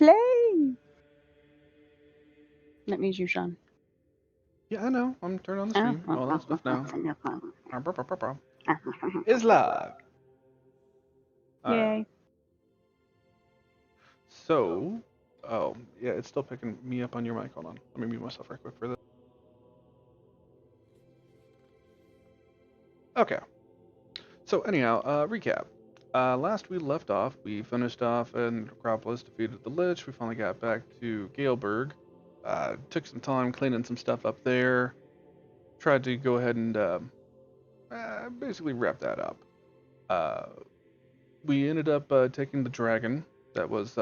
play. That means you, Sean. Yeah, I know. I'm turning on the Oh. stream. All that stuff now. It's live. All right. Yay. So, oh yeah, it's still picking me up on your mic. Hold on. Let me mute myself right quick for this. Okay. So anyhow, recap. Last we left off, we finished off in Necropolis, defeated the Lich. We finally got back to Galeburg. Took some time cleaning some stuff up there. Tried to go ahead and basically wrap that up. Uh, we ended up taking the dragon that was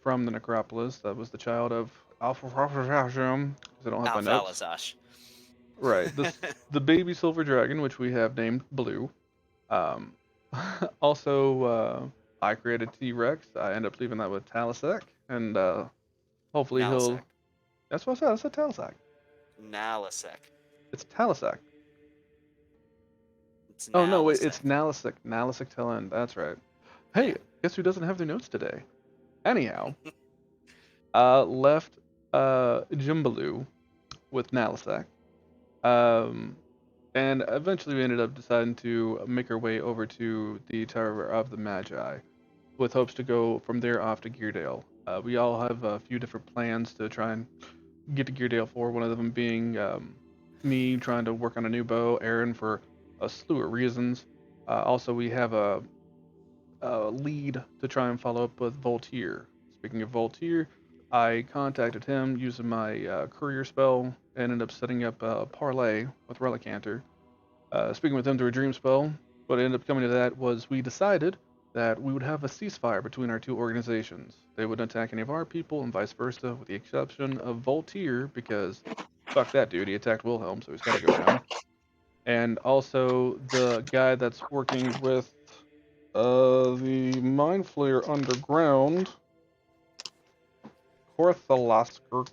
from the Necropolis. That was the child of Alpha because I don't have my Alpha notes. Alazash. Right. The baby silver dragon, which we have named Blue. Um, also, I created T-Rex. I end up leaving that with Talisek, and hopefully he'll. Nalisek. That's what I said. I said Talisek. Nalisek. It's Talisek. It's Oh no, wait, it's Nalisek. Nalisek. Nalisek Telen. That's right. Hey, Yeah. guess who doesn't have their notes today? Anyhow, left Jimbaloo with Nalisek. Um, and eventually we ended up deciding to make our way over to the Tower of the Magi, with hopes to go from there off to Geardale. We all have a few different plans to try and get to Geardale for. One of them being me trying to work on a new bow, Aaron for a slew of reasons. Also, we have a lead to try and follow up with Voltaire. Speaking of Voltaire, I contacted him using my courier spell and ended up setting up a parlay with Relicanter. Speaking with him through a dream spell, what ended up coming to that was we decided that we would have a ceasefire between our two organizations. They wouldn't attack any of our people and vice versa, with the exception of Voltaire, because fuck that dude, he attacked Wilhelm, so he's got to go down. And also the guy that's working with the Mind Flayer underground, Korthalasker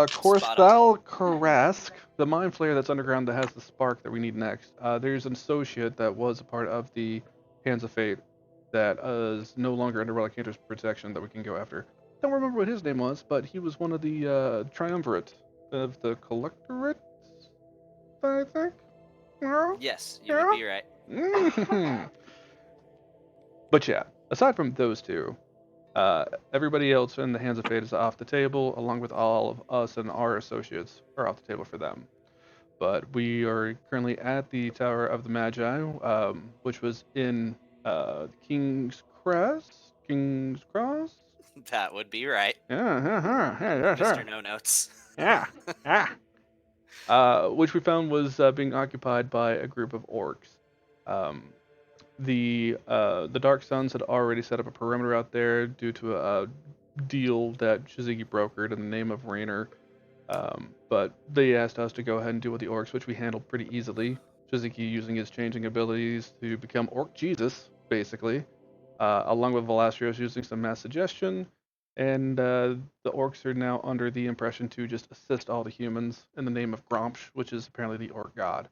Korthal Karask, the Mind Flayer that's underground that has the spark that we need next. There's an associate that was a part of the Hands of Fate that is no longer under Relicanter's protection that we can go after. Don't remember what his name was, but he was one of the triumvirate of the Collectorate, I think? Yes, you would be right. But yeah, aside from those two, everybody else in the Hands of Fate is off the table, along with all of us and our associates are off the table for them. But we are currently at the Tower of the Magi, which was in King's Cross. King's Cross? That would be right. Yeah, Mr. No Notes. yeah. Which we found was being occupied by a group of orcs. The Dark Suns had already set up a perimeter out there due to a deal that Shizigi brokered in the name of Raynor. But they asked us to go ahead and deal with the orcs, which we handled pretty easily. Shizigi using his changing abilities to become Orc Jesus, basically, along with Velastrios using some mass suggestion. And the orcs are now under the impression to just assist all the humans in the name of Grompsh, which is apparently the orc god.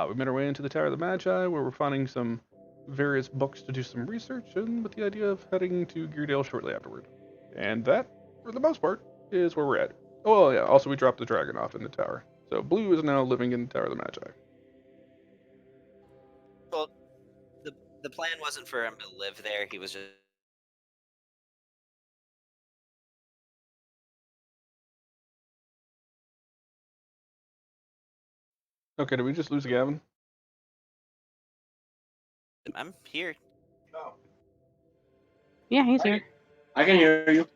We made our way into the Tower of the Magi, where we're finding some various books to do some research, and with the idea of heading to Geardale shortly afterward. And that, for the most part, is where we're at. Oh yeah, also we dropped the dragon off in the tower. So Blue is now living in the Tower of the Magi. Well, the plan wasn't for him to live there. He was just Okay, did we just lose Gavin? I'm here. Yeah, he's here. I can hear you.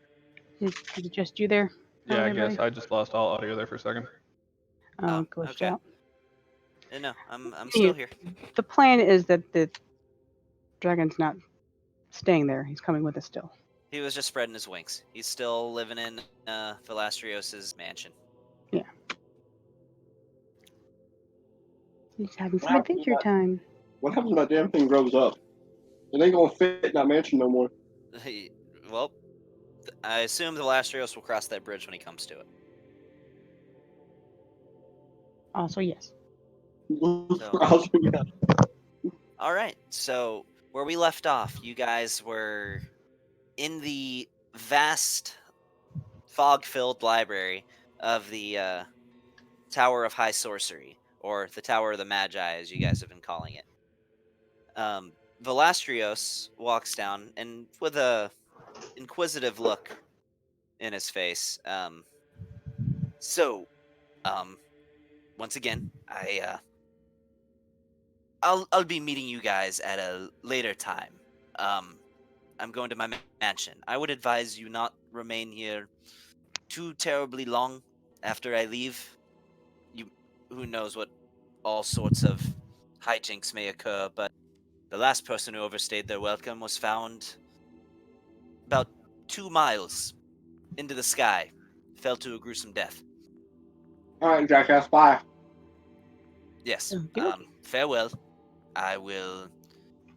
Is it just you there? Yeah, I everybody? guess I just lost all audio there for a second. Oh, glitched okay. out. No, I'm still here. The plan is that the dragon's not staying there. He's coming with us still. He was just spreading his wings. He's still living in Velastrios' mansion. Yeah. He's having some adventure time. What happens when that damn thing grows up? It ain't gonna fit in that mansion no more. Well, I assume Velastrios will cross that bridge when he comes to it. Also, yes. All right, so where we left off, you guys were in the vast, fog-filled library of the Tower of High Sorcery, or the Tower of the Magi, as you guys have been calling it. Velastrios walks down, and with a inquisitive look in his face, so, um, once again, I'll be meeting you guys at a later time. Um, I'm going to my mansion. I would advise you not remain here too terribly long after I leave. You, who knows what all sorts of hijinks may occur, but the last person who overstayed their welcome was found about 2 miles into the sky, fell to a gruesome death. All right, jackass. Bye. Yes. Okey-dokey. Farewell. I will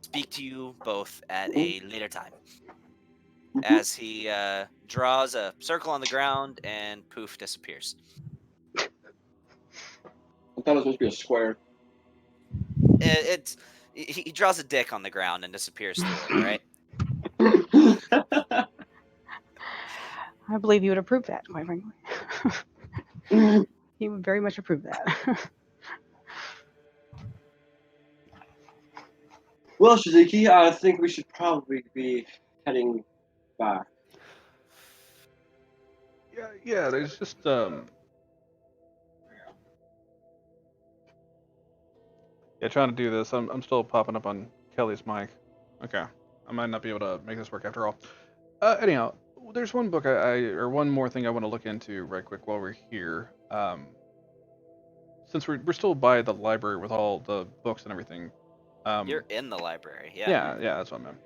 speak to you both at Mhm. a later time. Mhm. As he draws a circle on the ground and poof disappears. I thought it was supposed to be a square. It's he draws a dick on the ground and disappears through it. All right. I believe he would approve that, quite frankly. He would very much approve that. Well, Shiziki, I think we should probably be heading back. Yeah. There's just yeah, trying to do this. I'm still popping up on Kelly's mic. Okay, I might not be able to make this work after all. Anyhow, there's one book or one more thing I want to look into right quick while we're here. Since we're still by the library with all the books and everything. You're in the library. Yeah. Yeah, that's what I meant.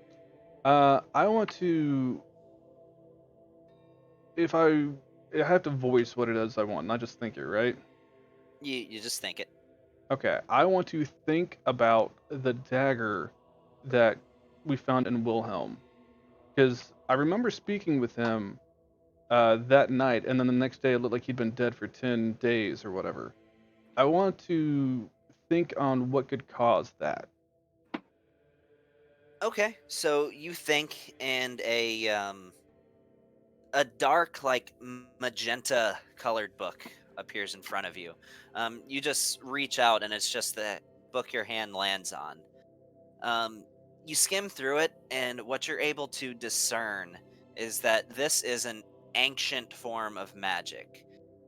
I want to, if I have to voice what it is I want, not just think it, right? You just think it. Okay, I want to think about the dagger that we found in Wilhelm, because I remember speaking with him that night, and then the next day it looked like he'd been dead for 10 days or whatever. I want to think on what could cause that. Okay. So you think, and a dark, like magenta colored book appears in front of you. You just reach out, and it's just the book your hand lands on. Um, you skim through it, and what you're able to discern is that this is an ancient form of magic,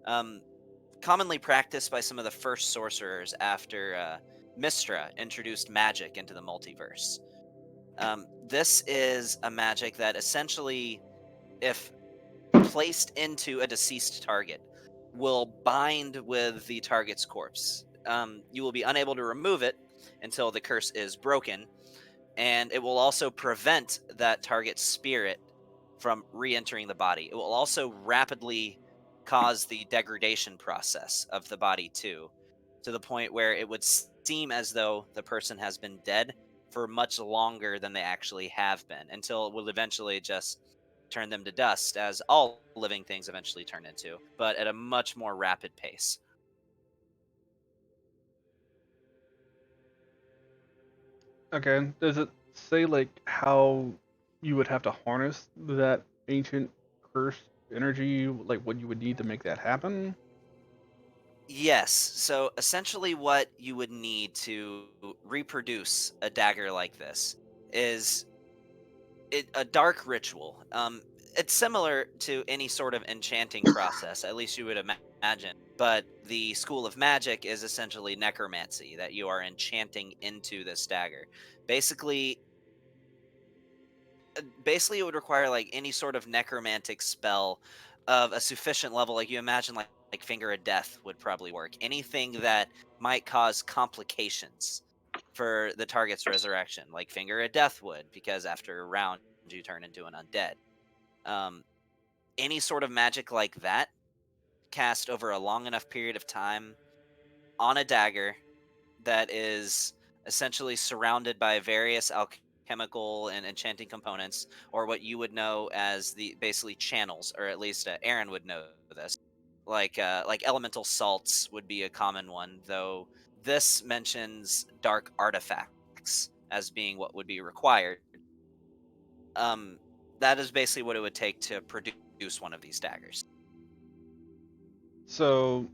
um, commonly practiced by some of the first sorcerers after Mistra introduced magic into the multiverse. This is a magic that essentially, if placed into a deceased target, will bind with the target's corpse. You will be unable to remove it until the curse is broken, and it will also prevent that target's spirit from re-entering the body. It will also rapidly cause the degradation process of the body too, to the point where it would seem as though the person has been dead for much longer than they actually have been, until it will eventually just turn them to dust, as all living things eventually turn into, but at a much more rapid pace. Okay, does it say like how you would have to harness that ancient curse energy, like what you would need to make that happen? Yes. So essentially, what you would need to reproduce a dagger like this is a dark ritual. It's similar to any sort of enchanting process, at least you would imagine. But the school of magic is essentially necromancy, that you are enchanting into this dagger. Basically, basically it would require like any sort of necromantic spell of a sufficient level, like you imagine like finger of death would probably work, anything that might cause complications for the target's resurrection, like finger of death would, because after a round you turn into an undead. um, any sort of magic like that cast over a long enough period of time on a dagger that is essentially surrounded by various alchemical and enchanting components, or what you would know as the basically channels, or at least Aaron would know this. Like elemental salts would be a common one, though this mentions dark artifacts as being what would be required. That is basically what it would take to produce one of these daggers. So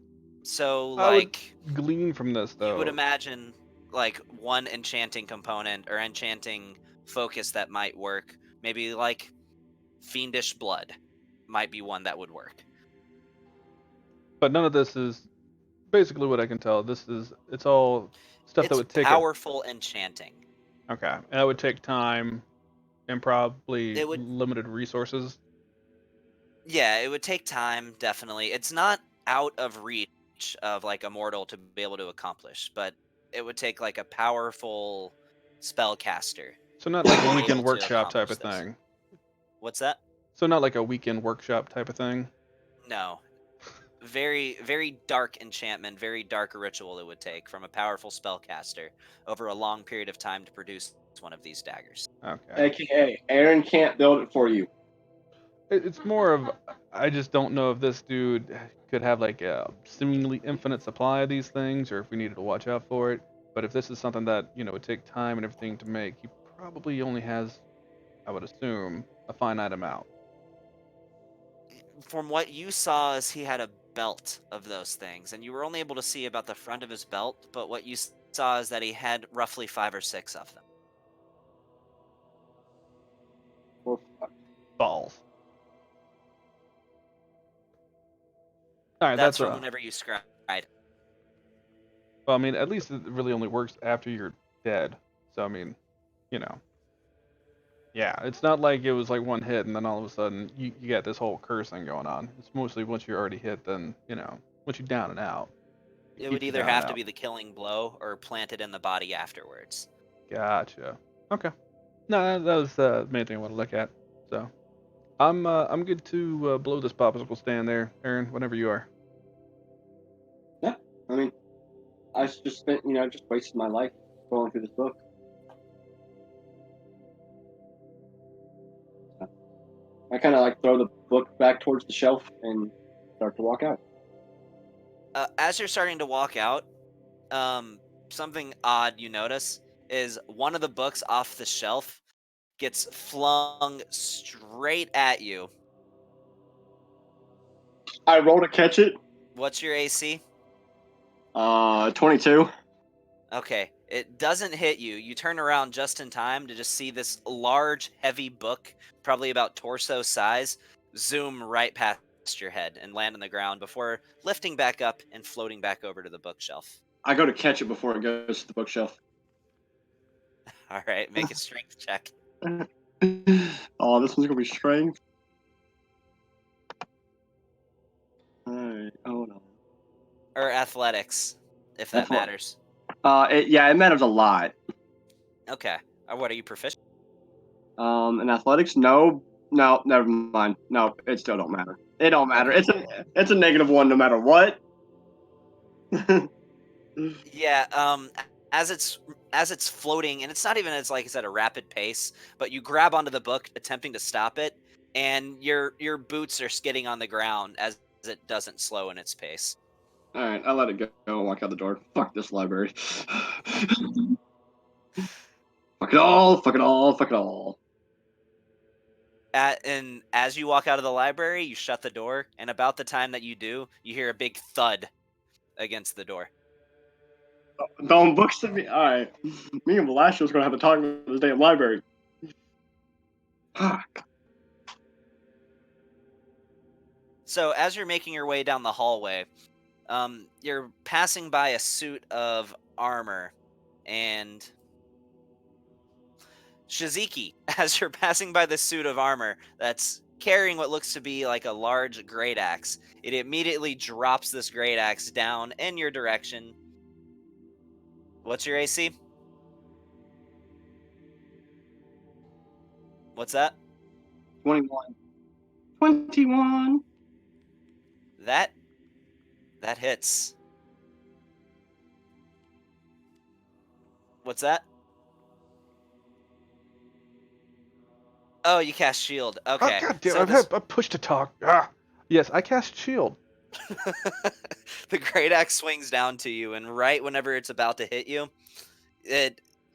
So, I would like, glean from this you would though. imagine like one enchanting component or enchanting focus that might work. Maybe like fiendish blood might be one that would work. But none of this is basically what I can tell. It's all stuff that It's would take powerful enchanting. okay, and that would take time and probably It would, limited resources. yeah, it would take time, definitely. It's not out of reach of like a mortal to be able to accomplish, but it would take like a powerful spellcaster. So not like a Able weekend to workshop type accomplish of this. thing. What's that? So not like a weekend workshop type of thing. No. Very, very dark enchantment, very dark ritual it would take from a powerful spellcaster over a long period of time to produce one of these daggers. Okay. AKA, Aaron can't build it for you. It's more of I just don't know if this dude could have like a seemingly infinite supply of these things, or if we needed to watch out for it. But if this is something that would take time and everything to make, he probably only has, I would assume, a finite amount. From what you saw is he had a belt of those things, and you were only able to see about the front of his belt, but what you saw is that he had roughly 5 or 6 of them. Well, Balls. All right, That's that's from whenever you scried. well, I mean, at least it really only works after you're dead. So I mean, you know, yeah, it's not like it was like one hit and then all of a sudden you got this whole curse thing going on. It's mostly once you're already hit, then once you're down and out. It would either have to be the killing blow or planted in the body afterwards. Gotcha. Okay. No, that was the main thing I want to look at. So, I'm good to blow this popsicle stand there, Aaron. Whenever you are. yeah, I mean, I just spent, just wasted my life going through this book. I kind of like throw the book back towards the shelf and start to walk out. As you're starting to walk out, something odd you notice is one of the books off the shelf gets flung straight at you. I roll to catch it. What's your AC? 22. Okay, it doesn't hit you. You turn around just in time to just see this large, heavy book, probably about torso size, zoom right past your head and land on the ground before lifting back up and floating back over to the bookshelf. I go to catch it before it goes to the bookshelf. All right, make a strength check. Oh, this one's gonna be strength. Alright, oh no. Or athletics, if that matters. It matters a lot. Okay. What are you proficient? In athletics, no, never mind. No, it still don't matter. It don't matter. Okay. It's a -1 no matter what. Yeah. As it's floating, and it's not even as like it's at a rapid pace, but you grab onto the book, attempting to stop it, and your boots are skidding on the ground as it doesn't slow in its pace. All right, I let it go and walk out the door. Fuck this library. Fuck it all. Fuck it all. Fuck it all. And as you walk out of the library, you shut the door, and about the time that you do, you hear a big thud against the door. Throwing books at me. All right, me and Velashio's gonna have to talk about this damn library. Fuck. So as you're making your way down the hallway, you're passing by a suit of armor, and Shiziki, as you're passing by the suit of armor that's carrying what looks to be like a large great axe, it immediately drops this great axe down in your direction. What's your AC? What's that? 21. 21. That hits. What's that? Oh, you cast shield. Okay. Oh, God damn! So I pushed to talk. Ah, yes, I cast shield. the great axe swings down to you, and right whenever it's about to hit you,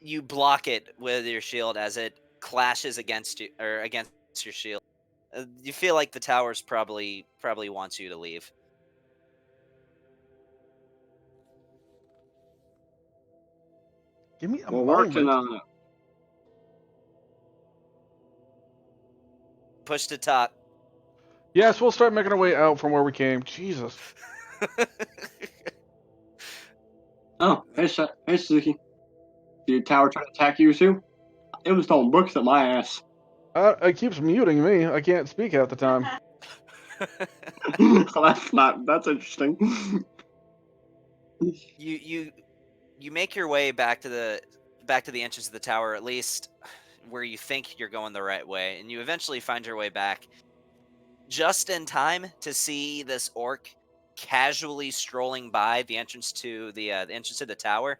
you block it with your shield as it clashes against you or against your shield. You feel like the tower's probably wants you to leave. Give me a Well, working moment. on it. Push to talk. Yes, we'll start making our way out from where we came. Jesus. Oh, hey, hey, Suzuki. Did the tower try to attack you too? It was throwing books at my ass. It keeps muting me. I can't speak half the time. So that's interesting. you make your way back to the entrance of the tower, at least where you think you're going the right way, and you eventually find your way back just in time to see this orc casually strolling by the entrance to the entrance to the tower.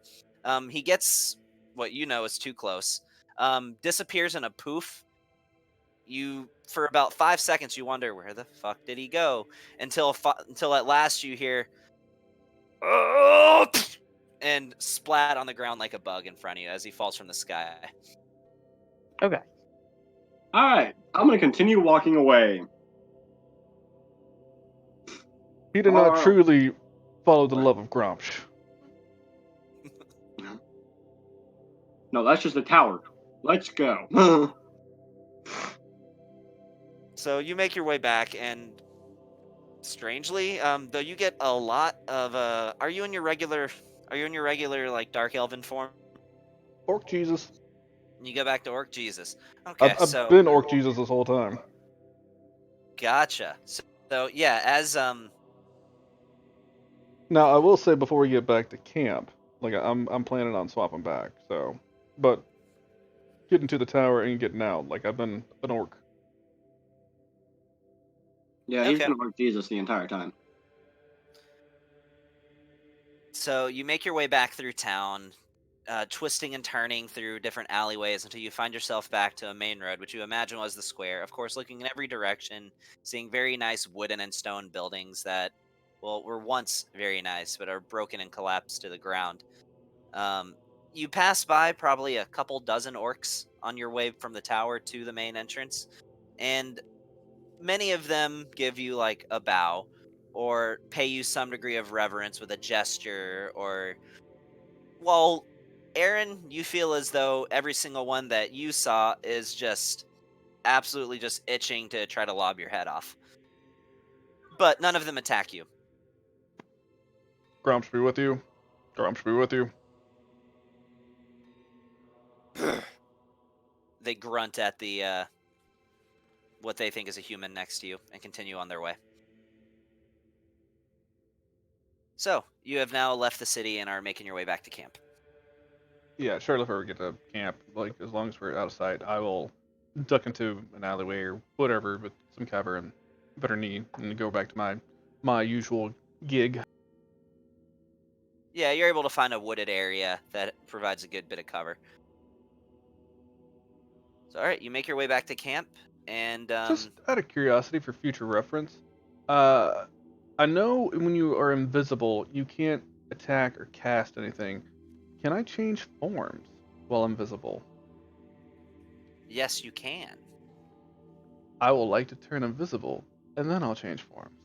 He gets what you know is too close. Disappears in a poof. You for about 5 seconds you wonder where the fuck did he go until at last you hear "Oh!" and splat on the ground like a bug in front of you as he falls from the sky. Okay. All right, I'm gonna continue walking away. He did not Oh. truly follow the love of Gromsh. No, that's just the tower. Let's go. So you make your way back, and strangely, though you get a lot of are you in your regular like dark elven form? Orc Jesus. You go back to Orc Jesus. Okay, I've so been Orc Jesus this whole time. gotcha. So yeah, as Now, I will say before we get back to camp, like I'm planning on swapping back. So, but getting to the tower and getting out, like I've been an Orc. Yeah, he's Okay. been like Jesus the entire time. So you make your way back through town, twisting and turning through different alleyways until you find yourself back to a main road, which you imagine was the square. Of course, looking in every direction, seeing very nice wooden and stone buildings that, well, were once very nice, but are broken and collapsed to the ground. You pass by probably a couple dozen orcs on your way from the tower to the main entrance, and many of them give you like a bow or pay you some degree of reverence with a gesture or well, Aaron, you feel as though every single one that you saw is just absolutely just itching to try to lob your head off. But none of them attack you. Gromsh be with you. Gromsh be with you. They grunt at the what they think is a human next to you and continue on their way. So, you have now left the city and are making your way back to camp. Yeah, sure. If I ever get to camp, like as long as we're out of sight, I will duck into an alleyway or whatever with some cover and better knee and go back to my usual gig. Yeah, you're able to find a wooded area that provides a good bit of cover. So, all right, you make your way back to camp, and Just out of curiosity for future reference, I know when you are invisible, you can't attack or cast anything. Can I change forms while invisible? yes, you can. I will like to turn invisible, and then I'll change forms,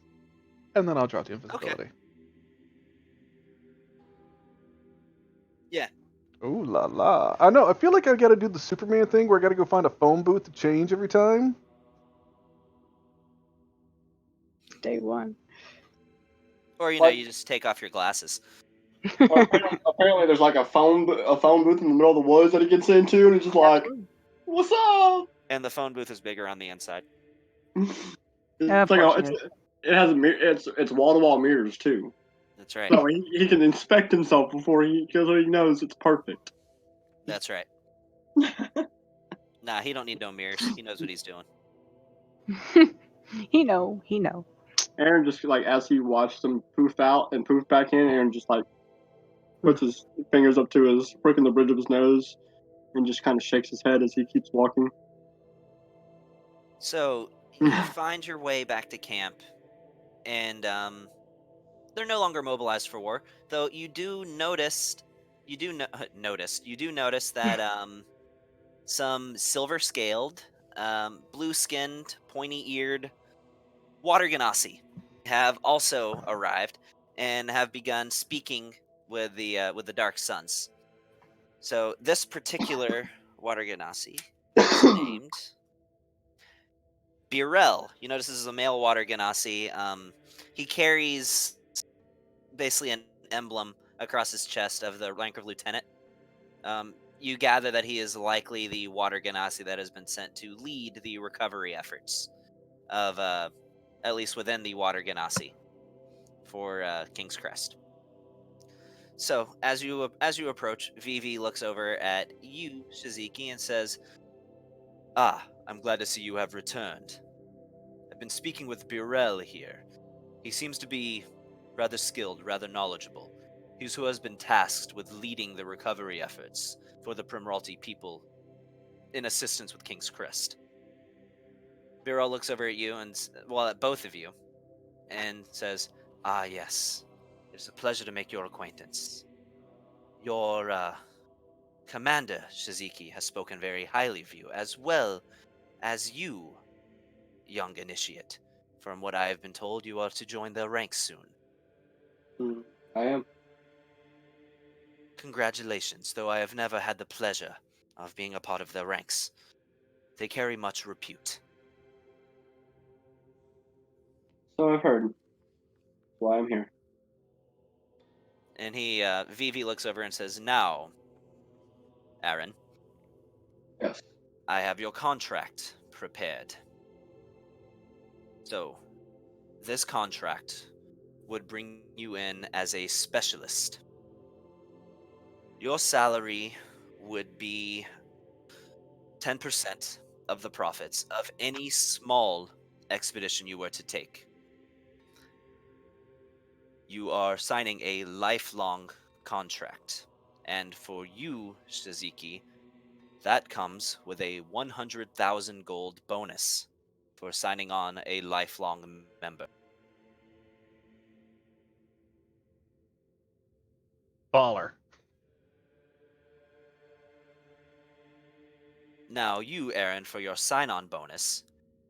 and then I'll drop the Okay. invisibility. Yeah. Ooh la la! I know. I feel like I gotta do the Superman thing where I gotta go find a phone booth to change every time. Day one. Or Like- you just take off your glasses. Well, apparently, there's like a phone booth in the middle of the woods that he gets into, and he's just like, "What's up?" And the phone booth is bigger on the inside. Yeah, of It's like course it is. it has it's wall to wall mirrors too, That's right. so he can inspect himself before because he knows it's perfect. That's right. Nah, he don't need no mirrors. He knows what he's doing. He know. Aaron just like as he watched them poof out and poof back in, Aaron just like puts his fingers up to his working the bridge of his nose and just kind of shakes his head as he keeps walking. So you find your way back to camp, and they're no longer mobilized for war. Though you do notice you do notice that some silver-scaled, blue-skinned, pointy-eared water ganassi have also arrived and have begun speaking with the Dark Suns. So this particular water ganassi is named Birel. You notice this is a male water ganassi. He carries basically an emblem across his chest of the rank of lieutenant. You gather that he is likely the water ganassi that has been sent to lead the recovery efforts of, at least within the water ganassi for King's Crest. So as you approach, Vivi looks over at you, Shiziki, and says, "Ah, I'm glad to see you have returned. I've been speaking with Birel here. He seems to be rather skilled, rather knowledgeable. He's who has been tasked with leading the recovery efforts for the Primralty people in assistance with King's Crest." Birel looks over at you at both of you, and says, "Ah, yes. It's a pleasure to make your acquaintance. Your commander, Shiziki, has spoken very highly of you, as well as you, young initiate. From what I have been told, you are to join their ranks soon. I am. Congratulations, though I have never had the pleasure of being a part of their ranks. They carry much repute." So I've heard. That's why I'm here. And Vivi looks over and says, "Now, Aaron, Yes. I have your contract prepared. So, this contract would bring you in as a specialist. Your salary would be 10% of the profits of any small expedition you were to take. You are signing a lifelong contract. And for you, Shiziki, that comes with a 100,000 gold bonus for signing on a lifelong member." Baller. Now, you, Aaron, for your sign-on bonus,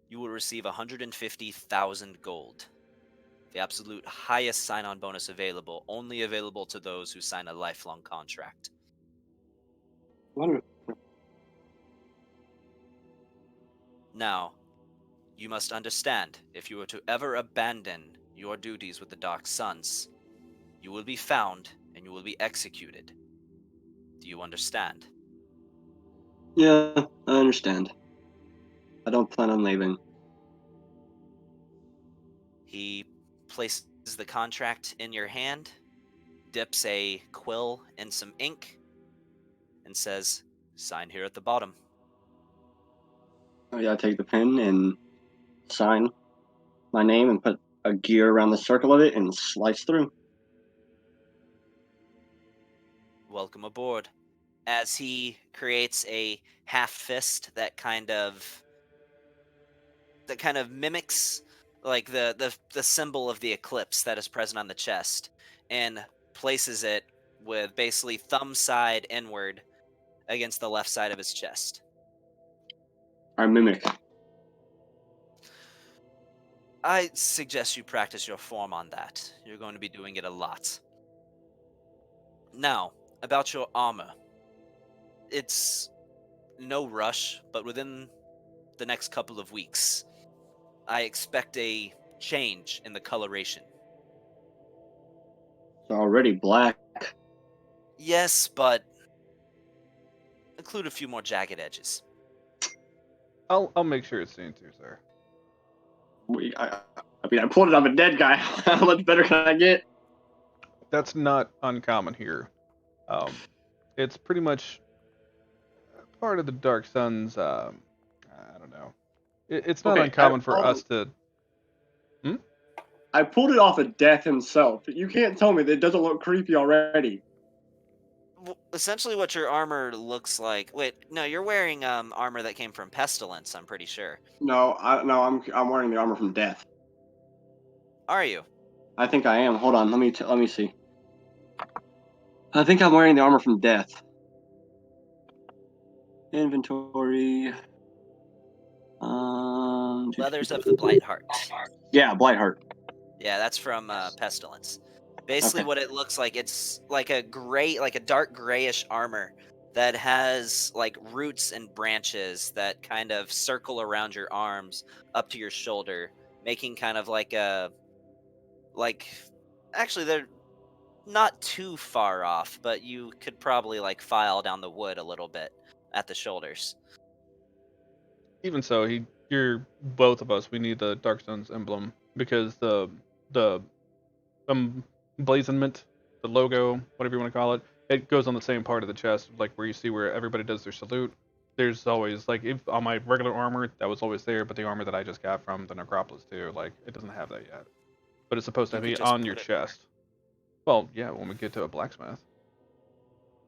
you will receive 150,000 gold. The absolute highest sign-on bonus available, only available to those who sign a lifelong contract. Wonderful. Now, you must understand, if you were to ever abandon your duties with the Dark Suns, you will be found and you will be executed. Do you understand? Yeah, I understand. I don't plan on leaving. He places the contract in your hand, dips a quill in some ink, and says, "Sign here at the bottom." Oh, yeah, I take the pen and sign my name and put a gear around the circle of it and slice through. "Welcome aboard." As he creates a half fist that kind of mimics like the symbol of the eclipse that is present on the chest, and places it with basically thumb side inward against the left side of his chest. I mimic. I suggest you practice your form on that. You're going to be doing it a lot. Now, about your armor. It's no rush, but within the next couple of weeks, I expect a change in the coloration. It's already black. Yes, but include a few more jagged edges. I'll make sure it's seen to, sir. I mean, I pulled it off a dead guy. How much better can I get? That's not uncommon here. It's pretty much part of the Dark Sun's. I don't know. It's not Okay, uncommon for us to. I pulled it off of Death himself. You can't tell me that it doesn't look creepy already. Essentially, what your armor looks like. Wait, no, you're wearing armor that came from Pestilence. I'm pretty sure. No, I'm wearing the armor from Death. Are you? I think I am. Hold on, let me see. I think I'm wearing the armor from Death. Inventory. Leathers of the Blightheart. Yeah, Blightheart. Yeah, that's from Pestilence. Basically, Okay. what it looks like, it's like a dark grayish armor that has like roots and branches that kind of circle around your arms up to your shoulder, making kind of like a like. Actually, they're not too far off, but you could probably like file down the wood a little bit at the shoulders. Even so, you're both of us. We need the Darkstone's emblem because the emblazonment, the logo, whatever you want to call it, it goes on the same part of the chest, like where you see where everybody does their salute. There's always like if on my regular armor that was always there, but the armor that I just got from the Necropolis too, like it doesn't have that yet. But it's supposed to You could be just on your put it there. chest. Well, yeah, when we get to a blacksmith.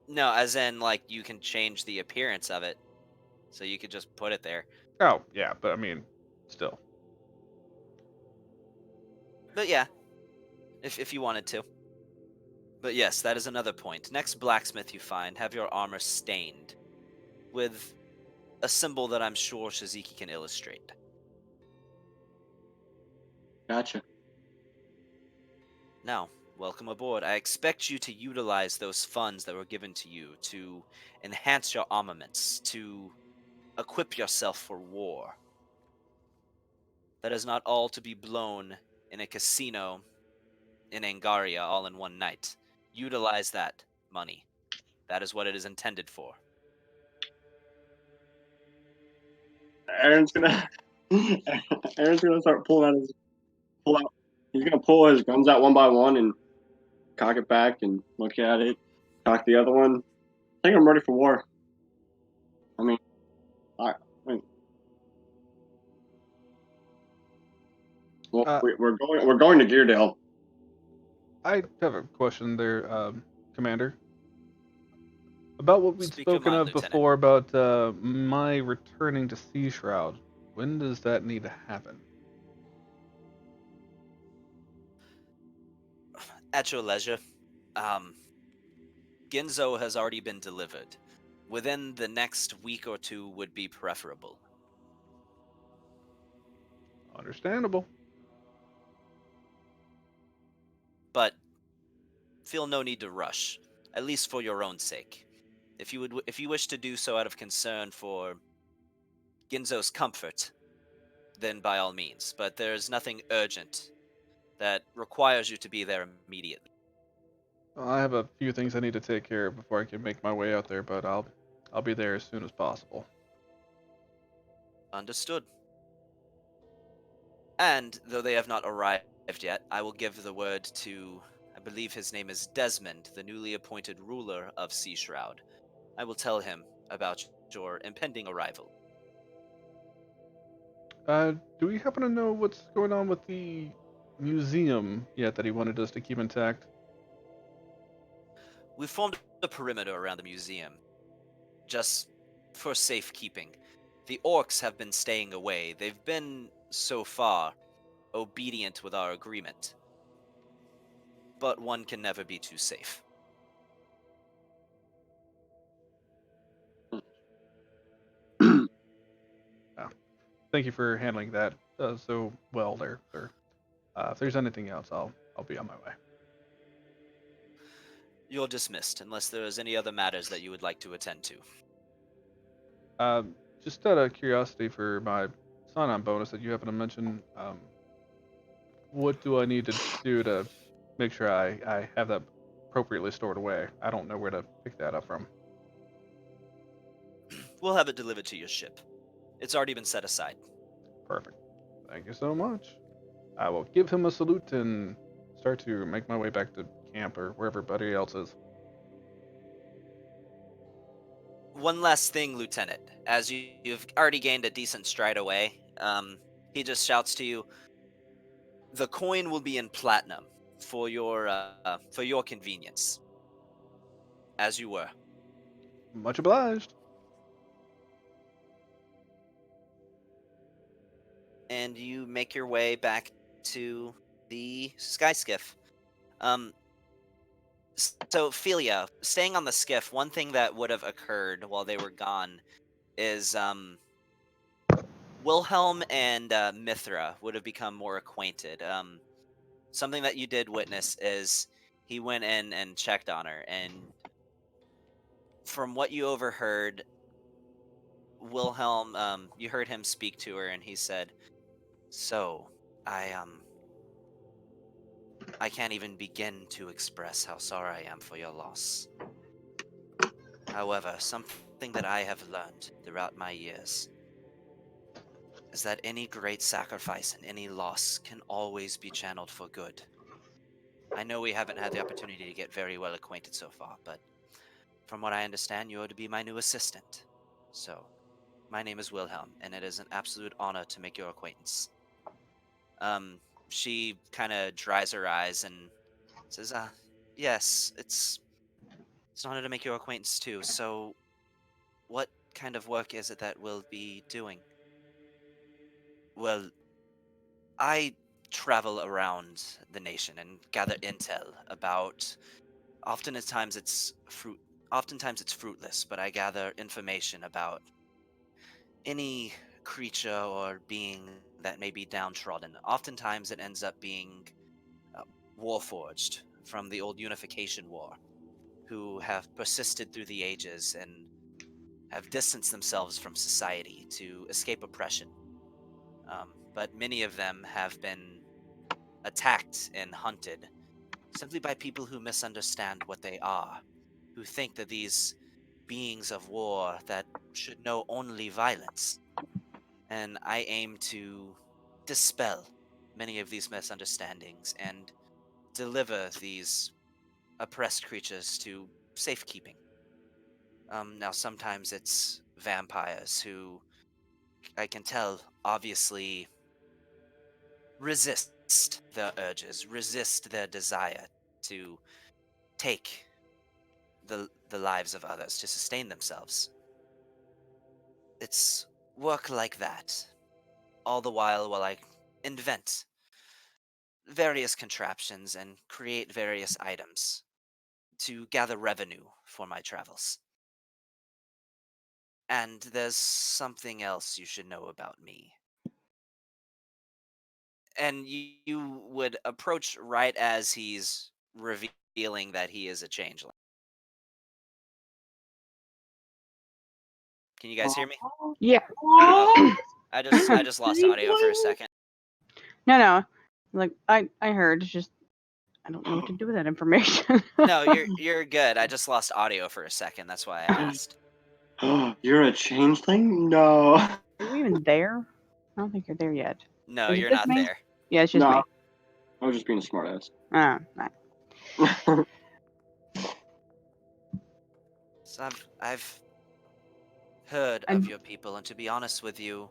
No, as in like you can change the appearance of it, so you could just put it there. Oh, yeah, but I mean, still. But yeah, if you wanted to. But yes, that is another point. Next blacksmith you find, have your armor stained with a symbol that I'm sure Shiziki can illustrate. Gotcha. Now, welcome aboard. I expect you to utilize those funds that were given to you to enhance your armaments, to equip yourself for war. That is not all to be blown in a casino in Angaria all in one night. Utilize that money. That is what it is intended for. Aaron's gonna Aaron's gonna start pull out. He's gonna pull his guns out one by one and cock it back and look at it. Cock the other one. I think I'm ready for war. I mean, I mean, well, Uh, we're going to Geardale. I have a question there, Commander. About what we'd Speak your spoken mind, of Lieutenant. before about my returning to Sea Shroud. When does that need to happen? At your leisure. Ginzo has already been delivered. Within the next week or two would be preferable. Understandable. But feel no need to rush, at least for your own sake. If you wish to do so out of concern for Ginzo's comfort, then by all means. But there's nothing urgent that requires you to be there immediately. Well, I have a few things I need to take care of before I can make my way out there, but I'll be there as soon as possible. Understood. And though they have not arrived yet, I will give the word to, I believe his name is Desmond, the newly appointed ruler of Sea Shroud. I will tell him about your impending arrival. Do we happen to know what's going on with the museum yet that he wanted us to keep intact? We formed a perimeter around the museum, just for safekeeping. The orcs have been staying away. They've been, so far, obedient with our agreement. But one can never be too safe. Thank you for handling that so well there, sir. If there's anything else, I'll be on my way. You're dismissed, unless there is any other matters that you would like to attend to. Uh, just out of curiosity for my sign-on bonus that you happen to mention, what do I need to do to make sure I have that appropriately stored away? I don't know where to pick that up from. We'll have it delivered to your ship. It's already been set aside. Perfect. Thank you so much. I will give him a salute and start to make my way back to camp or wherever everybody else is. One last thing, Lieutenant. As you've already gained a decent stride away, he just shouts to you, "The coin will be in platinum for your convenience, as you were." Much obliged. And you make your way back to the sky skiff. Um, So, Philia, staying on the skiff, one thing that would have occurred while they were gone is Wilhelm and Mithra would have become more acquainted. Something that you did witness is he went in and checked on her, and from what you overheard, Wilhelm, you heard him speak to her, and he said, "So, I can't even begin to express how sorry I am for your loss. However, something that I have learned throughout my years is that any great sacrifice and any loss can always be channeled for good. I know we haven't had the opportunity to get very well acquainted so far, but from what I understand, you are to be my new assistant. So, my name is Wilhelm, and it is an absolute honor to make your acquaintance." Um, she kind of dries her eyes and says, yes, it's an honor to make your acquaintance too. So, what kind of work is it that we'll be doing?" "Well, I travel around the nation and gather intel about. Oftentimes it's fruit. Oftentimes it's fruitless, but I gather information about any creature or being that may be downtrodden. Oftentimes it ends up being uh, warforged from the old Unification War, who have persisted through the ages and have distanced themselves from society to escape oppression. But many of them have been attacked and hunted simply by people who misunderstand what they are, who think that these beings of war that should know only violence. And I aim to dispel many of these misunderstandings and deliver these oppressed creatures to safekeeping. Now, sometimes it's vampires who I can tell obviously resist their urges, resist their desire to take the lives of others to sustain themselves. It's work like that, all the while I invent various contraptions and create various items to gather revenue for my travels. And there's something else you should know about me. And you would approach right as he's revealing that he is a changeling. Can you guys hear me? Yeah. Oh, I just lost audio for a second. No. Like I heard. It's just I don't know what to do with that information. No, you're good. I just lost audio for a second. That's why I asked. You're a changeling? No. Are you even there? I don't think you're there yet. No, Is it you're just not me? there. Yeah, it's just No. me. I was just being a smartass. Right. So I've heard of your people, and to be honest with you,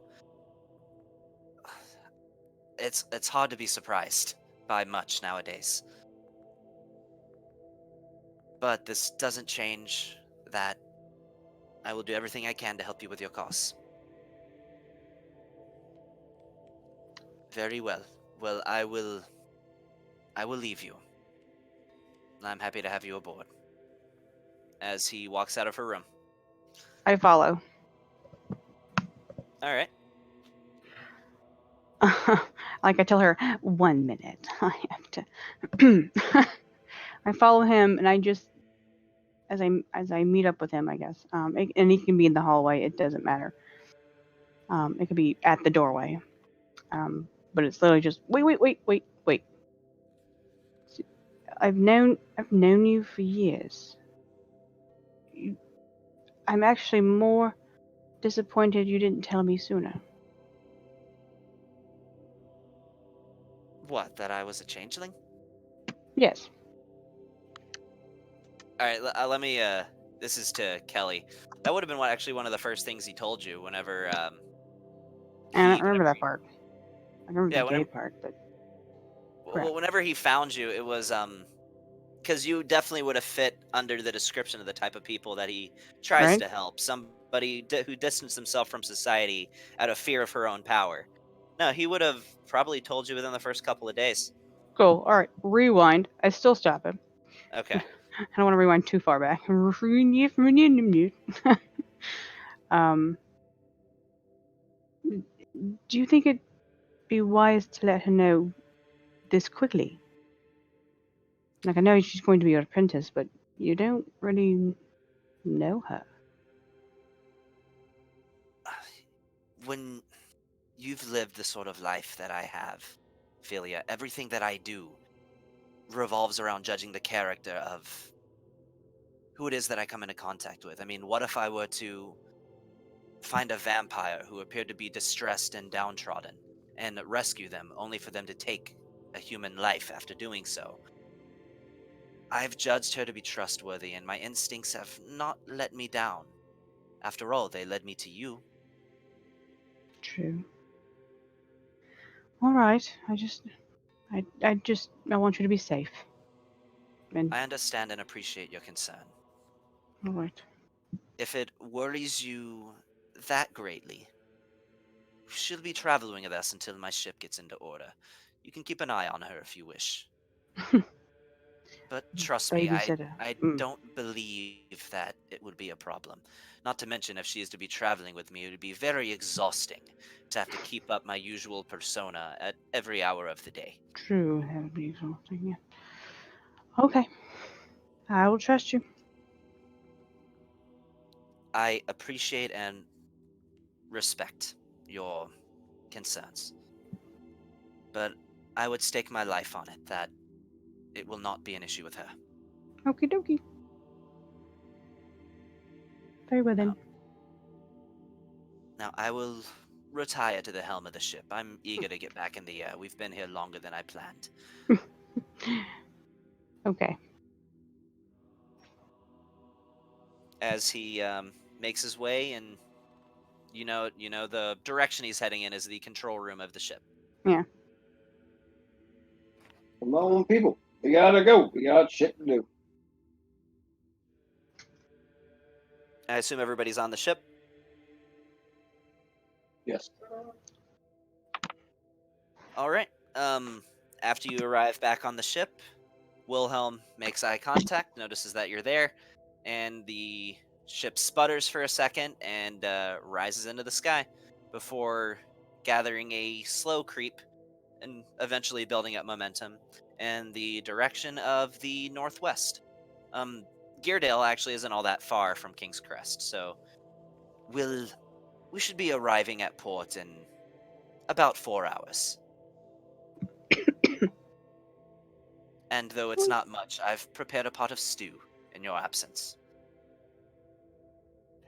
it's hard to be surprised by much nowadays. But this doesn't change that I will do everything I can to help you with your cause. Very well. Well, I will leave you. I'm happy to have you aboard. As he walks out of her room. I follow. All right. Like I tell her, 1 minute. I have to. I follow him, and I just as I meet up with him, I guess. And he can be in the hallway. It doesn't matter. It could be at the doorway. But it's literally just wait. I've known you for years. I'm actually more disappointed you didn't tell me sooner. What, that I was a changeling? Yes. All right, let me this is to Kelly. That would have been actually one of the first things he told you whenever I don't remember that part. I remember Yeah, the gay part, but well, whenever he found you, it was because you definitely would have fit under the description of the type of people that he tries right? to help. Somebody who distanced himself from society out of fear of her own power. No, he would have probably told you within the first couple of days. Cool. All right. Rewind. I still stop him. Okay. don't want to rewind too far back. Do you think it'd be wise to let her know this quickly? Like, I know she's going to be your apprentice, but you don't really know her. When you've lived the sort of life that I have, Philia, everything that I do revolves around judging the character of who it is that I come into contact with. I mean, what if I were to find a vampire who appeared to be distressed and downtrodden and rescue them only for them to take a human life after doing so? I've judged her to be trustworthy, and my instincts have not let me down. After all, they led me to you. True. All right. I want you to be safe. And I understand and appreciate your concern. all right. If it worries you that greatly, she'll be traveling with us until my ship gets into order. You can keep an eye on her if you wish. But trust me, Babysitter. I don't believe that it would be a problem. Not to mention, if she is to be traveling with me, it would be very exhausting to have to keep up my usual persona at every hour of the day. True. That would be exhausting. Yeah. Okay. I will trust you. I appreciate and respect your concerns, but I would stake my life on it that it will not be an issue with her. Okie dokie. Very well then. Now, I will retire to the helm of the ship. I'm eager to get back in the air. We've been here longer than I planned. Okay. As he makes his way, and you know the direction he's heading in is the control room of the ship. Yeah. Come on, people. We gotta go. We got shit to do. I assume everybody's on the ship. Yes. All right. After you arrive back on the ship, Wilhelm makes eye contact, notices that you're there, and the ship sputters for a second and rises into the sky before gathering a slow creep and eventually building up momentum in the direction of the northwest. Geardale actually isn't all that far from King's Crest, so we should be arriving at port in about 4 hours. And though it's not much, I've prepared a pot of stew in your absence.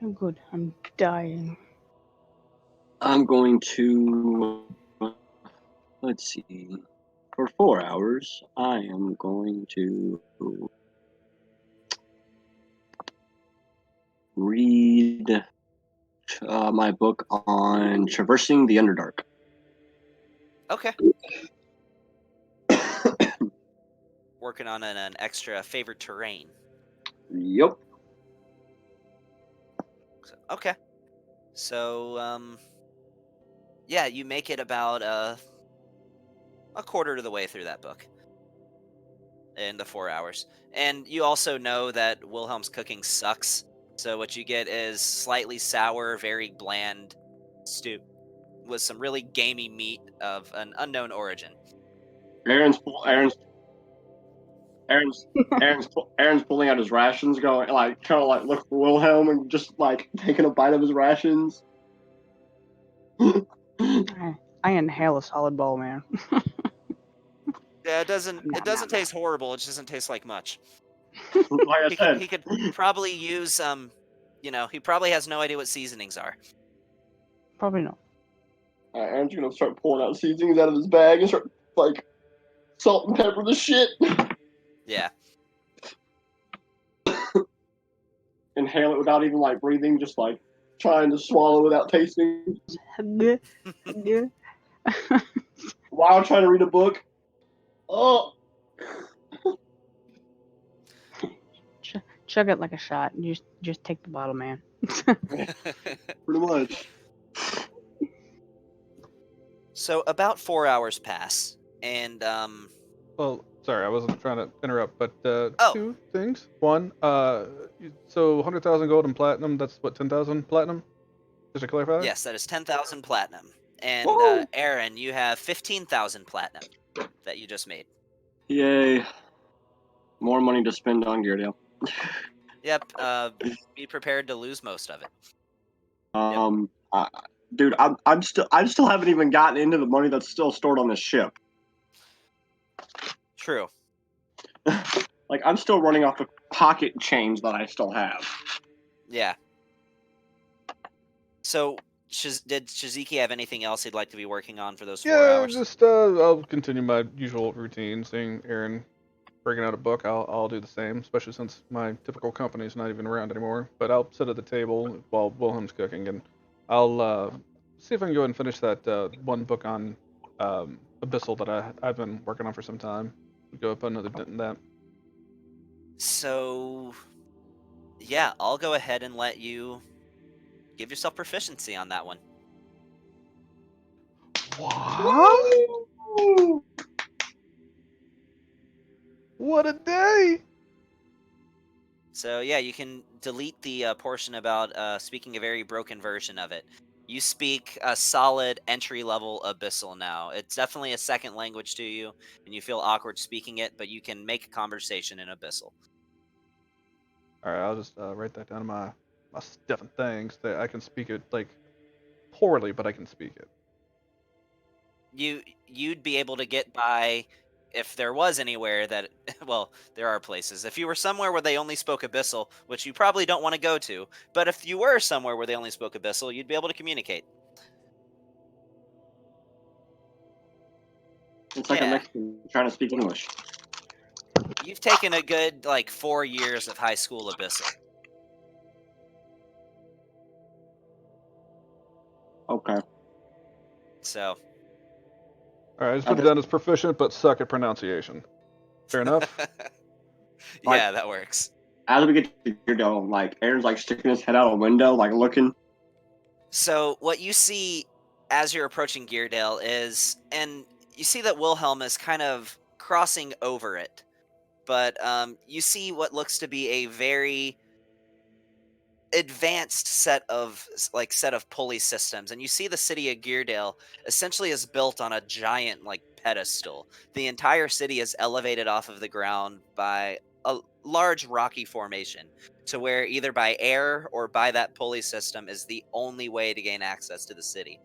I'm good. I'm dying. I'm going to. Let's see. For 4 hours, I am going to read my book on traversing the Underdark. Okay. Working on an extra favored terrain. Yep. Okay. So, yeah, you make it about a quarter to the way through that book in the 4 hours. And you also know that Wilhelm's cooking sucks. So what you get is slightly sour, very bland stew with some really gamey meat of an unknown origin. Aaron's pulling out his rations, going like trying to like look for Wilhelm and just like taking a bite of his rations. I inhale a solid ball, man. Yeah, it doesn't Nom, nom, taste horrible. It just doesn't taste like much. Like I said, He could probably use he probably has no idea what seasonings are. Probably not. Aaron's gonna start pulling out seasonings out of his bag and start like salt and pepper the shit. Yeah. Inhale it without even like breathing, just like trying to swallow without tasting. While trying to read a book. Oh. Chug it like a shot. Just take the bottle, man. Pretty much. So about 4 hours pass, and Well, Sorry, I wasn't trying to interrupt, but Oh. 2 things. One, so 100,000 gold and platinum. That's what 10,000 platinum. Just to clarify. Yes, that is 10,000 platinum. And Woo! Aaron, you have 15,000 platinum that you just made. Yay! More money to spend on Geardale. Yep. Be prepared to lose most of it. Dude, I still haven't even gotten into the money that's still stored on the ship. True. Like, I'm still running off the pocket change that I still have. Yeah. So, did Shiziki have anything else he'd like to be working on for those 4 Yeah, hours? just I'll continue my usual routine. Seeing Aaron breaking out a book, I'll do the same. Especially since my typical company's not even around anymore. But I'll sit at the table while Wilhelm's cooking, and I'll see if I can go and finish that one book on Abyssal that I've been working on for some time. Go up another dent in that. So, yeah, I'll go ahead and let you give yourself proficiency on that one. What? What a day! So, yeah, you can delete the portion about speaking a very broken version of it. You speak a solid entry-level Abyssal now. It's definitely a second language to you, and you feel awkward speaking it, but you can make a conversation in Abyssal. All right, I'll just write that down in my different things that I can speak it like poorly, but I can speak it. You'd be able to get by if there was anywhere that well, there are places. If you were somewhere where they only spoke Abyssal, which you probably don't want to go to, but if you were somewhere where they only spoke Abyssal, you'd be able to communicate. It's like a Yeah. Mexican trying to speak English. You've taken a good 4 years of high school Abyssal. Okay. So, All right, I just put it down as proficient, but suck at pronunciation. Fair enough. yeah, that works. As we get to Geardale, like, Aaron's like sticking his head out a window, like looking. So what you see as you're approaching Geardale is, and you see that Wilhelm is kind of crossing over it, but you see what looks to be a very advanced set of pulley systems, and you see the city of Geardale essentially is built on a giant pedestal. The entire city is elevated off of the ground by a large rocky formation, to where either by air or by that pulley system is the only way to gain access to the city.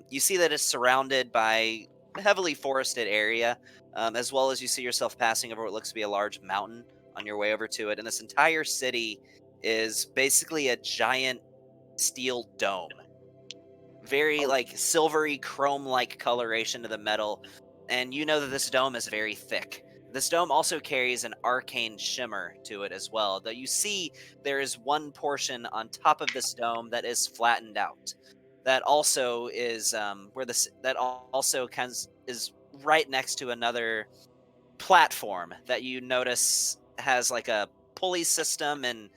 You see that it's surrounded by a heavily forested area, as well as you see yourself passing over what looks to be a large mountain on your way over to it, and this entire city is basically a giant steel dome. Very silvery chrome like coloration to the metal, and you know that this dome is very thick. This dome also carries an arcane shimmer to it as well, though you see there is one portion on top of this dome that is flattened out. That also is is right next to another platform that you notice has a pulley system and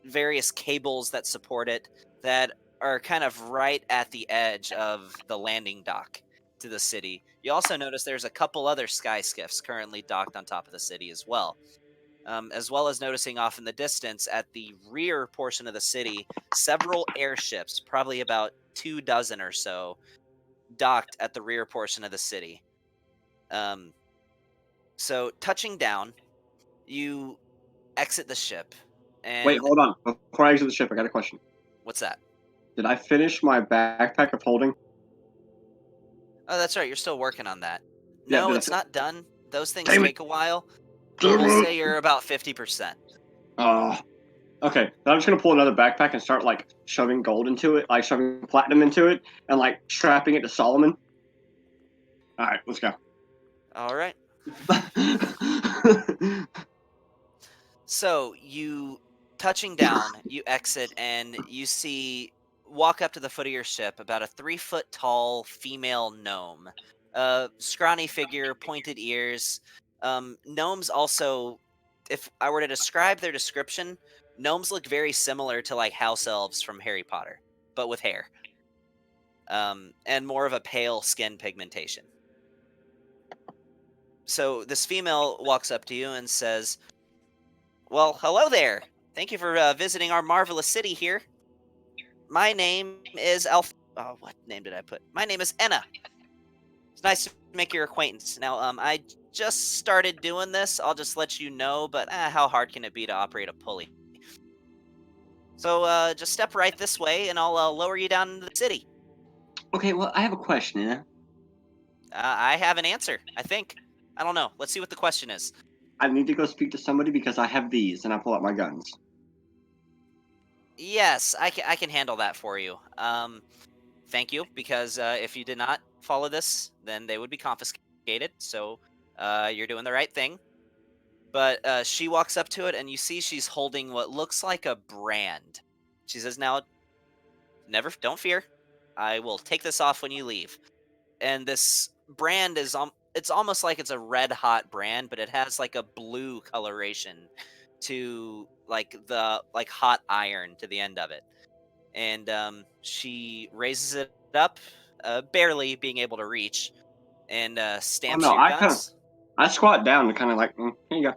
various cables that support it that are kind of right at the edge of the landing dock to the city. You also notice there's a couple other sky skiffs currently docked on top of the city as well as noticing off in the distance at the rear portion of the city, several airships, probably about 24 or so, docked at the rear portion of the city. So touching down, you exit the ship. And Wait, hold on. Before I exit the ship, I got a question. what's that? Did I finish my backpack of holding? Oh, that's right. You're still working on that. Yeah, No, did I it's fin- not done. Those things Damn it. take a while, but we'll say you're about 50%. Okay. Then I'm just gonna pull another backpack and start shoving gold into it, like shoving platinum into it, and strapping it to Solomon. All right, let's go. All right. So you touching down, you exit, and you walk up to the foot of your ship about a 3-foot tall female gnome. Scrawny figure, pointed ears. Gnomes also, if I were to describe their description, gnomes look very similar to house elves from Harry Potter, but with hair. And more of a pale skin pigmentation. So this female walks up to you and says, "Well, hello there. Thank you for visiting our marvelous city here. My name is Alf. Oh, what name did I put? My name is Enna. It's nice to make your acquaintance. Now, I just started doing this. I'll just let you know, but how hard can it be to operate a pulley? So, just step right this way, and I'll lower you down into the city. Okay, well, I have a question, Anna. I have an answer, I think. I don't know. Let's see what the question is. I need to go speak to somebody because I have these, and I pull out my guns. Yes, I can handle that for you. Thank you, because if you did not follow this, then they would be confiscated. So, you're doing the right thing. But she walks up to it, and you see she's holding what looks like a brand. She says, "Now, don't fear. I will take this off when you leave." And this brand is it's almost like it's a red hot brand, but it has like a blue coloration to like the like hot iron to the end of it. And she raises it up, barely being able to reach, and Oh stamps no, your guns. I squat down to kind of like, here you go.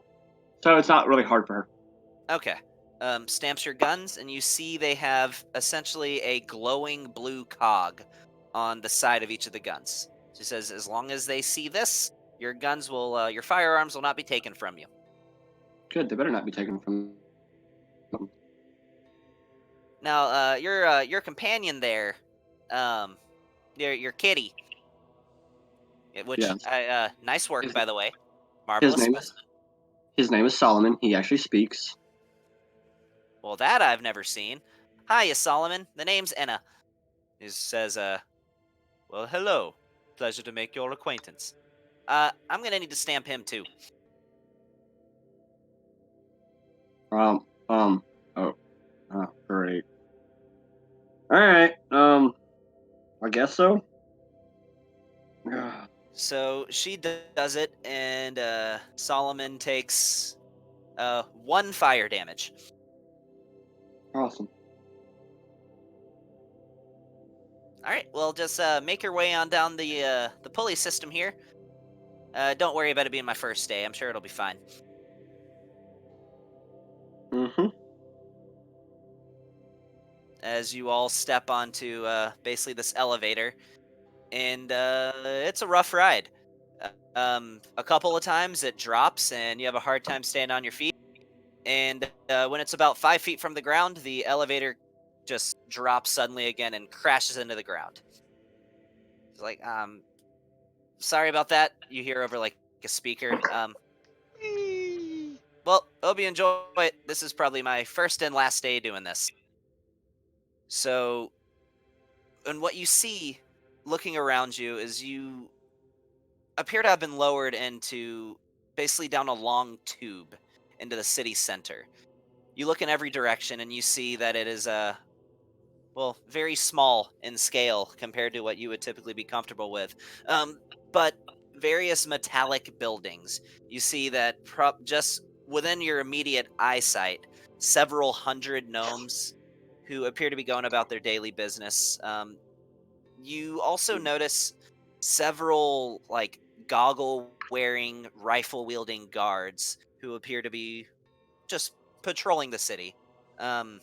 So it's not really hard for her. Okay. Stamps your guns, and you see they have essentially a glowing blue cog on the side of each of the guns. She says, as long as they see this, your firearms will not be taken from you. Good, they better not be taken from. Now, your companion there, um, your kitty, which, Yes. nice work, His, by the way. his Marvelous name is specimen. his name is Solomon. He actually speaks. Well, that I've never seen. Hiya, Solomon. The name's Enna. He says, well, hello. Pleasure to make your acquaintance. I'm gonna need to stamp him too. Um, um, oh, great. All right. I guess so. So she does it, and Solomon takes 1 fire damage. Awesome. All right, well, just make your way on down the pulley system here. Don't worry about it being my first day. I'm sure it'll be fine. Mm-hmm. As you all step onto basically this elevator, and it's a rough ride. A couple of times it drops, and you have a hard time staying on your feet. And when it's about 5 feet from the ground, the elevator just drops suddenly again and crashes into the ground. It's like, sorry about that. You hear over like a speaker. Well, hope you enjoy it. This is probably my first and last day doing this. So, and what you see looking around you is you appear to have been lowered into basically down a long tube into the city center. You look in every direction and you see that it is well, very small in scale compared to what you would typically be comfortable with. But various metallic buildings. You see that just within your immediate eyesight, several hundred gnomes who appear to be going about their daily business. You also notice several like goggle wearing, rifle wielding guards who appear to be just patrolling the city. Um,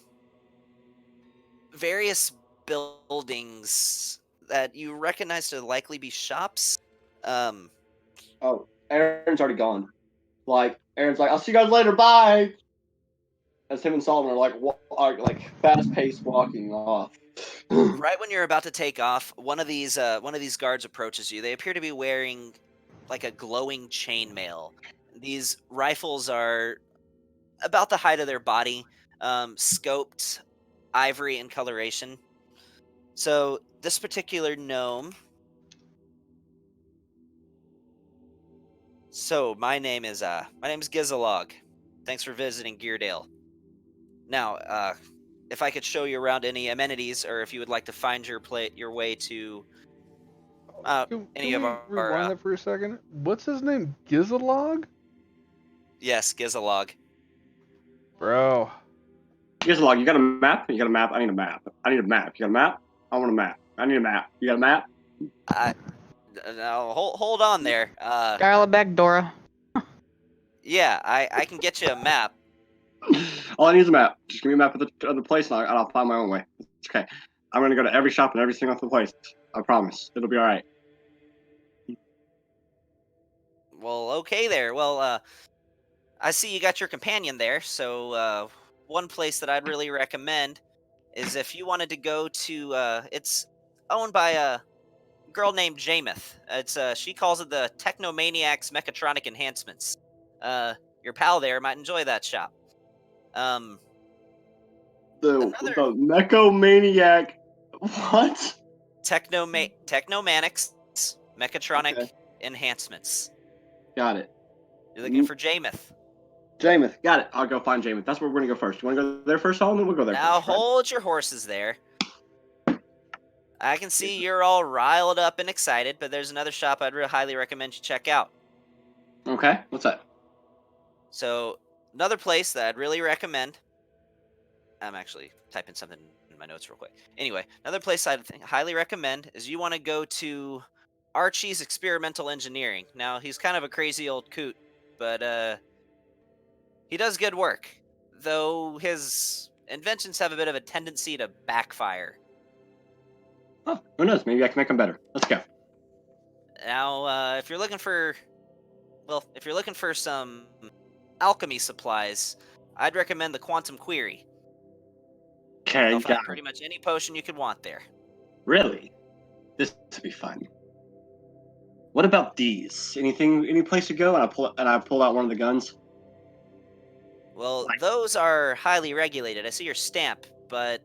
Various buildings that you recognize to likely be shops. Um, Oh, Aaron's already gone. Like Aaron's like, I'll see you guys later. Bye. As him and Solomon are like fast paced walking off. right when you're about to take off, one of these guards approaches you. They appear to be wearing like a glowing chainmail. These rifles are about the height of their body, scoped ivory in coloration. So this particular gnome. So my name is Gizalog. Thanks for visiting Geardale. Now, if I could show you around any amenities, or if you would like to find your way to Can any of we our rewind that for a second? What's his name? Gizalog? yes, Gizalog. Bro. Here's a log. You got a map? You got a map? I need a map. I need a map. You got a map? I want a map. I need a map. You got a map? Now, hold on there. Dial it back, Dora. Yeah, I can get you a map. All I need is a map. Just give me a map of the place, and I'll find my own way. It's okay. I'm gonna go to every shop and every single place. I promise. It'll be all right. Well, okay there. Well, I see you got your companion there. So, one place that I'd really recommend is if you wanted to go to. It's owned by a girl named Jameth. She calls it the Technomaniacs Mechatronic Enhancements. Your pal there might enjoy that shop. The Another Mecho Maniac. What? Technomanics Mechatronic Okay, Enhancements. got it. You're looking for Jameth. Jameth, got it. I'll go find Jameth. That's where we're gonna go first. You wanna go there first, Solomon? We'll go there Now first. Right? hold your horses there. I can see you're all riled up and excited, but there's another shop I'd highly recommend you check out. Okay, what's that? So, another place that I'd really recommend. I'm actually typing something in my notes real quick. Anyway, another place I'd highly recommend is you want to go to Archie's Experimental Engineering. Now, he's kind of a crazy old coot, but he does good work, though his inventions have a bit of a tendency to backfire. Oh, who knows? Maybe I can make them better. Let's go. Now, if you're looking for some alchemy supplies, I'd recommend the Quantum Query. Okay, You'll find got pretty it. much any potion you could want there. Really? This would be fun. What about these? Any place to go? And I pull out one of the guns. Well, those are highly regulated. I see your stamp, but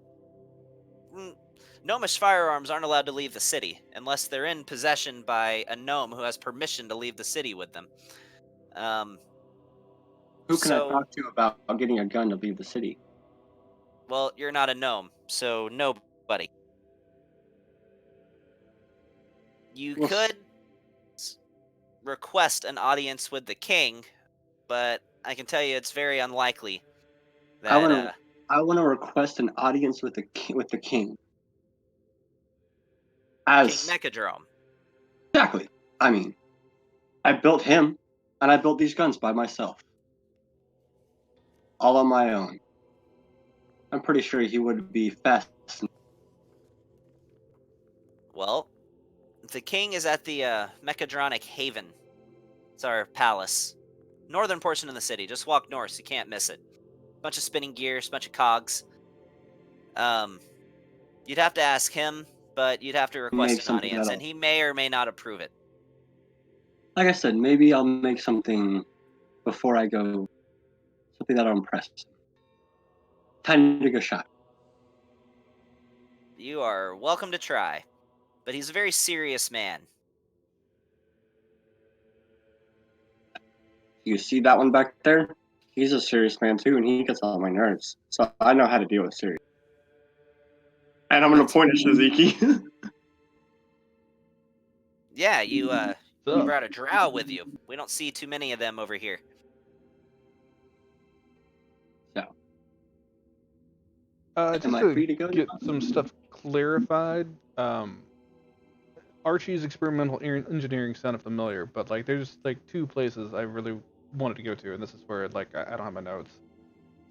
gnomish firearms aren't allowed to leave the city unless they're in possession by a gnome who has permission to leave the city with them. Who can I So, talk to about getting a gun to leave the city? well, you're not a gnome, so nobody. You Well, could request an audience with the king, but I can tell you it's very unlikely I want that to. I want to request an audience with the king. King As Mechadrome. exactly. I mean, I built him, and I built these guns by myself, all on my own. I'm pretty sure he would be fast. Well, the king is at the Mechadronic Haven. It's our palace. Northern portion of the city. Just walk north, you can't miss it. Bunch of spinning gears, bunch of cogs. You'd have to ask him, but you'd have to request Make an something audience, that'll. and he may or may not approve it. Like I said, maybe I'll make something before I go. Something that'll impress him. Time to go shop. You are welcome to try, but he's a very serious man. You see that one back there? He's a serious man too, and he gets on my nerves. So I know how to deal with serious. And I'm gonna point at Shiziki. Yeah, you So, brought a drow with you. We don't see too many of them over here. just Am I to free to go get now? some stuff clarified, Archie's Experimental Engineering sounded familiar, but like there's like two places I really wanted to go to, and this is where like I don't have my notes.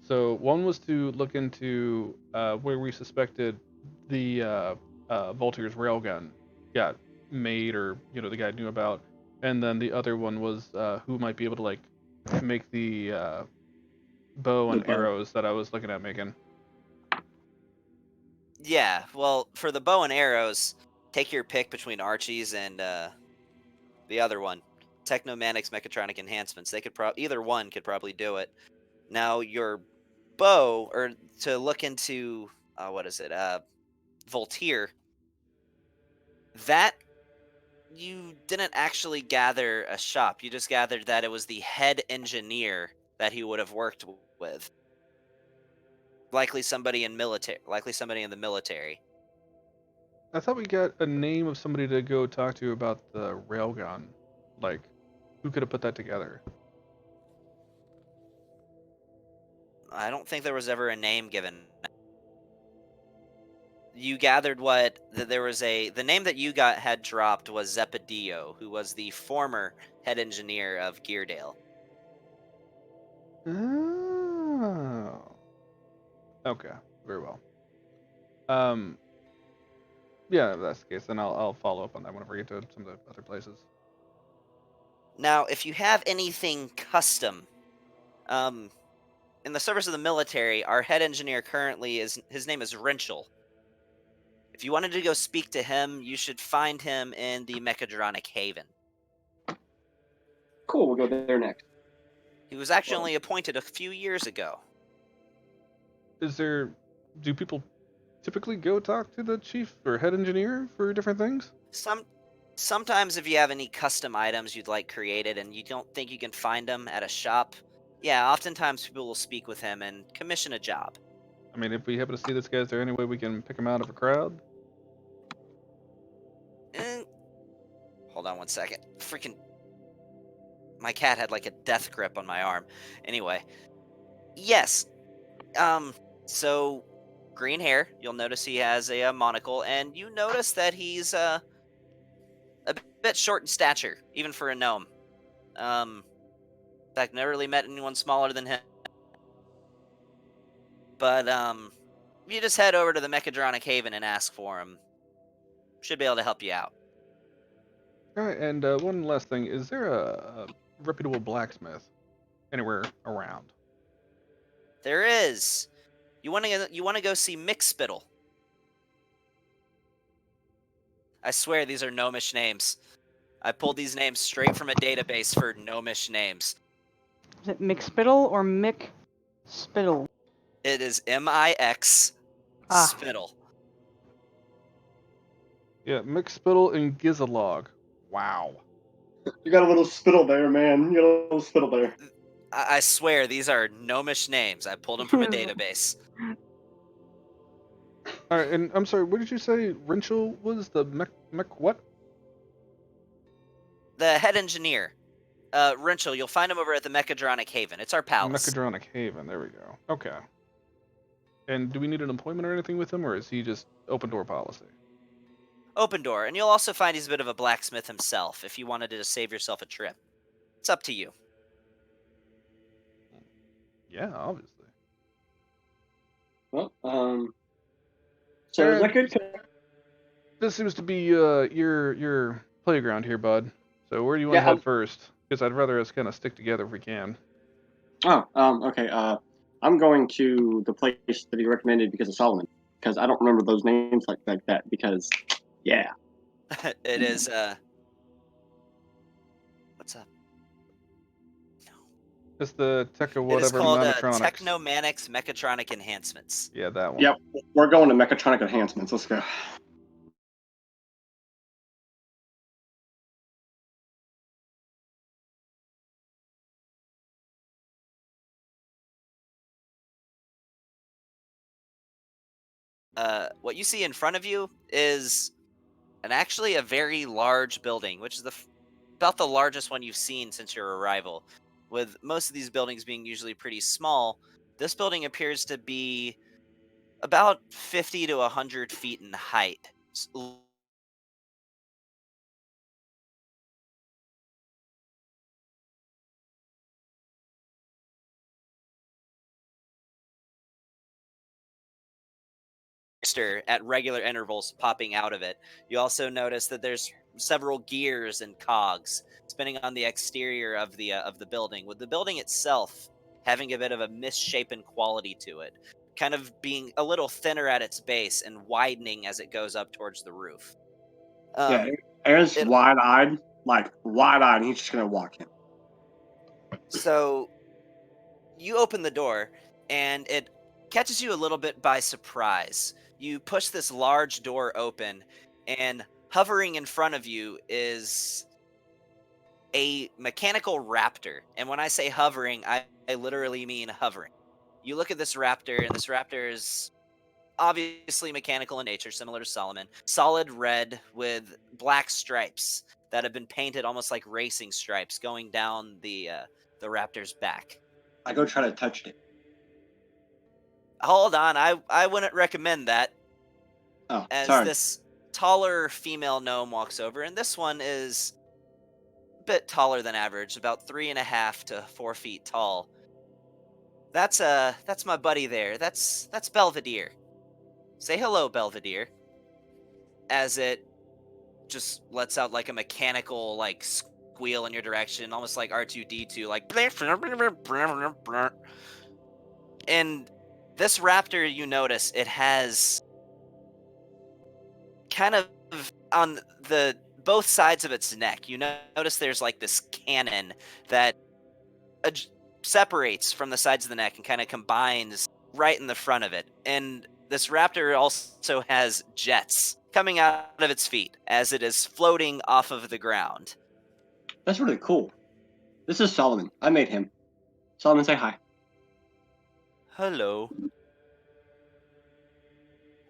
So one was to look into where we suspected the Voltaire's railgun got made, or the guy knew about, and then the other one was who might be able to like make the bow and The bow. arrows that I was looking at making. Yeah, well, for the bow and arrows, take your pick between Archie's and the other one, Technomanics Mechatronic Enhancements. They could either one could probably do it. Now your bow, or to look into what is it, Voltaire. That you didn't actually gather a shop. You just gathered that it was the head engineer that he would have worked with. Likely somebody in the military. I thought we got a name of somebody to go talk to about the railgun. Like, who could have put that together? I don't think there was ever a name given. you gathered that there was the name that you had dropped was Zeppedio, who was the former head engineer of Geardale. Oh. Okay. Very well. Yeah, if that's the case, then I'll follow up on that whenever I get to some of the other places. Now, if you have anything custom, in the service of the military, our head engineer currently his name is Wrenchel. If you wanted to go speak to him, you should find him in the Mechatronic Haven. Cool, we'll go there next. He was actually only appointed a few years ago. Do people typically go talk to the chief or head engineer for different things? Sometimes if you have any custom items you'd like created and you don't think you can find them at a shop, yeah, oftentimes people will speak with him and commission a job. I mean, if we happen to see this guy, is there any way we can pick him out of a crowd? Hold on one second. Freaking... My cat had like a death grip on my arm. Anyway. Yes. So... green hair. You'll notice he has a monocle, and you notice that he's a bit short in stature, even for a gnome. In fact, never really met anyone smaller than him. But you just head over to the Mechatronic Haven and ask for him. Should be able to help you out. All right, and one last thing: is there a reputable blacksmith anywhere around? There is. You want to go see Mick Spittle? I swear these are gnomish names. I pulled these names straight from a database for gnomish names. Is it McSpittle or Mick Spittle? It is M-I-X Spittle. Yeah, McSpittle and Gizalog. Wow. You got a little spittle there, man. You got a little spittle there. I swear these are gnomish names. I pulled them from a database. All right, and I'm sorry, what did you say? Wrenchel was the mech what? The head engineer, Wrenchel. You'll find him over at the Mechatronic Haven. It's our palace. Mechatronic Haven. There we go. Okay. And do we need an appointment or anything with him, or is he just open door policy? Open door, and you'll also find he's a bit of a blacksmith himself. If you wanted to just save yourself a trip, it's up to you. Yeah, obviously. Well, so is that good? This seems to be your playground here, bud. So where do you want to head first? Because I'd rather us kind of stick together if we can. Oh, okay. I'm going to the place that he recommended because of Solomon. Because I don't remember those names like that. Because, yeah. It is. What's up? It's the Techa whatever. It is called Mechatronics. Technomanics Mechatronic Enhancements. Yeah, that one. Yep, we're going to Mechatronic Enhancements. Let's go. What you see in front of you is actually a very large building, which is about the largest one you've seen since your arrival. With most of these buildings being usually pretty small, this building appears to be about 50 to 100 feet in height. At regular intervals popping out of it. You also notice that there's several gears and cogs spinning on the exterior of the building, with the building itself having a bit of a misshapen quality to it, kind of being a little thinner at its base and widening as it goes up towards the roof. Yeah, Aaron's wide-eyed, and he's just gonna walk in. So you open the door, and it catches you a little bit by surprise. You push this large door open, and hovering in front of you is a mechanical raptor. And when I say hovering, I literally mean hovering. You look at this raptor, and this raptor is obviously mechanical in nature, similar to Solomon. Solid red with black stripes that have been painted almost like racing stripes going down the raptor's back. I go try to touch it. Hold on, I wouldn't recommend that. Oh, as sorry. this taller female gnome walks over, and this one is a bit taller than average, about 3.5 to 4 feet tall. That's my buddy there. That's Belvedere. Say hello, Belvedere. As it just lets out like a mechanical like squeal in your direction, almost like R2D2, like. And this raptor, you notice it has kind of on the both sides of its neck. You notice there's like this cannon that separates from the sides of the neck and kind of combines right in the front of it. And this raptor also has jets coming out of its feet as it is floating off of the ground. That's really cool. This is Solomon. I made him. Solomon, say hi. Hello.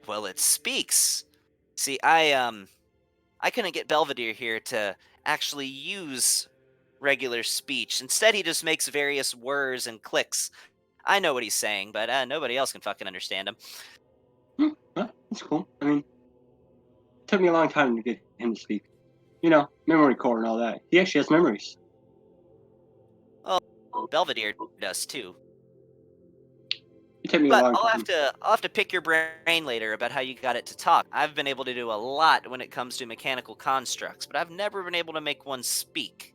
Well, it speaks. See, I couldn't get Belvedere here to actually use regular speech. Instead, he just makes various whirs and clicks. I know what he's saying, but nobody else can fucking understand him. Well, that's cool. I mean, it took me a long time to get him to speak. You know, memory core and all that. He actually has memories. Belvedere does too. It took me a But long I'll time. have to pick your brain later about how you got it to talk. I've been able to do a lot when it comes to mechanical constructs, but I've never been able to make one speak.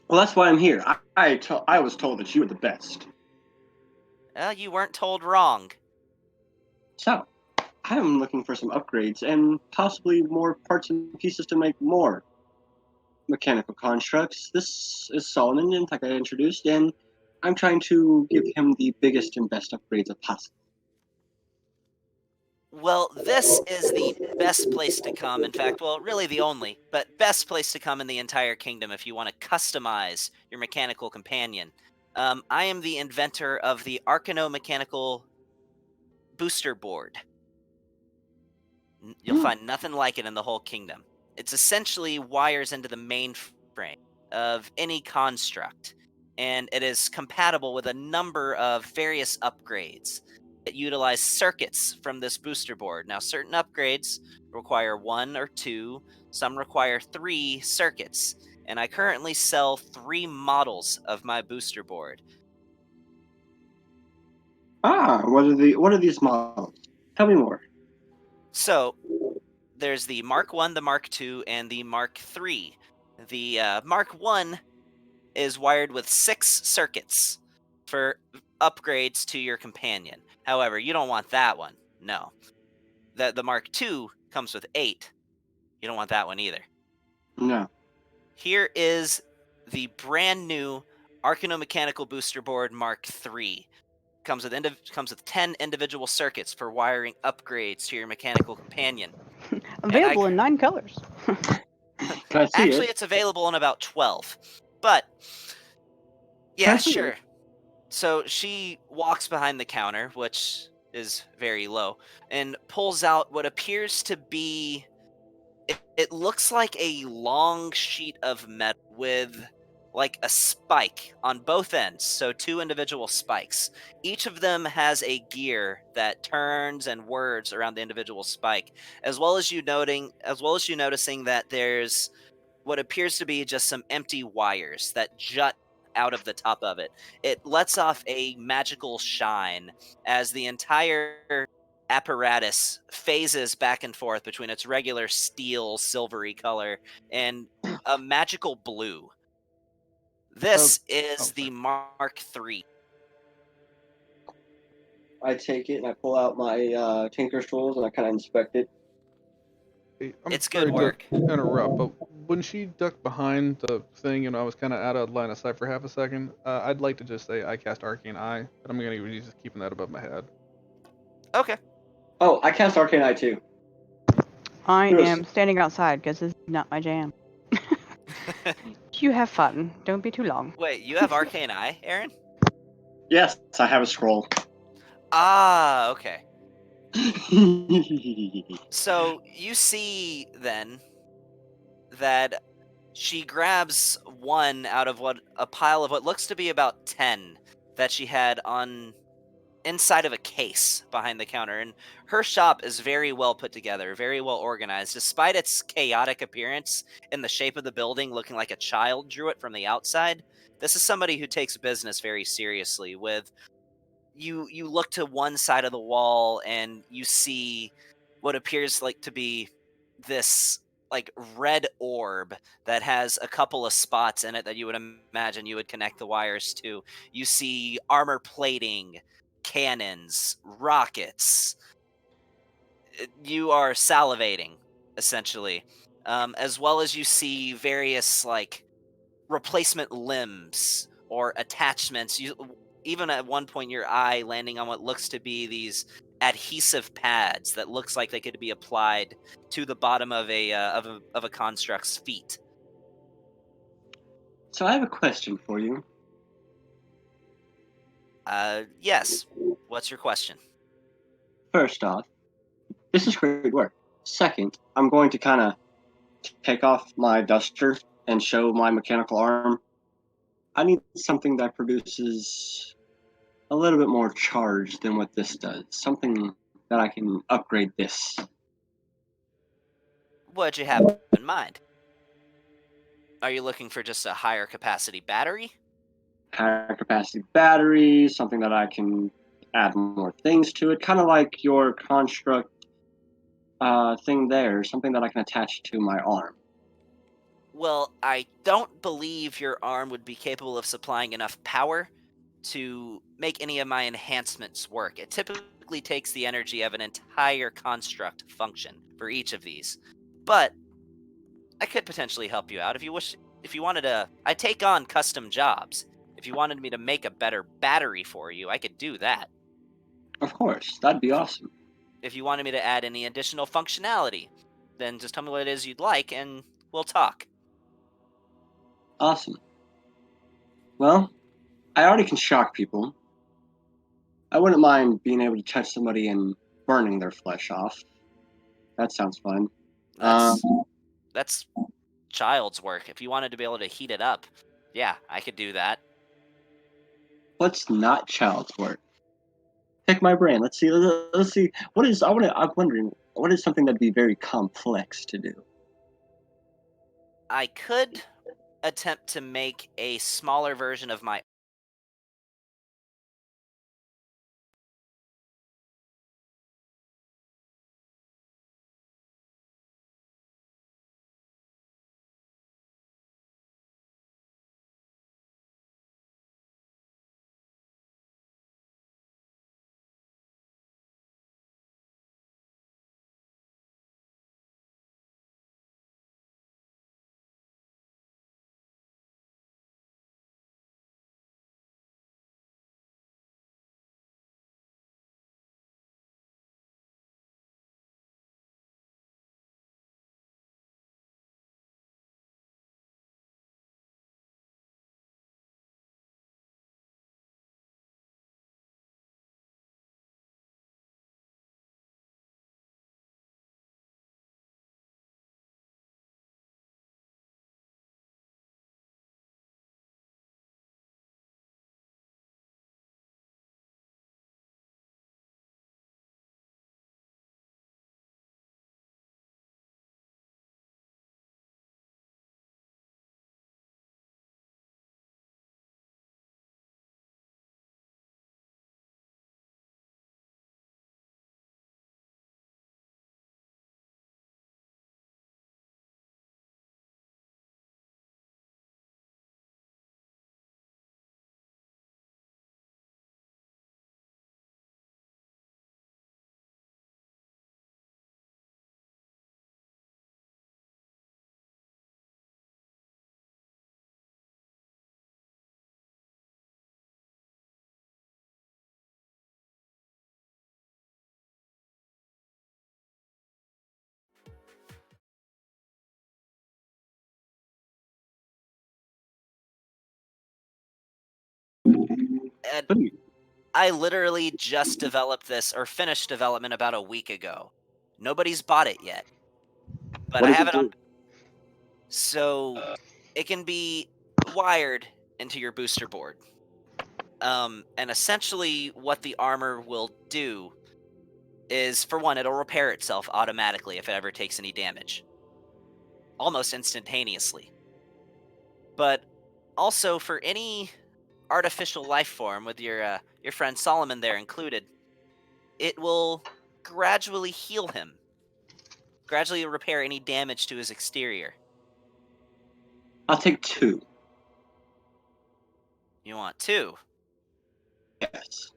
Well, that's why I'm here. I was told that you were the best. You weren't told wrong. So, I'm looking for some upgrades and possibly more parts and pieces to make more mechanical constructs. This is Solomon, like I introduced, and I'm trying to give him the biggest and best upgrades possible. Well, this is the best place to come. In fact, well, really the only, but best place to come in the entire kingdom if you want to customize your mechanical companion. I am the inventor of the Arcano-Mechanical Booster Board. You'll find nothing like it in the whole kingdom. It's essentially wires into the mainframe of any construct, and it is compatible with a number of various upgrades that utilize circuits from this booster board. Now, certain upgrades require 1 or 2, some require 3 circuits, and I currently sell 3 models of my booster board. What are these models? Tell me more. So, there's the Mark 1, the Mark 2, and the Mark 3. The Mark 1 is wired with 6 circuits for upgrades to your companion. However, you don't want that one. No. The Mark II comes with 8. You don't want that one either. No. Here is the brand new Arcano-Mechanical Booster Board Mark III. Comes with 10 individual circuits for wiring upgrades to your mechanical companion. Available in 9 colors. Can I see Actually, it? it's available in about 12. But yeah, Can I see sure. it? So she walks behind the counter, which is very low, and pulls out what appears to be. It looks like a long sheet of metal with like a spike on both ends, so 2 individual spikes. Each of them has a gear that turns and whirs around the individual spike, as well as you noticing that there's what appears to be just some empty wires that jut out of the top of it. It lets off a magical shine as the entire apparatus phases back and forth between its regular steel silvery color and a magical blue. This is the sorry. Mark III. I take it and I pull out my Tinker's tools and I kind of inspect it. Hey, I'm It's sorry good work. to interrupt, but when she ducked behind the thing and I was kind of out of line of sight for half a second, I'd like to just say I cast Arcane Eye, and I'm going to be just keeping that above my head. Okay. Oh, I cast Arcane Eye too. I Yes. am standing outside because this is not my jam. You have fun. Don't be too long. Wait, you have Arcane Eye, Aaron? Yes, I have a scroll. Ah, okay. So you see then that she grabs one out of a pile of what looks to be about 10 that she had on inside of a case behind the counter. And her shop is very well put together, very well organized, despite its chaotic appearance and the shape of the building looking like a child drew it from the outside. This is somebody who takes business very seriously. With you look to one side of the wall and you see what appears like to be this like red orb that has a couple of spots in it that you would imagine you would connect the wires to. You see armor plating, cannons, rockets. You are salivating, essentially, as well as you see various like replacement limbs or attachments. You even at one point your eye landing on what looks to be these adhesive pads that looks like they could be applied to the bottom of a construct's feet. So I have a question for you. Yes. What's your question? First off, this is great work. Second, I'm going to kind of take off my duster and show my mechanical arm. I need something that produces a little bit more charge than what this does. Something that I can upgrade this. What'd you have in mind? Are you looking for just a higher capacity battery? Higher capacity battery, something that I can add more things to it, kind of like your construct thing there, something that I can attach to my arm. Well, I don't believe your arm would be capable of supplying enough power to make any of my enhancements work. It typically takes the energy of an entire construct function for each of these. But I could potentially help you out if you wish. If you wanted to, I take on custom jobs. If you wanted me to make a better battery for you, I could do that. Of course, that'd be awesome. If you wanted me to add any additional functionality, then just tell me what it is you'd like and we'll talk. Awesome. Well, I already can shock people. I wouldn't mind being able to touch somebody and burning their flesh off. That sounds fun. That's child's work. If you wanted to be able to heat it up, yeah, I could do that. What's not child's work? Pick my brain. Let's see. Let's see. What is? I'm wondering. What is something that'd be very complex to do? I could attempt to make a smaller version of my and I literally just developed this or finished development about a week ago. Nobody's bought it yet. But What I does have it it on do? so it can be wired into your booster board. And essentially what the armor will do is, for one, it'll repair itself automatically if it ever takes any damage. Almost instantaneously. But also for any artificial life form, with your friend Solomon there included, it will gradually heal him. Gradually repair any damage to his exterior. I'll take 2. You want 2? Yes.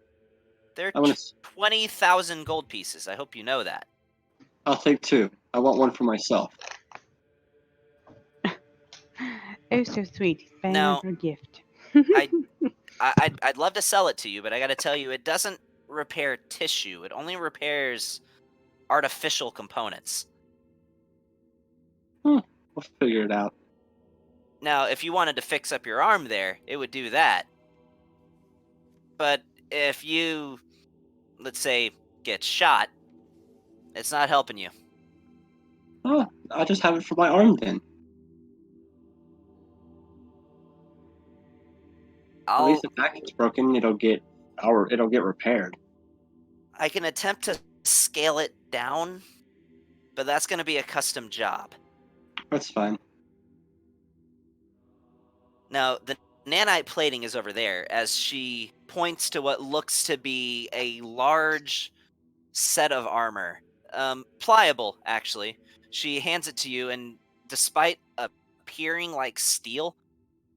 They're I want to. 20,000 gold pieces. I hope you know that. I'll take 2. I want one for myself. Oh, so sweet. He's buying Now, her a gift. I'd love to sell it to you, but I got to tell you, it doesn't repair tissue. It only repairs artificial components. We'll figure it out. Now, if you wanted to fix up your arm there, it would do that. But if you, let's say, get shot, it's not helping you. Oh, I'll just have it for my arm then. At least if that gets broken, it'll get repaired. I can attempt to scale it down, but that's going to be a custom job. That's fine. Now, the nanite plating is over there as she points to what looks to be a large set of armor. Pliable, actually. She hands it to you, and despite appearing like steel,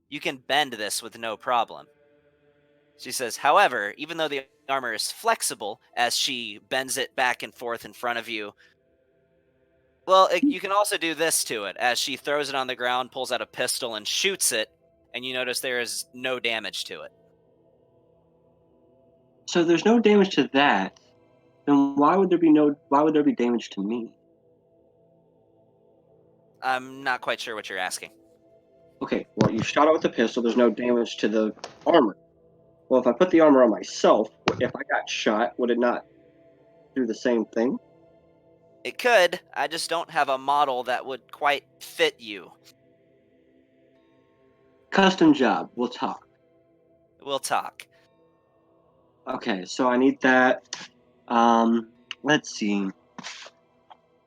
you can bend this with no problem. She says, however, even though the armor is flexible, as she bends it back and forth in front of you, well, you can also do this to it, as she throws it on the ground, pulls out a pistol, and shoots it, and you notice there is no damage to it. So there's no damage to that. Then why would there be damage to me? I'm not quite sure what you're asking. Okay, well, you shot it with the pistol. There's no damage to the armor. Well, if I put the armor on myself, if I got shot, would it not do the same thing? It could. I just don't have a model that would quite fit you. Custom job. We'll talk. We'll talk. Okay, so I need that. Let's see.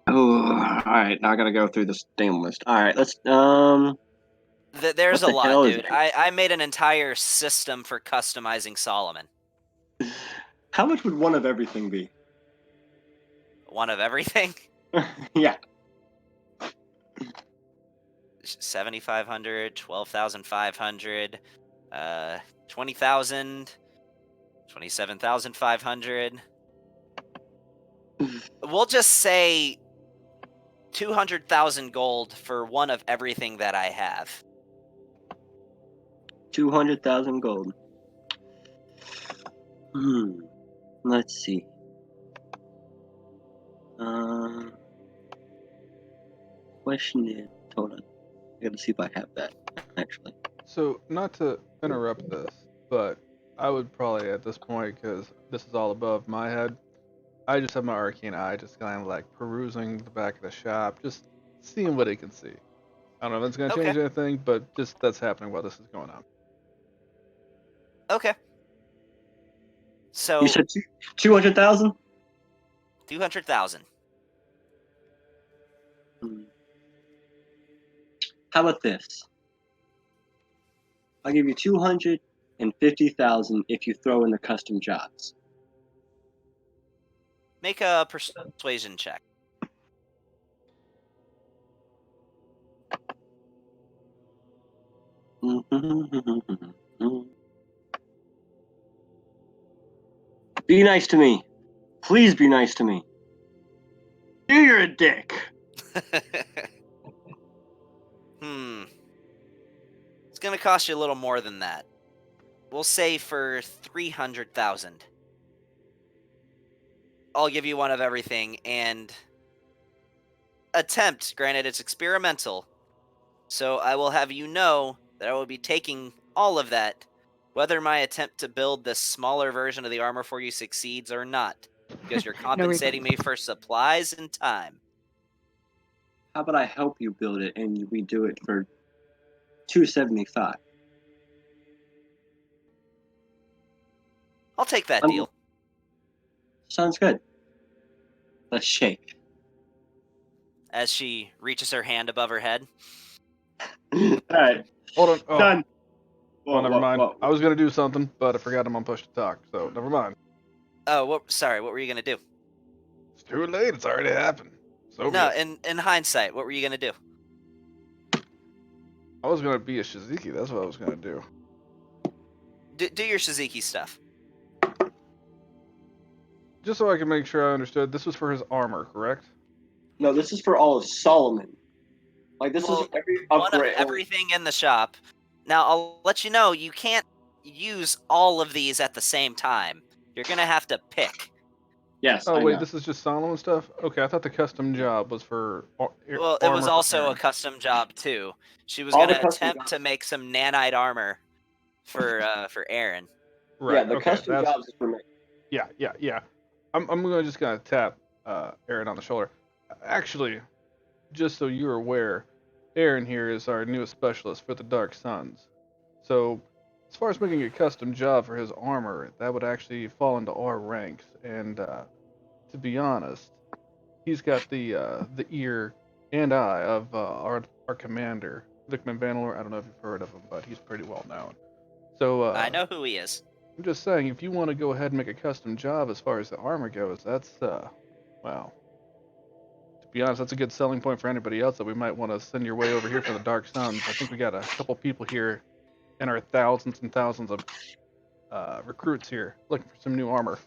Oh, all right. Now I gotta go through this damn list. All right, let's. There's What a the lot, hell is dude. it? I made an entire system for customizing Solomon. How much would one of everything be? One of everything. Yeah. 7,500, 12,500, 20,000, 27,500. We'll just say 200,000 gold for one of everything that I have. 200,000 gold. Let's see. Question is, hold on. I gotta see if I have that actually. So, not to interrupt this, but I would probably at this point, because this is all above my head, I just have my arcane eye just kind of like perusing the back of the shop, just seeing what it can see. I don't know if it's going to change anything, but just that's happening while this is going on. Okay. So You said 200,000? 200,000. How about this? I'll give you 250,000 if you throw in the custom jobs. Make a persuasion check. Be nice to me. Please be nice to me. You're a dick. It's gonna cost you a little more than that. We'll say for 300,000. I'll give you one of everything and attempt. Granted, it's experimental, so I will have you know that I will be taking all of that, whether my attempt to build this smaller version of the armor for you succeeds or not, because you're compensating me for supplies and time. How about I help you build it and we do it for 275? I'll take that deal. Sounds good. Let's shake. As she reaches her hand above her head. All right. Hold on. Oh, Done. well, never mind. I was gonna do something, but I forgot I'm on push to talk, so never mind. Oh, sorry. What were you gonna do? It's too late. It's already happened. So No, be it. in hindsight, what were you gonna do? I was gonna be a Shiziki. That's what I was gonna do. Do your Shiziki stuff. Just so I can make sure I understood, this was for his armor, correct? No, this is for all of Solomon. Like this Well, is every one of upgrade. everything in the shop. Now, I'll let you know, you can't use all of these at the same time. You're gonna have to pick. Yes. Oh I wait, know. this is just Solomon stuff. Okay, I thought the custom job was for Well, it armor was for also a Aaron. custom job too. She was All the gonna custom attempt to jobs. make some nanite armor for Aaron. Right. Yeah, the Okay. custom That's jobs is for me. yeah. I'm gonna just kind of tap Aaron on the shoulder. Actually, just so you're aware, Aaron here is our newest specialist for the Dark Suns. So, as far as making a custom job for his armor, that would actually fall into our ranks. And to be honest, he's got the ear and eye of our commander, Vickman Vanelor. I don't know if you've heard of him, but he's pretty well known. So I know who he is. I'm just saying, if you want to go ahead and make a custom job as far as the armor goes, that's well, to be honest, that's a good selling point for anybody else that we might want to send your way over here for the Dark Suns. I think we got a couple people here in our thousands and thousands of recruits here looking for some new armor.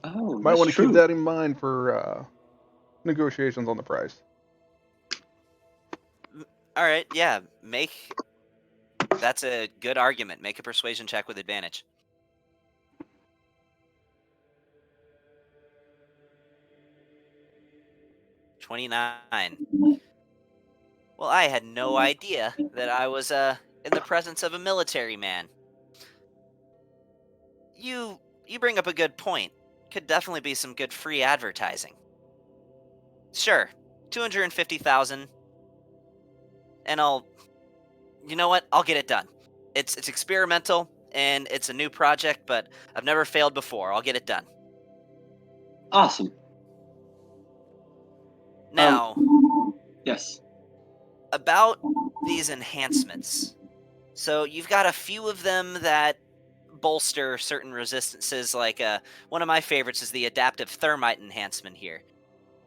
Oh, Might that's want to true. keep that in mind for negotiations on the price. All right, yeah, that's a good argument. Make a persuasion check with advantage. $29. Well, I had no idea that I was in the presence of a military man. You bring up a good point. Could definitely be some good free advertising. Sure, 250,000, and you know what? I'll get it done. It's experimental and it's a new project, but I've never failed before. I'll get it done. Awesome. Now, Yes. about these enhancements. So you've got a few of them that bolster certain resistances, like one of my favorites is the adaptive thermite enhancement here.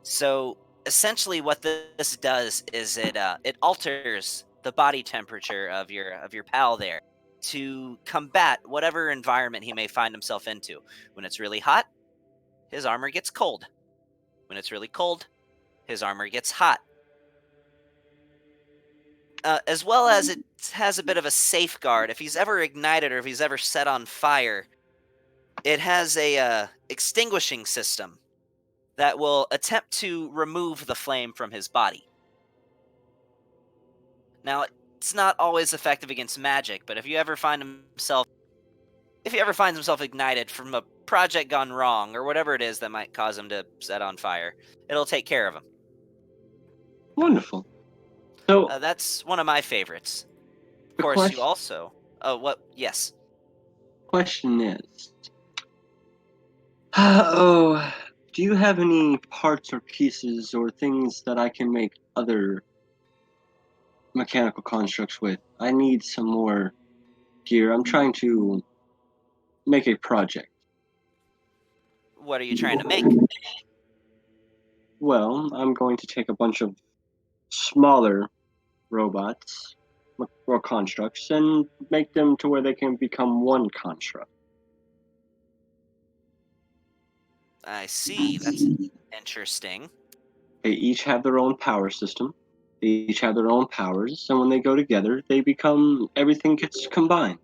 So essentially what this does is it alters the body temperature of your pal there to combat whatever environment he may find himself into. When it's really hot, his armor gets cold. When it's really cold, his armor gets hot. As well as it has a bit of a safeguard. If he's ever ignited or if he's ever set on fire, it has a extinguishing system that will attempt to remove the flame from his body. Now, it's not always effective against magic, but if he ever finds himself ignited from a project gone wrong or whatever it is that might cause him to set on fire, it'll take care of him. Wonderful. So That's one of my favorites. Of the course, you also. Oh, what? Yes. question is, oh, do you have any parts or pieces or things that I can make other mechanical constructs with? I need some more gear. I'm trying to make a project. What are you trying to make? Well, I'm going to take a bunch of smaller robots or constructs and make them to where they can become one construct. I see. That's interesting. They each have their own power system. They each have their own powers, and when they go together, they become everything gets combined.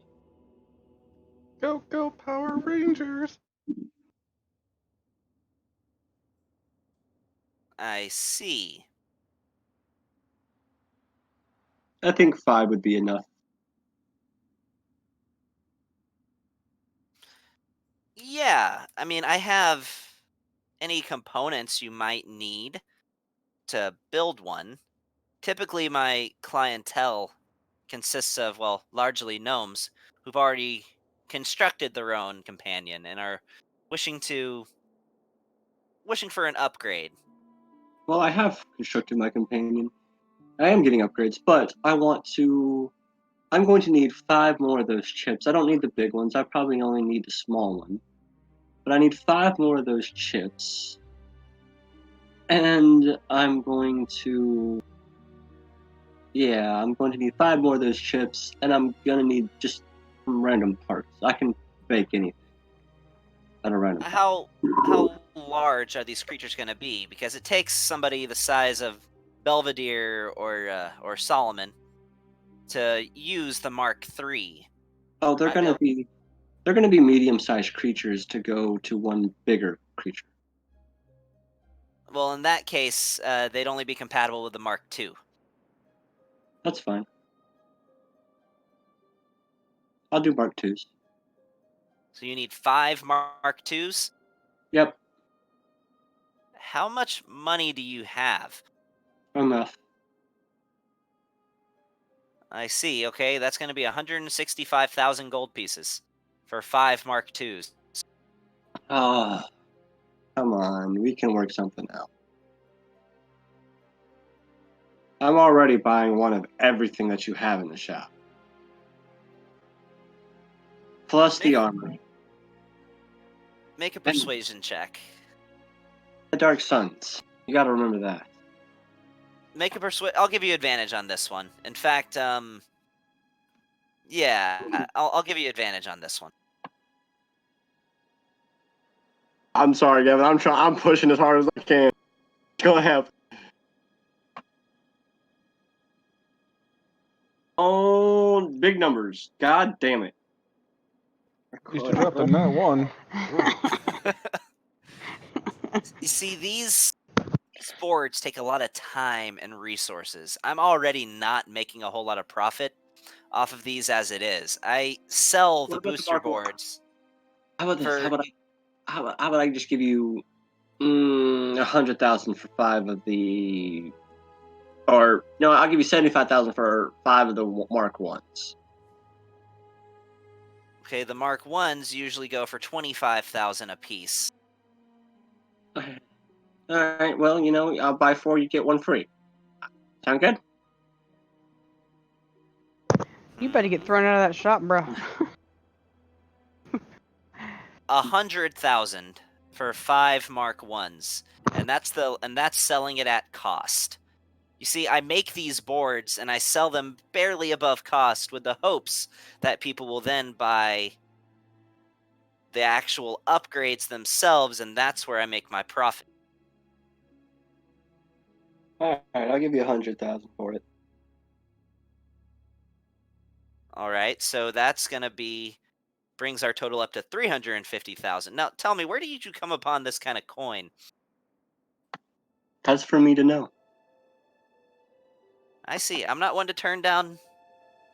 Go Power Rangers! I see. I think 5 would be enough. Yeah, I mean, I have any components you might need to build one. Typically, my clientele consists of, well, largely gnomes who've already constructed their own companion and are wishing for an upgrade. Well, I have constructed my companion. I am getting upgrades, but I'm going to need 5 more of those chips. I don't need the big ones. I probably only need the small one. But I need 5 more of those chips. And I'm going to need 5 more of those chips, and I'm going to need just some random parts. I can make anything at a random part. How large are these creatures going to be? Because it takes somebody the size of Belvedere or Solomon to use the Mark III. Oh, they're going to be medium-sized creatures to go to one bigger creature. Well, in that case, they'd only be compatible with the Mark II. That's fine. I'll do Mark IIs. So you need 5 Mark IIs? Yep, How much money do you have? enough. I see. Okay, that's going to be 165,000 gold pieces for 5 Mark IIs. Ah, come on. We can work something out. I'm already buying one of everything that you have in the shop. Plus the armor. Make a persuasion check. The Dark Suns. You gotta remember that. Make a persuade. I'll give you advantage on this one. In fact, yeah, I'll give you advantage on this one. I'm sorry, Gavin. I'm pushing as hard as I can. Go ahead. Oh, big numbers. God damn it. You should drop the nat 1. You see, these boards take a lot of time and resources. I'm already not making a whole lot of profit off of these as it is. I sell the What about the booster Mark I? boards. How about this? For- How about I just give you 100,000 for 5 of the, or no, I'll give you 75,000 for 5 of the Mark Ones. Okay, the Mark Ones usually go for 25,000 a piece. All right. Well, I'll buy 4. You get 1 free. Sound good? You better get thrown out of that shop, bro. 100,000 for 5 Mark Ones, and that's selling it at cost. You see, I make these boards and I sell them barely above cost with the hopes that people will then buy the actual upgrades themselves, and that's where I make my profit. All right. I'll give you 100,000 for it. All right, so that's going to brings our total up to 350,000. Now, tell me, where did you come upon this kind of coin? That's for me to know. I see. I'm not one to turn down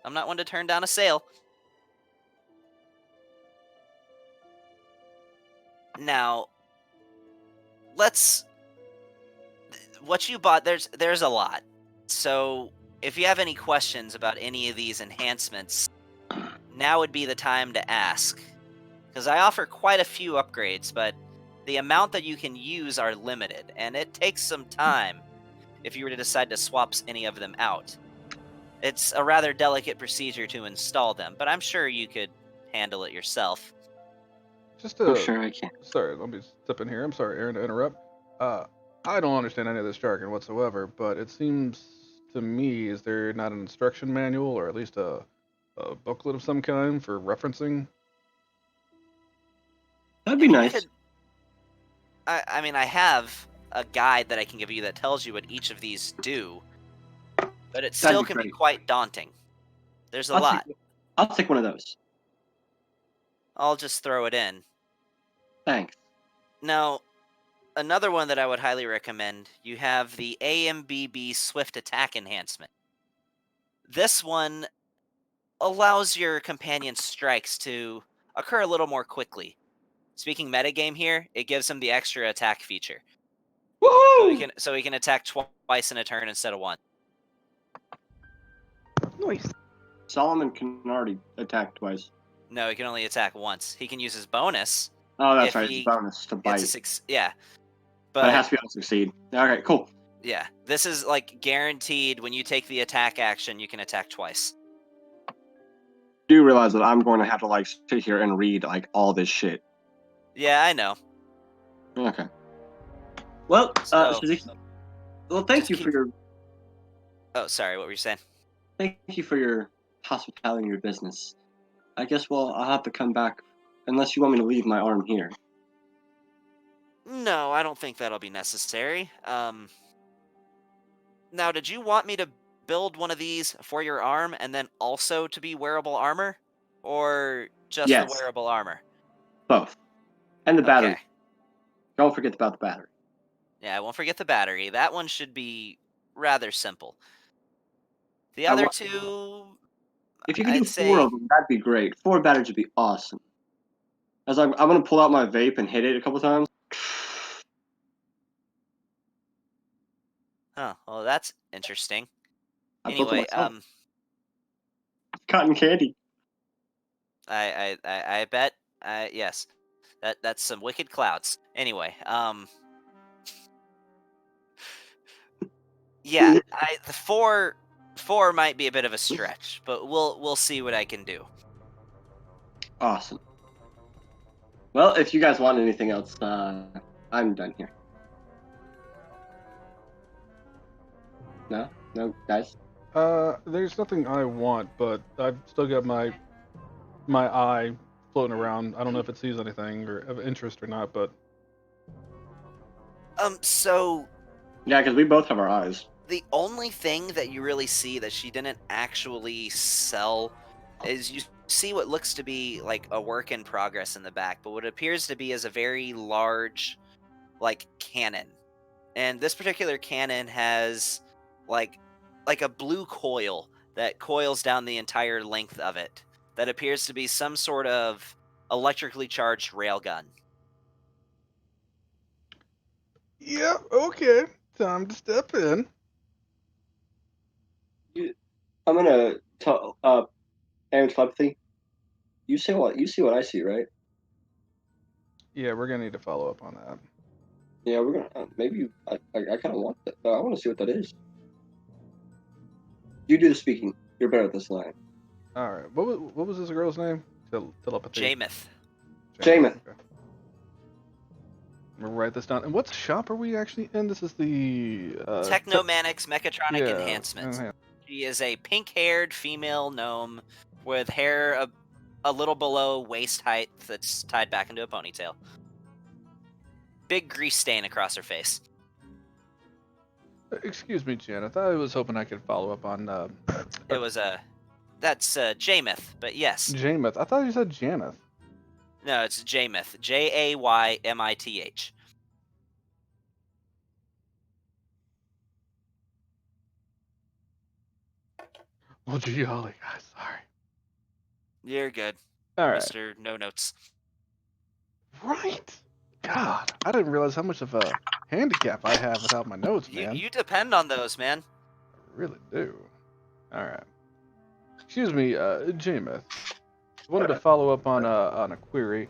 a sale. Now, what you bought, there's a lot. So, if you have any questions about any of these enhancements, now would be the time to ask. Because I offer quite a few upgrades, but the amount that you can use are limited, and it takes some time if you were to decide to swap any of them out. It's a rather delicate procedure to install them, but I'm sure you could handle it yourself. Just I'm sure I can. Sorry, let me step in here. I'm sorry, Aaron, to interrupt. I don't understand any of this jargon whatsoever, but it seems to me, is there not an instruction manual or at least a booklet of some kind for referencing? That'd be nice. I mean, I have a guide that I can give you that tells you what each of these do, but it still can be quite daunting. There's a lot. I'll take one of those. I'll just throw it in. Thanks. Now, another one that I would highly recommend, you have the AMBB Swift Attack Enhancement. This one allows your companion strikes to occur a little more quickly. Speaking metagame here, it gives him the extra attack feature. Woohoo! So he can attack twice in a turn instead of one. Nice. Solomon can already attack twice. No, he can only attack once. He can use his bonus. Oh, that's If right. It's he a bonus to bite. Yeah, But it but has to be able to succeed. Okay, cool. yeah, this is like guaranteed. When you take the attack action, you can attack twice. Do realize that I'm going to have to like sit here and read like all this shit. Yeah, I know. Okay. Well, So, Suzuki. Well, thank just you for your Oh, sorry. What were you saying? hospitality and your business. I guess I'll have to come back unless you want me to leave my arm here. No, I don't think that'll be necessary. Now, did you want me to build one of these for your arm and then also to be wearable armor, or just the Yes. wearable armor? Both. And the battery. Okay. Don't forget about the battery. Yeah, I won't forget the battery. That one should be rather simple. The I other wa- two, If you could I'd do 4 say, of them, that'd be great. 4 batteries would be awesome. As I'm gonna pull out my vape and hit it a couple times. well, that's interesting. I built it Anyway, myself. Cotton candy. I bet, yes, that's some wicked clouds. Anyway, yeah, the four might be a bit of a stretch, but we'll see what I can do. Awesome. Well, if you guys want anything else, I'm done here. No, guys. There's nothing I want, but I've still got my eye floating around. I don't know if it sees anything or of interest or not, but So Yeah, because we both have our eyes. the only thing that you really see that she didn't actually sell is you see what looks to be like a work in progress in the back, but what appears to be is a very large, like, cannon. And this particular cannon has like a blue coil that coils down the entire length of it. That appears to be some sort of electrically charged railgun. yeah, okay, time to step in. I'm gonna tell Aaron telepathy. You see what I see, right? Yeah, we're gonna need to follow up on that. Yeah, we're gonna maybe I kind of want that. I want to see what that is. You do the speaking. You're better at this than I am. All right, what was this girl's name? Telepathy. Jameth. Jameth. Okay. We'll write this down. And what shop are we actually in? This is the Technomanics Mechatronic yeah, Enhancements. enhan- She is a pink-haired female gnome with hair a little below waist height that's tied back into a ponytail. Big grease stain across her face. Excuse me, Janet. I was hoping I could follow up on It was that's Jameth, but yes. Jameth. I thought you said Janeth. No, it's Jamith. Jaymith. Oh, gee, golly, guys. Sorry. You're good, All right. Mr. No Notes. Right. God, I didn't realize how much of a handicap I have without my notes, man. You depend on those, man. I really do. All right. Excuse me, Jameth. I wanted to follow up on a query.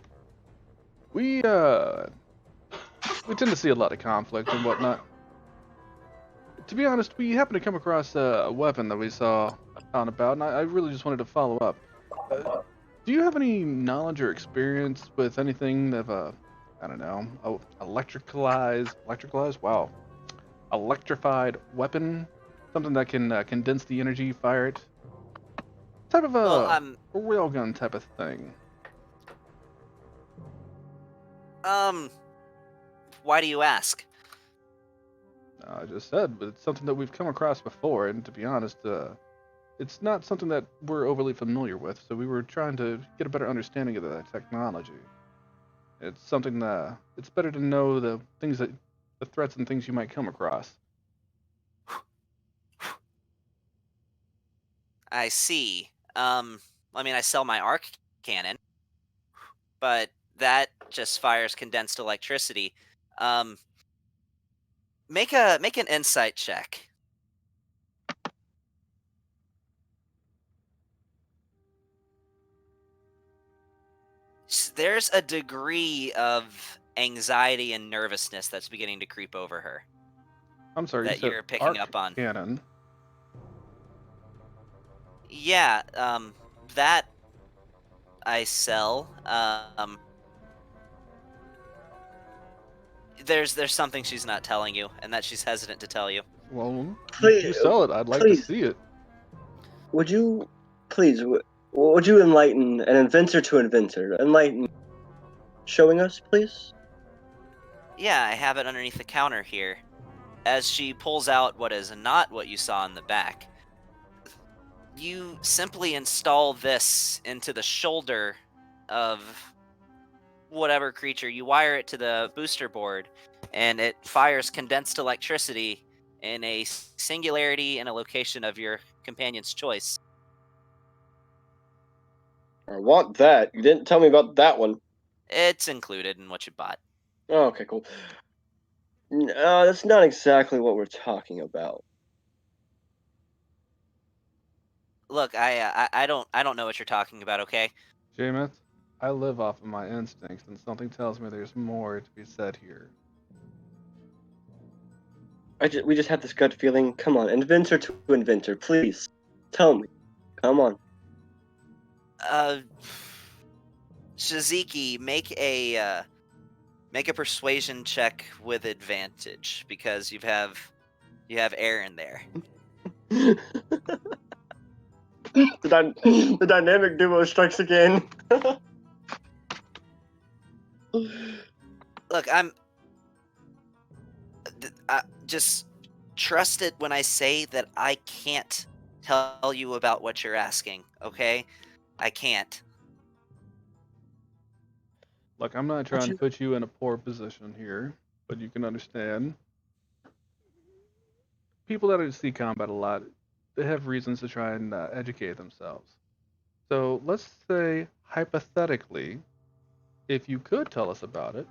We tend to see a lot of conflict and whatnot. To be honest, we happened to come across a weapon that we saw on about, and I really just wanted to follow up. Do you have any knowledge or experience with anything of I don't know, electrified weapon? Something that can condense the energy, fire it? Type of a railgun type of thing. Why do you ask? I just said, but it's something that we've come across before, and to be honest, it's not something that we're overly familiar with, so we were trying to get a better understanding of the technology. It's something that it's better to know the threats and things you might come across. I see. I mean, I sell my arc cannon, but that just fires condensed electricity. Make an insight check. There's a degree of anxiety and nervousness that's beginning to creep over her I'm sorry, you that said you're picking arc up on. cannon. Yeah, that I sell. There's something she's not telling you, and that she's hesitant to tell you. Well, Please, you sell it. I'd like to please. see it. Would you enlighten an inventor to inventor? Enlighten, showing us, please. Yeah, I have it underneath the counter here. As she pulls out what is not what you saw in the back, you simply install this into the shoulder of whatever creature. You wire it to the booster board, and it fires condensed electricity in a singularity and a location of your companion's choice. I want that. You didn't tell me about that one. It's included in what you bought. Oh, okay, cool. That's not exactly what we're talking about. Look, I don't know what you're talking about. Okay, Jameis, I live off of my instincts, and something tells me there's more to be said here. We just had this gut feeling. Come on, inventor to inventor, please. Tell me. Come on. Shiziki, make a persuasion check with advantage because you have air in there. The dynamic duo strikes again. Look, just trust it when I say that I can't tell you about what you're asking. Okay, I can't. Look, I'm not trying to put you in a poor position here, but you can understand. People that see combat a lot, they have reasons to try and educate themselves. So let's say, hypothetically, if you could tell us about it,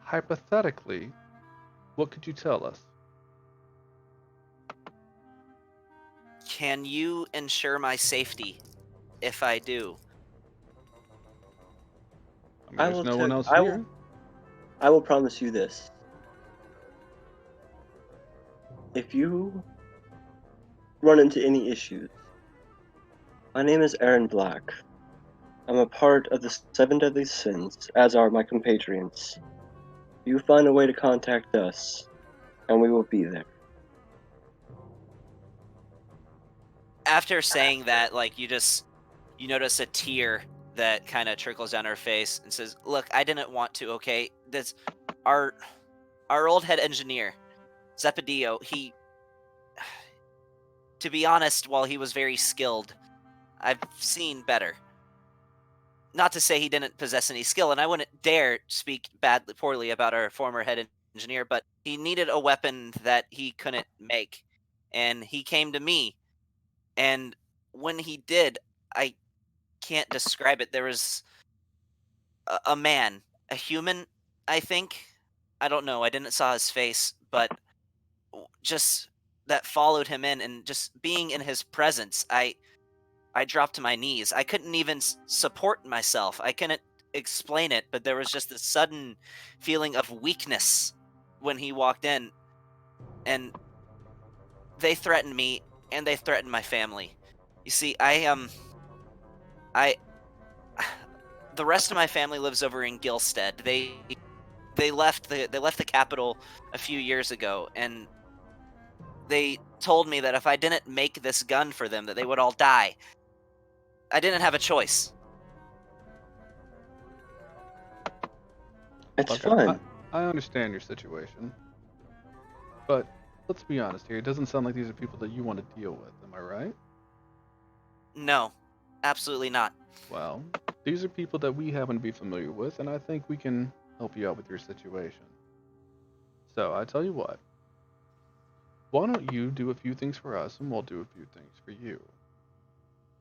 hypothetically, what could you tell us? Can you ensure my safety if I do? I mean, there's no one else here. I will promise you this. If you run into any issues, my name is Aaron Black. I'm a part of the Seven Deadly Sins, as are my compatriots. You find a way to contact us, and we will be there. After saying that, like you notice a tear that kind of trickles down her face and says, "Look, I didn't want to. Okay, this our old head engineer, Zepadio. He, to be honest, while he was very skilled, I've seen better. Not to say he didn't possess any skill, and I wouldn't dare speak poorly about our former head engineer, but he needed a weapon that he couldn't make, and he came to me. And when he did, I can't describe it. There was a man, a human, I think. I don't know. I didn't saw his face, but just that followed him in, and just being in his presence, I dropped to my knees. I couldn't even support myself. I couldn't explain it, but there was just this sudden feeling of weakness when he walked in, and they threatened me and they threatened my family. You see, I the rest of my family lives over in Gilstead. They left the capital a few years ago, and they told me that if I didn't make this gun for them, that they would all die. I didn't have a choice. It's Look, fine. I understand your situation, but let's be honest here. It doesn't sound like these are people that you want to deal with. Am I right? No, absolutely not. Well, these are people that we happen to be familiar with, and I think we can help you out with your situation. So, I tell you what. Why don't you do a few things for us, and we'll do a few things for you.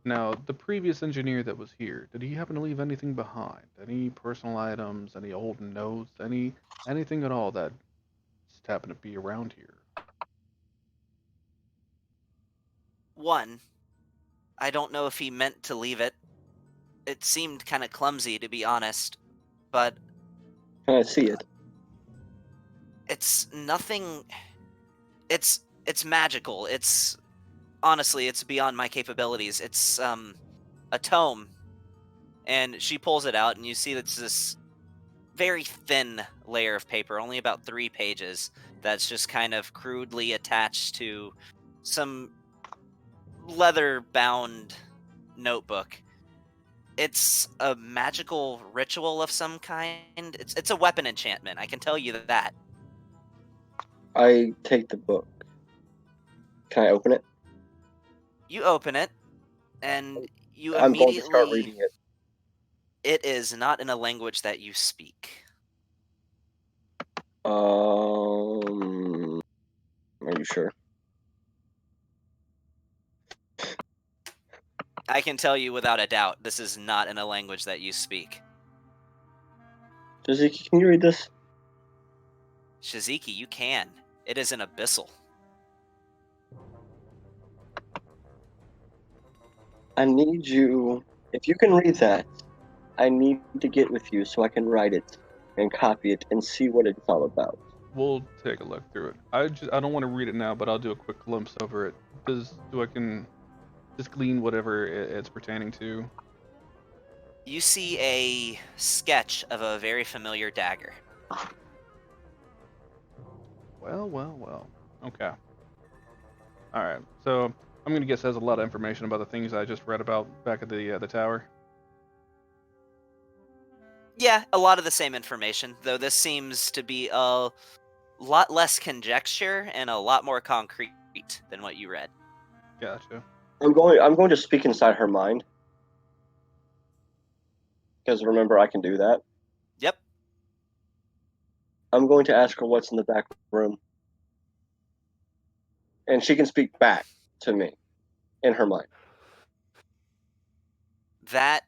Now, the previous engineer that was here, did he happen to leave anything behind? Any personal items, any old notes, anything at all that just happened to be around here? One, I don't know if he meant to leave it. It seemed kind of clumsy, to be honest. but Can I see it? it's nothing. It's magical. It's honestly, it's beyond my capabilities. It's a tome, and she pulls it out, and you see it's this very thin layer of paper, only about 3 pages, that's just kind of crudely attached to some leather-bound notebook. It's a magical ritual of some kind. It's a weapon enchantment, I can tell you that. I take the book. Can I open it? You open it, and you I'm going to start immediately... reading it. It is not in a language that you speak. Are you sure? I can tell you without a doubt, this is not in a language that you speak. Jaziki, can you read this? Shiziki, you can. It is an abyssal. I need you. If you can read that, I need to get with you so I can write it and copy it and see what it's all about. We'll take a look through it. I don't want to read it now, but I'll do a quick glimpse over it. I can just glean whatever it's pertaining to. You see a sketch of a very familiar dagger. Well. Okay. All right. So I'm gonna guess it has a lot of information about the things I just read about back at the tower. Yeah, a lot of the same information, though this seems to be a lot less conjecture and a lot more concrete than what you read. Gotcha. I'm going to speak inside her mind. Because remember, I can do that. Yep. I'm going to ask her what's in the back room. And she can speak back to me in her mind. That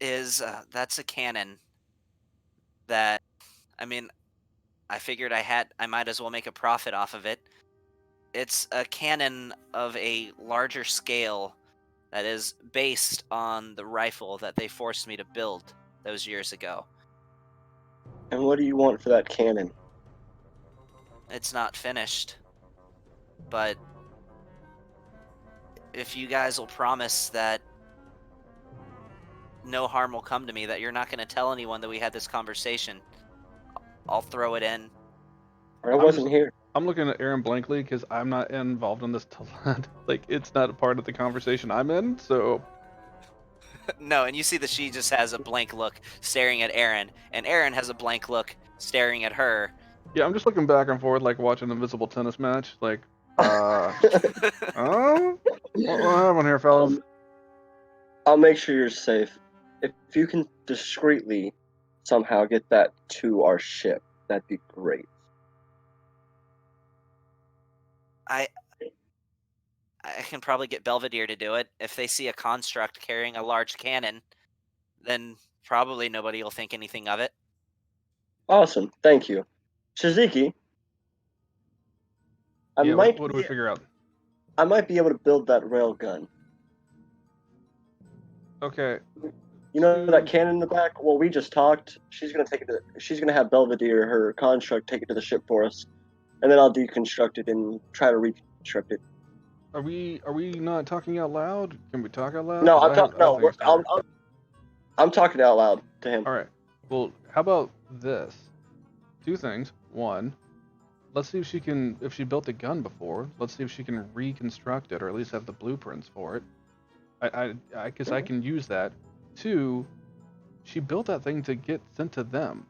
is, that's a cannon that, I mean, I figured I might as well make a profit off of it. It's a cannon of a larger scale that is based on the rifle that they forced me to build those years ago. And what do you want for that cannon? It's not finished, but if you guys will promise that no harm will come to me, that you're not going to tell anyone that we had this conversation, I'll throw it in. I wasn't here. I'm looking at Aaron blankly because I'm not involved in this. Like, it's not a part of the conversation I'm in, so... No, and you see that she just has a blank look staring at Aaron, and Aaron has a blank look staring at her. Yeah, I'm just looking back and forth like watching an invisible tennis match. Like, what happened here, fellas? I'll make sure you're safe. If you can discreetly somehow get that to our ship, that'd be great. I can probably get Belvedere to do it. If they see a construct carrying a large cannon, then probably nobody will think anything of it. Awesome, thank you. Shiziki, what do we figure out? I might be able to build that rail gun. Okay. You know that cannon in the back? Well, we just talked. She's gonna have Belvedere, her construct, take it to the ship for us, and then I'll deconstruct it and try to reconstruct it. Are we not talking out loud? Can we talk out loud? No, I'm talking out loud to him. All right. Well, how about this? 2 things. 1, let's see if she built the gun before. Let's see if she can reconstruct it, or at least have the blueprints for it. I guess I can use that. 2, she built that thing to get sent to them.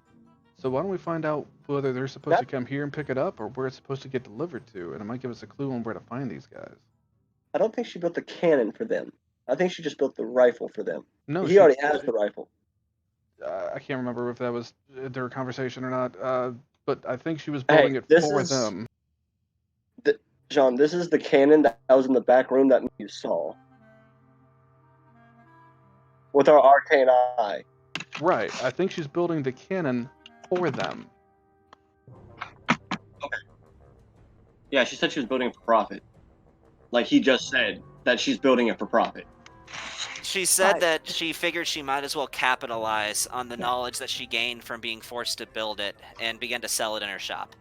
So why don't we find out whether they're supposed to come here and pick it up, or where it's supposed to get delivered to, and it might give us a clue on where to find these guys. I don't think she built the cannon for them. I think she just built the rifle for them. No, he already has the rifle. I can't remember if that was their conversation or not, but I think she was building it for them. John, this is the cannon that was in the back room that you saw. With our arcane eye. Right. I think she's building the cannon for them. Okay. Yeah, she said she was building it for profit. Like he just said that she's building it for profit. She said But- that she figured she might as well capitalize on the knowledge that she gained from being forced to build it and begin to sell it in her shop.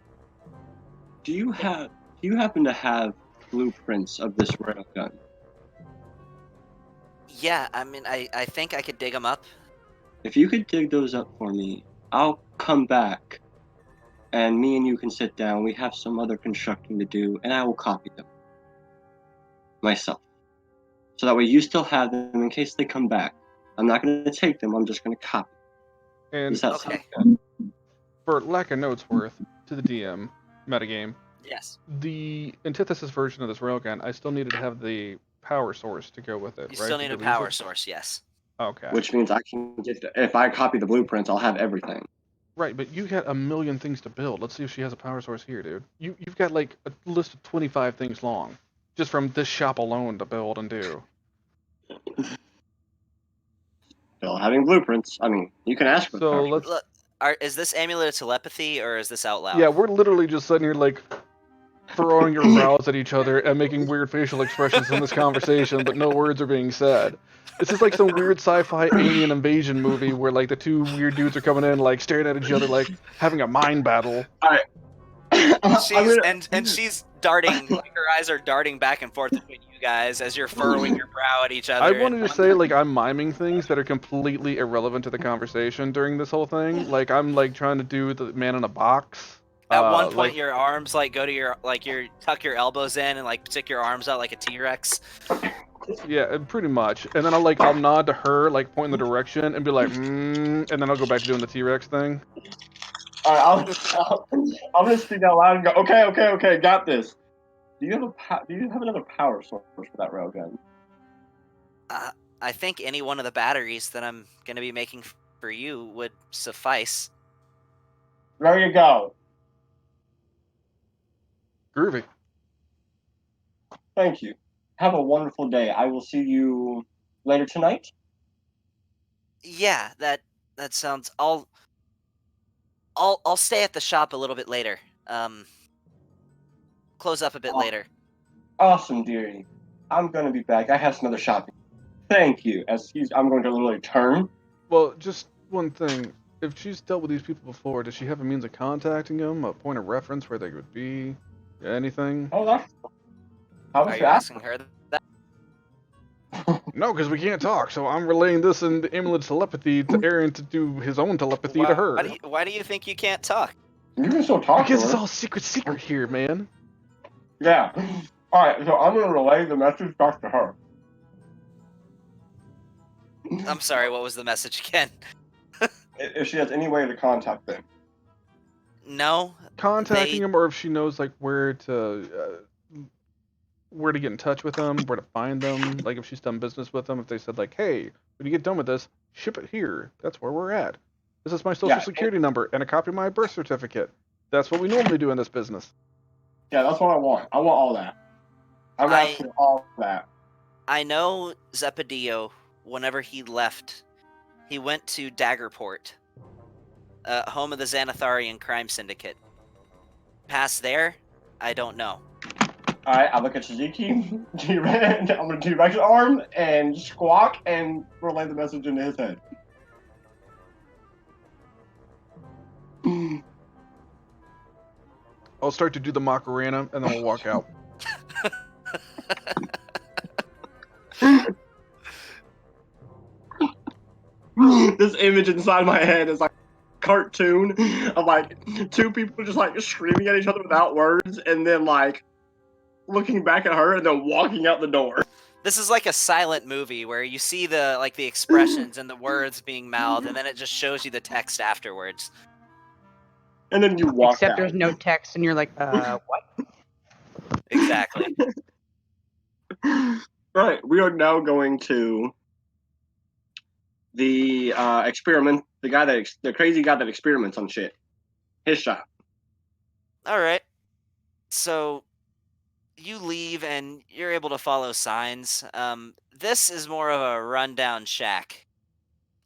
Do you happen to have blueprints of this railgun? Yeah, I mean, I think I could dig them up. If you could dig those up for me, I'll come back, and me and you can sit down. We have some other constructing to do, and I will copy them myself. So that way you still have them in case they come back. I'm not going to take them, I'm just going to copy them. And Does that Okay. sound good? for lack of notes worth to the DM metagame, Yes. the antithesis version of this railgun, I still needed to have the power source to go with it, You right? still to need a release power it? source, yes. Okay. Which means I can get. If I copy the blueprints, I'll have everything. Right, but you got a million things to build. Let's see if she has a power source here, dude. You've got like a list of 25 things long, just from this shop alone to build and do. Still having blueprints. I mean, you can ask for the So power let's. source. Look, is this amulet of telepathy or is this out loud? Yeah, we're literally just sitting here like throwing your brows at each other and making weird facial expressions in this conversation, but no words are being said. This is like some weird sci-fi alien invasion movie where like the two weird dudes are coming in like staring at each other like having a mind battle. She's darting, like her eyes are darting back and forth between you guys as you're furrowing your brow at each other. I wanted to say like I'm miming things that are completely irrelevant to the conversation during this whole thing. Like I'm like trying to do the man in a box. At one point, like, your arms like go to your tuck your elbows in and like stick your arms out like a T-Rex. yeah, pretty much. And then I'll nod to her, like point in the direction, and be like, and then I'll go back to doing the T-Rex thing. All right, I'm gonna speak out loud and go. Okay, got this. Do you have another power source for that railgun? I think any one of the batteries that I'm gonna be making for you would suffice. There you go. Groovy. Thank you. Have a wonderful day. I will see you later tonight. Yeah, that sounds. I'll stay at the shop a little bit later. Close up a bit later. Awesome, dearie. I'm gonna be back. I have some other shopping. Thank you. I'm going to literally turn. Well, just one thing. If she's dealt with these people before, does she have a means of contacting them? A point of reference where they would be? Anything? Oh, that's. How Are was you that? asking her that? No, because we can't talk. So I'm relaying this in the amulet telepathy to Aaron to do his own telepathy to her. Why do you think you can't talk? You can still talk Because to it's her. all secret here, man. Yeah. All right. So I'm gonna relay the message back to her. I'm sorry. What was the message again? If she has any way to contact them. No. Contacting They- him, or if she knows like where to get in touch with them, where to find them. Like if she's done business with them, if they said like, hey, when you get done with this, ship it here. That's where we're at. This is my social security number and a copy of my birth certificate. That's what we normally do in this business. Yeah, that's what I want. I want all that. I'm asking for all that. I know Zeppedio, whenever he left, he went to Daggerport, home of the Xanatharian crime syndicate. Past there, I don't know. Alright, I look at Suzuki, I'm gonna T-Rex his arm and squawk and relay the message into his head. I'll start to do the Macarena and then we'll walk out. This image inside my head is like a cartoon of like two people just like screaming at each other without words and then like looking back at her and then walking out the door. This is like a silent movie where you see the expressions and the words being mouthed, and then it just shows you the text afterwards. And then you walk Except out. there's no text, and you're like, what? Exactly. Right, we are now going to the experiment. The crazy guy that experiments on shit. His shop. All right. So you leave and you're able to follow signs. This is more of a rundown shack,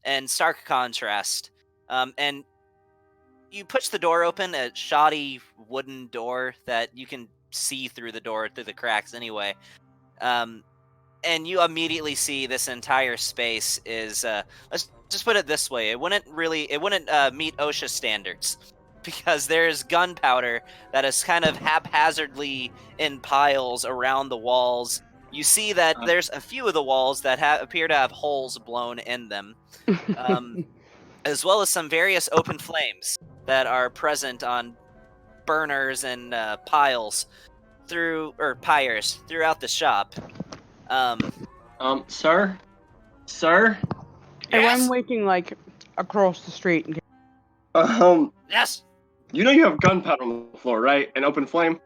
and stark contrast. And you push the door open, a shoddy wooden door that you can see through the door through the cracks anyway. and you immediately see this entire space is let's just put it this way, it wouldn't meet OSHA standards, because there's gunpowder that is kind of haphazardly in piles around the walls. You see that there's a few of the walls that appear to have holes blown in them, as well as some various open flames that are present on burners and pyres throughout the shop. Sir? I'm Yes. waiting like across the street. And Yes. You know you have gunpowder on the floor, right? An open flame?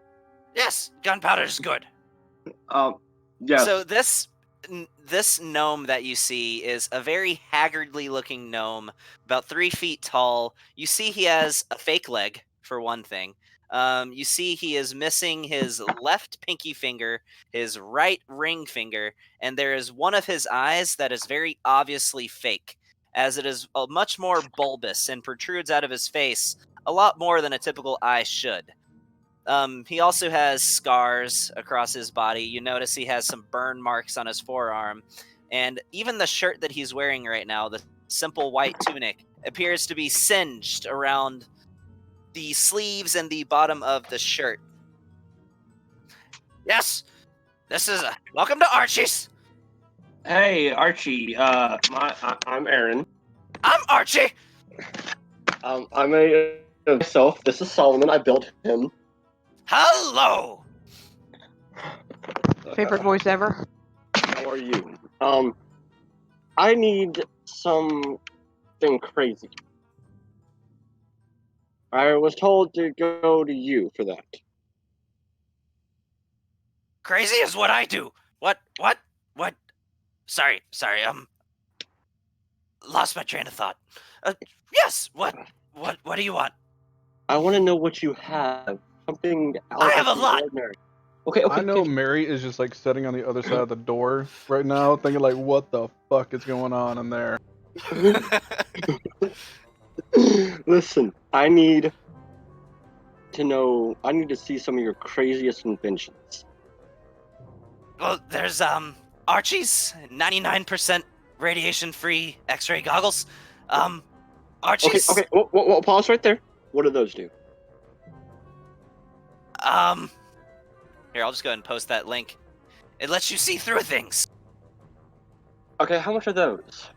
Yes. Gunpowder is good. Yes. So this gnome that you see is a very haggardly looking gnome, about 3 feet tall. You see he has a fake leg, for one thing. You see he is missing his left pinky finger, his right ring finger, and there is one of his eyes that is very obviously fake, as it is much more bulbous and protrudes out of his face a lot more than a typical eye should. He also has scars across his body. You notice he has some burn marks on his forearm. And even the shirt that he's wearing right now, the simple white tunic, appears to be singed around the sleeves and the bottom of the shirt. Yes, this is welcome to Archie's. Hey, Archie. I'm Aaron. I'm Archie. I made myself. This is Solomon. I built him. Hello. Favorite voice ever? How are you? I need something crazy. I was told to go to you for that. Crazy is what I do. What? Sorry. Lost my train of thought. Yes. What do you want? I want to know what you have. Something out I have of a the lot. ordinary. Okay. I know Mary is just like sitting on the other side of the door right now, thinking like, what the fuck is going on in there? Listen, I need to know. I need to see some of your craziest inventions. Well, there's Archie's 99% radiation-free X-ray goggles. Archie's. Okay. Well, pause right there. What do those do? Here, I'll just go ahead and post that link. It lets you see through things. Okay, how much are those?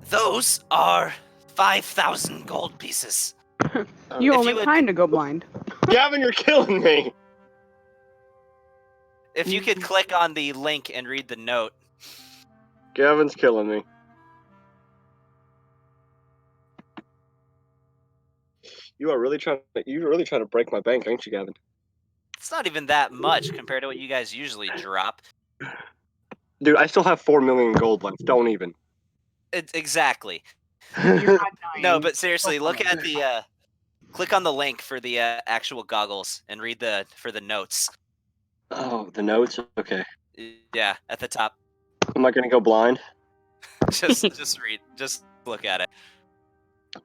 Those are 5,000 gold pieces. You If only you would- kind of go blind. Gavin, you're killing me. If you could click on the link and read the note. Gavin's killing me. You're really trying to break my bank, ain't you, Gavin? It's not even that much compared to what you guys usually drop. Dude, I still have 4 million gold left. Don't even. Exactly. You're not dying. No, but seriously, look at the click on the link for the actual goggles and read for the notes. Oh, the notes? Okay. Yeah, at the top. Am I gonna go blind? Just read. Just look at it.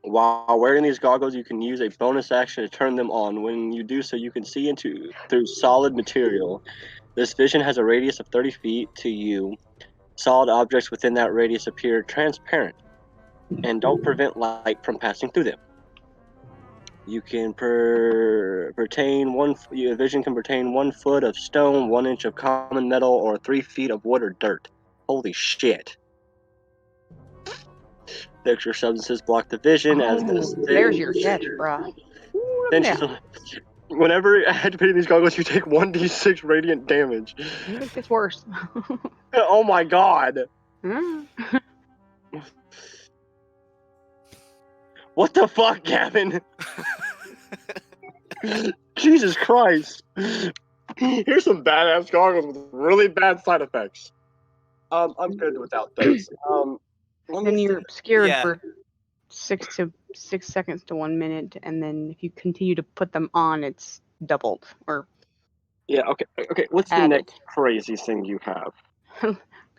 While wearing these goggles, you can use a bonus action to turn them on. When you do so, you can see through solid material. This vision has a radius of 30 feet to you. Solid objects within that radius appear transparent and don't prevent light from passing through them. You can your vision can pertain 1 foot of stone, 1 inch of common metal, or 3 feet of wood or dirt. Holy shit. The extra substances block the vision as this. There's your catch, bruh. Then Yeah. whenever activating these goggles, you take 1d6 radiant damage. It gets worse. Oh my god. What the fuck, Gavin? Jesus Christ. Here's some badass goggles with really bad side effects. I'm good without those. Then you're scared Yeah. for 6 seconds to 1 minute, and then if you continue to put them on, it's doubled. Or Yeah, okay. What's the added. next crazy thing you have?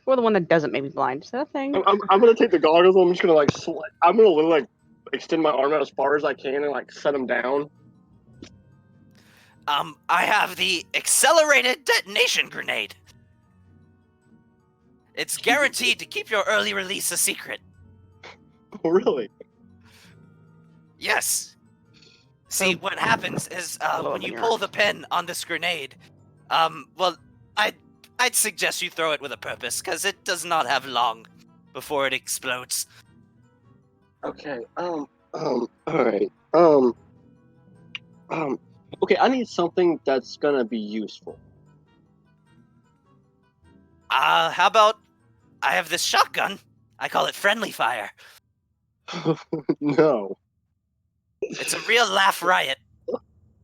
Or the one that doesn't make me blind. Is that a thing? I'm gonna take the goggles. I'm just gonna I'm gonna literally extend my arm out as far as I can and set them down. I have the accelerated detonation grenade. It's guaranteed to keep your early release a secret. Oh, really? Yes. See, what happens is when you pull the pin on this grenade, well, I'd suggest you throw it with a purpose, because it does not have long before it explodes. Okay. Alright. Okay, I need something that's gonna be useful. How about I have this shotgun? I call it friendly fire. No. It's a real laugh riot.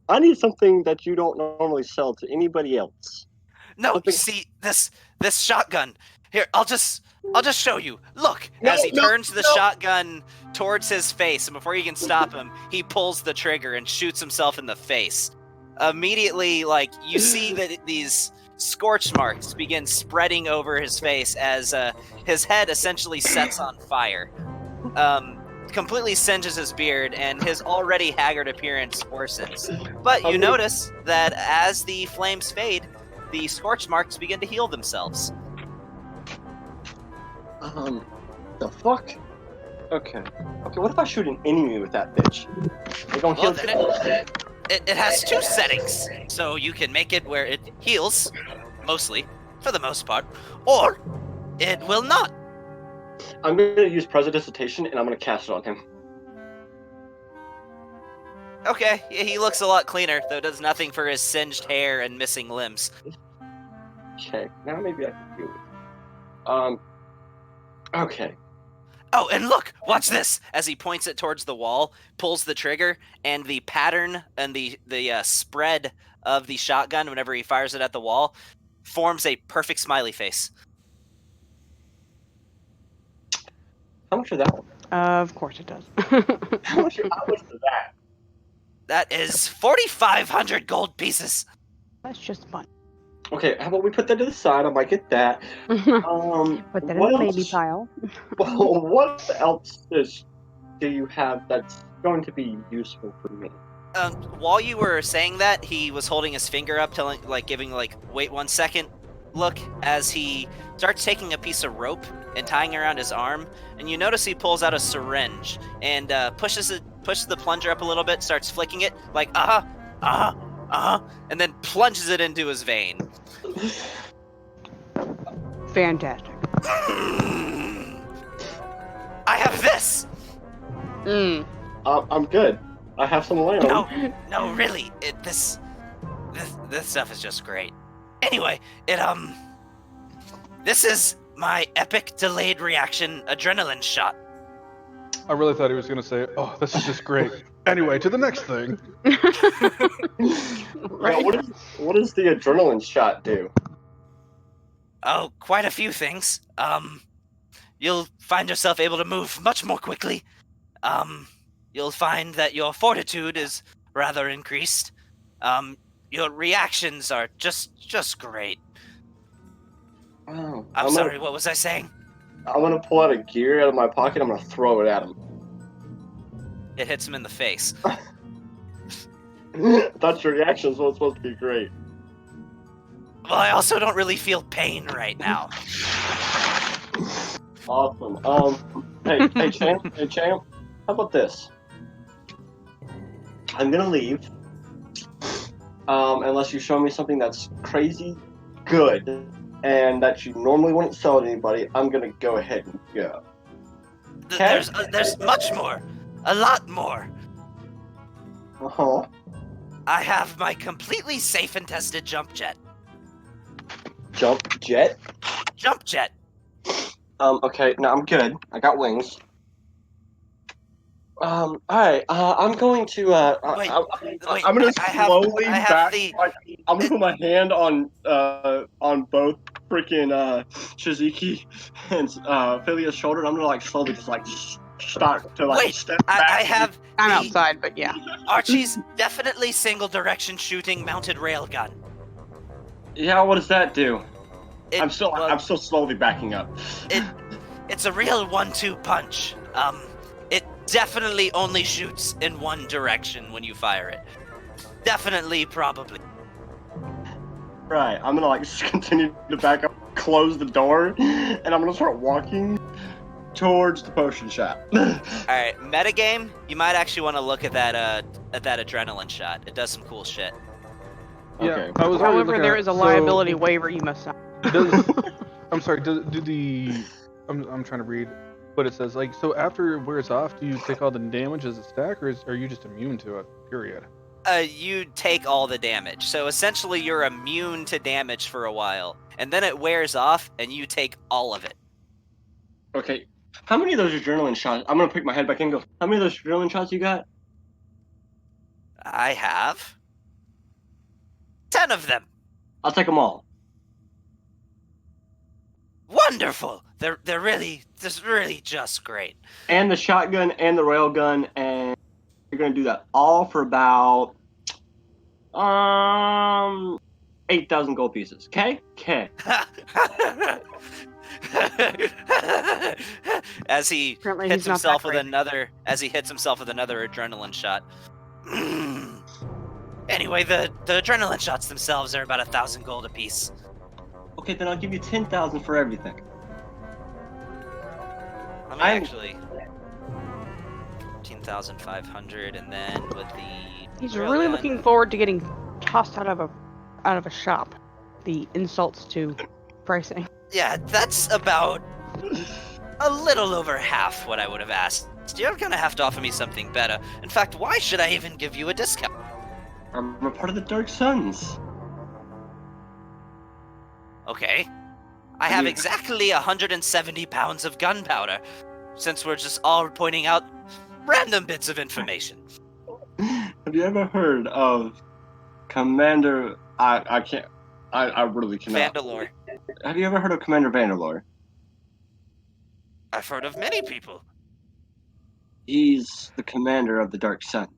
I need something that you don't normally sell to anybody else. No, Something- you see, this shotgun. Here, I'll just show you. Look, No, as he no, turns the no. shotgun towards his face, and before you can stop him, he pulls the trigger and shoots himself in the face. Immediately, like, you see that these scorch marks begin spreading over his face as his head essentially sets on fire. Completely singes his beard, and his already haggard appearance worsens. But you notice that as the flames fade, the scorch marks begin to heal themselves. The fuck? Okay. Okay, what if I shoot an enemy with that bitch? They gonna Well, heal then it has two settings, so you can make it where it heals, mostly, for the most part, or it will not. I'm gonna use Prestidigitation and I'm gonna cast it on him. Okay, yeah, he looks a lot cleaner, though does nothing for his singed hair and missing limbs. Okay, now maybe I can do it. Okay. Oh, and look, watch this! As he points it towards the wall, pulls the trigger, and the pattern and the spread of the shotgun whenever he fires it at the wall forms a perfect smiley face. How much for that one? Of course it does. How much for that? That is 4,500 gold pieces. That's just fun. Okay, how about we put that to the side? I might get that. Put that in what the baby else- pile. Well, what else do you have that's going to be useful for me? While you were saying that, he was holding his finger up, giving wait 1 second look as he starts taking a piece of rope and tying it around his arm, and you notice he pulls out a syringe and pushes the plunger up a little bit, starts flicking it like and then plunges it into his vein. Fantastic. I have this. I'm good. I have some land. No, really, this stuff is just great. Anyway, this is my epic delayed reaction adrenaline shot. I really thought he was going to say, oh, this is just great. Anyway, to the next thing. Right. What does the adrenaline shot do? Oh, quite a few things. You'll find yourself able to move much more quickly. You'll find that your fortitude is rather increased. Your reactions are just great. Oh, I'm sorry, what was I saying? I'm gonna pull out a gear out of my pocket. I'm gonna throw it at him. It hits him in the face. That's your reaction, so it's supposed to be great. Well, I also don't really feel pain right now. Awesome. Hey, champ. How about this? I'm gonna leave. Unless you show me something that's crazy good and that you normally wouldn't sell to anybody, I'm gonna go ahead and go. There's much more. A lot more. Uh-huh. I have my completely safe and tested jump jet. Jump jet? Jump jet. Okay, no, I'm good. I got wings. Alright, I'm going to, Wait, I'm gonna slowly I have back. the- I'm gonna put my hand on both freaking Shiziki and Philia's shoulder, and I'm gonna slowly just start to Wait, step back. I have I'm the outside, but yeah. Archie's definitely single direction shooting mounted railgun. Yeah, what does that do? I'm still well, slowly backing up. It's a real 1-2 punch. It definitely only shoots in one direction when you fire it. Definitely, probably. Right, I'm gonna just continue to back up close the door, and I'm gonna start walking towards the potion shop. All right, metagame. You might actually want to look at that adrenaline shot. It does some cool shit. Yeah, Okay. I was already However, looking there at- is a so, liability waiver you must sign. I'm sorry. Do the I'm trying to read what it says. Like, so after it wears off, do you take all the damage as a stack, or are you just immune to it? Period. You take all the damage. So essentially, you're immune to damage for a while, and then it wears off, and you take all of it. Okay, how many of those adrenaline shots? I'm gonna pick my head back in and go, how many of those adrenaline shots you got? I have 10 of them. I'll take them all. Wonderful. They're really just great. And the shotgun and the railgun, and you're gonna do that all for about 8,000 gold pieces. Okay? Okay. As he Apparently hits he's not himself that with great. another adrenaline shot. Anyway, the adrenaline shots themselves are about 1,000 gold apiece. Okay, then I'll give you 10,000 for everything. Let me actually 14,500, and then with the He's rail really gun- looking forward to getting tossed out of a shop. The insults to pricing. Yeah, that's about a little over half what I would have asked. You're gonna have to offer me something better. In fact, why should I even give you a discount? I'm a part of the Dark Suns. Okay. I have mean- exactly 170 pounds of gunpowder, since we're just all pointing out random bits of information. Have you ever heard of Commander? I can't. I really cannot. Vandalore. Have you ever heard of Commander Vandalore? I've heard of many people. He's the commander of the Dark Sun.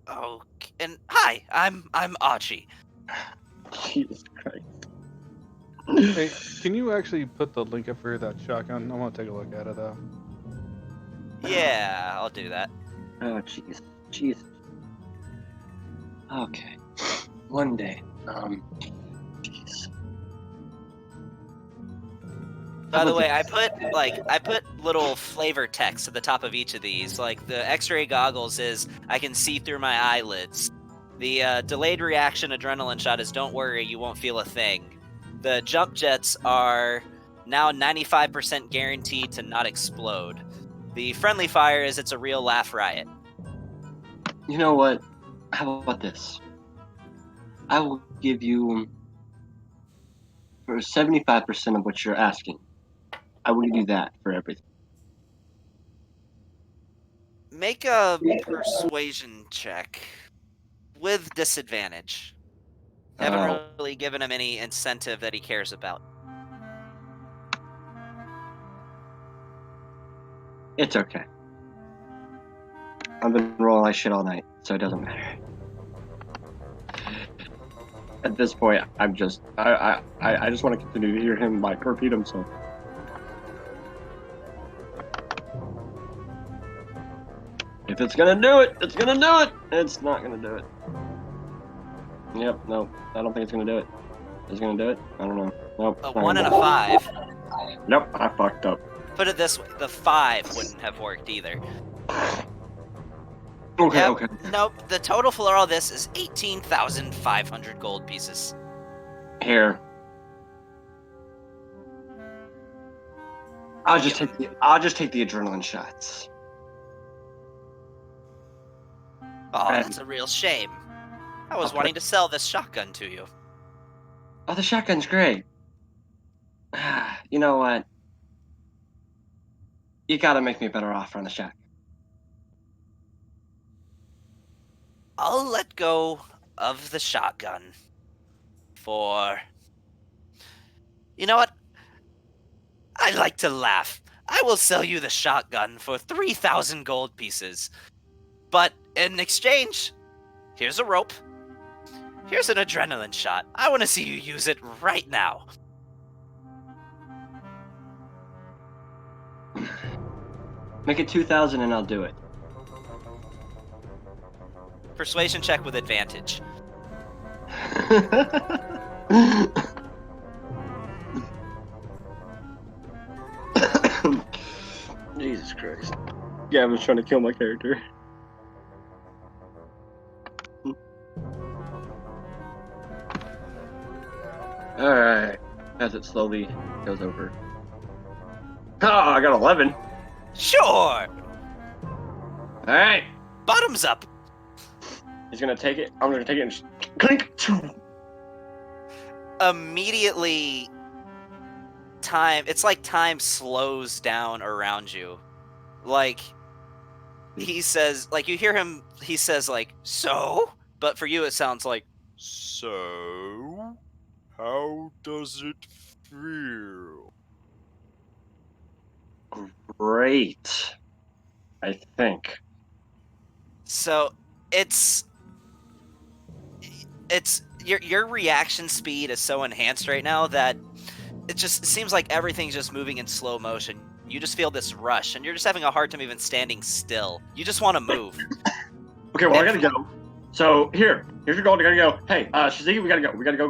Oh, and hi, I'm Archie. Jesus Christ. Hey, can you actually put the link up for that shotgun? I want to take a look at it though. Yeah, I'll do that. Oh, jeez. Jeez. Okay. One day. Jeez. By the way, I put little flavor text at the top of each of these. Like the X-ray goggles is I can see through my eyelids. The delayed reaction adrenaline shot is don't worry, you won't feel a thing. The jump jets are now 95% guaranteed to not explode. The friendly fire is it's a real laugh riot. You know what? How about this? I will give you for 75% of what you're asking. I will give you that for everything. Make a persuasion check with disadvantage. Haven't Oh. really given him any incentive that he cares about. It's okay. I've been rolling like shit all night, so it doesn't matter. At this point, I'm just I just want to continue to hear him like repeat himself. If it's gonna do it, it's gonna do it. It's not gonna do it. Yep, no, I don't think it's gonna do it. Is it gonna do it? I don't know. Nope. A it's not 1 gonna and a do 5. it. Nope, I fucked up. Put it this way, the 5 wouldn't have worked either. Okay, Yep. okay. Nope, the total for all this is 18,500 gold pieces. Here. I'll just take the adrenaline shots. Oh, And- that's a real shame. I was Okay. wanting to sell this shotgun to you. Oh, the shotgun's great. You know what? You gotta make me a better offer on the shotgun. I'll let go of the shotgun for... You know what? I like to laugh. I will sell you the shotgun for 3,000 gold pieces. But in exchange, here's a rope. Here's an adrenaline shot. I want to see you use it right now. Make it 2,000 and I'll do it. Persuasion check with advantage. Jesus Christ. Gavin's trying to kill my character. Alright. As it slowly goes over. Oh, I got 11. Sure. Alright. Bottoms up. He's gonna take it. I'm gonna take it and just clink. Immediately, it's like time slows down around you. Like, he says, like, you hear him, he says, like, so? But for you, it sounds like, so? How does it feel? Great. I think. So, it's your reaction speed is so enhanced right now that it seems like everything's just moving in slow motion. You just feel this rush, and you're just having a hard time even standing still. You just want to move. Okay, well, I gotta go. So here's your goal. I gotta go. Hey, Shaziki, we gotta go. We gotta go.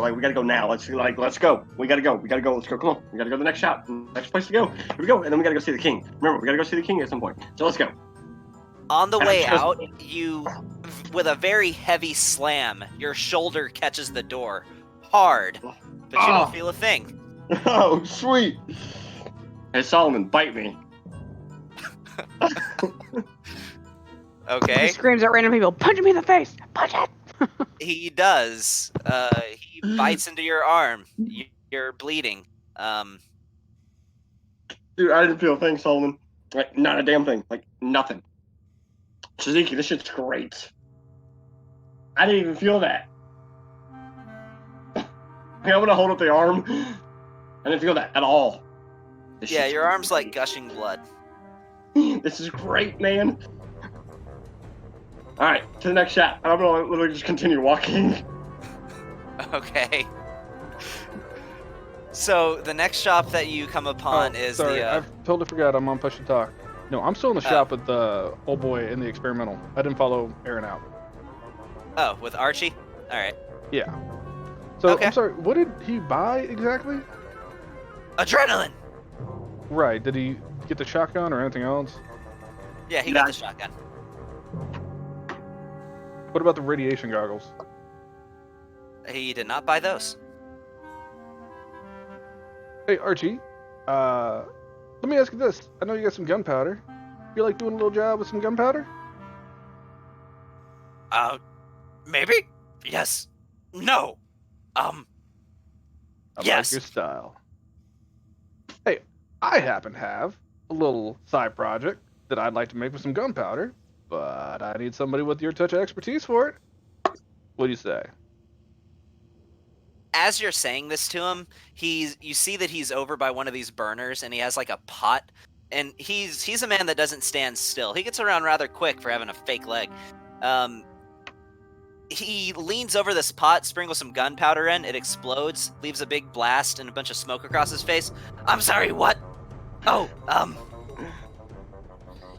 Like, we gotta go now. Let's go. We gotta go. Let's go. Come on. We gotta go to the next shop. Next place to go. Here we go. And then we gotta go see the king. Remember, we gotta go see the king at some point. So let's go. On the way out, you, with a very heavy slam, your shoulder catches the door hard, but you don't feel a thing. Oh, sweet. Hey, Solomon, bite me. Okay. He screams at random people, punch me in the face! Punch it! He does. He bites into your arm. You're bleeding. Dude, I didn't feel a thing, Solomon. Like, not a damn thing. Like, nothing. Shaziki, this shit's great. I didn't even feel that. I'm gonna hold up the arm. I didn't feel that at all. Yeah, your arm's like gushing blood. This is great, man. Alright, to the next shot. I'm gonna literally just continue walking. Okay. So, the next shop that you come upon is sorry, the... I totally forgot I'm on push to talk. No, I'm still in the shop with the old boy in the experimental. I didn't follow Aaron out. Oh, with Archie? Alright. Yeah. So, Okay. I'm sorry, what did he buy exactly? Adrenaline! Right, did he get the shotgun or anything else? Yeah, he got the shotgun. What about the radiation goggles? He did not buy those. Hey, Archie, let me ask you this. I know you got some gunpowder. You like doing a little job with some gunpowder? Maybe? Yes. No. I Yes. like your style. Hey, I happen to have a little side project that I'd like to make with some gunpowder, but I need somebody with your touch of expertise for it. What do you say? As you're saying this to him, you see that he's over by one of these burners, and he has like a pot, and he's a man that doesn't stand still. He gets around rather quick for having a fake leg. He leans over this pot, sprinkles some gunpowder in, it explodes, leaves a big blast and a bunch of smoke across his face. I'm sorry, what? Oh,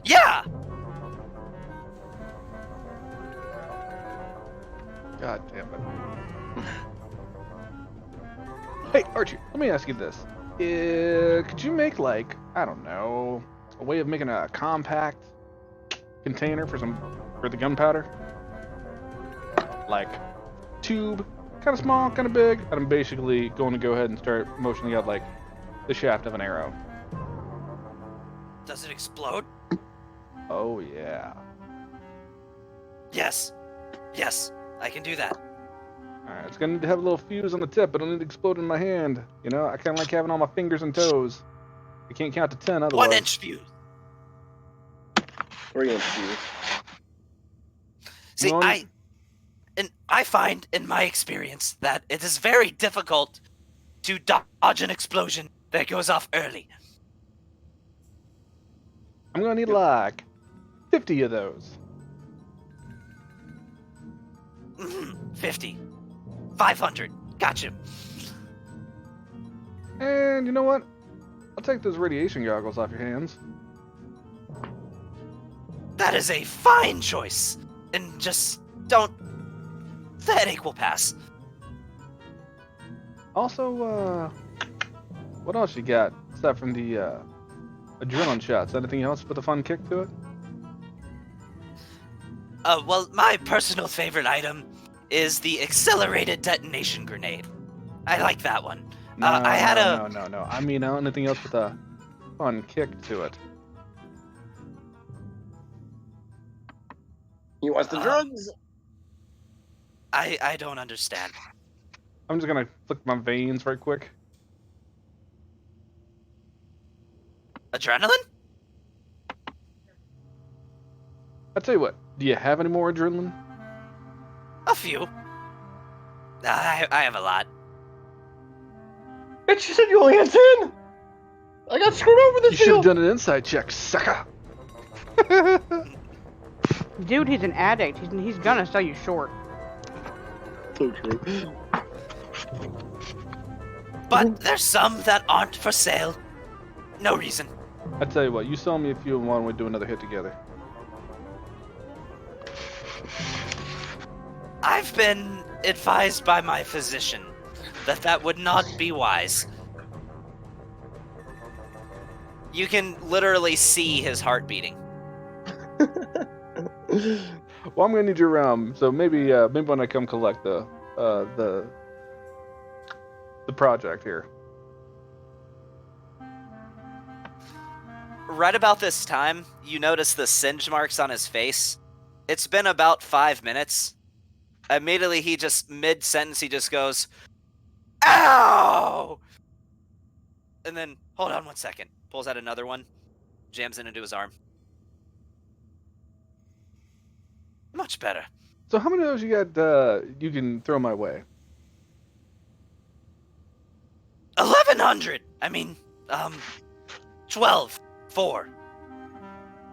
yeah! God damn it. Hey, Archie, let me ask you this. Could you make, like, I don't know, a way of making a compact container for the gunpowder? Like, tube, kind of small, kind of big, and I'm basically going to go ahead and start motioning out, like, the shaft of an arrow. Does it explode? Oh, yeah. Yes. Yes, I can do that. Alright, it's gonna need to have a little fuse on the tip, but it'll need to explode in my hand. You know, I kinda like having all my fingers and toes. I can't count to 10 otherwise. 1 inch fuse. 3 inch fuse. See, I find in my experience that it is very difficult to dodge an explosion that goes off early. I'm gonna need like 50 of those. 50. 500. Gotcha. And you know what? I'll take those radiation goggles off your hands. That is a fine choice. And just don't... The headache will pass. Also, what else you got aside from the adrenaline shots? Anything else with a fun kick to it? Well, my personal favorite item is the accelerated detonation grenade. I like that one. No, I had no. I mean, anything else with a fun kick to it? He wants the drugs. I don't understand. I'm just gonna flick my veins right quick. Adrenaline? I'll tell you what. Do you have any more adrenaline? A few. I have a lot. Bitch, you said you only had 10. I got screwed over You this should have deal. done an insight check, sucker. Dude, he's an addict. He's gonna sell you short. So true. But there's some that aren't for sale. No reason. I tell you what. You sell me a few and why don't we do another hit together? I've been advised by my physician that would not be wise. You can literally see his heart beating. Well, I'm gonna need your so maybe when I come collect the project here. Right about this time, you notice the singe marks on his face. It's been about 5 minutes. Immediately, he just, mid-sentence, he just goes, "Ow!" And then, hold on 1 second. Pulls out another one, jams it into his arm. Much better. So how many of those you got? You can throw my way. 1,100! I mean, 12, 4,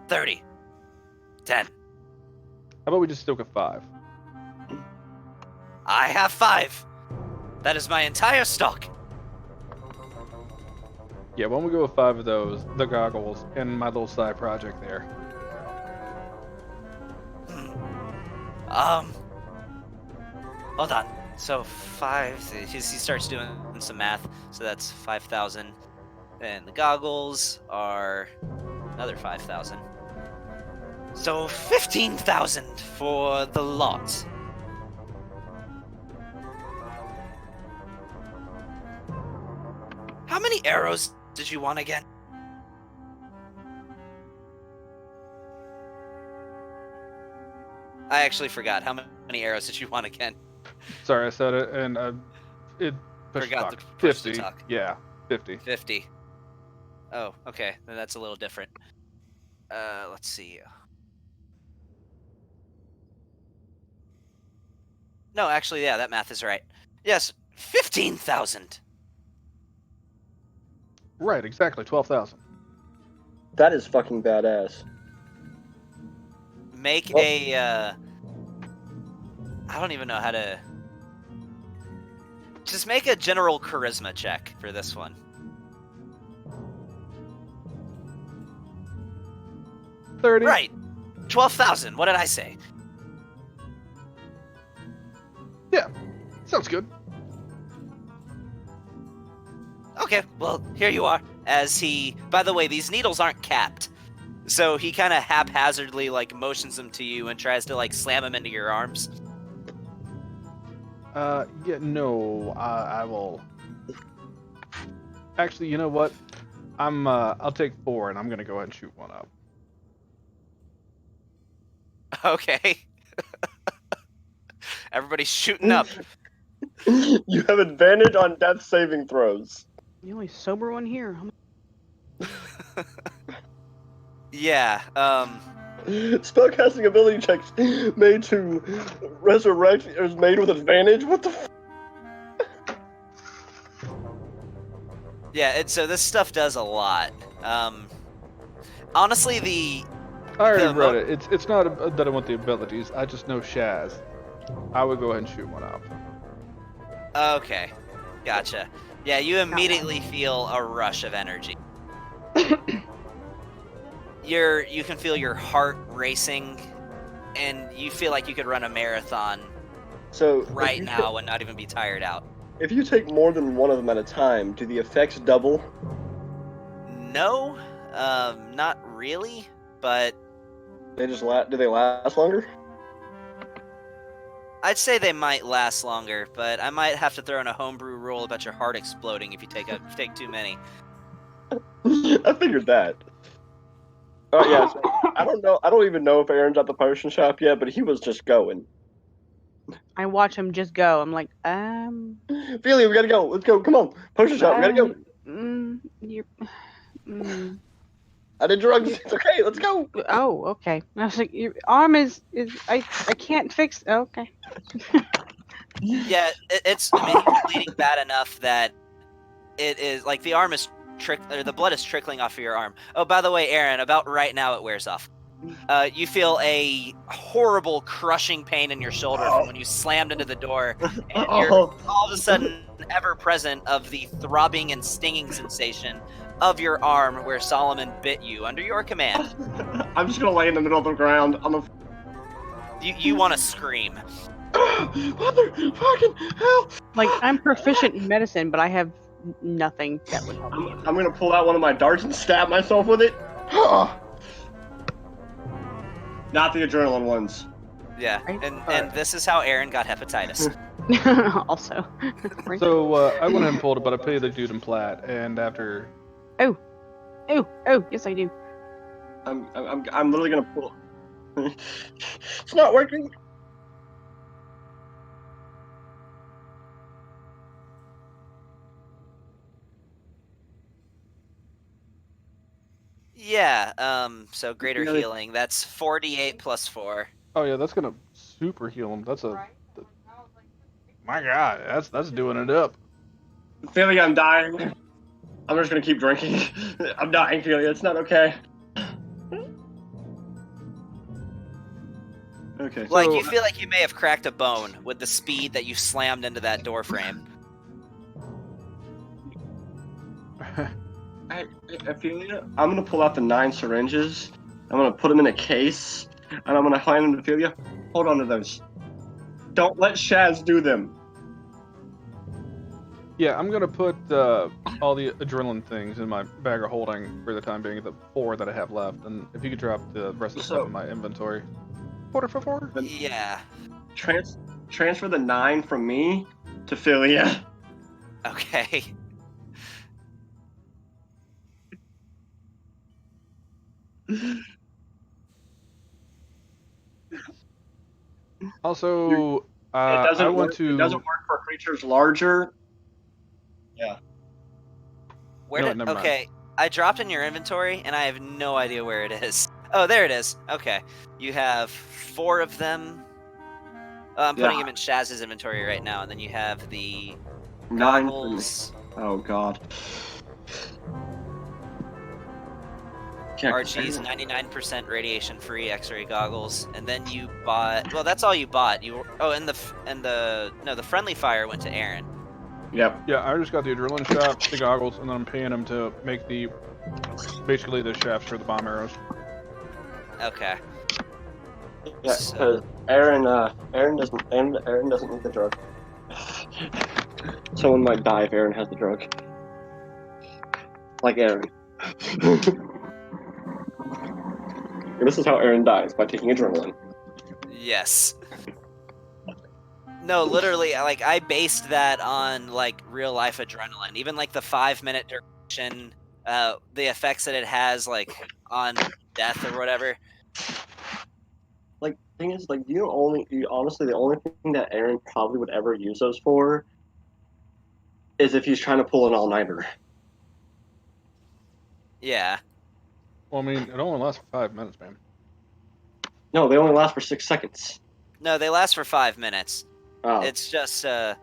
30, 10. How about we just stick with 5? I have 5. That is my entire stock. Yeah, why don't we go with 5 of those, the goggles, and my little side project there. Hold on. So 5, he starts doing some math. So that's 5,000. And the goggles are another 5,000. So 15,000 for the lot. How many arrows did you want again? I actually forgot. How many arrows did you want again? Sorry, I said it, and it pushed Forgot talk. to push the 50. talk. Yeah, 50. 50. Oh, okay. Then that's a little different. Let's see. No, actually, yeah, that math is right. Yes, 15,000. Right, exactly, 12,000. That is fucking badass. Make Oh. I don't even know how to... Just make a general charisma check for this one. 30. Right. 12,000. What did I say? Yeah, sounds good. Okay, well, here you are. As he... By the way, these needles aren't capped. So he kind of haphazardly, like, motions them to you and tries to, like, slam them into your arms. Yeah, no, I will. Actually, you know what? I'll take 4, and I'm gonna go ahead and shoot one up. Okay. Everybody's shooting up. You have advantage on death saving throws. The only sober one here. Yeah, Spellcasting ability checks made to resurrect is made with advantage? What the f? yeah, so this stuff does a lot. Honestly, I already The wrote it. It's not that I want the abilities. I just know Shaz. I would go ahead and shoot one up. okay, gotcha. Yeah, you immediately feel a rush of energy. You can feel your heart racing, and you feel like you could run a marathon So right now and not even be tired out. If you take more than one of them at a time, do the effects double? No, not really, but They just do they last longer? I'd say they might last longer. But I might have to throw in a homebrew rule about your heart exploding if you take too many. I figured that. Oh yeah, so I don't know. I don't even know if Aaron's at the potion shop yet, but he was just going. I watch him just go. I'm like, Feely, we gotta go. Let's go. Come on, potion shop. We gotta go. You're, I did drugs. It's okay. Let's go. oh, okay. I was like, your arm is I can't fix. Okay. Yeah, it's. I mean, he's bleeding bad enough that it is like the arm is the blood is trickling off of your arm. Oh, by the way, Aaron, about right now it wears off. You feel a horrible crushing pain in your shoulder from when you slammed into the door, and you're all of a sudden ever present of the throbbing and stinging sensation of your arm where Solomon bit you under your command. I'm just gonna lay in the middle of the ground on the. You want to scream. Motherfucking hell! Like, I'm proficient in medicine, but I have nothing that would help me. I'm gonna pull out one of my darts and stab myself with it. Not the adrenaline ones. Yeah, and this is how Aaron got hepatitis. Also. So I went ahead and pulled it, but I paid the dude in plat, and after. Oh, yes I do. I'm literally gonna pull. It's not working. Yeah, so greater Really? healing. That's 48 plus 4. Oh yeah, that's gonna super heal him. My God, that's doing it up. Feeling I'm dying. I'm just gonna keep drinking. I'm dying, Feeling. It's not okay. Okay. Like, So- you feel like you may have cracked a bone with the speed that you slammed into that door frame. Ophelia, I'm gonna pull out the 9 syringes. I'm gonna put them in a case, and I'm gonna hand them to Ophelia. Hold on to those. Don't let Shaz do them. Yeah, I'm gonna put all the adrenaline things in my bag of holding for the time being, the 4 that I have left, and if you could drop the rest of the stuff in my inventory. Order for 4? Yeah. Transfer the 9 from me to Ophelia. Okay. Also, It doesn't I want work. to. It doesn't work for creatures larger. Where No, did? never mind. Okay, I dropped in your inventory, and I have no idea where it is. Oh, there it is. Okay, you have 4 of them. I'm putting them in Shaz's inventory right now, and then you have the 9 goggles. Oh God. Archie's 99% radiation-free X-ray goggles, and then you bought. Well, that's all you bought. The friendly fire went to Aaron. Yep. Yeah, I just got the adrenaline shot, the goggles, and then I'm paying him to make basically the shafts for the bomb arrows. Okay. Yeah, because Aaron doesn't need the drug. Someone might die if Aaron has the drug. Like Aaron. This is how Aaron dies, by taking adrenaline. Yes. No, literally, like, I based that on, like, real-life adrenaline. Even, like, the 5-minute duration, the effects that it has, like, on death or whatever. Like, thing is, like, honestly, the only thing that Aaron probably would ever use those for is if he's trying to pull an all-nighter. Yeah. Well, I mean, it only lasts for 5 minutes, man. No, they only last for 6 seconds. No, they last for 5 minutes. Oh. It's just, You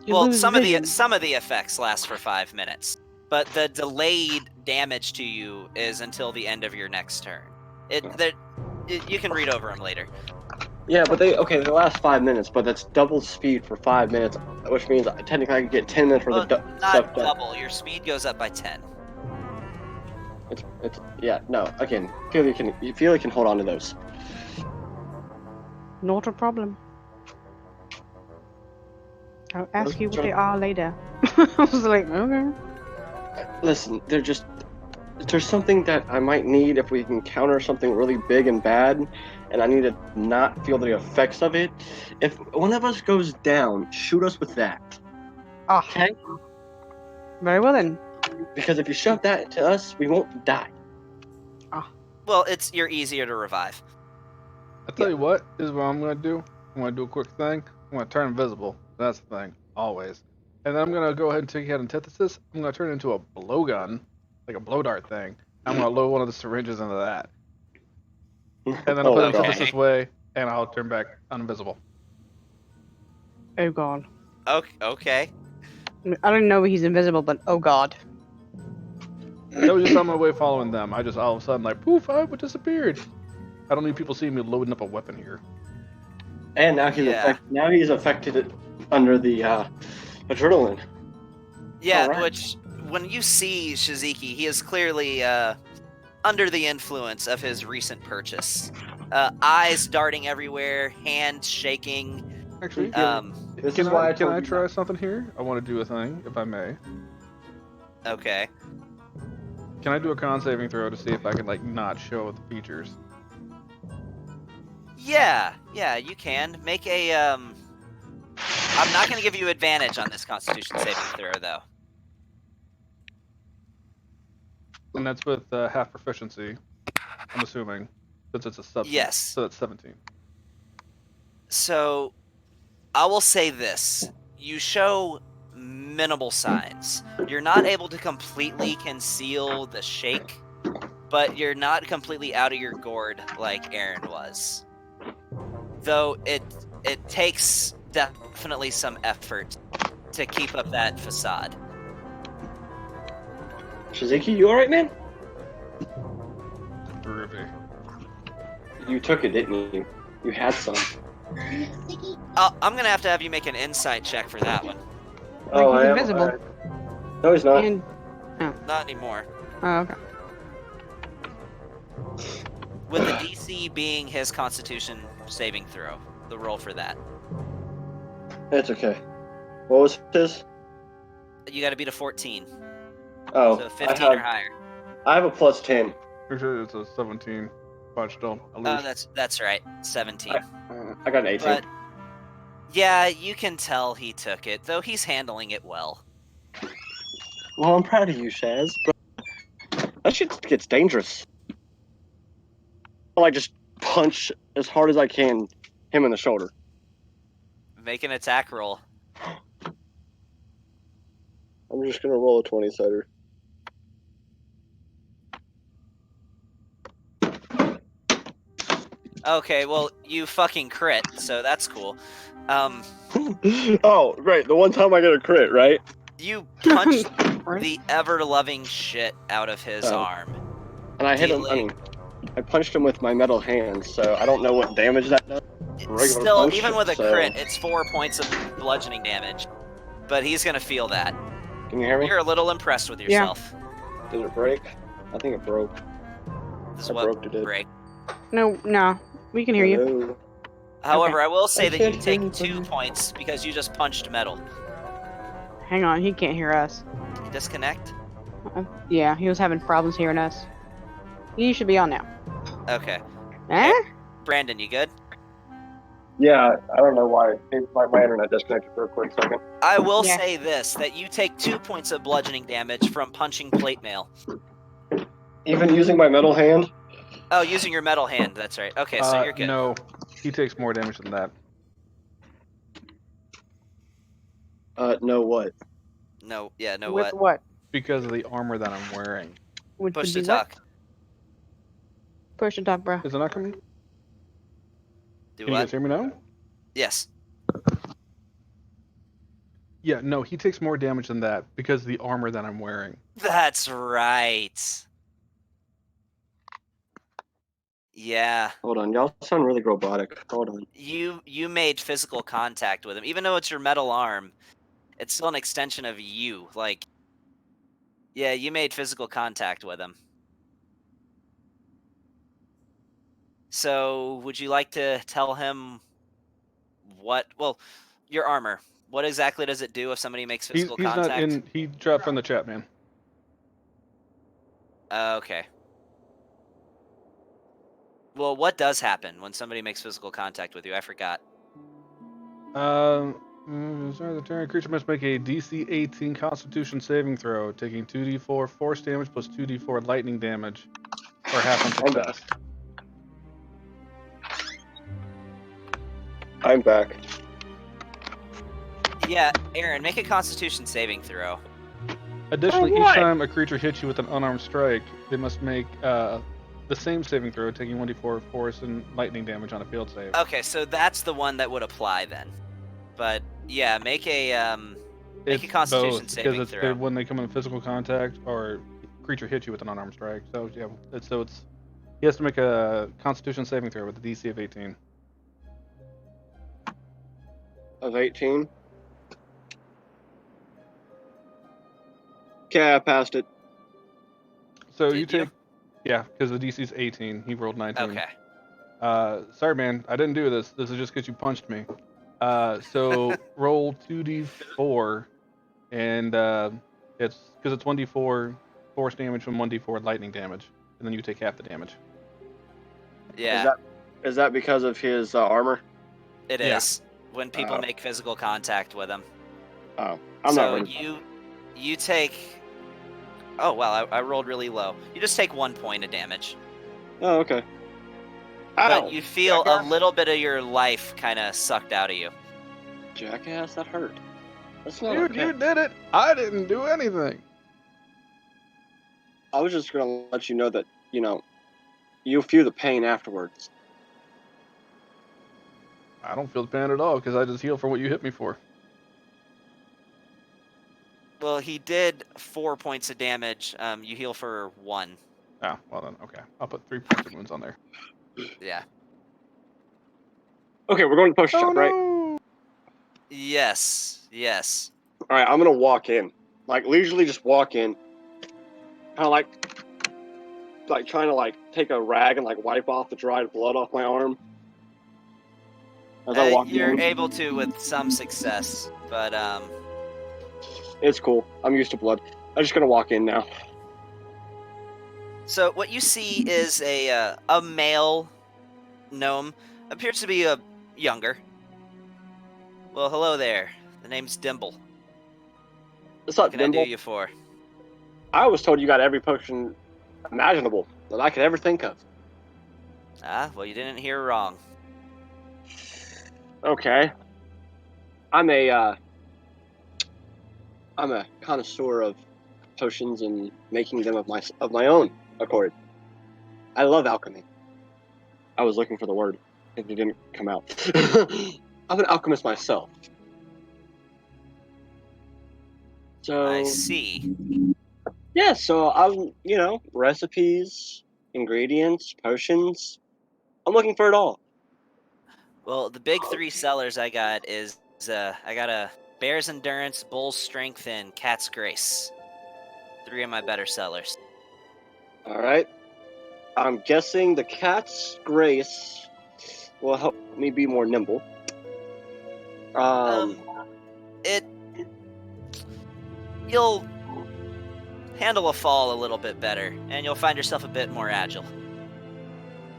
well, lose some vision. of the effects last for 5 minutes, but the delayed damage to you is until the end of your next turn. You can read over them later. Yeah, but they last 5 minutes, but that's double speed for 5 minutes, which means technically I could get 10 minutes worth Well, of not stuff done. double. Your speed goes up by 10. Again, Feely can hold on to those. Not a problem. I'll ask you what Those they are later. I was like, okay. Listen, there's something that I might need if we encounter something really big and bad, and I need to not feel the effects of it. If one of us goes down, shoot us with that. Ah, Okay? very well then. Because if you shove that into us, we won't die. Well, you're easier to revive. I tell you what is what I'm gonna do. I'm gonna do a quick thing. I'm gonna turn invisible. That's the thing, always. And then I'm gonna go ahead and take out antithesis. I'm gonna turn it into a blowgun, like a blow dart thing. I'm gonna load one of the syringes into that, and then I'll put Oh, God. antithesis away, and I'll turn back invisible. Oh god. Okay. I don't know he's invisible, but oh god. That was just on my way following them. I just all of a sudden like poof, I disappeared. I don't need people seeing me loading up a weapon here. And now he's affected under the adrenaline. Yeah, Alright. which when you see Shiziki, he is clearly under the influence of his recent purchase. Eyes darting everywhere, hands shaking. Actually, This can is why I can told I you try something here? I want to do a thing, if I may. Okay. Can I do a con saving throw to see if I can like not show the features? Yeah, you can make a. I'm not going to give you advantage on this Constitution saving throw, though. And that's with half proficiency, I'm assuming, since it's a substance. Yes. So that's 17. So, I will say this: you show minimal signs. You're not able to completely conceal the shake, but you're not completely out of your gourd like Aaron was. Though it takes definitely some effort to keep up that facade. Shiziki, you alright, man? Groovy. You took it, didn't you? You had some. I'm gonna have you make an insight check for that one. Like he's I am? invisible. Alright. No, he's not. And Not anymore. oh, okay. With the DC being his Constitution saving throw, the roll for that. It's okay. What was his? You got to beat a 14, Oh, so 15 or higher. I have a plus 10. Pretty sure it's a 17, but still, at Oh, least. that's right, 17. I got an 18. But yeah, you can tell he took it, though he's handling it well. Well, I'm proud of you, Shaz. But that shit gets dangerous. I just punch as hard as I can him in the shoulder. Make an attack roll. I'm just gonna roll a 20-sider. Okay, well, you fucking crit, so that's cool. Oh, right. The one time I get a crit, right? You punched Right? the ever-loving shit out of his Oh. arm. And I hit him. I mean, I punched him with my metal hand, so I don't know what damage that does. Regular Still, punch, even with a so- crit, it's 4 points of bludgeoning damage. But he's gonna feel that. Can you hear me? You're a little impressed with yourself. Did it break? I think it broke. This is I what broke it. break. No, we can hear you. Hello? However, I will say I that you can't hear take 2 anybody. points because you just punched metal. Hang on, he can't hear us. Disconnect? Yeah, he was having problems hearing us. He should be on now. Okay. Eh? Brandon, you good? Yeah, I don't know why. My internet disconnected for a quick second. I will Yeah. say this, that you take 2 points of bludgeoning damage from punching plate mail. Even using my metal hand? Oh, using your metal hand, that's right. Okay, so you're good. No, he takes more damage than that. No what? No, yeah, no With what? what? Because of the armor that I'm wearing. Which Push would to be what? talk. Push to talk, bro. Is it not coming? Do Can you what? guys hear me now? Yes. Yeah, no, he takes more damage than that because of the armor that I'm wearing. That's right. Yeah. Hold on, y'all sound really robotic. Hold on. You made physical contact with him. Even though it's your metal arm, it's still an extension of you. Like, yeah, you made physical contact with him. So, would you like to tell him what? Well, your armor. What exactly does it do if somebody makes He's physical not contact? in. He dropped from the chat, man. Okay. Well, what does happen when somebody makes physical contact with you? I forgot. Sorry, the turn creature must make a DC 18 Constitution saving throw, taking 2d4 force damage plus 2d4 lightning damage, or half on success. I'm back. Yeah, Aaron, make a Constitution saving throw. Additionally, For each what? time a creature hits you with an unarmed strike, they must make the same saving throw, taking 1d4 force and lightning damage on a field save. Okay, so that's the one that would apply then. But yeah, make a Constitution both, saving because throw. when they come in physical contact or creature hits you with an unarmed strike. So yeah, he has to make a Constitution saving throw with a DC of 18. Of 18. Okay, I passed it. So Did you take, you? yeah, because the DC is 18. He rolled 19. Okay. Sorry, man, I didn't do this. This is just because you punched me. So roll 2d4, and it's because it's 1d4 force damage from 1d4 lightning damage, and then you take half the damage. Yeah, Is that because of his armor? it yeah. is. When people Oh. make physical contact with him. Oh, I'm so not ready. you take. Oh wow, I rolled really low. You just take 1 point of damage, Oh, okay. Ow! but you feel a little bit of your life kind of sucked out of you. Jackass, that hurt. That's not Dude, okay. you did it. I didn't do anything. I was just gonna let you know that, you'll feel the pain afterwards. I don't feel the pain at all because I just heal for what you hit me for. Well, he did 4 points of damage. You heal for 1. Oh, well then, okay. I'll put 3 points of wounds on there. Yeah. Okay, we're going to post Oh shop, right? no! Yes. Yes. All right, I'm gonna walk in, like leisurely, just walk in, kind of like trying to take a rag and wipe off the dried blood off my arm. As I walk You're in, able to with some success, but it's cool. I'm used to blood. I'm just gonna walk in now. So what you see is a male gnome. Appears to be younger. Well, hello there. The name's Dimble. What's What up, can I do Dimble? you for? I was told you got every potion imaginable that I could ever think of. Ah, well, you didn't hear wrong. Okay. I'm a connoisseur of potions and making them of my own accord. I love alchemy. I was looking for the word. It didn't come out. I'm an alchemist myself. So I see. yeah, so I'm recipes, ingredients, potions. I'm looking for it all. Well, the big 3 sellers I got is I got a Bear's Endurance, Bull's Strength, and Cat's Grace. 3 of my better sellers. All right. I'm guessing the cat's grace will help me be more nimble. You'll handle a fall a little bit better, and you'll find yourself a bit more agile.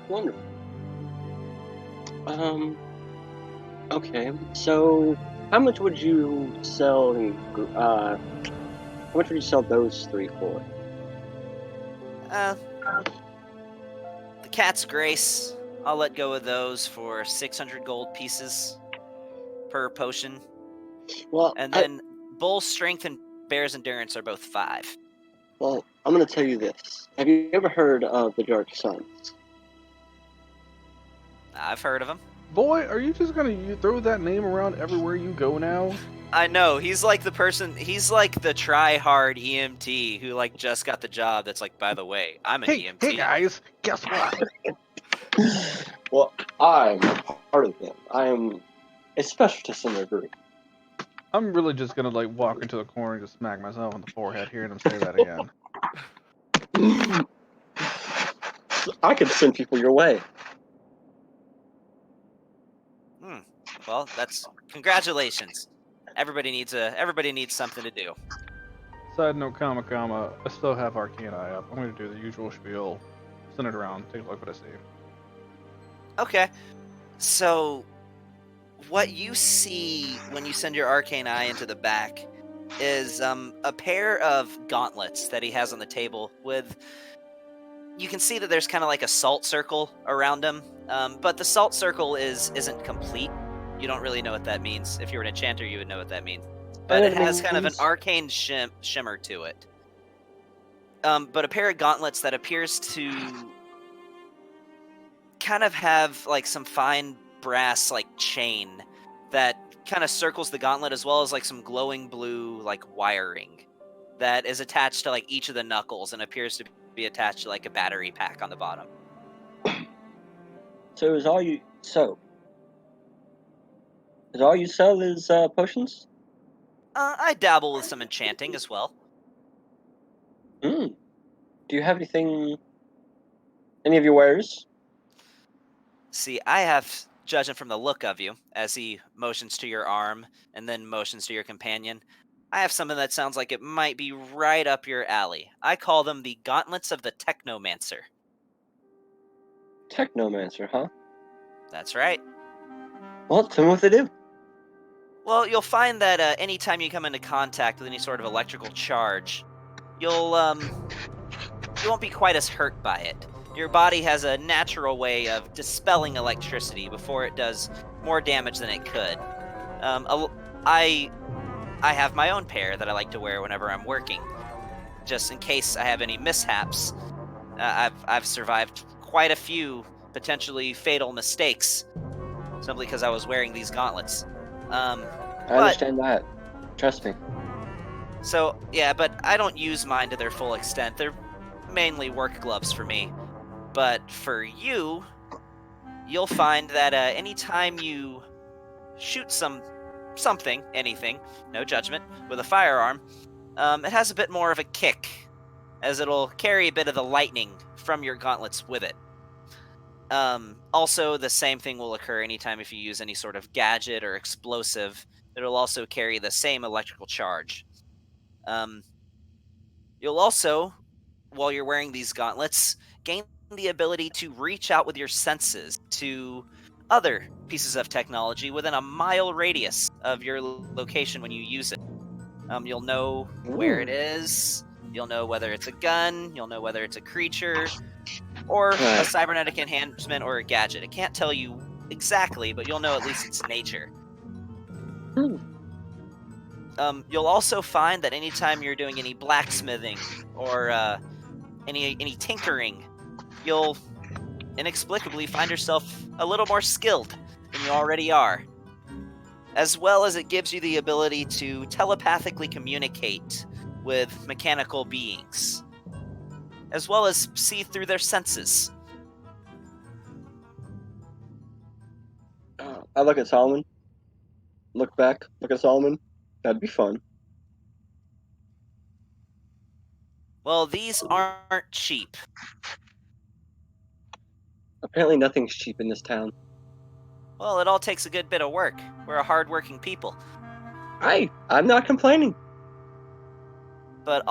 Wonderful. Okay. So, how much would you sell? How much would you sell those 3 for? The Cat's Grace, I'll let go of those for 600 gold pieces per potion. Well, And then Bull's Strength and Bear's Endurance are both 5. well, I'm gonna tell you this. Have you ever heard of the Dark Suns? I've heard of him. Boy, are you just gonna throw that name around everywhere you go now? I know, he's like the try-hard EMT who just got the job that's by the way, I'm an EMT. Hey guys, guess what? Well, I'm a part of them. I am a specialist in their group. I'm really just gonna walk into the corner and just smack myself on the forehead hearing him say that again. I could send people your way. Well, that's congratulations. Everybody needs something to do. Side note, comma, I still have Arcane Eye up. I'm going to do the usual spiel. Send it around. Take a look what I see. Okay. So, what you see when you send your Arcane Eye into the back is a pair of gauntlets that he has on the table with... You can see that there's kind of like a salt circle around them, but the salt circle isn't complete. You don't really know what that means. If you were an enchanter, you would know what that means. But know it what it has kind of an means. arcane shimmer to it. But a pair of gauntlets that appears to kind of have like some fine brass like chain that kind of circles the gauntlet, as well as like some glowing blue like wiring that is attached to like each of the knuckles and appears to be attached to like a battery pack on the bottom. So is all you sell is potions? I dabble with some enchanting as well. Do you have any of your wares? See, I have, judging from the look of you, as he motions to your arm and then motions to your companion, I have something that sounds like it might be right up your alley. I call them the Gauntlets of the Technomancer. Technomancer, huh? That's right. Well, tell me what they do. Well, you'll find that anytime you come into contact with any sort of electrical charge, you won't be quite as hurt by it. Your body has a natural way of dispelling electricity before it does more damage than it could. I have my own pair that I like to wear whenever I'm working, just in case I have any mishaps. I've survived quite a few potentially fatal mistakes simply because I was wearing these gauntlets. I understand that. Trust me. So yeah, but I don't use mine to their full extent. They're mainly work gloves for me. But for you, you'll find that anytime you shoot anything, no judgment, with a firearm, it has a bit more of a kick, as it'll carry a bit of the lightning from your gauntlets with it. Also, the same thing will occur anytime if you use any sort of gadget or explosive. It'll also carry the same electrical charge. You'll also, while you're wearing these gauntlets, gain the ability to reach out with your senses to other pieces of technology within a mile radius of your location when you use it. You'll know where it is, you'll know whether it's a gun, you'll know whether it's a creature, or a cybernetic enhancement or a gadget. It can't tell you exactly, but you'll know at least its nature. You'll also find that anytime you're doing any blacksmithing or any tinkering, you'll inexplicably find yourself a little more skilled than you already are. As well as it gives you the ability to telepathically communicate with mechanical beings, as well as see through their senses. I look at Solomon. Look back. Look at Solomon. That'd be fun. Well, these aren't cheap. Apparently nothing's cheap in this town. Well, it all takes a good bit of work. We're a hard-working people. I'm not complaining. But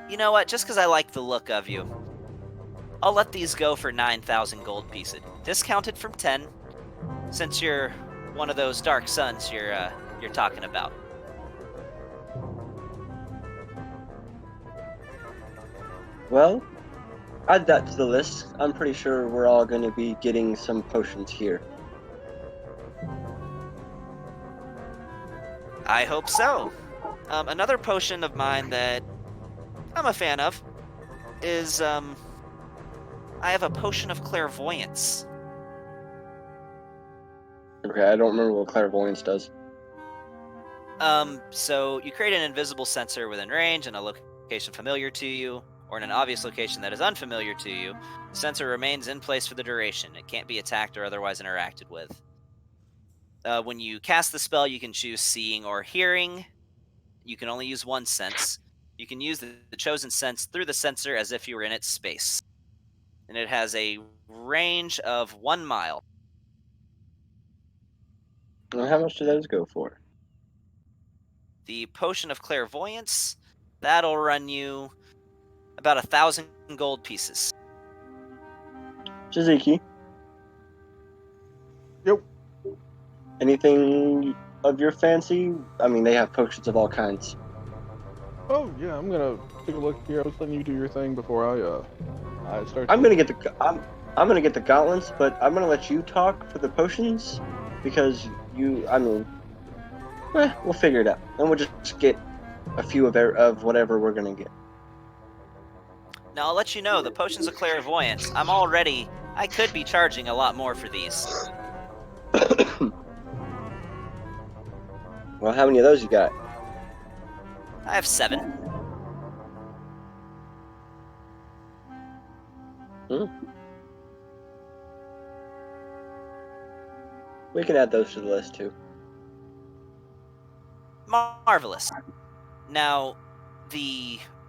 you know what? Just because I like the look of you, I'll let these go for 9,000 gold pieces. Discounted from 10, since you're one of those dark suns you're talking about. Well, add that to the list. I'm pretty sure we're all going to be getting some potions here. I hope so. Another potion of mine that I'm a fan of is I have a potion of clairvoyance. Okay, I don't remember what clairvoyance does. So you create an invisible sensor within range in a location familiar to you, or in an obvious location that is unfamiliar to you. The sensor remains in place for the duration. It can't be attacked or otherwise interacted with. When you cast the spell, you can choose seeing or hearing. You can only use one sense. You can use the chosen sense through the sensor as if you were in its space. And it has a range of 1 mile. Well, how much do those go for? The potion of clairvoyance, that'll run you about 1,000 gold pieces. Shiziki, Yep. anything of your fancy? I mean, they have potions of all kinds. Oh yeah, I'm gonna take a look here. I was letting you do your thing before I start. I'm gonna get the gauntlets, but I'm gonna let you talk for the potions because we'll figure it out, and we'll just get a few of whatever we're gonna get. Now, I'll let you know, the potions of clairvoyance, I could be charging a lot more for these. Well, how many of those you got? I have 7. We can add those to the list too. Marvelous. Now,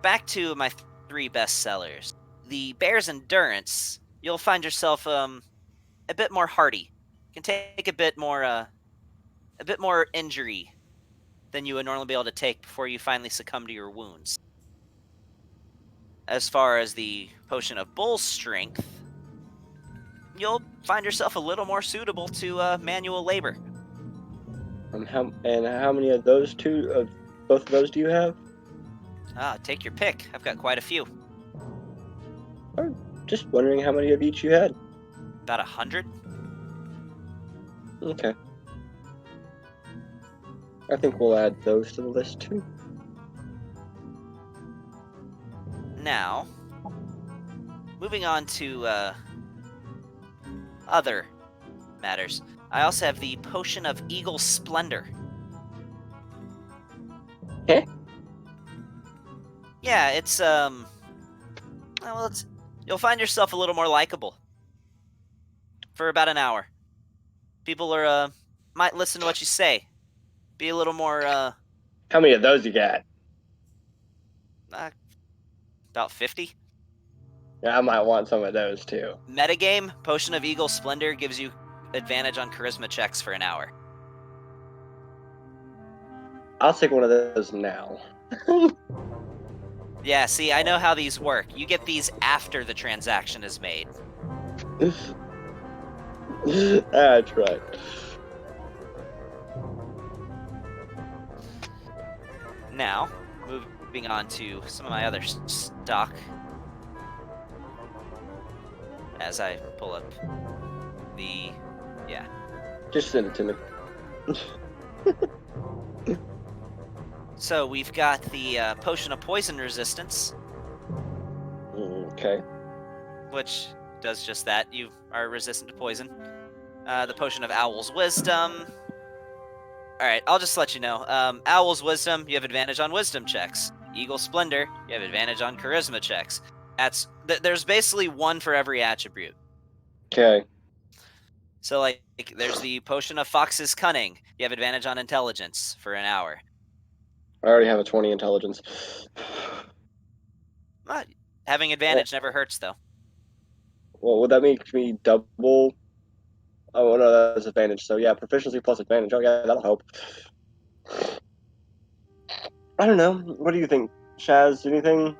back to my 3 best sellers. The Bear's Endurance, you'll find yourself a bit more hardy. You can take a bit more injury than you would normally be able to take before you finally succumb to your wounds. As far as the Potion of Bull Strength, you'll find yourself a little more suitable to manual labor. And how many of those both of those do you have? Take your pick. I've got quite a few. Just wondering how many of each you had. About 100. Okay. I think we'll add those to the list too. Now, moving on to other matters. I also have the Potion of Eagle Splendor. Okay. Yeah, you'll find yourself a little more likable for about an hour. People might listen to what you say. Be a little more, How many of those you got? about 50. Yeah, I might want some of those too. Metagame, Potion of Eagle Splendor gives you advantage on charisma checks for an hour. I'll take one of those now. Yeah, see, I know how these work. You get these after the transaction is made. That's right. Now, moving on to some of my other stock. As I pull up Just send it to me. So we've got the Potion of Poison Resistance, Okay. which does just that. You are resistant to poison. The Potion of Owl's Wisdom. Alright, I'll just let you know. Owl's Wisdom, you have advantage on wisdom checks. Eagle Splendor, you have advantage on charisma checks. There's basically one for every attribute. Okay. So, like, there's the Potion of Fox's Cunning. You have advantage on intelligence for an hour. I already have a 20 intelligence. Having advantage never hurts, though. Well, would that make me double? Oh, no, that's advantage. So, yeah, proficiency plus advantage. Oh, yeah, that'll help. I don't know. What do you think, Shaz? Anything?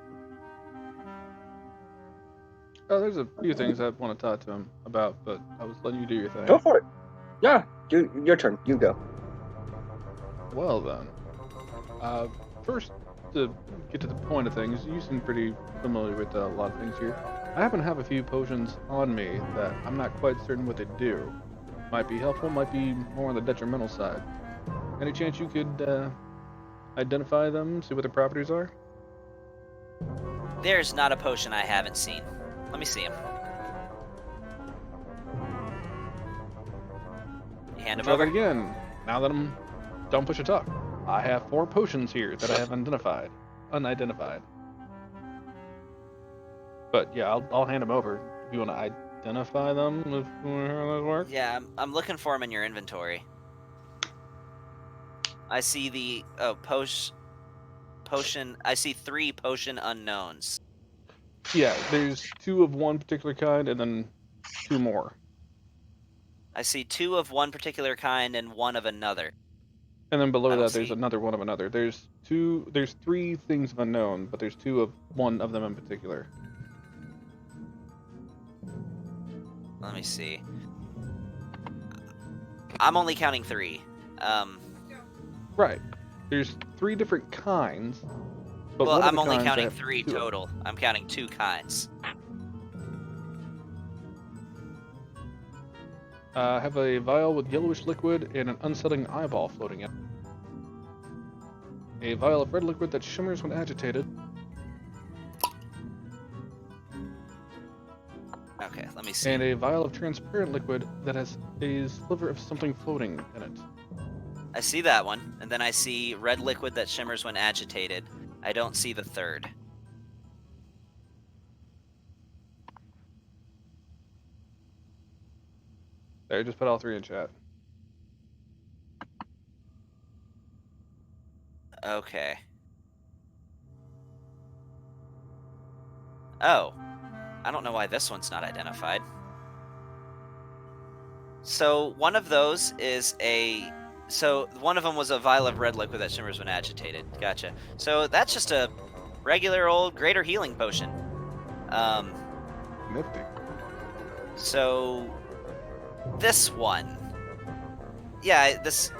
Oh, there's a few things I want to talk to him about, but I was letting you do your thing. Go for it. Yeah, your turn. You go. Well then, first to get to the point of things, you seem pretty familiar with a lot of things here. I happen to have a few potions on me that I'm not quite certain what they do. Might be helpful, might be more on the detrimental side. Any chance you could identify them, see what their properties are? There's not a potion I haven't seen. Let me see him. You hand him Try over? that again. Now that I'm don't push a talk. I have 4 potions here that I have unidentified. But yeah, I'll hand them over. If you want to identify them, if how that works. Yeah, I'm looking for him in your inventory. I see the potion. I see 3 potion unknowns. Yeah, there's 2 of one particular kind and then 2 more. I see 2 of one particular kind and 1 of another. And then below I don't that, there's see- another one of another. There's 3 things of unknown, but there's 2 of one of them in particular. Let me see. I'm only counting 3. Right. There's 3 different kinds, but Well, one of I'm the only kinds counting have 3 2 of them. total. I'm counting 2 kinds. Have a vial with yellowish liquid and an unsettling eyeball floating in it. A vial of red liquid that shimmers when agitated. Okay, let me see. And a vial of transparent liquid that has a sliver of something floating in it. I see that one, and then I see red liquid that shimmers when agitated. I don't see the third. There, just put all 3 in chat. Okay. Oh. I don't know why this one's not identified. So one of those is a... So one of them was a vial of red liquid that shimmers when agitated. Gotcha. So that's just a regular old greater healing potion. Nifty. So this one... Yeah, this...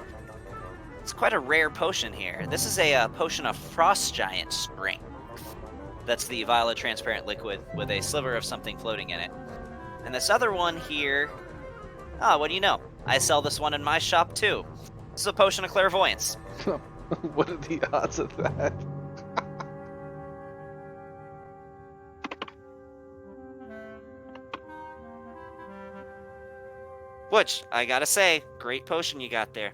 It's quite a rare potion here. This is a potion of Frost Giant strength. That's the vial of transparent liquid with a sliver of something floating in it. And this other one here... Ah, what do you know? I sell this one in my shop too. This is a potion of clairvoyance. What are the odds of that? Which, I gotta say, great potion you got there.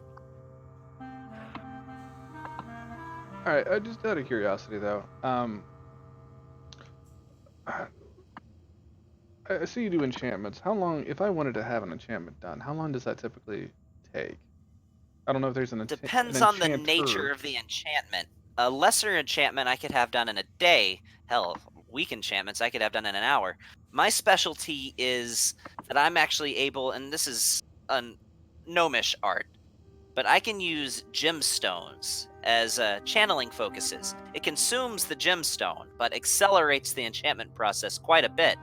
Alright, just out of curiosity though, I see you do enchantments. How long, if I wanted to have an enchantment done, how long does that typically take? I don't know if there's an Depends an on the enchanter. nature of the enchantment. A lesser enchantment I could have done in a day. Hell, weak enchantments I could have done in an hour. My specialty is that I'm actually able, and this is a gnomish art, but I can use gemstones as channeling focuses. It consumes the gemstone, but accelerates the enchantment process quite a bit.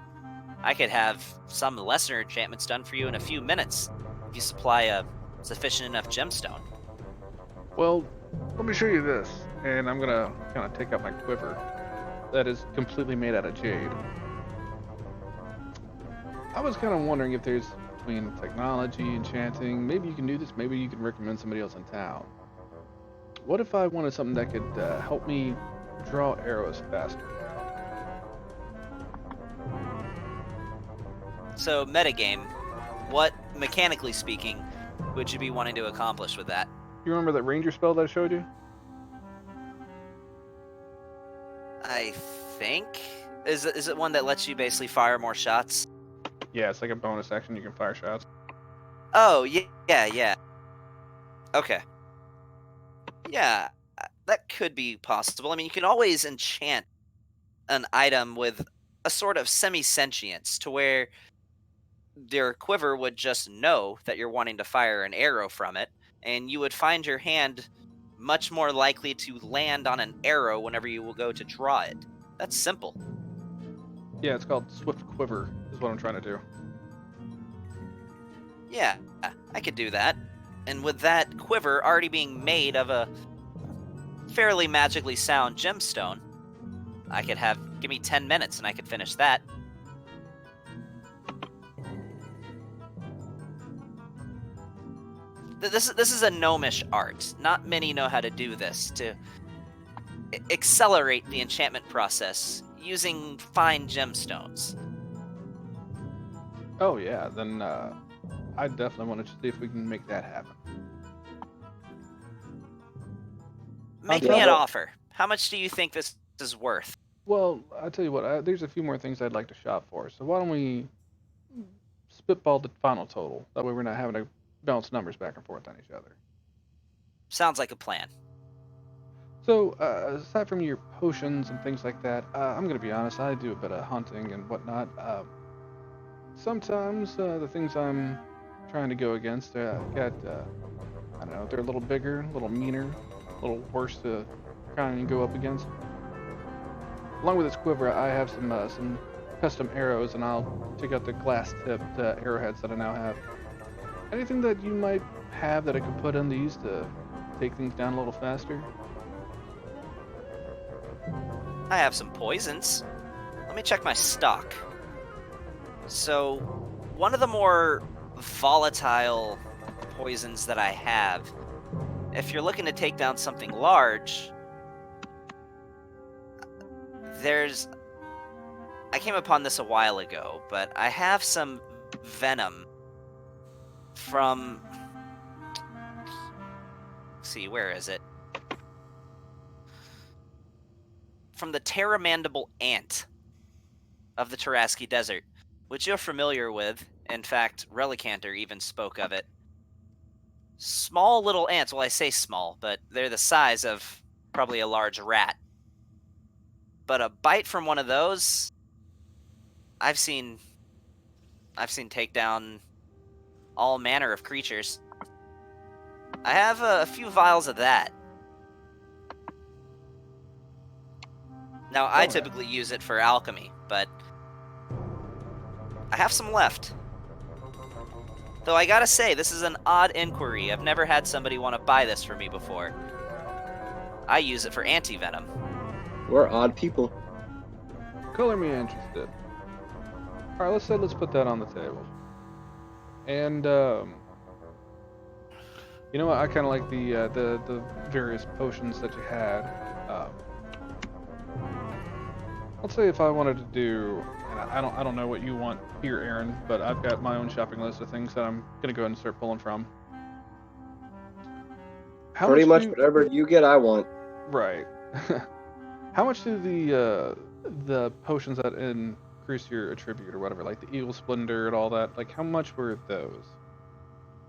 I could have some lesser enchantments done for you in a few minutes if you supply a sufficient enough gemstone. Well, let me show you this, and I'm gonna kind of take out my quiver that is completely made out of jade. I was kind of wondering if there's between technology, enchanting, maybe you can do this, maybe you can recommend somebody else in town. What if I wanted something that could help me draw arrows faster? So, metagame, what, mechanically speaking, would you be wanting to accomplish with that? You remember that ranger spell that I showed you? I think? Is it one that lets you basically fire more shots? Yeah, it's like a bonus action, you can fire shots. Oh, yeah. Okay. Yeah, that could be possible. I mean, you can always enchant an item with a sort of semi-sentience to where your quiver would just know that you're wanting to fire an arrow from it, and you would find your hand much more likely to land on an arrow whenever you will go to draw it. That's simple. Yeah, it's called Swift Quiver, is what I'm trying to do. Yeah, I could do that. And with that quiver already being made of a fairly magically sound gemstone, I could give me 10 minutes and I could finish that. This is a gnomish art. Not many know how to do this, to accelerate the enchantment process using fine gemstones. Oh yeah, then I definitely want to see if we can make that happen. Make Yeah, me an but- offer. How much do you think this is worth? Well, I'll tell you what, there's a few more things I'd like to shop for, so why don't we spitball the final total? That way we're not having to bounce numbers back and forth on each other. Sounds like a plan. So, aside from your potions and things like that, I'm going to be honest, I do a bit of hunting and whatnot. Sometimes the things I'm trying to go against got I don't know, they're a little bigger, a little meaner, a little worse to kind of go up against. Along with its quiver, I have some custom arrows, and I'll take out the glass-tipped arrowheads that I now have. Anything that you might have that I could put in these to take things down a little faster? I have some poisons. Let me check my stock. So, one of the more volatile poisons that I have, if you're looking to take down something large, I came upon this a while ago, but I have some venom from... Let's see, where is it? From the Terramandible ant of the Taraski Desert, which you're familiar with. In fact, Relicanter even spoke of it. Small little ants. Well, I say small, but they're the size of probably a large rat. But a bite from one of those, I've seen take down all manner of creatures. I have a few vials of that. Now, I typically use it for alchemy, but I have some left. Though I gotta say, this is an odd inquiry. I've never had somebody want to buy this for me before. I use it for anti-venom. We're odd people. Color me interested. All right, let's put that on the table. And you know what? I kind of like the various potions that you had. Let's say if I wanted to do, and I don't know what you want here, Aaron, but I've got my own shopping list of things that I'm gonna go ahead and start pulling from. Pretty much whatever you get, I want. Right. How much do the potions that increase your attribute or whatever, like the Eagle Splendor and all that, like how much were those?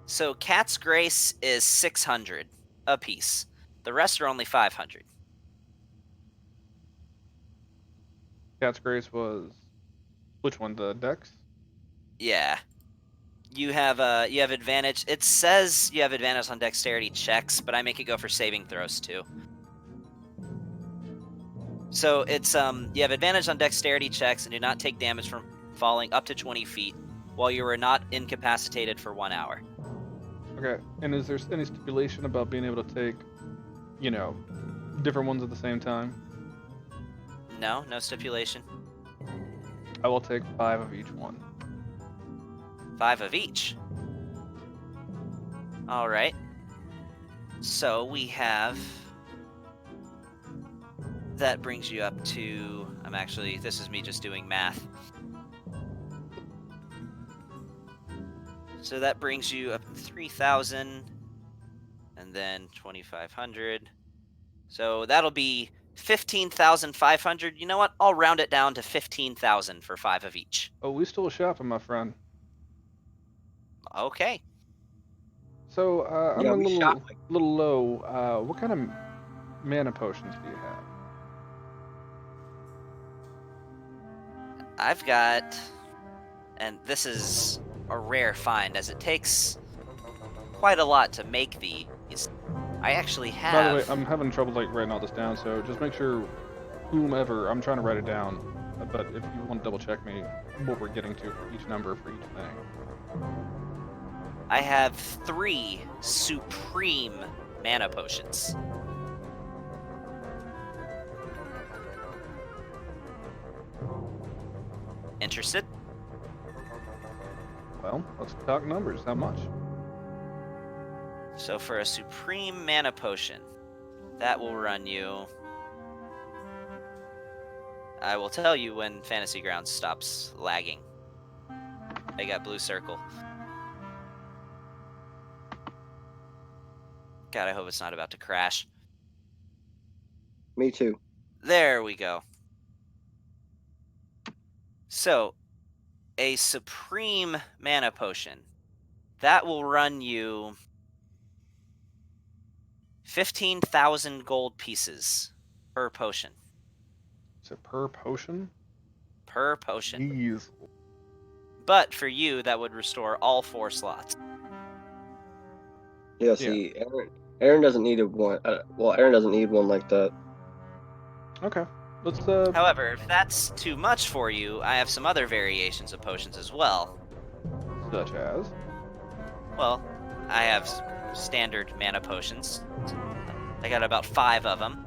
So Cat's Grace is 600 a piece. The rest are only 500. Cat's Grace was which one? The Dex? Yeah. You have advantage. It says you have advantage on dexterity checks, but I make it go for saving throws too. So it's you have advantage on dexterity checks and do not take damage from falling up to 20 feet while you are not incapacitated for 1 hour. Okay. And is there any stipulation about being able to take, different ones at the same time? No stipulation. I will take 5 of each one. 5 of each. All right. So we have... That brings you up to... this is me just doing math. So that brings you up to 3,000. And then 2,500. So that'll be 15,500. You know what? I'll round it down to 15,000 for 5 of each. Oh, we still shopping, my friend. Okay. So, I'm a we little low. What kind of mana potions do you have? I've got, and this is a rare find as it takes quite a lot to make these. I actually have... By the way, I'm having trouble writing all this down, so just make sure whomever, I'm trying to write it down, but if you want to double check me what we're getting to for each number for each thing. I have 3 supreme mana potions. Interested? Well, let's talk numbers. How much? So for a supreme mana potion, that will run you... I will tell you when Fantasy Grounds stops lagging. I got blue circle. God, I hope it's not about to crash. Me too. There we go. So, a supreme mana potion, that will run you 15,000 gold pieces per potion. Is it per potion? Per potion. Jeez. But for you, that would restore all 4 slots. Yeah, see, Aaron doesn't need one. Aaron doesn't need one like that. Okay. Let's However, if that's too much for you, I have some other variations of potions as well. such as. Well, I have standard mana potions. I got about 5 of them.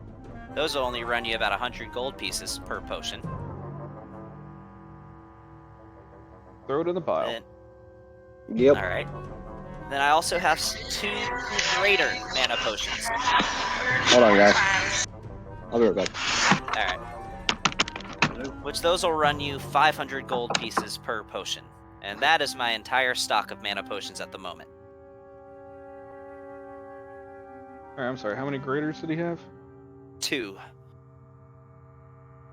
Those will only run you about 100 gold pieces per potion. Throw it in the pile. And, Yep. all right. Then I also have 2 greater mana potions. Hold on, guys. I'll be right back. All right. Which those will run you 500 gold pieces per potion. And that is my entire stock of mana potions at the moment. Alright, I'm sorry. How many graders did he have? 2.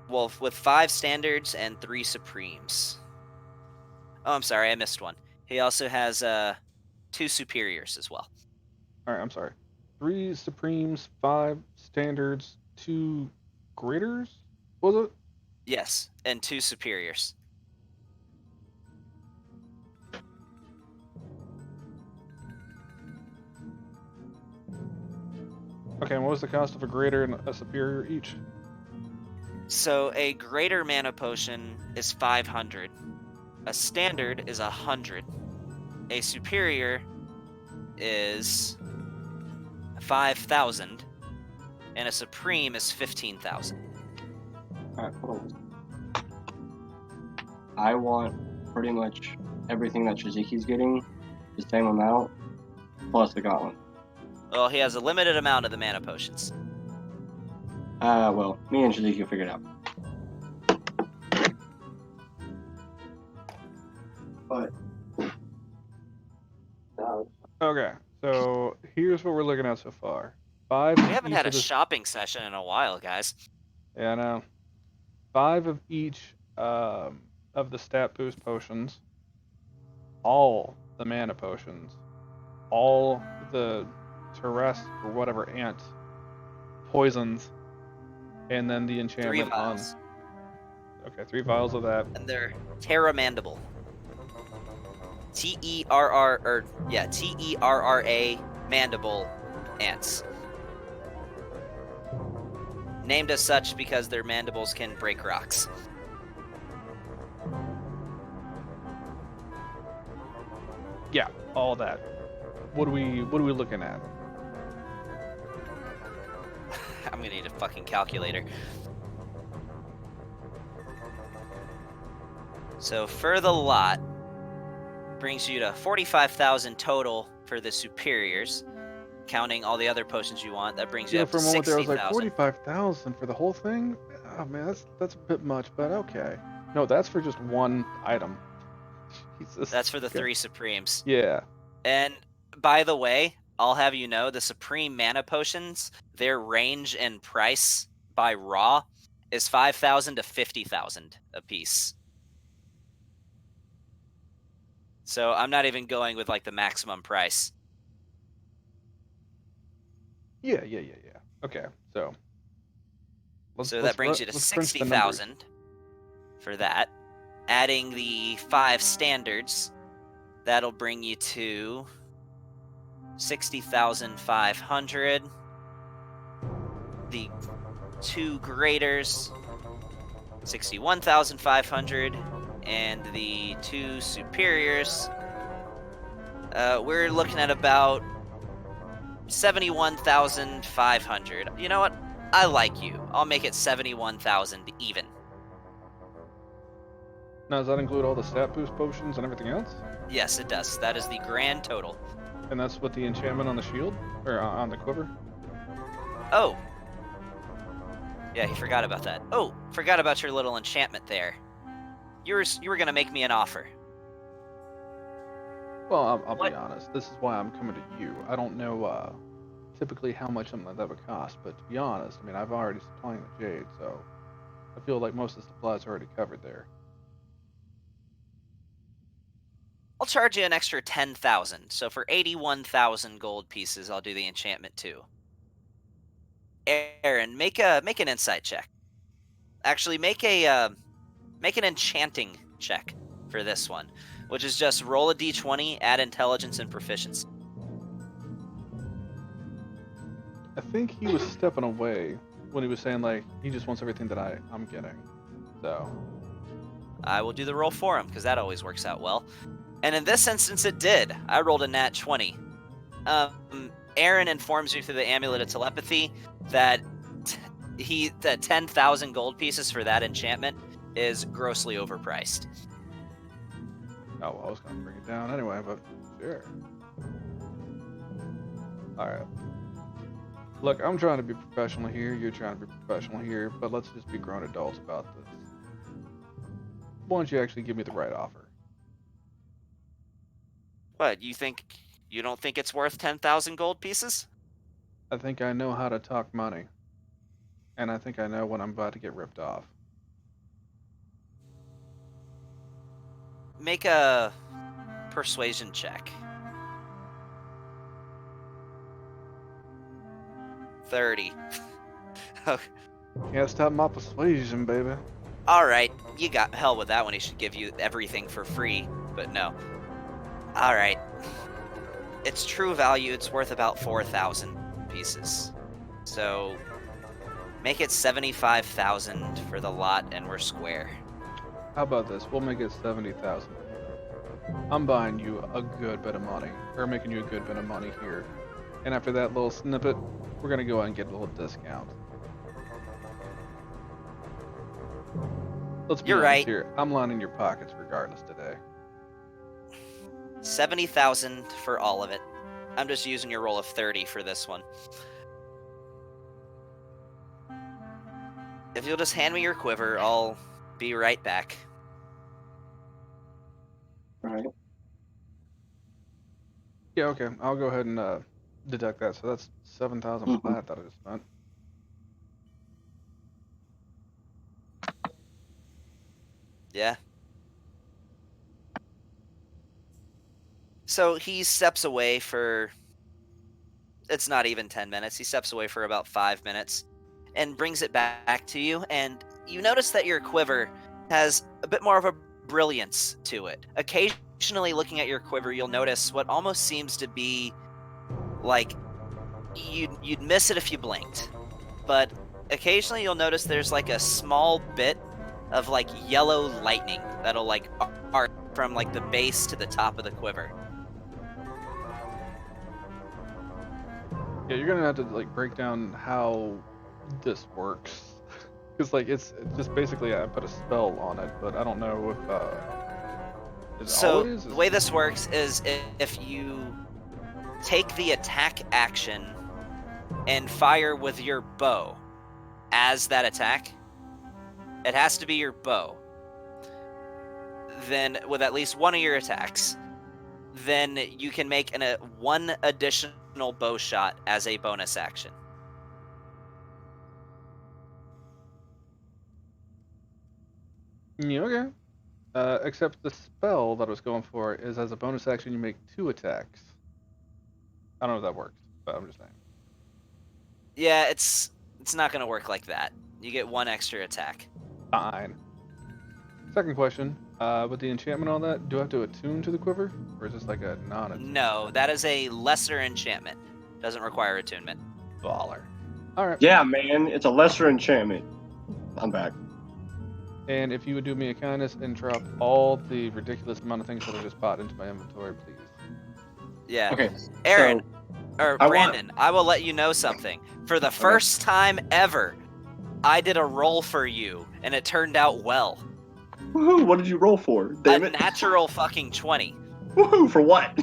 Well, with 5 standards and 3 supremes. Oh, I'm sorry, I missed one. He also has 2 superiors as well. Alright, I'm sorry. 3 supremes, 5 standards, 2 graders? Was it? Yes, and 2 superiors. Okay, and what was the cost of a grader and a superior each? So a greater mana potion is 500. A standard is 100. A superior is 5,000. And a supreme is 15,000. Alright, hold on. I want pretty much everything that Shizuki's getting, the same amount, plus the gauntlet. Well, he has a limited amount of the mana potions. Well, me and Shizuki will figure it out. But Okay, so here's what we're looking at so far. 5 We of haven't each had a of the... shopping session in a while, guys. Yeah, I know. 5 of each of the stat boost potions. All the mana potions. All the Terrest or whatever ant poisons. And then the 3 enchantment on... vials. Okay, 3 vials of that. And they're Terra Mandible. Terra mandible ants. Named as such because their mandibles can break rocks. Yeah, all that. What are we looking at? I'm gonna need a fucking calculator. So for the lot, brings you to 45,000 total for the superiors, counting all the other potions you want. That brings you up For to a moment there, I was like 60,000. 45,000 for the whole thing. Oh man, that's a bit much, but okay. No, that's for just one item. Jesus. That's for the Okay. 3 supremes. Yeah. And by the way, I'll have you know, the supreme mana potions, their range and price by raw is 5,000 to 50,000 a piece. So I'm not even going with like the maximum price. Yeah. Okay, so. That brings you to let's crunch the numbers. 60,000 for that. Adding the 5 standards, that'll bring you to 60,500. The 2 graders, 61,500, and the 2 superiors, we're looking at about 71,500. You know what? I like you. I'll make it 71,000 even. Now, does that include all the stat boost potions and everything else? Yes, it does. That is the grand total. And that's with the enchantment on the shield? Or on the quiver? Oh. Yeah, he forgot about that. Oh, forgot about your little enchantment there. You were gonna make me an offer. Well, I'll What? be honest. This is why I'm coming to you. I don't know typically how much something like that would cost, but to be honest, I mean, I've already supplying the jade, so I feel like most of the supplies are already covered there. I'll charge you an extra 10,000. So for 81,000 gold pieces, I'll do the enchantment too. Aaron, make an insight check. Actually, make an enchanting check for this one, which is just roll a d20, add intelligence and proficiency. think he was stepping away when he was saying like he just wants everything that I'm getting. So I will do the roll for him because that always works out well. And in this instance, it did. I rolled a nat 20. Aaron informs you through the amulet of telepathy that that 10,000 gold pieces for that enchantment is grossly overpriced. oh well, I was gonna bring it down anyway, but sure. All right. Look, I'm trying to be professional here. You're trying to be professional here, but let's just be grown adults about this. Why don't you actually give me the right offer? What, you don't think it's worth 10,000 gold pieces? I think I know how to talk money, and I think I know when I'm about to get ripped off. Make a persuasion check. 30. Can't stop my persuasion, baby. Alright, you got hell with that one. He should give you everything for free, but no. Alright. Its true value, it's worth about 4,000 pieces. So, make it 75,000 for the lot and we're square. How about this? We'll make it 70,000. I'm buying you a good bit of money, or making you a good bit of money here. And after that little snippet, we're gonna go out and get a little discount. Let's be You're honest right. here. I'm lining your pockets regardless today. 70,000 for all of it. I'm just using your roll of 30 for this one. If you'll just hand me your quiver, I'll be right back. All right. Yeah, okay. I'll go ahead and deduct that. So that's 7,000 flat that I just spent. Yeah. So he steps away for... It's not even 10 minutes. He steps away for about 5 minutes and brings it back to you. And you notice that your quiver has a bit more of a brilliance to it. Occasionally looking at your quiver, you'll notice what almost seems to be like you'd miss it if you blinked. But occasionally you'll notice there's like a small bit of like yellow lightning that'll like arc from like the base to the top of the quiver. Yeah, you're gonna have to like break down how this works, because like it's just basically I put a spell on it, but I don't know if So the way this works is if you take the attack action and fire with your bow as that attack, it has to be your bow. Then with at least one of your attacks, then you can make one additional bow shot as a bonus action. Yeah, okay. Except the spell that I was going for is as a bonus action you make 2 attacks. I don't know if that works, but I'm just saying. Yeah, it's not going to work like that. You get 1 extra attack. Fine. Second question, with the enchantment on that, do I have to attune to the quiver? Or is this like a non-attune? No, that is a lesser enchantment. Doesn't require attunement. Baller. Alright. Yeah, man, it's a lesser enchantment. I'm back. And if you would do me a kindness and drop all the ridiculous amount of things that I just bought into my inventory, please. Yeah. Okay. Aaron, or I Brandon, I will let you know something. For the first time ever, I did a roll for you, and it turned out well. Woohoo! What did you roll for? Damn A it! natural fucking 20. Woohoo! For what?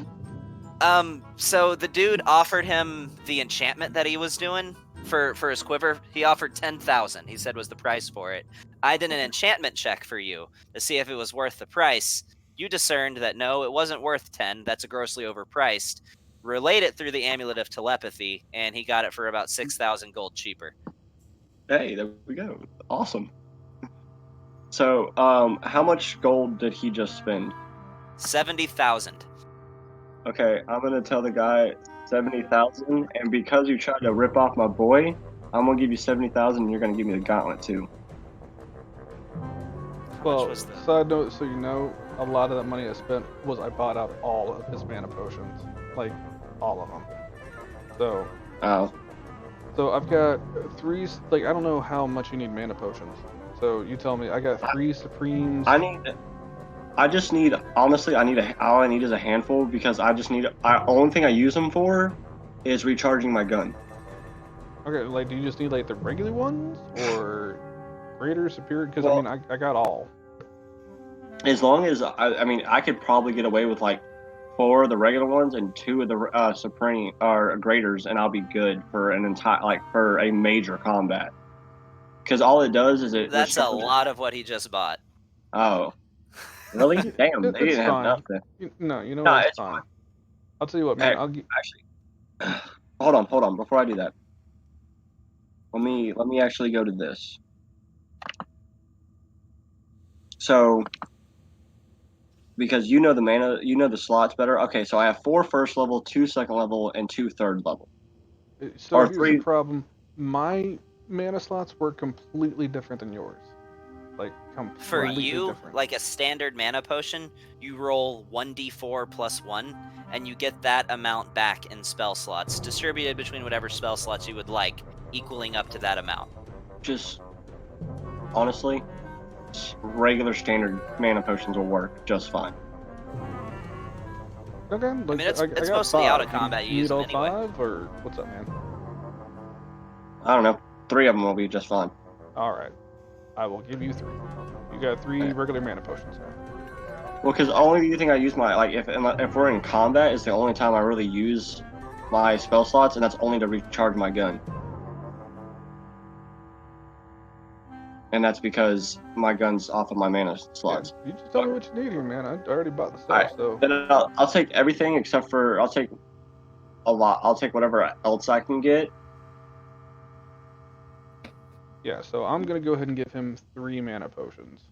So the dude offered him the enchantment that he was doing for his quiver. He offered 10,000. He said was the price for it. I did an enchantment check for you to see if it was worth the price. You discerned that no, it wasn't worth 10. That's grossly overpriced. Relayed it through the amulet of telepathy, and he got it for about 6,000 gold cheaper. Hey, there we go. Awesome. So, how much gold did he just spend? 70,000. Okay, I'm gonna tell the guy 70,000, and because you tried to rip off my boy, I'm gonna give you 70,000, and you're gonna give me the gauntlet too. Well, was the- side note, so you know, a lot of that money I spent was I bought out all of his mana potions. Like, all of them. So, Oh, So I've got 3. Like I don't know how much you need mana potions. So you tell me. I got 3 supremes. I just need, honestly, all I need is a handful because only thing I use them for is recharging my gun. Okay, like do you just need like the regular ones or greater, superior? Because Well, I mean I got all. as long as, I mean, I could probably get away with like 4 of the regular ones and 2 of the supreme or graders, and I'll be good for for a major combat. Because all it does is it That's a restores. lot of what he just bought. Oh, really? Damn, they It's didn't have fine. enough then. No, you know No, what? It's it's fine. fine. I'll tell you what, man. Hey, I'll get. actually, hold on. Before I do that, let me actually go to this. So, because you know the mana, you know the slots better. Okay, so I have 4 first level, 2 second level, and 2 third level, So or here's the 3. problem. My mana slots were completely different than yours. Like For completely you, different. like a standard mana potion, you roll 1d4 plus 1, and you get that amount back in spell slots, distributed between whatever spell slots you would like, equaling up to that amount. Just honestly, regular standard mana potions will work just fine. Okay, I like mean, I it's got mostly out of 5. combat. You You use need them all anyway. 5, or what's up, man? I don't know. 3 of them will be just fine. All right, I will give you 3. You got 3 Okay. regular mana potions now. Well, because the only thing I use if we're in combat is the only time I really use my spell slots, and that's only to recharge my gun. And that's because my gun's off of my mana Yeah, slots. you just tell me what you need here, man. I already bought the stuff, Alright, so then I'll take everything except for I'll take a lot. I'll take whatever else I can get. yeah. So I'm gonna go ahead and give him 3 mana potions.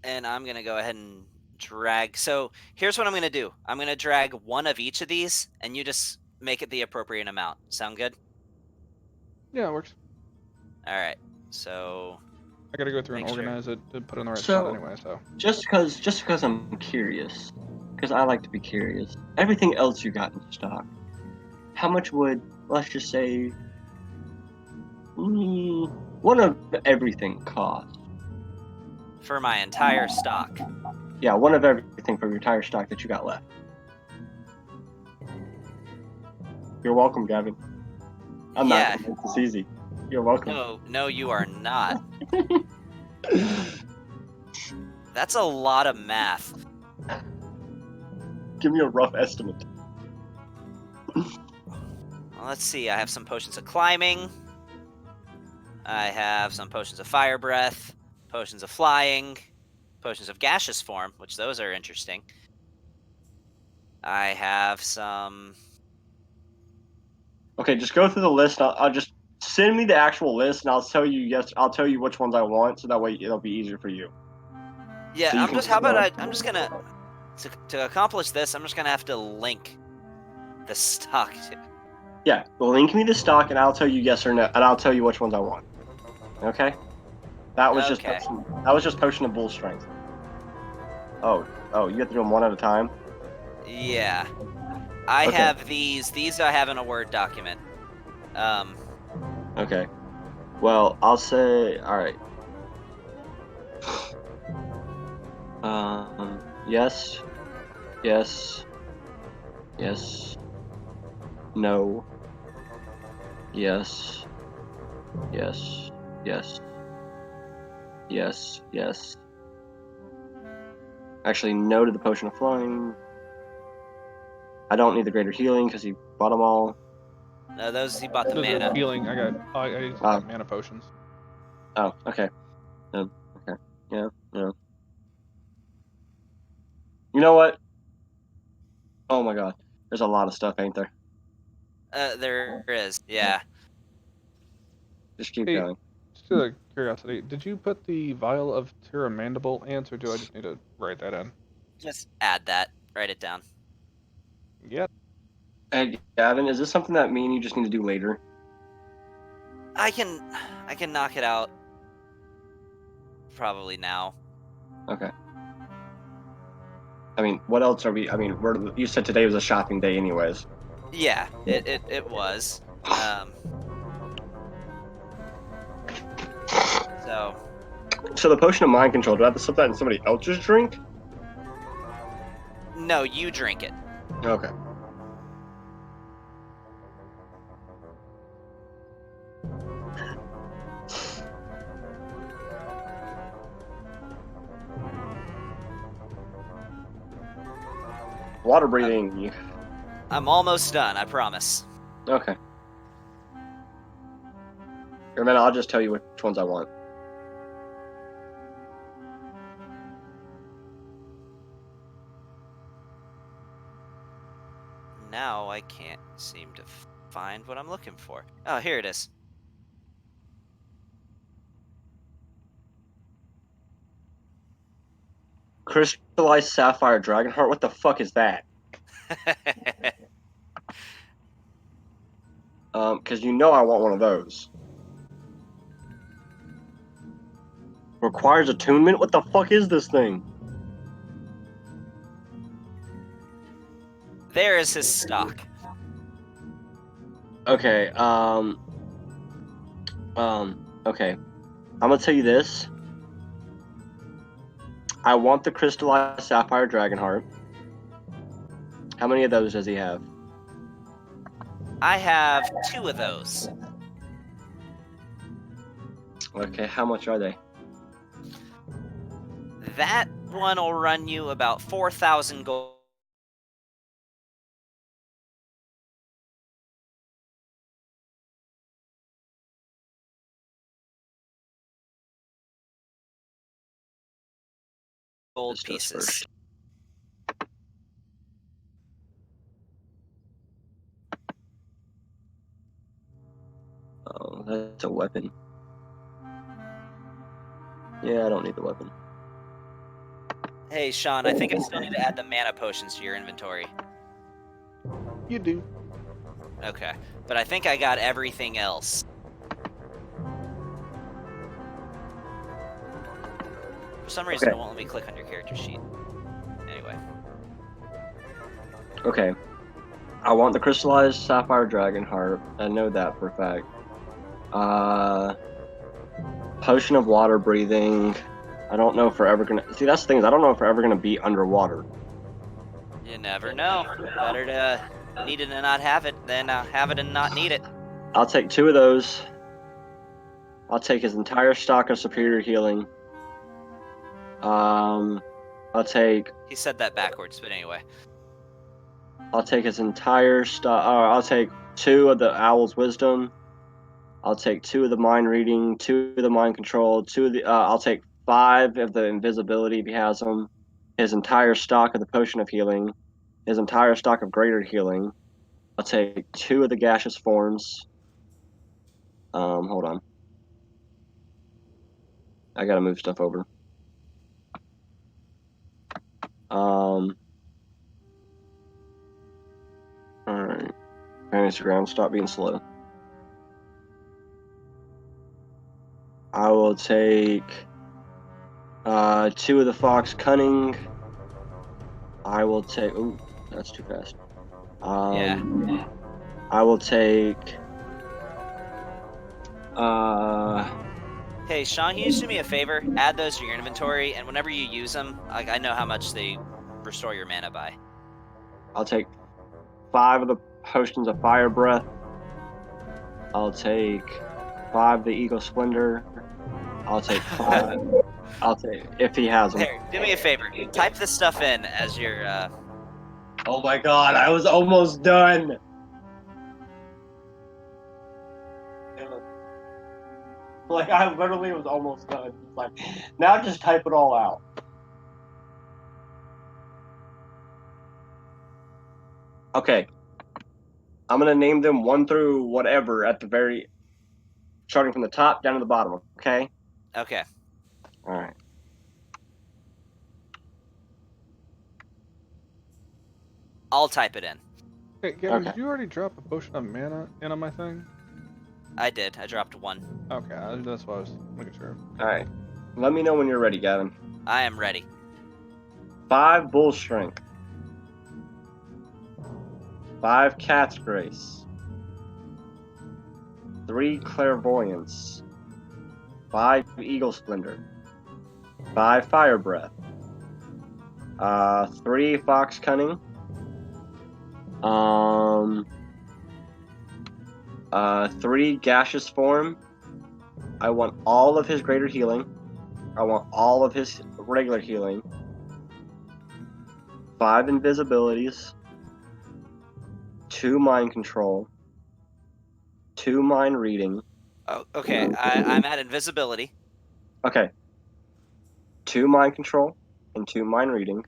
And I'm going to go ahead and drag. So here's what I'm going to do. I'm going to drag one of each of these, and you just make it the appropriate amount. Sound good? Yeah, it works. All right. So I gotta go through and Make sure. organize it to put it in the right So- spot anyway. So Just because I'm curious, because I like to be curious. Everything else you got in stock, how much would, let's just say, one of everything cost? for my entire stock. Yeah, one of everything from your entire stock that you got left. You're welcome, Gavin. I'm Yeah. not gonna make this easy. You're welcome. No, you are not. That's a lot of math. Give me a rough estimate. Well, let's see. I have some potions of climbing. I have some potions of fire breath, potions of flying, potions of gaseous form, which those are interesting. I have some. Okay, just go through the list. I'll just send me the actual list, and I'll tell you. Yes, I'll tell you which ones I want, so that way it'll be easier for you. Yeah, So you I'm can just. How just about know. I'm just gonna to accomplish this. I'm just gonna have to link the stock. Yeah, link me the stock, and I'll tell you yes or no, and I'll tell you which ones I want. Okay. That was Okay. just potion of bull strength. Oh, you have to do them one at a time. Yeah, I Okay. have these. These I have in a Word document. Okay. Well, I'll say all right. Yes, yes, yes, no, yes, yes, yes, yes, yes. Actually, no to the potion of flying. I don't need the greater healing because he bought them all. No, those he bought the the mana. healing, I just got mana potions. Oh, okay. Okay. Yeah. You know what? Oh my god. There's a lot of stuff, ain't there? There is. Yeah. Just keep Hey, going. just out of curiosity, did you put the vial of Mandible ants, or do I just need to write that in? Just add that. Write it down. Yeah. Hey, Gavin, is this something that me and you just need to do later? I can knock it out. Probably now. Okay. I mean, what else are we? I mean, you said today was a shopping day, anyways. Yeah, it was. So So the potion of mind control, do I have to slip that in somebody else's drink? no, you drink it. Okay. Water breathing. I'm almost done, I promise. Okay. And then I'll just tell you which ones I want. Now I can't seem to find what I'm looking for. Oh, here it is. Crystallized sapphire dragonheart. What the fuck is that? Because you know I want one of those. Requires attunement? What the fuck is this thing? There is his stock. Okay, okay. I'm gonna tell you this. I want the crystallized sapphire dragonheart. How many of those does he have? I have 2 of those. Okay, how much are they? That one will run you about 4,000 gold. Gold This goes pieces. first. Oh, that's a weapon. Yeah, I don't need the weapon. Hey, Sean, I think I still need to add the mana potions to your inventory. You do. Okay, but I think I got everything else. For some reason, Okay. it won't let me click on your character sheet. Anyway. Okay. I want the crystallized sapphire dragonheart. I know that for a fact. Potion of water breathing. I don't know if we're ever gonna... See, that's the thing is I don't know if we're ever gonna be underwater. You never know. Better to need it and not have it than have it and not need it. I'll take 2 of those. I'll take his entire stock of superior healing. I'll take He said that backwards, but anyway. his entire stock. I'll take 2 of the owl's wisdom. I'll take 2 of the mind reading, 2 of the mind control, 2 of the. I'll take 5 of the invisibility if he has them. His entire stock of the potion of healing. His entire stock of greater healing. I'll take 2 of the gaseous forms. Hold on. I gotta move stuff over. Alright. Instagram, stop being slow. I will take 2 of the fox cunning. I will take. Ooh, that's too fast. Yeah. I will take. Hey, Sean, can you just do me a favor? Add those to your inventory, and whenever you use them, I know how much they restore your mana by. I'll take 5 of the potions of fire breath. I'll take 5 of the eagle splendor. I'll take 5. I'll take if he has them. Here, do me a favor. Type this stuff in as your. Oh my god, I was almost done. Like I literally was almost done. It's like now just type it all out. Okay. I'm gonna name them 1 through whatever at the very starting from the top down to the bottom, okay? Okay. Alright. I'll type it in. Hey, Gavin, Okay. did you already drop a potion of mana in on my thing? I did. I dropped 1. Okay, that's what I was making sure. Alright. Let me know when you're ready, Gavin. I am ready. 5 bull strength. 5 cat's grace. 3 clairvoyance. 5 Eagle Splendor, 5 Fire Breath, 3 Fox Cunning, 3 Gaseous Form. I want all of his Greater Healing. I want all of his regular healing. 5 Invisibilities, 2 Mind Control, 2 Mind Reading. Oh, okay. I'm at invisibility. Okay. 2 Mind Control and 2 Mind Reading.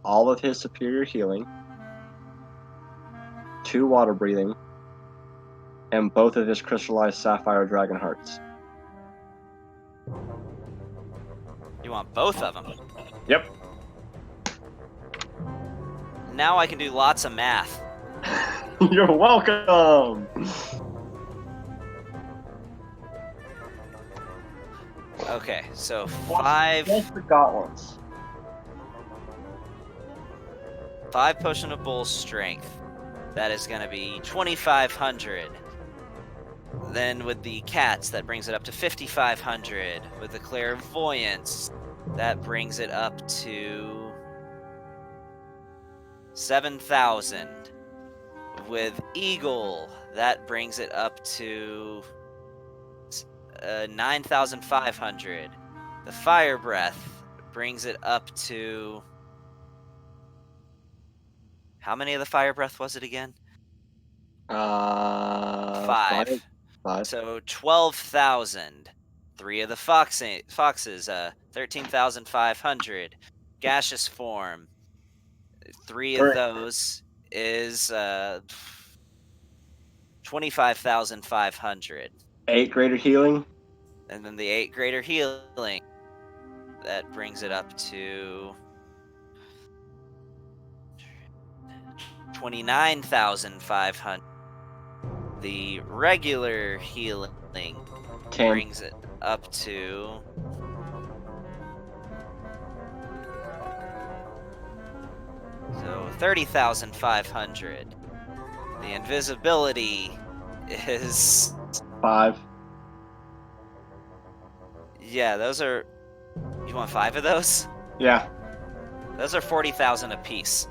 All of his Superior Healing. 2 Water Breathing. And both of his Crystallized Sapphire Dragon Hearts. You want both of them? Yep. Now I can do lots of math. You're welcome! Okay, so 5 Just the gauntlets. 5 Potion of Bull Strength. That is going to be 2,500. Then with the cats, that brings it up to 5,500. With the clairvoyance, that brings it up to 7,000. With eagle, that brings it up to 9,500. The fire breath brings it up to... How many of the fire breath was it again? 5. 5. So 12,000. 3 of the foxes, 13,500. Gaseous form. 3 of those is 25,500. 8 Greater Healing. And then the 8 greater healing. That brings it up to 29,500. The regular healing 10. brings it up to so 30,500. The invisibility is 5. yeah, those are. You want 5 of those? Yeah. Those are 40,000 apiece.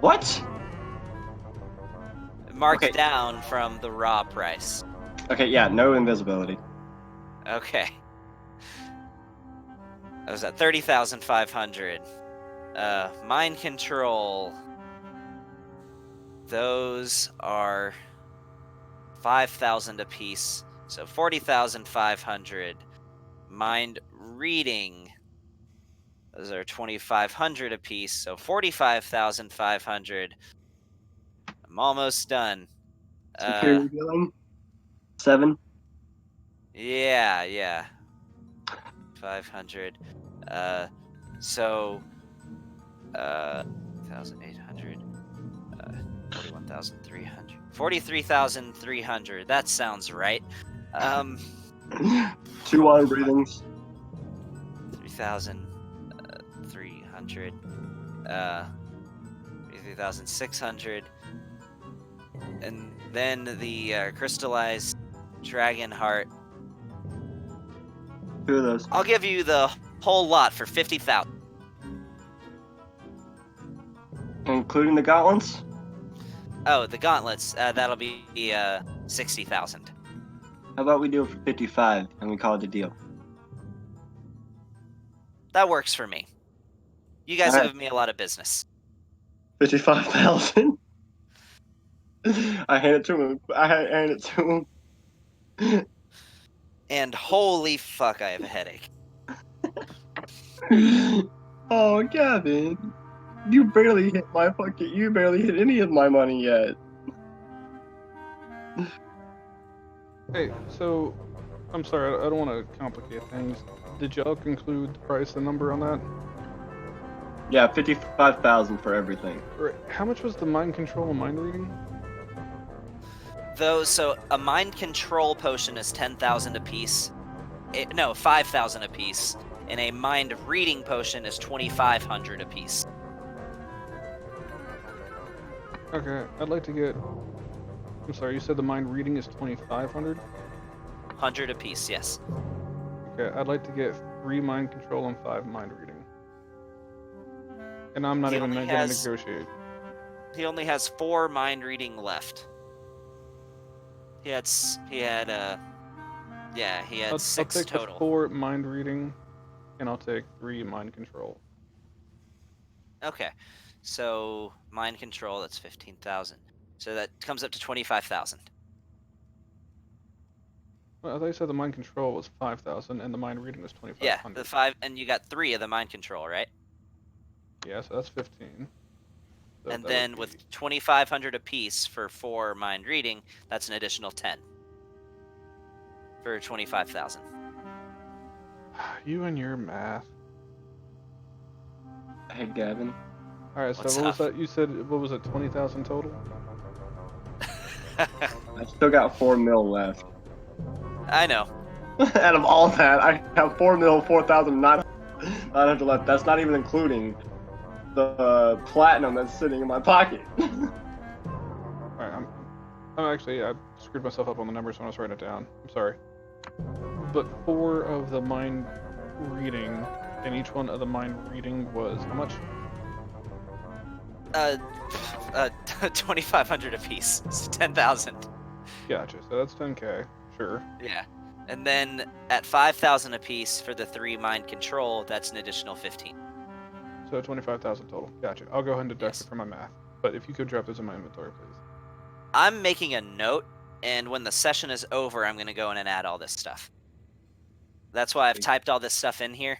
What? Marked Okay. down from the raw price. Okay, yeah, no invisibility. Okay. I was at 30,500. Mind control. Those are 5,000 apiece, so 40,500. Mind reading. Those are 2,500 apiece, so 45,500. I'm almost done. Superior Healing. 7. Yeah. 500. So 1,800. 41,300. 43,300. That sounds right. 2 Water Breathings. 3,300. 3,600. And then the crystallized dragon heart. 2 of those. I'll give you the whole lot for 50,000. Including the gauntlets? Oh, the gauntlets. That'll be 60,000. How about we do it for 55 and we call it a deal? That works for me. You guys Alright. have given me a lot of business. 55,000? I hand it to him. I hand it to him. And holy fuck, I have a headache. Oh, Gavin. You barely hit any of my money yet. Hey, so I'm sorry, I don't want to complicate things. Did y'all conclude the price and number on that? Yeah, 55,000 for everything. Right. How much was the mind control and mind reading? So a mind control potion is 10,000 apiece. 5,000 apiece. And a mind reading potion is 2,500 apiece. Okay, I'd like to get I'm sorry, you said the mind reading is 2,500? 100 apiece, yes. Okay, I'd like to get 3 mind control and 5 mind reading. And I'm not He even only gonna has- negotiate. He only has 4 mind reading left. He had I'll 6 take total. the 4 mind reading, and I'll take 3 mind control. Okay, so mind control, that's 15,000. So that comes up to 25,000. Well, I thought you said the mind control was 5,000 and the mind reading was Yeah, 2,500. the 5, and you got 3 of the mind control, right? Yeah, so that's 15. So And that then would with be... 2,500 apiece for 4 mind reading, that's an additional 10 for 25,000. You and your math. Hey, Gavin. All right, so What's what was up? that? You said what was it? 20,000 total. I still got 4 mil left. I know. Out of all that, I have 4 mil, 4,900 left. That's not even including the platinum that's sitting in my pocket. All right, I'm actually I screwed myself up on the numbers when I was writing it down. I'm sorry. But 4 of the mind reading, and each one of the mind reading was how much? 2,500 apiece. So 10,000. Gotcha. So that's 10k. Sure. Yeah. And then at 5,000 apiece for the 3 mind control, that's an additional 15. So 25,000 total. Gotcha. I'll go ahead and deduct Yes. it from my math. But if you could drop those in my inventory, please. I'm making a note, and when the session is over, I'm going to go in and add all this stuff. That's why I've typed all this stuff in here.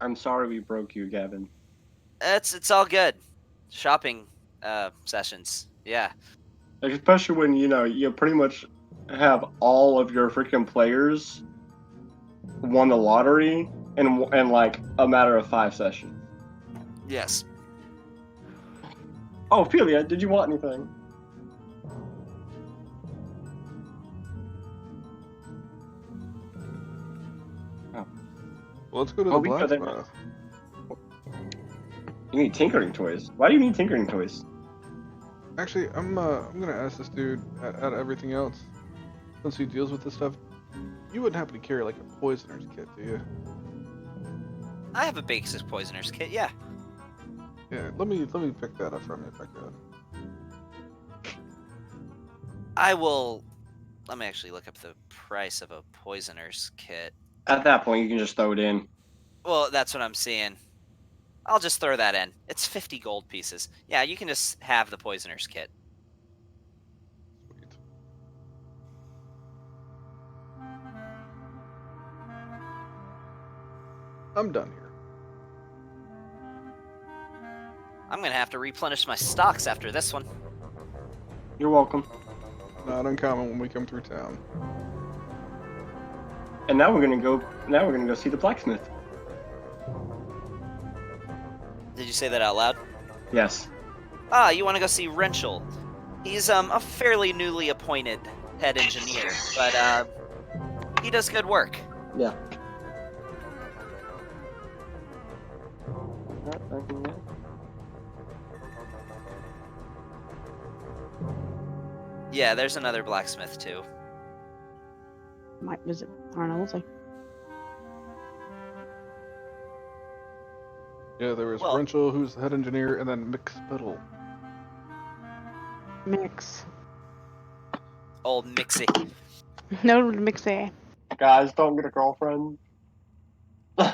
I'm sorry we broke you, Gavin. It's all good. Shopping sessions. Yeah. Like, especially when, you pretty much have all of your freaking players won the lottery in like a matter of 5 sessions. Yes. Oh, Ophelia, did you want anything? Well, let's go to Oh, the we could then- blacksmith. You need tinkering toys. Why do you need tinkering toys? Actually, I'm gonna ask this dude out of everything else, since he deals with this stuff. You wouldn't happen to carry like a poisoner's kit, do you? I have a basic poisoner's kit, yeah. Yeah. Let me pick that up from you if I could. I will. Let me actually look up the price of a poisoner's kit. At that point, you can just throw it in. Well, that's what I'm seeing. I'll just throw that in. It's 50 gold pieces. Yeah, you can just have the poisoner's kit. Sweet. I'm done here. I'm gonna have to replenish my stocks after this one. You're welcome. Not uncommon when we come through town. And now we're gonna go see the blacksmith. Did you say that out loud? Yes. Ah, you want to go see Wrenchel? He's a fairly newly appointed head engineer, but he does good work. Yeah. Yeah, there's another blacksmith too. Might visit. I don't know. We'll see. Yeah, there was Well- Wrenchel, who's the head engineer, and then Mick Spittle. Mix. Old Mixie. No mixy. Guys, don't get a girlfriend. I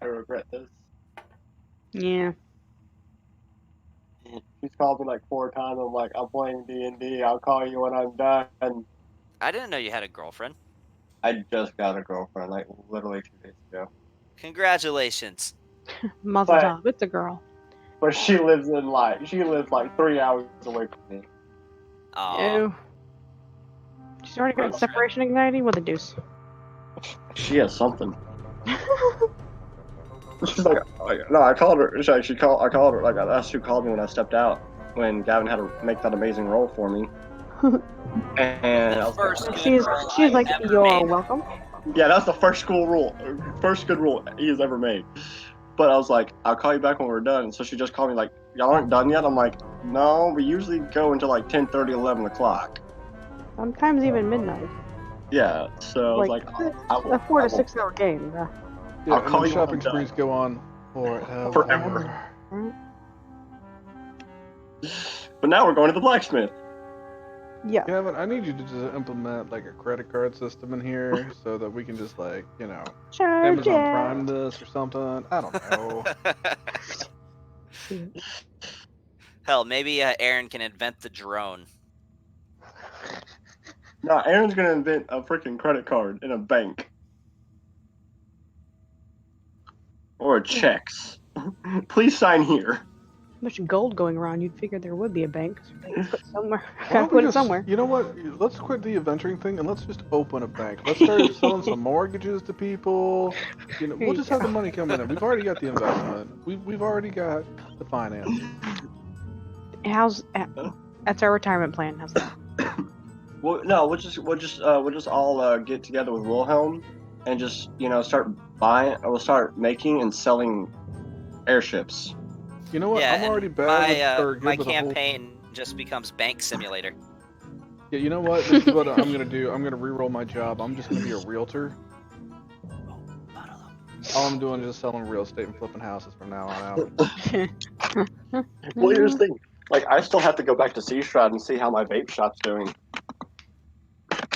regret this. Yeah. She's called me like 4 times. I'm like, I'm playing D&D. I'll call you when I'm done. I didn't know you had a girlfriend. I just got a girlfriend, like literally 2 days ago. Congratulations. Muzzle But- top. It's a girl. But she lives like 3 hours away from me. Aw. Ew. She's already got separation anxiety. What a deuce. She has something. She's like, no, I called her. I called her. Like, that's who called me when I stepped out. When Gavin had to make that amazing roll for me. And I was First like, good She's roll like, I ever you're made. welcome. yeah, that's the first good rule he has ever made. But I was like, I'll call you back when we're done. So she just called me like, y'all aren't done yet? I'm like, no, we usually go until like 10:30, 11 o'clock. Sometimes even midnight. Yeah, so I was like, it's I a 4 to 6 hour game. Yeah, I'll and call then you when shopping I'm done. sprees go on forever. Forever. Right? But now we're going to the blacksmith. Yeah. Gavin, I need you to just implement like a credit card system in here so that we can just like, Charge Amazon it. Prime this or something. I don't know. Hell, maybe Aaron can invent the drone. No, Aaron's gonna invent a freaking credit card in a bank. Or a checks. Please sign here. Much gold going around, you'd figure there would be a bank. Put somewhere. Why Gotta don't we put it just, somewhere. you know what? Let's quit the adventuring thing and let's just open a bank. Let's start selling some mortgages to people. We'll just have the money coming in. We've already got the investment. We've already got the finance. That's our retirement plan. How's that? Well, no, we'll just all get together with Wilhelm and just start buying. Or we'll start making and selling airships. You know what? Yeah, I'm already and bad with, or my good with campaign just becomes Bank Simulator. Yeah, you know what? This is what I'm gonna do. I'm gonna re-roll my job. I'm just gonna be a realtor. All I'm doing is just selling real estate and flipping houses from now on out. Well, here's the thing. Like, I still have to go back to Sea Shroud and see how my vape shop's doing.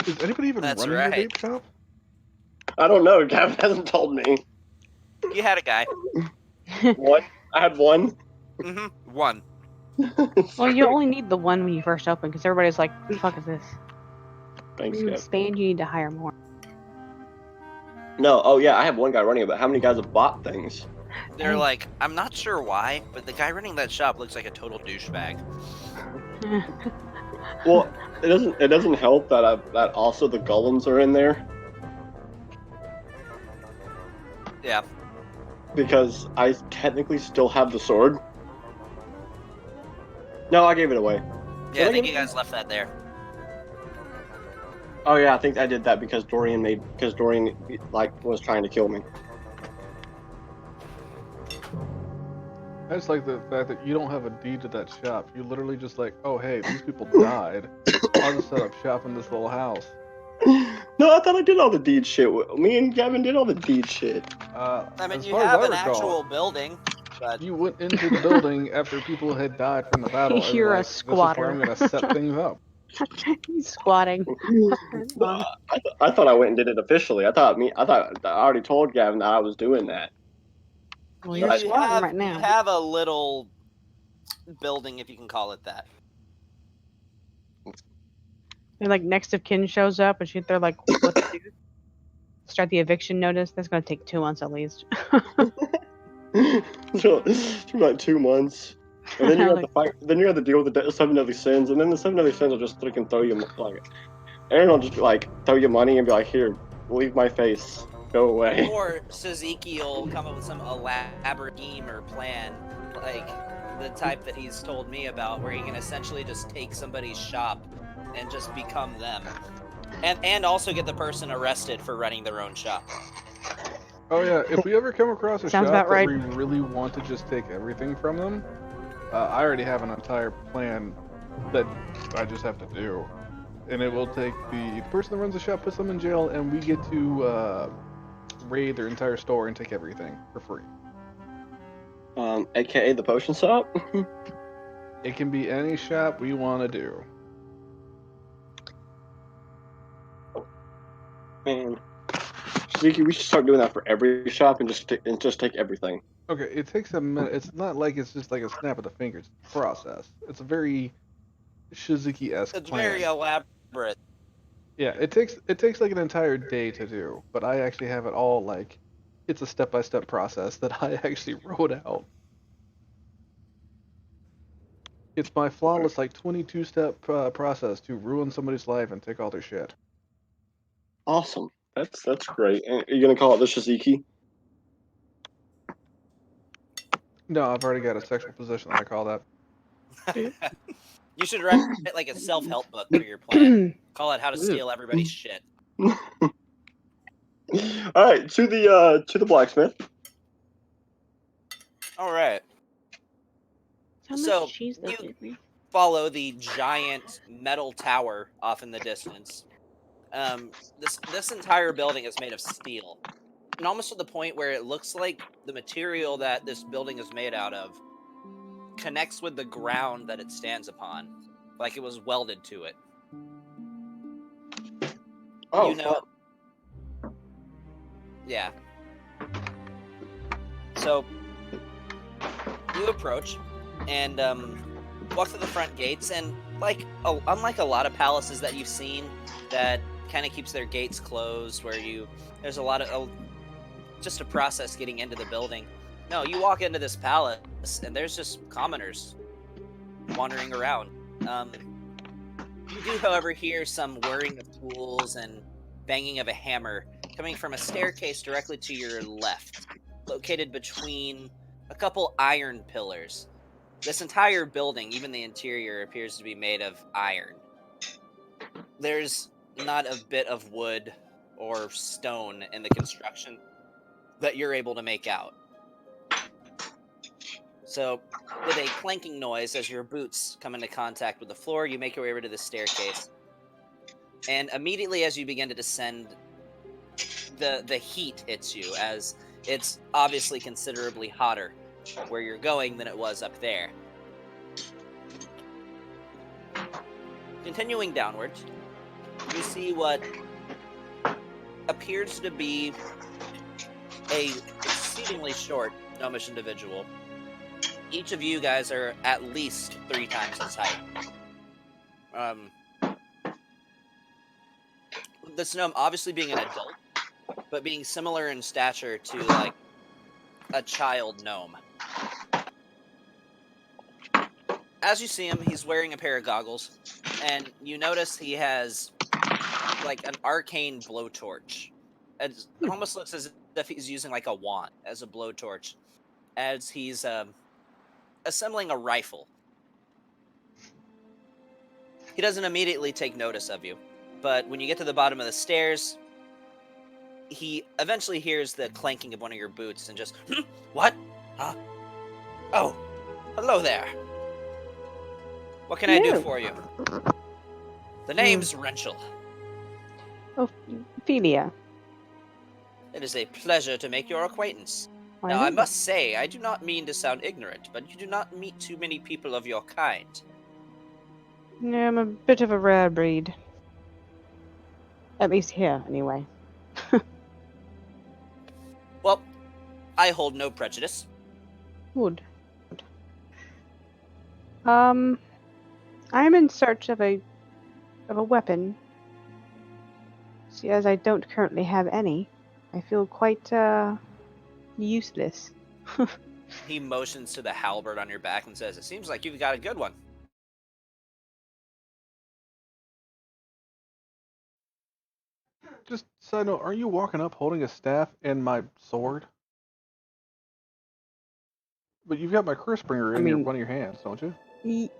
Is anybody even That's running right. a vape shop? I don't know. Gavin hasn't told me. You had a guy. One. I had one. Mm-hmm. One. Well, you only need the one when you first open, because everybody's like, "What the fuck is this?" Thanks, In Gavin. Spain, you need to hire more. No, oh yeah, I have one guy running it, but how many guys have bought things? They're Hey. like, I'm not sure why, but the guy running that shop looks like a total douchebag. Well, it doesn't help that that also the golems are in there Yeah. because I technically still have the sword. No, I gave it away. Yeah, I I think give you it- guys left that there. Oh yeah, I think I did that because Dorian was trying to kill me. I just like the fact that you don't have a deed to that shop. You literally just like, oh hey, these people died. I'll just set up shop in this little house. No, I thought I did all the deed shit. Me and Gavin did all the deed shit. I mean, As you far as have I an recall, actual building, but you went into the building after people had died from the battle. And You're a like, this is squatter. where I'm gonna set things up. He's squatting. I thought I went and did it officially. I thought I already told Gavin that I was doing that. Well, you you're squatting have right now. you have a little building, if you can call it that. And like next of kin shows up, and they're like, "What to do?" Start the eviction notice. That's gonna take 2 months at least. So, for about 2 months. And then you have Like- to fight. Then you have to deal with the 7 deadly sins, and then the 7 deadly sins will just freaking throw you like. Aaron will just like throw you money and be like, "Here, leave my face, go away." Or Suzuki will come up with some elaborate scheme or plan, like the type that he's told me about, where he can essentially just take somebody's shop and just become them, and also get the person arrested for running their own shop. Oh yeah, if we ever come across a Sounds shop about that right. we really want to just take everything from them, I already have an entire plan that I just have to do. And it will take the person that runs the shop, puts them in jail, and we get to raid their entire store and take everything for free. AKA the potion shop. It can be any shop we want to do. Man, Suzuki, we should start doing that for every shop and just take everything. Okay, it takes a minute. It's not like it's just like a snap of the fingers. It's a process. It's a very Shizuki-esque It's plan. very elaborate. Yeah, it takes like an entire day to do, but I actually have it all like it's a step-by-step process that I actually wrote out. It's my flawless like 22-step process to ruin somebody's life and take all their shit. Awesome. That's great. And are you gonna call it the Shizuki? No, I've already got a sexual position that I call that. You should write like a self-help book for your plan. Call it "How to Steal Everybody's Shit." All right, to the blacksmith. All right. How much So cheese they you gave me? follow the giant metal tower off in the distance. This entire building is made of steel, and almost to the point where it looks like the material that this building is made out of connects with the ground that it stands upon, like it was welded to it. Oh, You know, fuck. yeah. So you approach and walk through the front gates, and unlike a lot of palaces that you've seen that kind of keeps their gates closed, where there's a lot of just a process getting into the building. No, you walk into this palace and there's just commoners wandering around. You do, however, hear some whirring of tools and banging of a hammer coming from a staircase directly to your left, located between a couple iron pillars. This entire building, even the interior, appears to be made of iron. There's not a bit of wood or stone in the construction that you're able to make out. So, with a clanking noise as your boots come into contact with the floor, you make your way over to the staircase. And immediately as you begin to descend, the heat hits you, as it's obviously considerably hotter where you're going than it was up there. Continuing downwards, you see what appears to be a exceedingly short gnomish individual. Each of you guys are at least 3 times his height. This gnome obviously being an adult, but being similar in stature to like a child gnome. As you see him, he's wearing a pair of goggles, and you notice he has like an arcane blowtorch. It almost looks as if he's using like a wand as a blowtorch, as he's assembling a rifle. He doesn't immediately take notice of you, but when you get to the bottom of the stairs, he eventually hears the clanking of one of your boots and just, what? Huh? Oh, hello there. What can I do Hello. for you? The name's Wrenchel. Oh, Ophelia. It is a pleasure to make your acquaintance. Why Now, I not? must say, I do not mean to sound ignorant, but you do not meet too many people of your kind. Yeah, I'm a bit of a rare breed. At least here, anyway. Well, I hold no prejudice. Wood. I'm in search of a weapon. See, as I don't currently have any, I feel quite useless. He motions to the halberd on your back and says, it seems like you've got a good one. Just side note, are you walking up holding a staff and my sword? But you've got my curse bringer in one of your hands, don't you?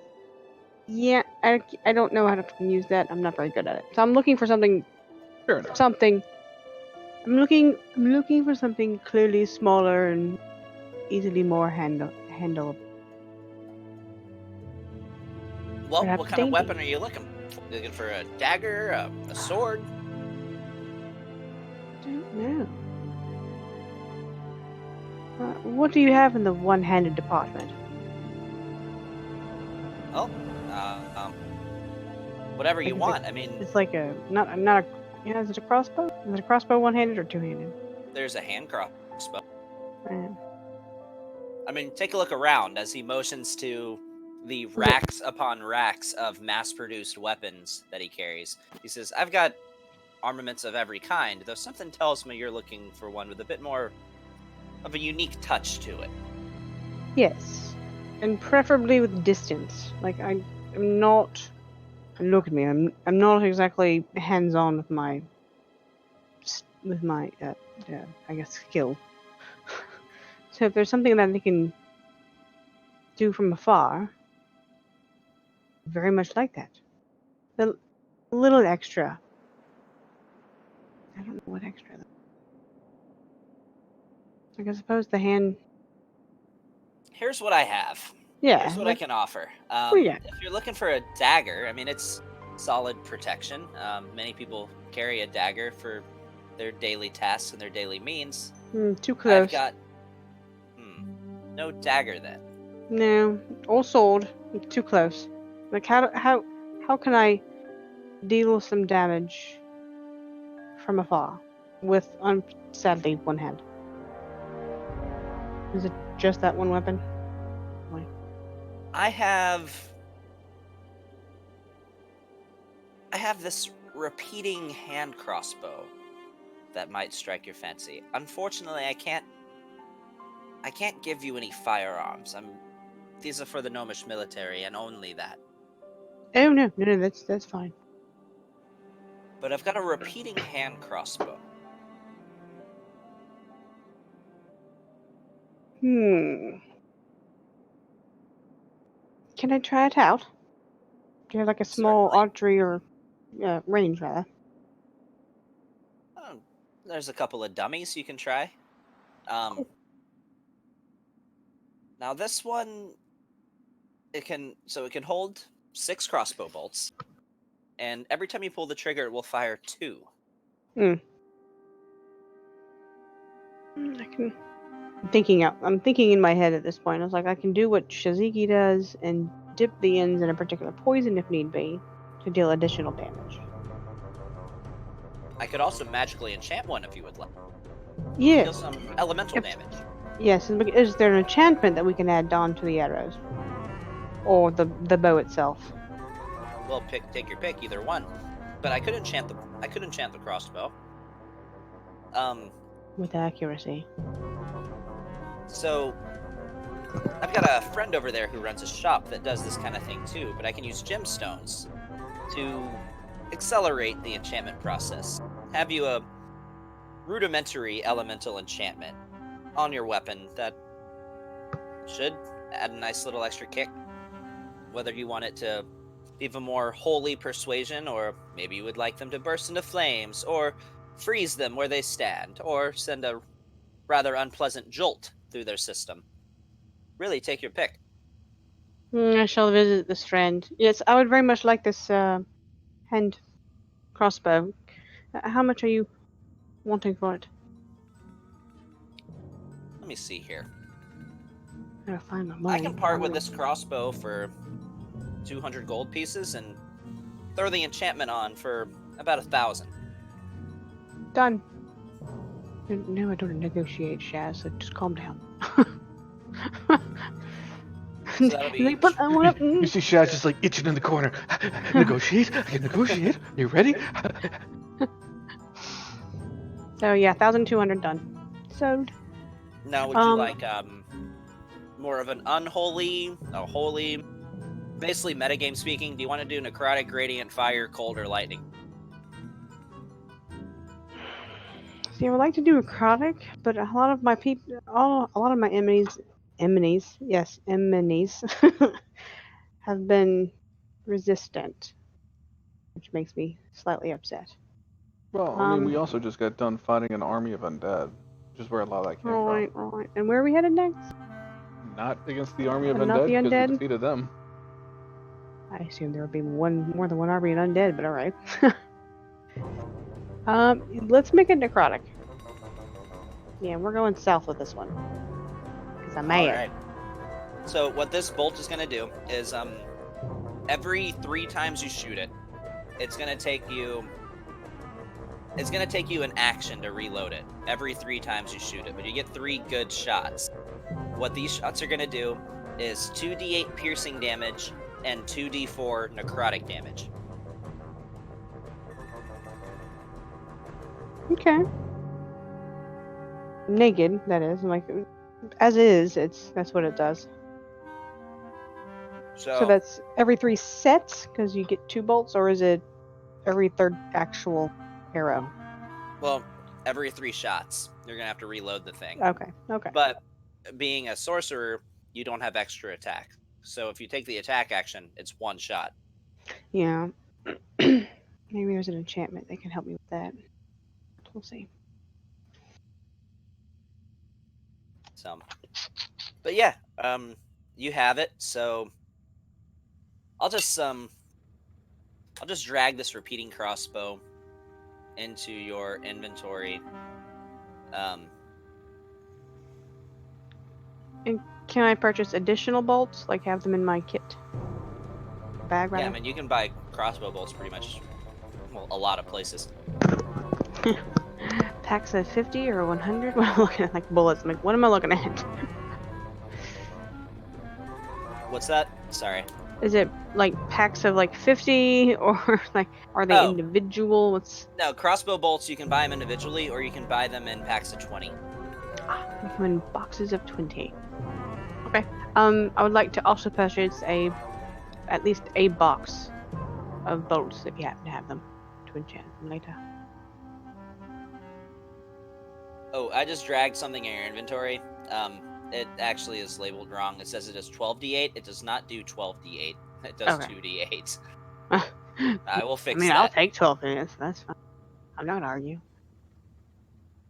Yeah, I don't know how to use that. I'm not very good at it. So I'm looking for something. Fair enough. I'm looking for something clearly smaller and easily more handleable. Well, Perhaps what kind of dainty. weapon are you looking for? Looking for a dagger, a sword? Don't know. What do you have in the one-handed department? Oh, whatever you Like, want. I mean, It's like a not a. Yeah, is it a crossbow? Is it a crossbow one-handed or two-handed? there's a hand crossbow. Man. I mean, take a look around as he motions to the racks upon racks of mass-produced weapons that he carries. He says, I've got armaments of every kind, though something tells me you're looking for one with a bit more of a unique touch to it. Yes, and preferably with distance. Like I'm not. Look at me. I'm not exactly hands-on with my I guess skill. So if there's something that they can do from afar, very much like that. A little extra. I don't know what extra. Like I suppose the hand here's what I have. Yeah. Here's what I can offer. we got? If you're looking for a dagger, I mean, it's solid protection. Many people carry a dagger for their daily tasks and their daily means. Too close. I've got no dagger then. No, all sword. Too close. Like how can I deal some damage from afar with sadly one hand? Is it just that one weapon? I have this repeating hand crossbow that might strike your fancy. Unfortunately, I can't give you any firearms. These are for the gnomish military and only that. Oh no, that's fine. But I've got a repeating hand crossbow. Can I try it out? Do you have like a small Certainly. archery or range rather? There's a couple of dummies you can try. Cool. Now this one, it can hold 6 crossbow bolts, and every time you pull the trigger, it will fire 2. I'm thinking in my head at this point. I was like, I can do what Shaziki does and dip the ends in a particular poison if need be to deal additional damage. I could also magically enchant one if you would like. Yeah. Deal some elemental damage. Yes. Is there an enchantment that we can add on to the arrows, or the bow itself? Well, take your pick, either one. But I could enchant the crossbow. With accuracy. So I've got a friend over there who runs a shop that does this kind of thing too, but I can use gemstones to accelerate the enchantment process. Have you a rudimentary elemental enchantment on your weapon that should add a nice little extra kick. Whether you want it to be of a more holy persuasion, or maybe you would like them to burst into flames, or freeze them where they stand, or send a rather unpleasant jolt through their system. Really, take your pick. I shall visit this friend. Yes, I would very much like this hand crossbow. How much are you wanting for it? Let me see here. I gotta find my money. I can part with this crossbow for 200 gold pieces and throw the enchantment on for about 1,000. Done. No, I don't negotiate, Shaz, so just calm down. So that'll be But I wanna, You see Shaz just like itching in the corner. Negotiate? I can negotiate. You ready? So yeah, 1,200 done. Sold. Now, would you like more of an unholy, a holy, basically metagame speaking? Do you want to do necrotic, radiant, fire, cold, or lightning? See, I would like to do necrotic, but a lot of my people, a lot of my enemies, have been resistant, which makes me slightly upset. Well, I mean, we also just got done fighting an army of undead, which is where a lot of that came Right. from. And where are we headed next? Not against the army of Not undead, the because undead? we defeated them. I assume there would be more than one army of undead, but alright. Let's make it necrotic. Yeah, we're going south with this one. Because I'm mad. Alright. So what this bolt is going to do is every 3 times you shoot it, it's going to take you an action to reload it. Every 3 times you shoot it, but you get 3 good shots. What these shots are going to do is 2d8 piercing damage and 2d4 necrotic damage. Okay. Naked, that is. Like, as is, that's what it does. So that's every 3 sets, because you get 2 bolts, or is it every 3rd actual arrow? Well, every 3 shots. You're going to have to reload the thing. Okay. But being a sorcerer, you don't have extra attack. So if you take the attack action, it's 1 shot. Yeah. Maybe there's an enchantment that can help me with that. We'll see. So, but yeah, You have it, so I'll just drag this repeating crossbow into your inventory. And can I purchase additional bolts? Like have them in my kit bag, Yeah, I rather? mean you can buy crossbow bolts pretty much, well, a lot of places. Packs of 50 or 100? What am I looking at? Like bullets. I'm like, what am I looking at? What's that? Sorry. Is it like packs of like 50 or like are they Oh. individual? What's No, crossbow bolts, you can buy them individually, or you can buy them in packs of 20. they come in boxes of 20. Okay. I would like to also purchase at least a box of bolts if you happen to have them to enchant them later. Oh, I just dragged something in your inventory. It actually is labeled wrong. It says it is 12d8. It does not do 12d8. It does Okay. 2d8. I will fix I mean, that. I'll take 12 minutes. That's fine. I'm not gonna argue.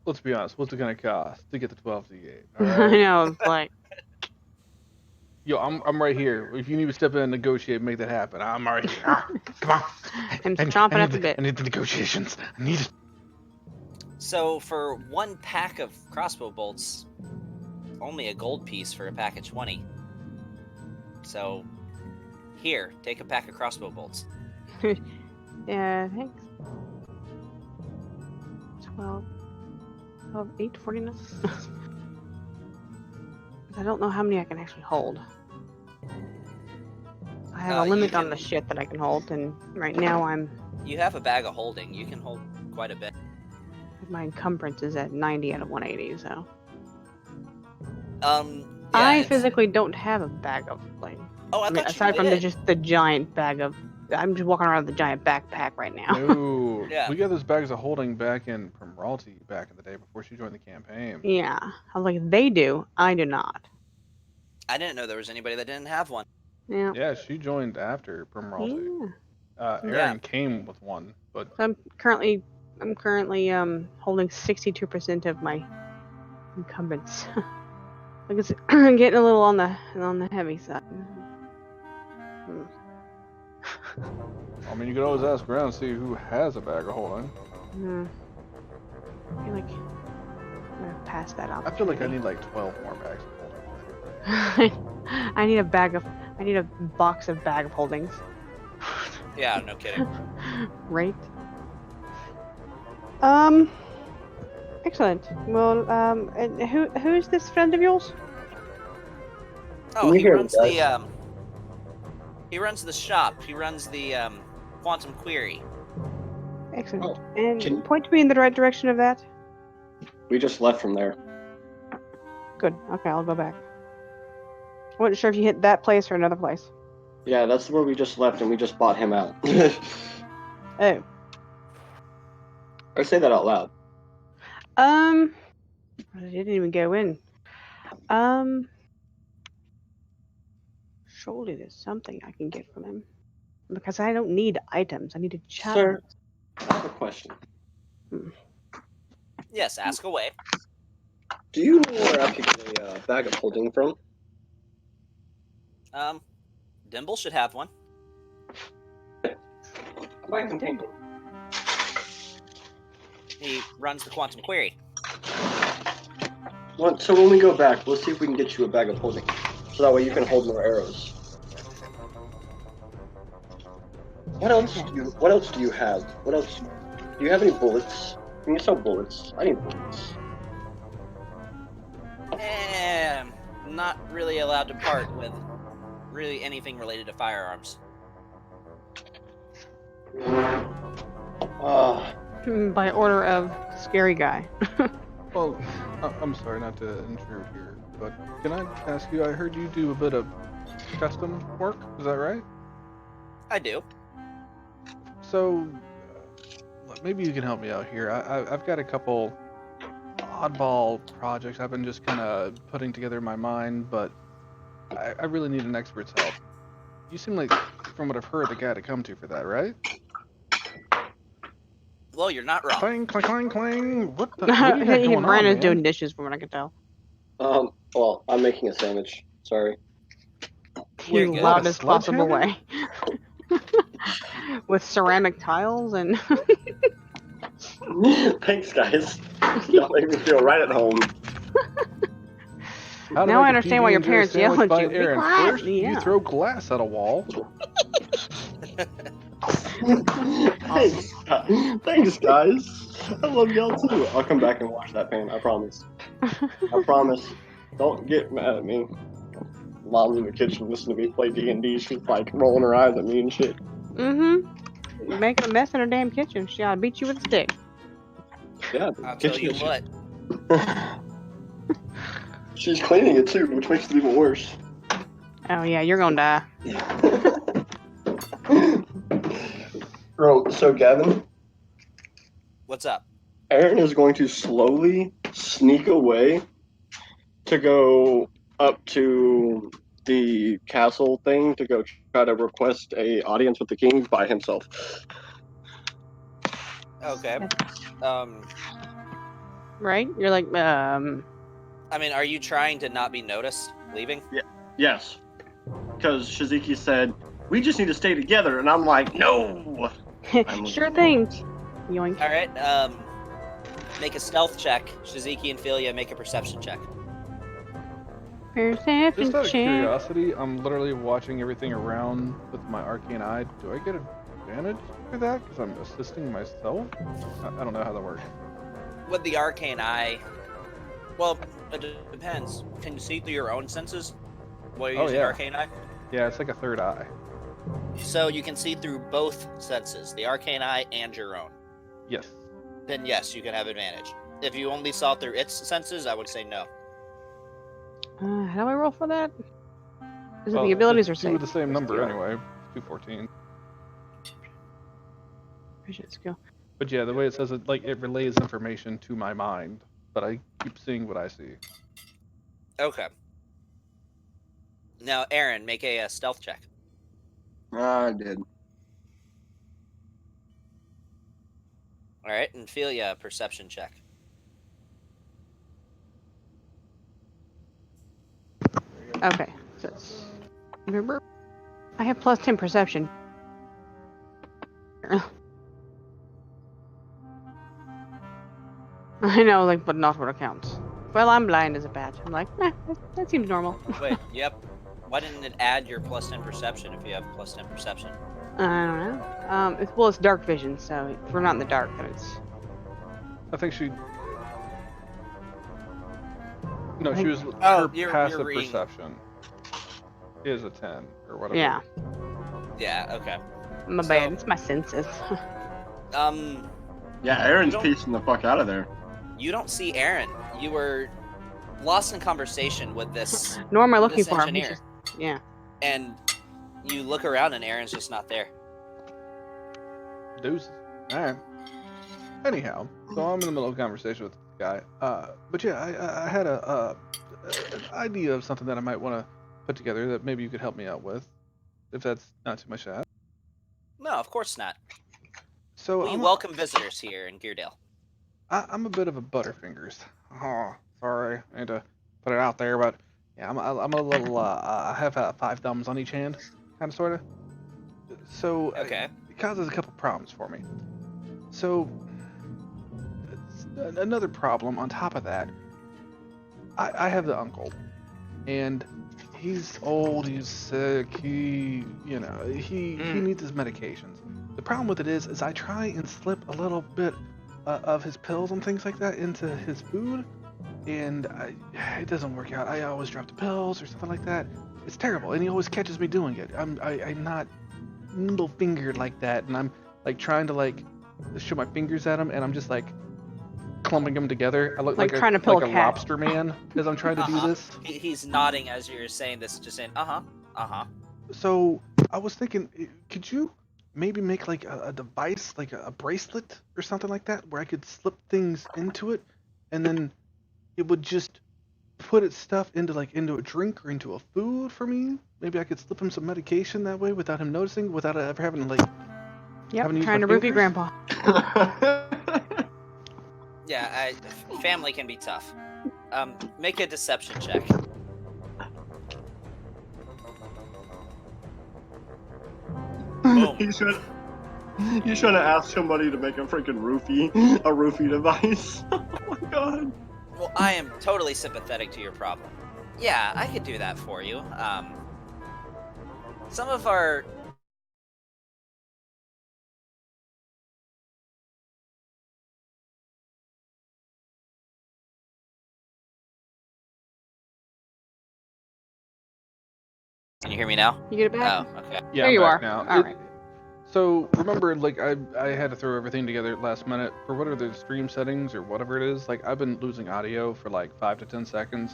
Let's be honest. What's it gonna cost to get the 12d8? All I right. know. It's like Yo, I'm right here. If you need to step in and negotiate, make that happen. I'm right here. Come on. I'm chomping at the bit. I need the negotiations. I need it. So for one pack of crossbow bolts, only a gold piece for a pack of 20. So here, take a pack of crossbow bolts. Yeah, thanks. 12, 8, 49. I don't know how many I can actually hold. I have a You limit on the can- shit that I can hold, and right now You have a bag of holding. You can hold quite a bit. my encumbrance is at 90 out of 180, so. Yeah, I it's- physically don't have a bag of like. Oh, I mean, thought aside you from did. just the giant bag of. I'm just walking around with the giant backpack right now. No. Yeah. We got those bags of holding back in from Ralty back in the day before she joined the campaign. Yeah, I was like, they do. I do not. I didn't know there was anybody that didn't have one. Yeah. Yeah, she joined after Primralty. Yeah. Aaron came with one, but So I'm currently holding 62% of my encumbrance. Like it's getting a little on the heavy side. I mean, you could always ask around and see who has a bag of holding. I feel like I'm gonna pass that I feel like I opportunity. need like 12 more bags of holding. I need a box of bag of holdings. Yeah, no kidding. Right. Excellent. Well, and who's this friend of yours? Oh, You he hear runs him, the he runs the shop. He runs the Quantum Query. Excellent. Oh, And can- point me in the right direction of that. We just left from there. Good. Okay, I'll go back. I wasn't sure if you hit that place or another place. Yeah, that's where we just left, and we just bought him out. Oh. I say that out loud. I didn't even go in. Surely there's something I can get from him. Because I don't need items. I need a chat. Sir, I have a question. Yes, ask away. Do you know where I could get a bag of holding from? Dimble should have one. He runs the Quantum Query. Well, so when we go back, we'll see if we can get you a bag of holding, so that way you can hold more arrows. What else do you have? What else? Do you have any bullets? Can you sell bullets? I need bullets. Not really allowed to part with really anything related to firearms. By order of Scary Guy. Well, I'm sorry not to intrude here, but can I ask you? I heard you do a bit of custom work. Is that right? I do. So maybe you can help me out here. I've got a couple oddball projects I've been just kind of putting together in my mind, but I really need an expert's help. You seem like, from what I've heard, the guy to come to for that, right? Well, you're not wrong. Clang, clang, clang, clang. What do you got going Brian on, is man? doing dishes from what I can tell. Well, I'm making a sandwich. Sorry. You're The good. loudest What, a possible way. With ceramic tiles and Thanks, guys. Y'all make me feel right at home. How to now I make a understand why your PB&J parents yell sandwich at by you. Be Aaron. quiet. First, Yeah. you throw glass at a wall. Thanks, thanks, guys. I love y'all too. I'll come back and watch that pain. I promise. I promise. Don't get mad at me. Mom's in the kitchen listening to me play D&D. She's like rolling her eyes at me and shit. Mm-hmm. Making a mess in her damn kitchen. She ought to beat you with a stick. Yeah, I'll tell kitchen you is- what. She's cleaning it too, which makes it even worse. Oh yeah, you're gonna die. Bro, so Gavin, What's up? Aaron is going to slowly sneak away to go up to the castle thing to go try to request a audience with the king by himself. Okay. Right? You're like, I mean, are you trying to not be noticed leaving? Yes, because Shiziki said, we just need to stay together, and I'm like, no! sure thing. Yoink. All right. Make a stealth check. Shiziki and Philia, make a perception check. Perception Just out of check. curiosity, I'm literally watching everything around with my arcane eye. Do I get advantage for that? Because I'm assisting myself? I don't know how that works. With the arcane eye, well, it depends. Can you see through your own senses? While you're Oh, using yeah. arcane eye? Yeah, it's like a third eye. So you can see through both senses, the arcane eye and your own. Yes. Then yes, you can have advantage. If you only saw through its senses, I would say no. How do I roll for that? Is it Well, the abilities or it's two with save? the same number Skill. anyway. 214. Appreciate skill. But yeah, the way it says it, like, it relays information to my mind, but I keep seeing what I see. Okay. Now, Aaron, make a stealth check. I did. All right, and Philia, a perception check. Okay. So it's, remember, I have plus 10 perception. I know, like, but not what it counts. Well, I'm blind as a bat. I'm like, that seems normal. Wait, yep. Why didn't it add your plus 10 perception if you have plus 10 perception? I don't know. It's dark vision, so if we're not in the dark, then it's. I think she. No, I she think- was. Oh, her you're passive reading. perception is a 10 or whatever. Yeah, Yeah, okay. my So- bad. It's my senses. Yeah, Aaron's You don't- piecing the fuck out of there. You don't see Aaron. You were lost in conversation with this Nor am I looking this for him. He's engineer. just- yeah. And you look around and Aaron's just not there. Deuces. Alright. Anyhow, so I'm in the middle of a conversation with this guy. But yeah, I had an idea of something that I might want to put together that maybe you could help me out with, if that's not too much to ask. No, of course not. So We welcome visitors here in Geardale. I'm a bit of a butterfingers. Oh, sorry, I need to put it out there, but yeah, I'm a little. I have 5 thumbs on each hand, kind of, sort of. So Okay. it causes a couple problems for me. So another problem on top of that, I have the uncle, and he's old, he's sick, he needs his medications. The problem with it is I try and slip a little bit of his pills and things like that into his food, and it doesn't work out. I always drop the pills or something like that. It's terrible, and he always catches me doing it. I'm not nimble fingered like that, and I'm like trying to like show my fingers at him, and I'm just like clumping them together. I look Like like trying to pull like a a cat. lobster man as I'm trying to do this. He's nodding as you're saying this, just saying, uh-huh. So I was thinking, could you maybe make like a device, like a bracelet or something like that, where I could slip things into it, and then it would just put its stuff into a drink or into a food for me. Maybe I could slip him some medication that way without him noticing, without ever having to like. Yep. Haven't used Trying my to roofie fingers? grandpa. Yeah, family can be tough. Make a deception check. Boom. He's trying to ask somebody to make a freaking roofie device. Oh my god. Well, I am totally sympathetic to your problem. Yeah, I could do that for you. Some of our... Can you hear me now? You get it back? Oh, okay. Yeah, There I'm you back are. now. All right. So remember, like I had to throw everything together last minute for whatever the stream settings or whatever it is. Like I've been losing audio for like 5 to 10 seconds.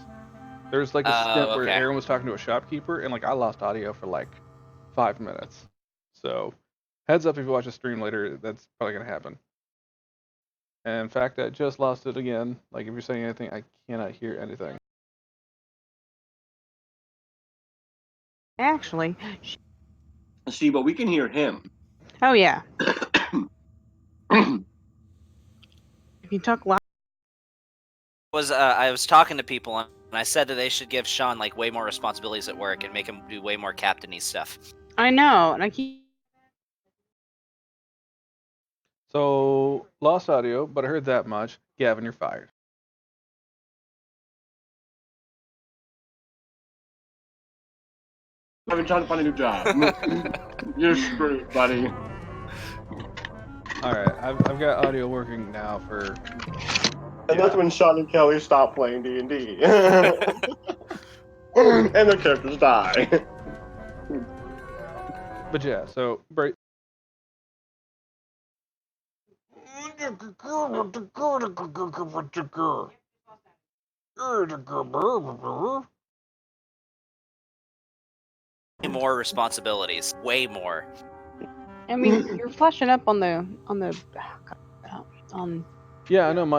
There's like a stint where okay. Aaron was talking to a shopkeeper and like I lost audio for like 5 minutes. So heads up if you watch a stream later, that's probably gonna happen. And in fact, I just lost it again. Like if you're saying anything, I cannot hear anything. Actually, See, but we can hear him. oh yeah. If you talk loud, I was talking to people and I said that they should give Sean like way more responsibilities at work and make him do way more captainy stuff. I know, and I keep. So lost audio, but I heard that much. Gavin, you're fired. I've been trying to find a new job. You're screwed, buddy. All right, I've got audio working now for. And that's when Sean and Kelly stop playing D&D. And the characters die. But yeah, so break. More responsibilities, way more. I mean, you're flashing up on the Yeah, I know my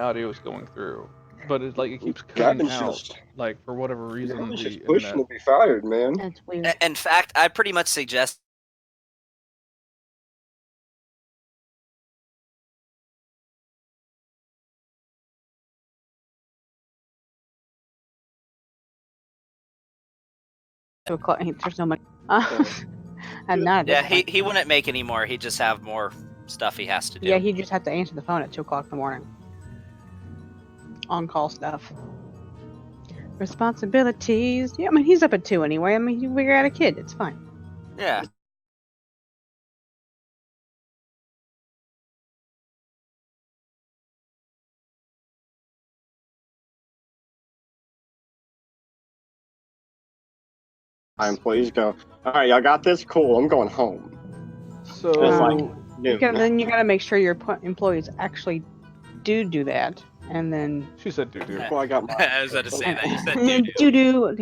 audio is going through, but it's like it keeps cutting Gavin's out. just- Like for whatever reason, Gavin's the just pushing internet. to be fired, man. That's weird. In fact, I pretty much suggest There's so much. And not. yeah, he wouldn't make any more. He'd just have more stuff he has to do. Yeah, he just had to answer the phone at 2:00 in the morning. On-call stuff. Responsibilities. Yeah, I mean he's up at 2 anyway. I mean we got a kid. It's fine. Yeah. My employees go, all right, y'all got this? Cool, I'm going home. So It's like, You gotta make sure your employees actually do that, and then she said doo doo. That's why I got my. I was about to say that. You said doo-doo.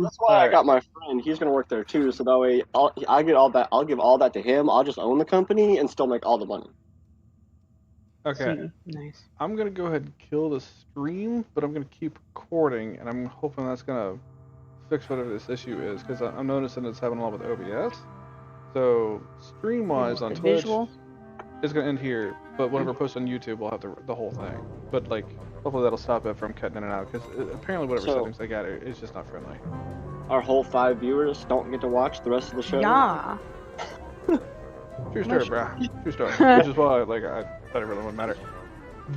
That's why I got my friend. He's gonna work there too, so that way I get all that. I'll give all that to him. I'll just own the company and still make all the money. Okay, Nice. I'm gonna go ahead and kill the stream, but I'm gonna keep recording, and I'm hoping that's gonna fix whatever this issue is, because I'm noticing it's having a lot with OBS. So stream-wise on The Twitch, visual. it's gonna end here, but whenever I post on YouTube, we'll have the whole thing. But like, hopefully that'll stop it from cutting in and out, because apparently whatever So- settings they got, it's just not friendly. Our whole 5 viewers don't get to watch the rest of the show. Yeah. True story, bruh. True story. Which is why, like, I thought it really wouldn't matter.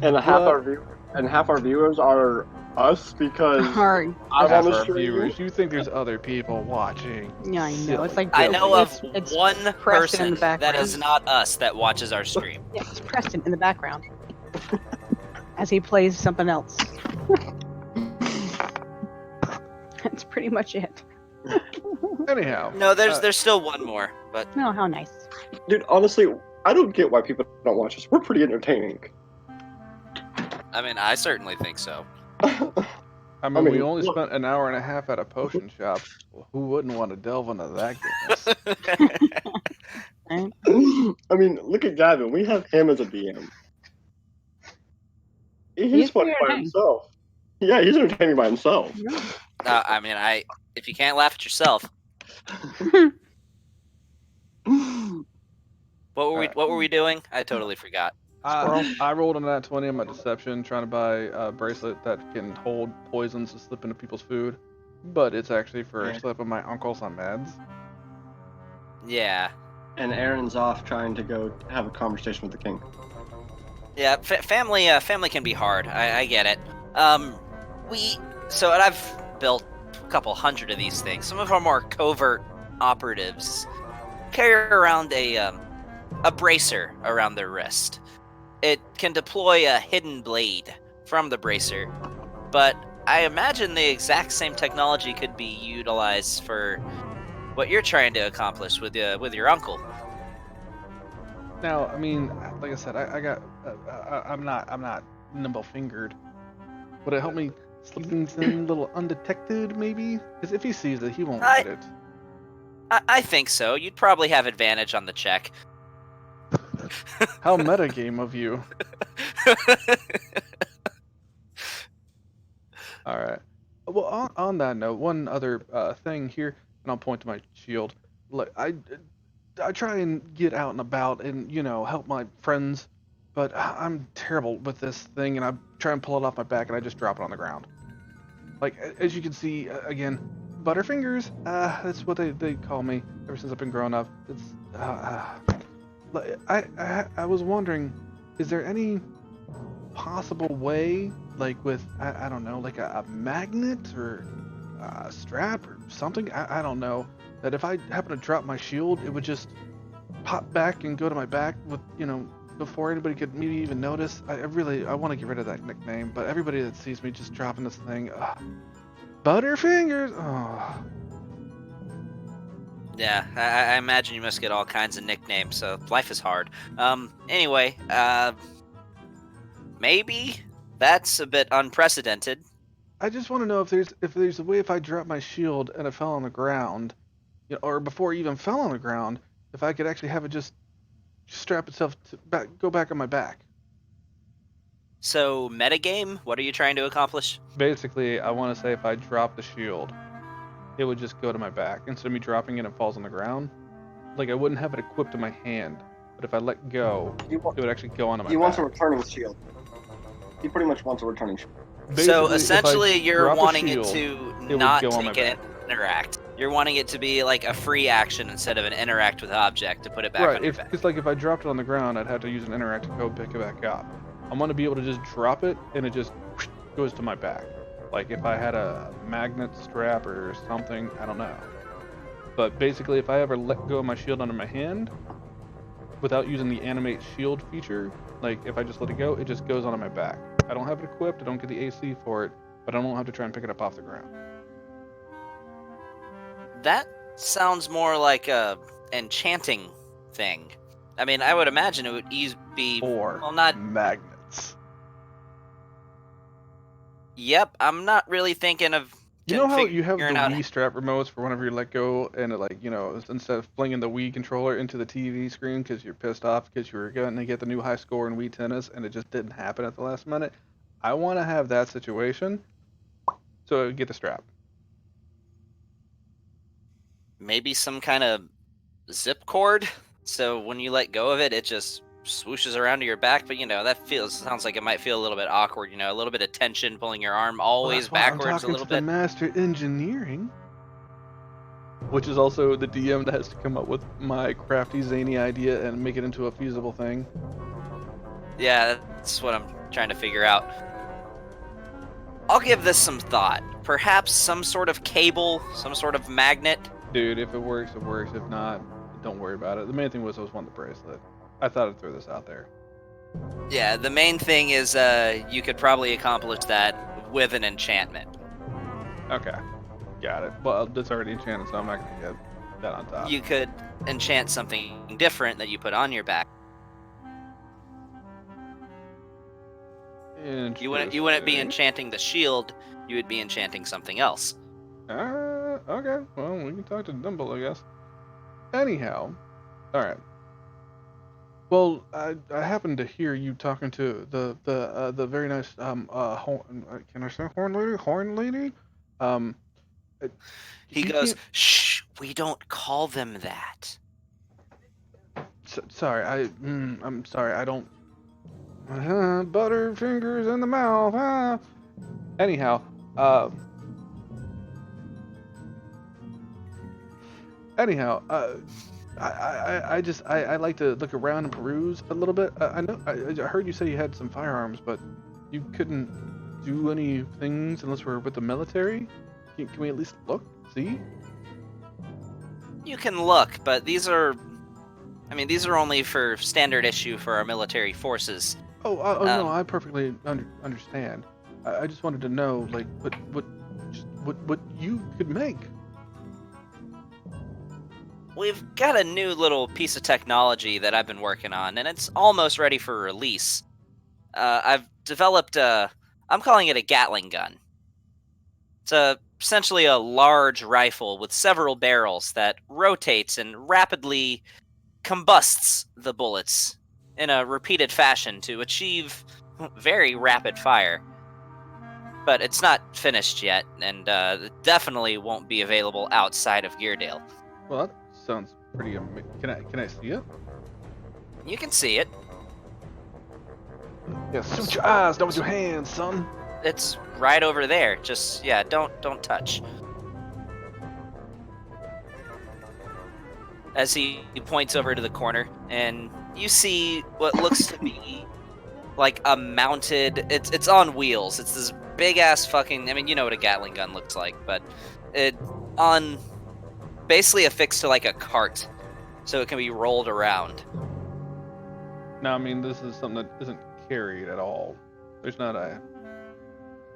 And half our viewers are us because Hard. I'm Half on the our stream. viewers, you think there's other people watching? Yeah, I know. It's like I know of it's one Preston in person the that background. is not us that watches our stream. Yeah, it's Preston in the background as he plays something else. That's pretty much it. Anyhow. No, there's still one more, but Oh, how nice. Dude, honestly, I don't get why people don't watch us. We're pretty entertaining. I mean, I certainly think so. I mean, we mean, only look- spent an hour and a half at a potion shop. Well, who wouldn't want to delve into that goodness? I mean, look at Gavin. We have him as a DM. He's He's funny pretty by entertaining. himself. Yeah, he's entertaining by himself. I mean, if you can't laugh at yourself, what were we doing? I totally forgot. I rolled on that 20 on my deception, trying to buy a bracelet that can hold poisons to slip into people's food, but it's actually for slipping my uncles on meds. Yeah. And Aaron's off trying to go have a conversation with the king. Yeah, family can be hard. I get it. So I've built a couple hundred of these things. Some of our more covert operatives carry around a bracer around their wrist. It can deploy a hidden blade from the bracer, but I imagine the exact same technology could be utilized for what you're trying to accomplish with your uncle. Now, I mean, like I said, I'm not nimble fingered. Would it help me slip things in a little undetected, maybe? Because if he sees it, he won't I- get it. I think so. You'd probably have advantage on the check. How metagame of you. All right. Well, on that note, one other thing here, and I'll point to my shield. Look, I try and get out and about and help my friends, but I'm terrible with this thing, and I try and pull it off my back, and I just drop it on the ground. Like as you can see, again, Butterfingers. That's what they call me ever since I've been growing up. It's I was wondering, is there any possible way, like with I don't know, like a magnet or a strap or something? I don't know. That if I happen to drop my shield, it would just pop back and go to my back with before anybody could maybe even notice. I want to get rid of that nickname, but everybody that sees me just dropping this thing, Butterfingers. Oh. Yeah, I imagine you must get all kinds of nicknames, so life is hard. Anyway, maybe that's a bit unprecedented. I just want to know if there's a way, if I drop my shield and it fell on the ground, or before it even fell on the ground, if I could actually have it just strap itself go back on my back. So, metagame, what are you trying to accomplish? Basically, I want to say if I drop the shield, it would just go to my back. Instead of me dropping it and falls on the ground, like I wouldn't have it equipped in my hand, but if I let go, it would actually go onto my back. He wants a returning shield. He pretty much wants a returning shield. Basically, so essentially, you're wanting shield, it to it not would go on my take an interact. You're wanting it to be like a free action instead of an interact with object to put it back on your back. It's like if I dropped it on the ground, I'd have to use an interact to go pick it back up. I want to be able to just drop it and it just goes to my back. Like if I had a magnet strap or something, I don't know. But basically, if I ever let go of my shield under my hand without using the animate shield feature, like if I just let it go, it just goes onto my back. I don't have it equipped, I don't get the AC for it, but I don't have to try and pick it up off the ground. That sounds more like a enchanting thing. I mean, I would imagine it would be Or not magnets. Yep, I'm not really thinking of. You know how you have the figuring out- Wii strap remotes for whenever you let go, and it instead of flinging the Wii controller into the TV screen because you're pissed off because you were going to get the new high score in Wii Tennis and it just didn't happen at the last minute? I want to have that situation, so I would get the strap. Maybe some kind of zip cord, so when you let go of it, it just swooshes around to your back. But that sounds like it might feel a little bit awkward. A little bit of tension pulling your arm always backwards a little bit. I'm talking to the master engineering, which is also the DM that has to come up with my crafty zany idea and make it into a feasible thing. Yeah, that's what I'm trying to figure out. I'll give this some thought. Perhaps some sort of cable, some sort of magnet. Dude, if it works, it works. If not, don't worry about it. The main thing was I was wanting the bracelet. I thought I'd throw this out there. Yeah, the main thing is you could probably accomplish that with an enchantment. Okay, got it. Well, it's already enchanted, so I'm not going to get that on top. You could enchant something different that you put on your back. You wouldn't be enchanting the shield, you would be enchanting something else. Okay. Well, we can talk to Dumble, I guess. Anyhow, alright. Well, I happened to hear you talking to the very nice can I say horn lady? He goes, "Shh, we don't call them that." Sorry, I'm sorry, I don't. Butterfingers in the mouth. Anyhow, I like to look around and peruse a little bit. I know I heard you say you had some firearms, but you couldn't do any things unless we're with the military. Can we at least look, see? You can look, but these are only for standard issue for our military forces. No, I perfectly understand. I just wanted to know, like, what you could make. We've got a new little piece of technology that I've been working on, and it's almost ready for release. I've developed I'm calling it a Gatling gun. It's essentially a large rifle with several barrels that rotates and rapidly combusts the bullets in a repeated fashion to achieve very rapid fire. But it's not finished yet, and it definitely won't be available outside of Geardale. Well, that sounds pretty amazing. Can I see it? You can see it. Yeah, suit your eyes, not with your hands, son. It's right over there. Just don't touch. As he points over to the corner, and you see what looks to be like a mounted. It's on wheels. It's this big ass fucking. I mean, you know what a Gatling gun looks like, but it on basically affixed to like a cart, so it can be rolled around. No, I mean this is something that isn't carried at all. There's not a.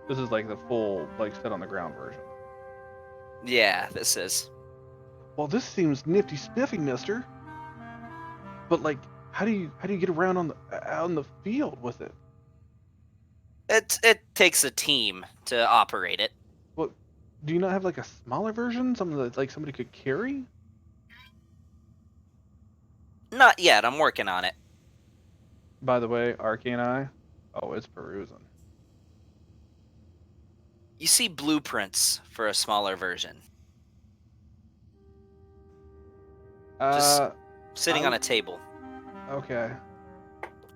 This is like the full, like, set on the ground version. Yeah, this is. Well, this seems nifty spiffy, mister. But, like, how do you get around out in the field with it? It takes a team to operate it. What? Do you not have like a smaller version, something that like somebody could carry? Not yet. I'm working on it. By the way, Arcane Eye. Oh, it's perusing. You see blueprints for a smaller version. Just sitting on a table. Okay.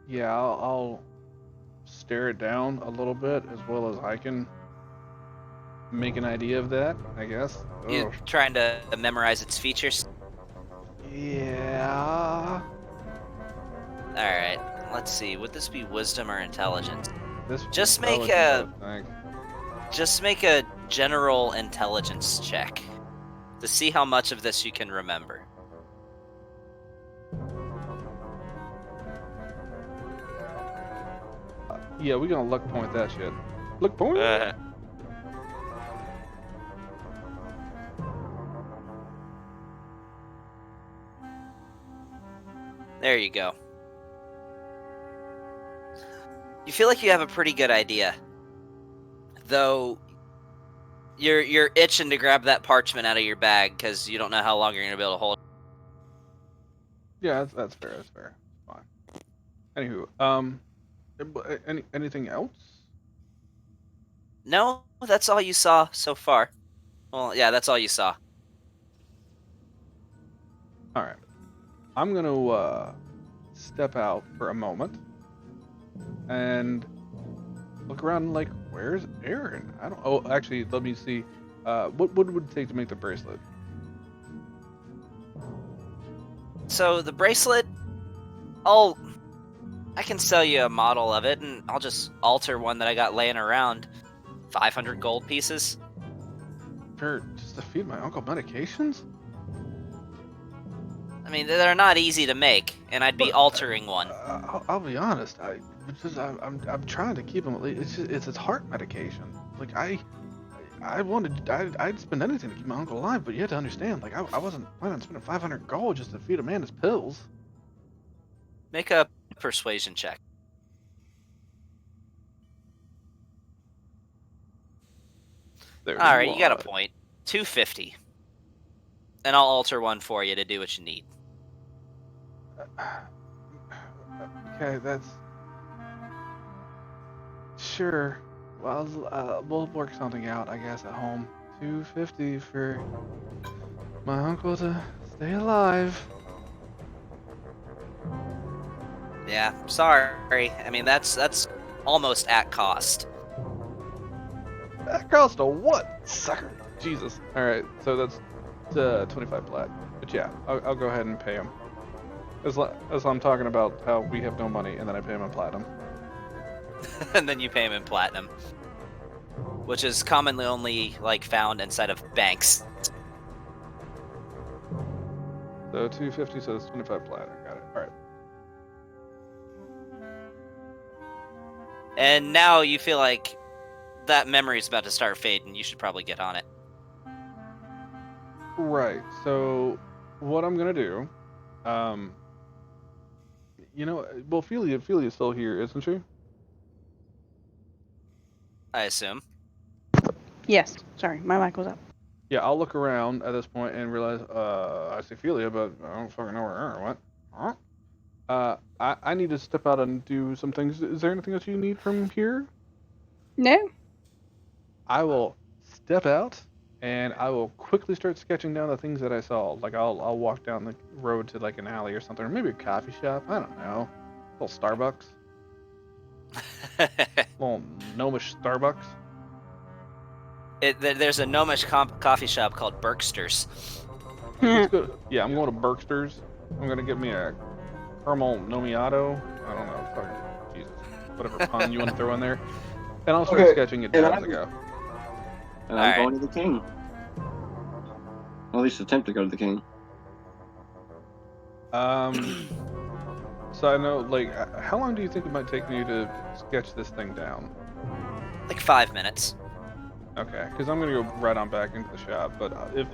Yeah, I'll stare it down a little bit as well as I can make an idea of that, I guess. You trying to memorize its features? Yeah. Alright, let's see. Would this be wisdom or intelligence? This Just make intelligence, I think. Just make a general intelligence check to see how much of this you can remember. Yeah, we're gonna luck point that shit. Luck point? There you go. You feel like you have a pretty good idea, though. You're itching to grab that parchment out of your bag because you don't know how long you're gonna be able to hold it. Yeah, that's fair. That's fair. Fine. Anywho, anything else? No, that's all you saw so far. Well, yeah, that's all you saw. All right. I'm gonna step out for a moment and look around. Like, where's Aaron? I don't. Oh, actually, let me see. What would it take to make the bracelet? So the bracelet, I can sell you a model of it, and I'll just alter one that I got laying around. 500 gold pieces. Sure, just to feed my uncle medications? I mean, they're not easy to make, and I'd be altering one. I'll be honest. I'm trying to keep him. It's heart medication. Like I'd spend anything to keep my uncle alive, but you have to understand. Like I wasn't planning on spending 500 gold just to feed a man his pills. Make a persuasion check. Alright, you got a point. 250. And I'll alter one for you to do what you need. Okay, that's... Sure. Well, we'll work something out, I guess, at home. 250 for my uncle to stay alive. Yeah, sorry. I mean, that's almost at cost. That cost a what, sucker? Jesus. Alright, so that's 25 plat. But yeah, I'll go ahead and pay him. As I'm talking about how we have no money, and then I pay him in platinum. And then you pay him in platinum, which is commonly only like found inside of banks. So 250, so it's 25 platinum. Got it. All right. And now you feel like that memory is about to start fading. You should probably get on it. Right. So what I'm gonna do, well, Philia's still here, isn't she? I assume. Yes. Sorry, my mic was up. Yeah, I'll look around at this point and realize, I see Philia, but I don't fucking know where her went. Huh? I need to step out and do some things. Is there anything else you need from here? No. I will step out and I will quickly start sketching down the things that I saw. Like I'll walk down the road to like an alley or something, or maybe a coffee shop. I don't know, a little Starbucks, little gnomish Starbucks. There's a gnomish coffee shop called Berkster's. Let's go. Yeah, I'm going to Berkster's. I'm gonna get me a caramel nomiato. I don't know, fuck, Jesus, whatever pun you want to throw in there. And I'll start sketching it down as I go. And I'm going to the king. Or at least attempt to go to the king. So I know, like, how long do you think it might take me to sketch this thing down? Like 5 minutes. Okay, because I'm gonna go right on back into the shop. But if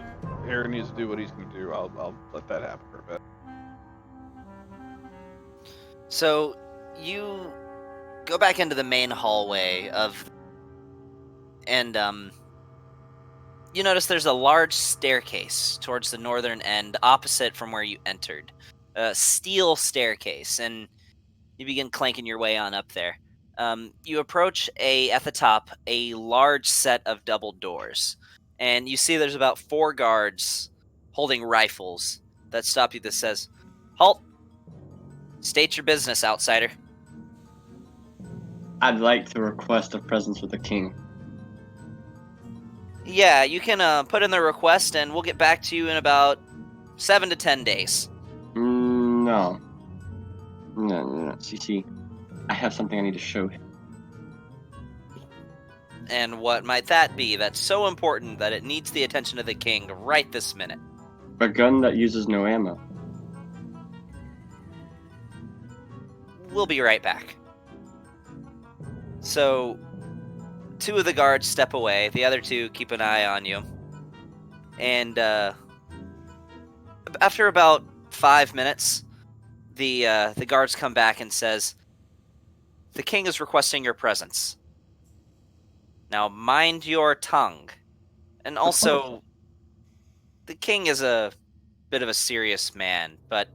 Aaron needs to do what he's gonna do, I'll let that happen for a bit. So you go back into the main hallway and you notice there's a large staircase towards the northern end, opposite from where you entered. A steel staircase, and you begin clanking your way on up there. You approach at the top, a large set of double doors, and you see there's about 4 guards holding rifles that stop you that says, "Halt! State your business, outsider." I'd like to request a presence with the king. Yeah, you can put in the request, and we'll get back to you in about 7 to 10 days. No. No. CC, I have something I need to show him. And what might that be that's so important that it needs the attention of the king right this minute? A gun that uses no ammo. We'll be right back. So, 2 of the guards step away. The other 2 keep an eye on you. And after about 5 minutes, the guards come back and says, "The king is requesting your presence. Now mind your tongue. And also, the king is a bit of a serious man, but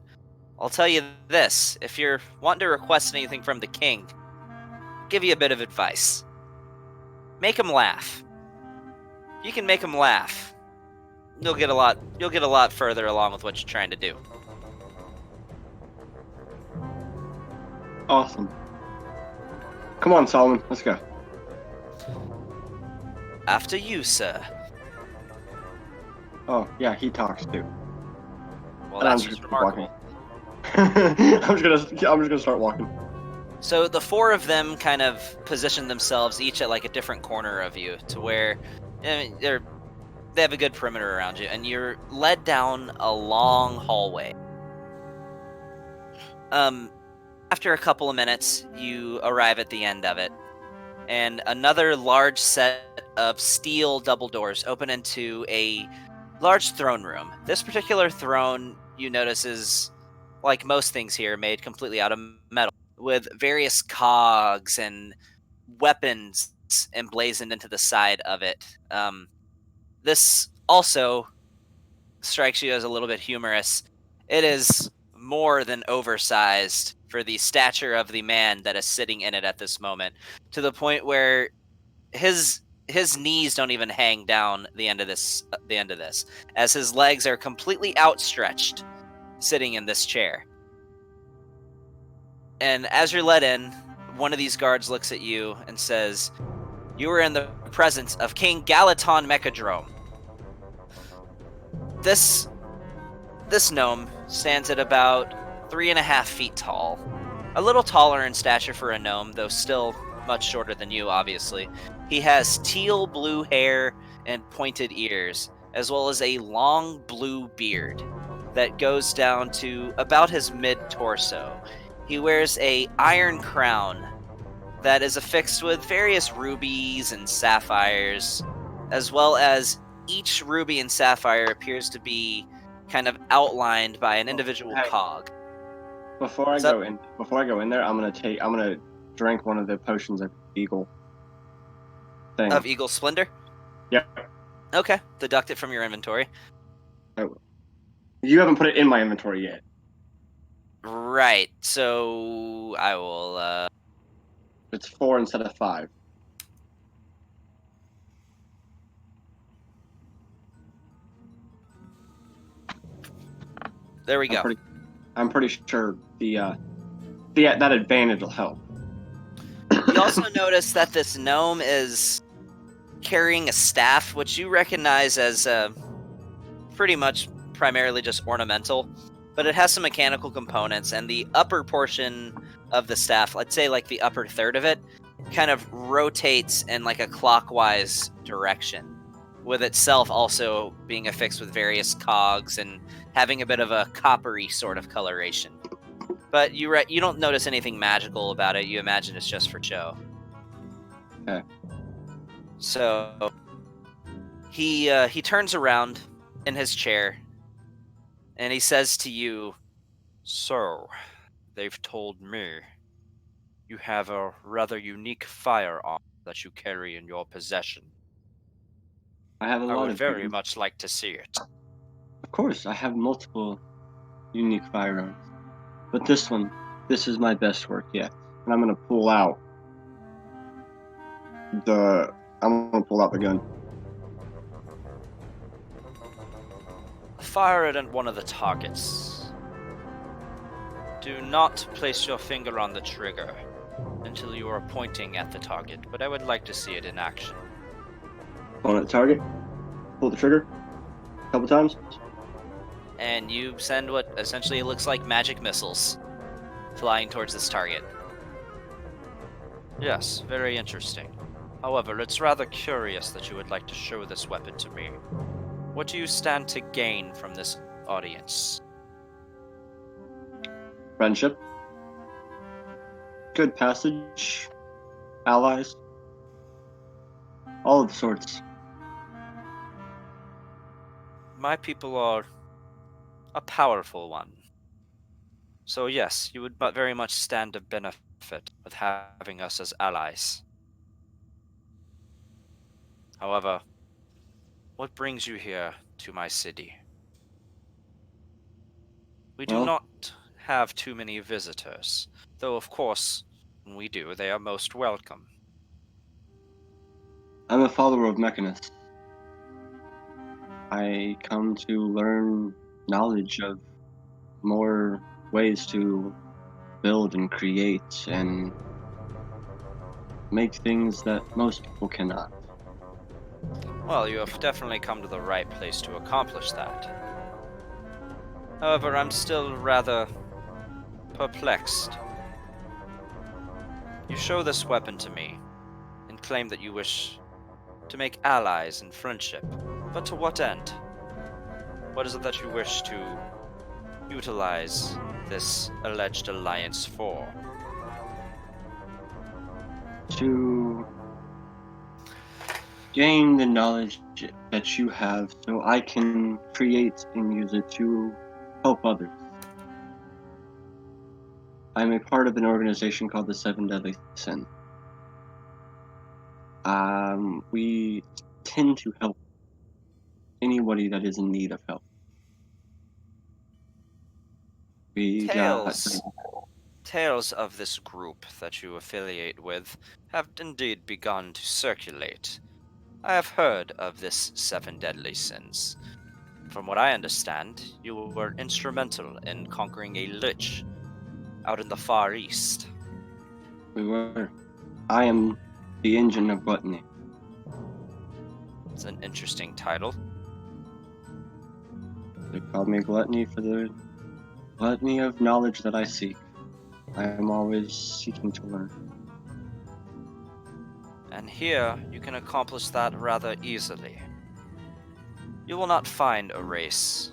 I'll tell you this, if you're wanting to request anything from the king, I'll give you a bit of advice. Make him laugh. If you can make him laugh, you'll get a lot further along with what you're trying to do." Awesome. Come on, Solomon, let's go. After you, sir. Oh, yeah, he talks too. Well, And I'm that's just just remarkable. I'm just gonna start walking. So the 4 of them kind of position themselves each at like a different corner of you, to where they have a good perimeter around you, and you're led down a long hallway. After a couple of minutes, you arrive at the end of it, and another large set of steel double doors open into a large throne room. This particular throne, you notice, is, like most things here, made completely out of metal, with various cogs and weapons emblazoned into the side of it. This also strikes you as a little bit humorous. It is more than oversized for the stature of the man that is sitting in it at this moment, to the point where his knees don't even hang down the end of this, as his legs are completely outstretched, sitting in this chair. And as you're let in, one of these guards looks at you and says, "You are in the presence of King Galaton Mechadrome. This This gnome stands at about 3.5 feet tall. A little taller in stature for a gnome, though still much shorter than you, obviously. He has teal blue hair and pointed ears, as well as a long blue beard that goes down to about his mid-torso. He wears a iron crown that is affixed with various rubies and sapphires, as well as each ruby and sapphire appears to be kind of outlined by an individual Hey. cog. Before I go in there, I'm gonna drink one of the potions of Eagle thing. Of Eagle Splendor? Yep. Okay, deduct it from your inventory. You haven't put it in my inventory yet. Right, so I will, It's 4 instead of 5. there we go. I'm pretty sure that advantage will help. You also notice that this gnome is carrying a staff, which you recognize as pretty much primarily just ornamental, but it has some mechanical components, and the upper portion of the staff, let's say like the upper third of it, kind of rotates in like a clockwise direction, with itself also being affixed with various cogs and having a bit of a coppery sort of coloration. But you don't notice anything magical about it. You imagine it's just for show. Okay. So he turns around in his chair and he says to you, "So, they've told me you have a rather unique firearm that you carry in your possession. I have a I lot would of very things. much like to see it." Of course, I have multiple unique firearms, but this is my best work yet. And I'm gonna pull out the gun. Fire it at one of the targets. Do not place your finger on the trigger until you are pointing at the target, but I would like to see it in action. On the target. Pull the trigger. A couple times. And you send what essentially looks like magic missiles flying towards this target. Yes, very interesting. However, it's rather curious that you would like to show this weapon to me. What do you stand to gain from this audience? Friendship. Good passage. Allies. All of the sorts. My people are a powerful one. So yes, you would very much stand to benefit with having us as allies. However, what brings you here to my city? We do Well- not have too many visitors, though of course, when we do, they are most welcome. I'm a follower of Mechanus. I come to learn knowledge of more ways to build and create and make things that most people cannot. Well, you have definitely come to the right place to accomplish that. However, I'm still rather perplexed. You show this weapon to me and claim that you wish to make allies and friendship, but to what end? What is it that you wish to utilize this alleged alliance for? To gain the knowledge that you have so I can create and use it to help others. I'm a part of an organization called the Seven Deadly Sins. We tend to help anybody that is in need of help. Tales of this group that you affiliate with have indeed begun to circulate. I have heard of this Seven Deadly Sins. From what I understand, you were instrumental in conquering a lich out in the Far East. We were. I am the engine of gluttony. It's an interesting title. They call me gluttony for the gluttony of knowledge that I seek. I am always seeking to learn. And here you can accomplish that rather easily. You will not find a race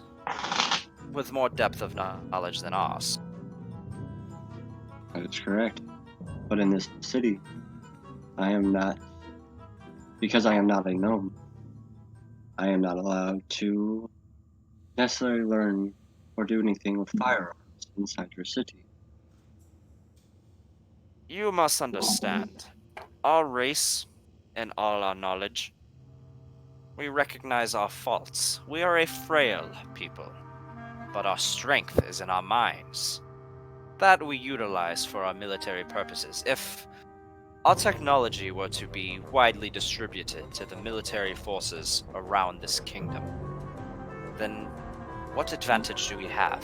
with more depth of knowledge than ours. That is correct. But in this city, I am not, because I am not a gnome, I am not allowed to necessarily learn or do anything with firearms inside your city. You must understand, our race and all our knowledge, we recognize our faults. We are a frail people, but our strength is in our minds. That we utilize for our military purposes. If our technology were to be widely distributed to the military forces around this kingdom, then what advantage do we have?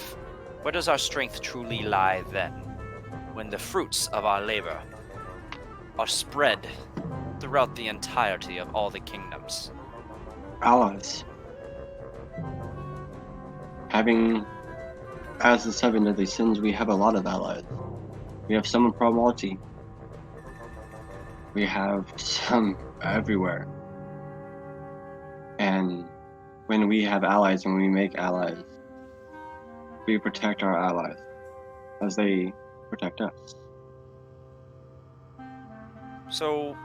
Where does our strength truly lie then, when the fruits of our labor are spread throughout the entirety of all the kingdoms? Allies. Having, as the seven deadly sins, we have a lot of allies. We have some in Promalti. We have some everywhere. And when we have allies and we make allies, we protect our allies as they protect us. So,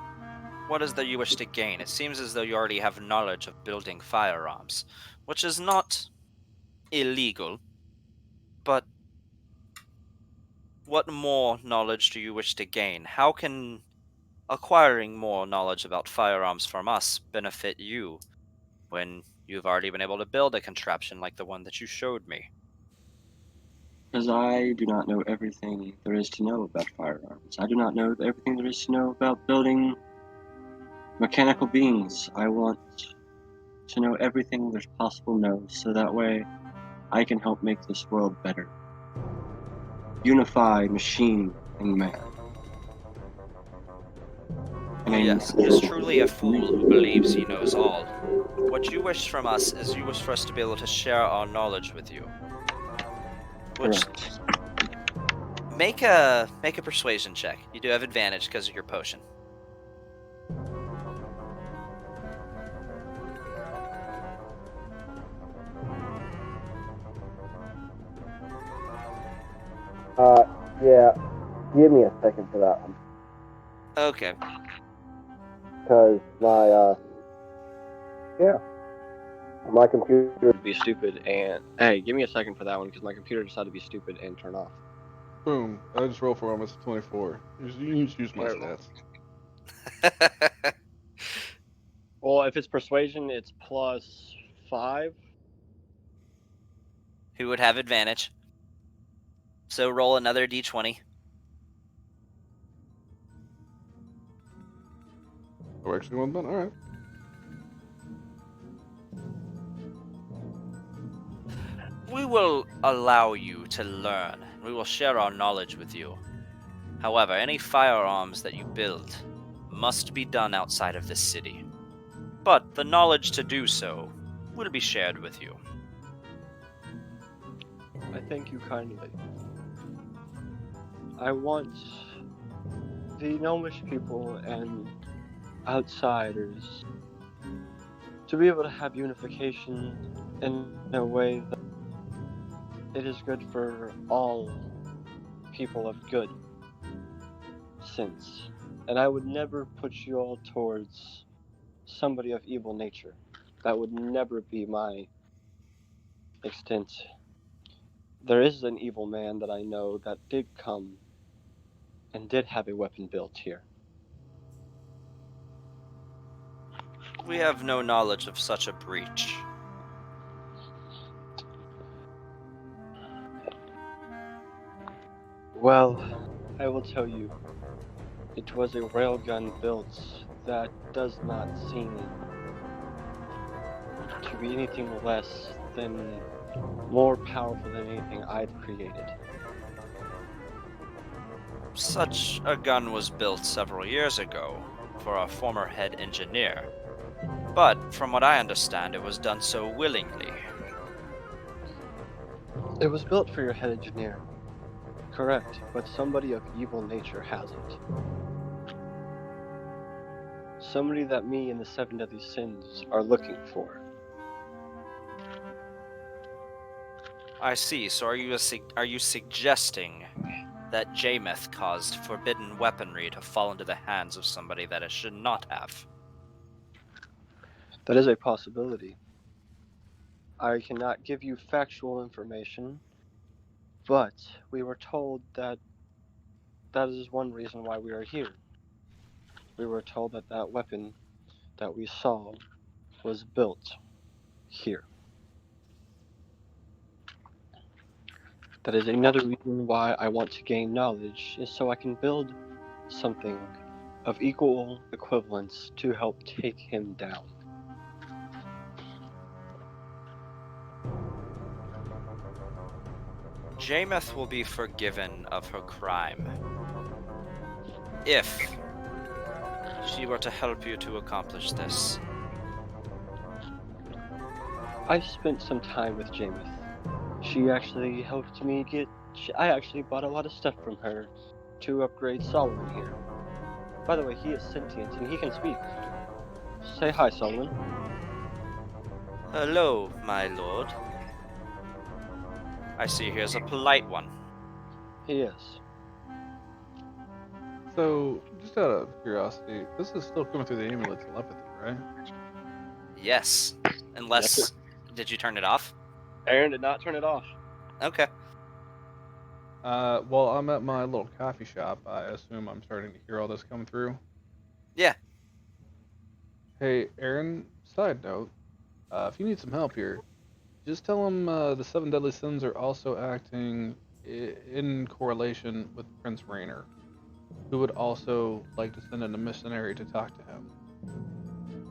what is that you wish to gain? It seems as though you already have knowledge of building firearms, which is not illegal, but what more knowledge do you wish to gain? How can acquiring more knowledge about firearms from us benefit you when you've already been able to build a contraption like the one that you showed me? Because I do not know everything there is to know about firearms. I do not know everything there is to know about building mechanical beings. I want to know everything there's possible to know, so that way I can help make this world better. Unify machine and man. Oh yes, he is truly a fool who believes he knows all. What you wish from us is you wish for us to be able to share our knowledge with you. Which, Correct. make a persuasion check. You do have advantage because of your potion. Yeah. Give me a second for that one. Okay. Because my computer would be stupid and... Hey, give me a second for that one, because my computer decided to be stupid and turn off. Boom. I just rolled for almost 24. You just use my Alright. stats. Well, if it's persuasion, it's +5. Who would have advantage? So roll another d20. We're actually one done. All right. We will allow you to learn. We will share our knowledge with you. However, any firearms that you build must be done outside of this city. But the knowledge to do so will be shared with you. I thank you kindly. I want the gnomish people and outsiders to be able to have unification in a way that it is good for all people of good sense. And I would never put you all towards somebody of evil nature. That would never be my extent. There is an evil man that I know that did come and did have a weapon built here. We have no knowledge of such a breach. Well, I will tell you, it was a railgun built that does not seem to be anything less than more powerful than anything I've created. Such a gun was built several years ago for our former head engineer. But from what I understand, it was done so willingly. It was built for your head engineer. Correct, but somebody of evil nature has it. Somebody that me and the 7 deadly sins are looking for. I see. So are you suggesting that Jameth caused forbidden weaponry to fall into the hands of somebody that it should not have? That is a possibility. I cannot give you factual information, but we were told that that is one reason why we are here. We were told that that weapon that we saw was built here. That is another reason why I want to gain knowledge, is so I can build something of equal equivalence to help take him down. Jameth will be forgiven of her crime if she were to help you to accomplish this. I spent some time with Jameth. She actually helped me I actually bought a lot of stuff from her to upgrade Solomon here. By the way, he is sentient and he can speak. Say hi, Solomon. Hello, my lord. I see here's a polite one. He is. So, just out of curiosity, this is still coming through the amulet telepathy, right? Yes. Unless... Yes, did you turn it off? Aaron did not turn it off. Okay. Well, I'm at my little coffee shop. I assume I'm starting to hear all this come through. Yeah. Hey, Aaron, side note, if you need some help here, just tell him the 7 deadly sins are also acting in correlation with Prince Rainer, who would also like to send in a missionary to talk to him.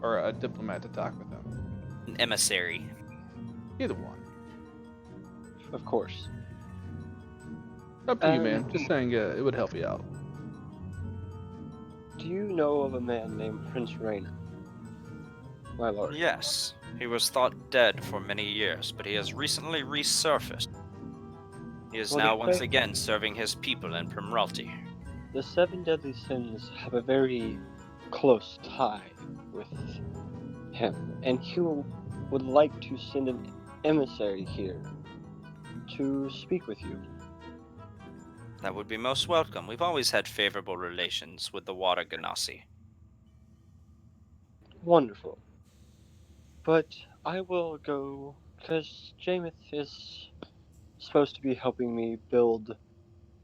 Or a diplomat to talk with him. An emissary. Either one. Of course. Up to you, man. Just saying it would help you out. Do you know of a man named Prince Rainer? My lord. Yes. He was thought dead for many years, but he has recently resurfaced. He is Well, now the once thing- again serving his people in Primralty. The 7 deadly sins have a very close tie with him, and he would like to send an emissary here to speak with you. That would be most welcome. We've always had favorable relations with the Water Ganassi. Wonderful. But I will go, because Jameth is supposed to be helping me build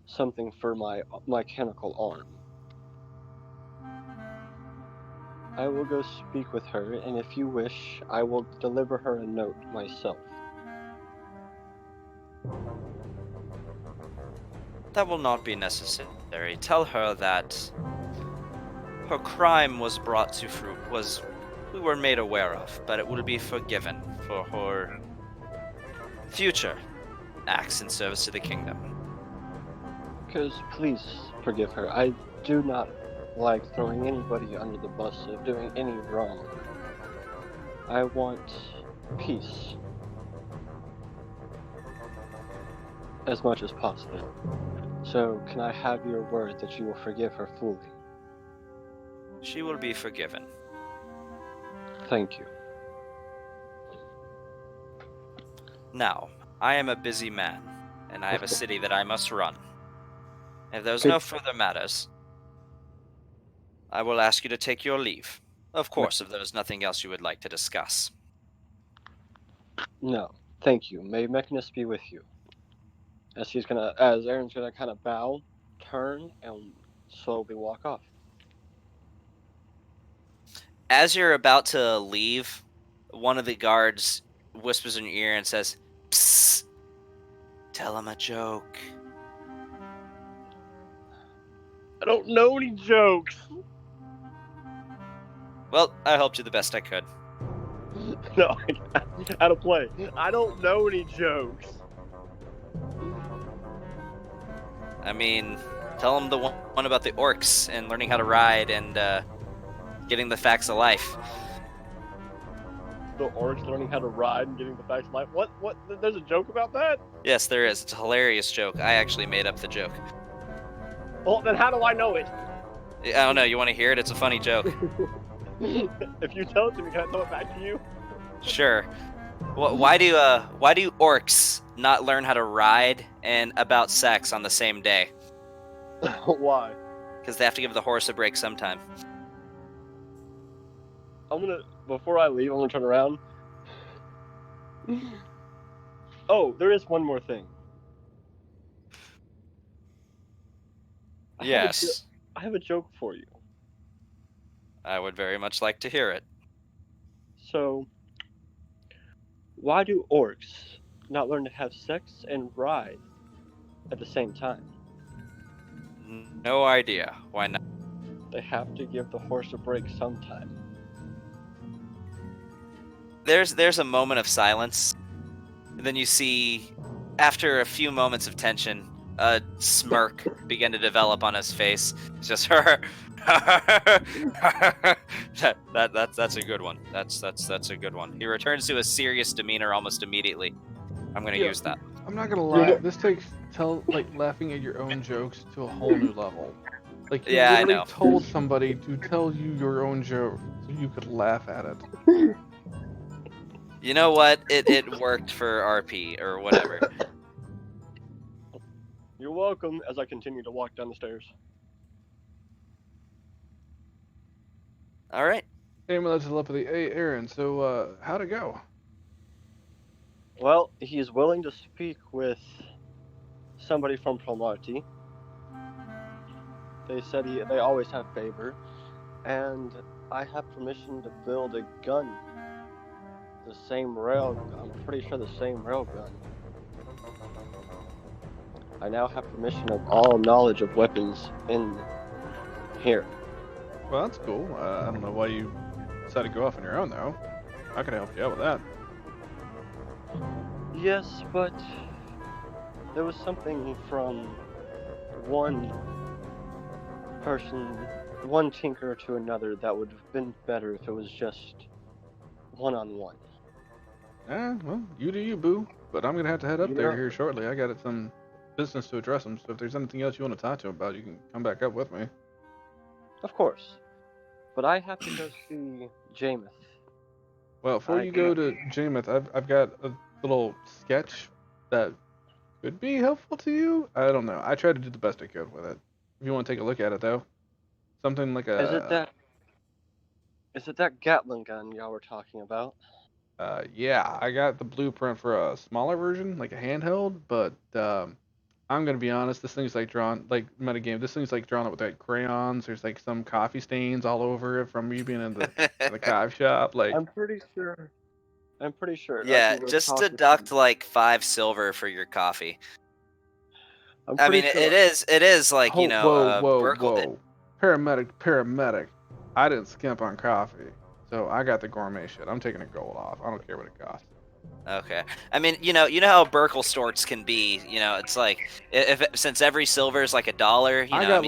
something for my mechanical arm. I will go speak with her, and if you wish, I will deliver her a note myself. That will not be necessary. Tell her that her crime was brought to fruit, we were made aware of, but it will be forgiven for her future acts in service to the kingdom. Because please forgive her. I do not like throwing anybody under the bus of doing any wrong. I want peace. As much as possible. So, can I have your word that you will forgive her fully? She will be forgiven. Thank you. Now, I am a busy man, and I have a city that I must run. If there's Good. no further matters, I will ask you to take your leave. Of course, if there's nothing else you would like to discuss. No, thank you. May Mechanus be with you. As Aaron's gonna kind of bow, turn, and slowly walk off. As you're about to leave, one of the guards whispers in your ear and says, "Psst, tell him a joke." I don't know any jokes. Well, I helped you the best I could. No, out of play. I don't know any jokes. I mean, tell him the one about the orcs and learning how to ride and getting the facts of life. the orcs learning how to ride and getting the facts of life. What? There's a joke about that? Yes, there is. It's a hilarious joke. I actually made up the joke. Well, then how do I know it? I don't know. You want to hear it? It's a funny joke. If you tell it to me, can I tell it back to you? Sure. Why do orcs not learn how to ride and about sex on the same day? Why? Because they have to give the horse a break sometime. Before I leave, I'm gonna turn around. Oh, there is one more thing. Yes, I have a joke for you. I would very much like to hear it. So, why do orcs not learn to have sex and ride at the same time? No idea. Why not? They have to give the horse a break sometime. There's a moment of silence, and then you see, after a few moments of tension, a smirk begin to develop on his face. It's just that's a good one. That's a good one. He returns to a serious demeanor almost immediately. I'm gonna use that. I'm not gonna lie. This takes laughing at your own jokes to a whole new level. Like you Yeah, I literally know. told somebody to tell you your own joke so you could laugh at it. You know what? It worked for RP or whatever. You're welcome. As I continue to walk down the stairs. All right. Amulet telepathy. Hey, Aaron. So, how'd it go? Well, he's willing to speak with somebody from Promarty. They said they always have favor, and I have permission to build a gun. I'm pretty sure the same railgun. I now have permission of all knowledge of weapons in here. Well, that's cool. I don't know why you decided to go off on your own, though. I could help you out with that. Yes, but there was something from one person, one tinker to another that would have been better if it was just one-on-one. Well, you do you, boo. But I'm gonna have to head up You there know- here shortly. I got some business to address them. So if there's anything else you want to talk to him about, you can come back up with me. Of course. But I have to go see Jameth. Well, before you go to Jameith, I've got a little sketch that could be helpful to you. I don't know. I tried to do the best I could with it. If you want to take a look at it, though, something like a. Is it that Gatling gun y'all were talking about? Yeah, I got the blueprint for a smaller version, like a handheld. But I'm gonna be honest. This thing's like drawn, like metagame. This thing's like drawn up with like crayons. There's like some coffee stains all over it from you being in the coffee shop. Like. I'm pretty sure. Yeah, just deduct like 5 silver for your coffee. I mean, it is like, you know, whoa. Paramedic. I didn't skimp on coffee, so I got the gourmet shit. I'm taking a gold off. I don't care what it costs. Okay. I mean, you know how Burkle Storts can be. You know, it's like since every silver is like $1. I got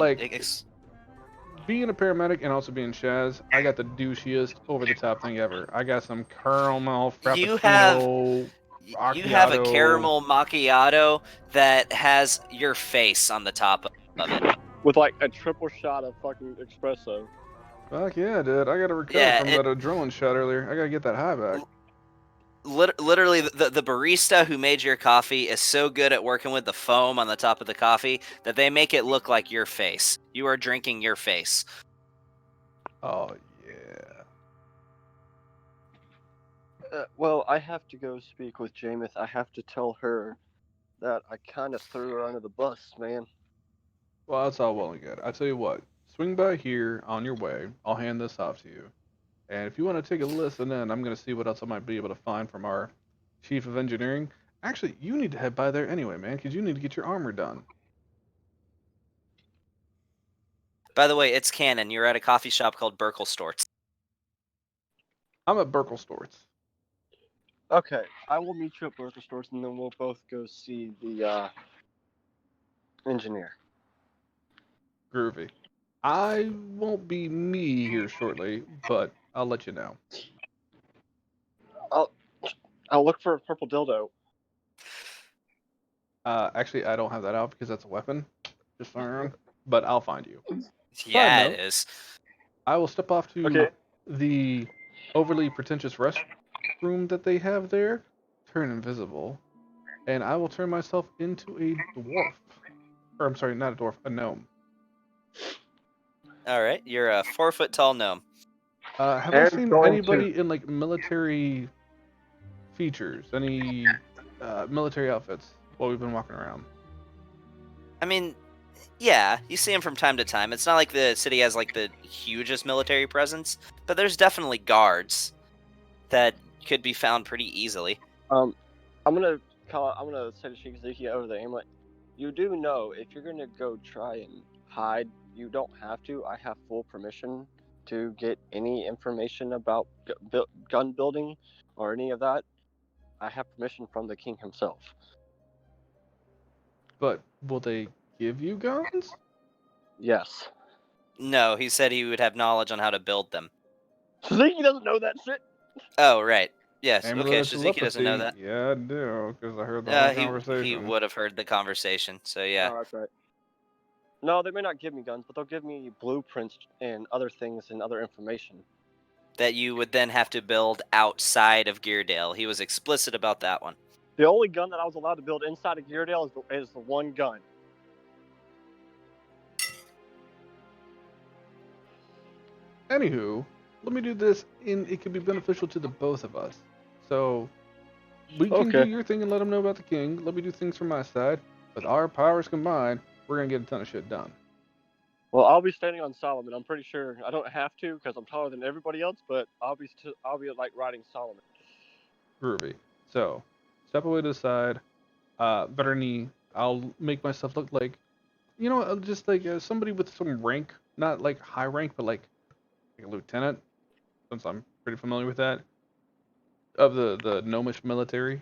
being a paramedic and also being Shaz. I got the douchiest over the top thing ever. I got some caramel frappuccino. You have a caramel macchiato that has your face on the top of it. With like a triple shot of fucking espresso. Fuck yeah, dude. I gotta recover from that adrenaline shot earlier. I gotta get that high back. Literally, the barista who made your coffee is so good at working with the foam on the top of the coffee that they make it look like your face. You are drinking your face. Oh, yeah. Well, I have to go speak with Jameth. I have to tell her that I kind of threw her under the bus, man. Well, that's all well and good. I tell you what, swing by here on your way. I'll hand this off to you. And if you want to take a listen in, I'm going to see what else I might be able to find from our chief of engineering. Actually, you need to head by there anyway, man, because you need to get your armor done. By the way, it's canon. You're at a coffee shop called Burkle Storts. I'm at Burkle Storts. Okay, I will meet you at Burkle Storts, and then we'll both go see the engineer. Groovy. I won't be me here shortly, but I'll let you know. I'll look for a purple dildo. Actually, I don't have that out because that's a weapon. Just saying. But I'll find you. Yeah, note. it is. I will step off to Okay. the overly pretentious restroom that they have there, turn invisible, and I will turn myself into a dwarf. Or I'm sorry, not a dwarf, a gnome. All right, you're a 4-foot tall gnome. Have I Aaron's seen going anybody in like military features, any military outfits while we've been walking around? I mean, yeah, you see him from time to time. It's not like the city has like the hugest military presence, but there's definitely guards that could be found pretty easily. I'm gonna say to Shikazaki over the amulet. You do know if you're gonna go try and hide, you don't have to. I have full permission to get any information about gun building or any of that. I have permission from the king himself. But will they give you guns? Yes. No, he said he would have knowledge on how to build them. Shikazaki doesn't know that shit. Oh, right. Yes. Okay, Amulet of Shizuki doesn't know telepathy. that. Yeah, I do, because I heard the whole He conversation. would have heard the conversation. So yeah. Oh, that's right. No, they may not give me guns, but they'll give me blueprints and other things and other information. That you would then have to build outside of Geardale. He was explicit about that one. The only gun that I was allowed to build inside of Geardale is the one gun. Anywho, let me do this, and it could be beneficial to the both of us. So, we can do Okay. your thing and let them know about the king. Let me do things from my side. With our powers combined, we're gonna get a ton of shit done. Well, I'll be standing on Solomon. I'm pretty sure I don't have to because I'm taller than everybody else, but I'll be like riding Solomon. Groovy. So, step away to the side. Better knee. I'll make myself look like, just like somebody with some rank, not like high rank, but like a lieutenant, since I'm pretty familiar with that, of the gnomish military.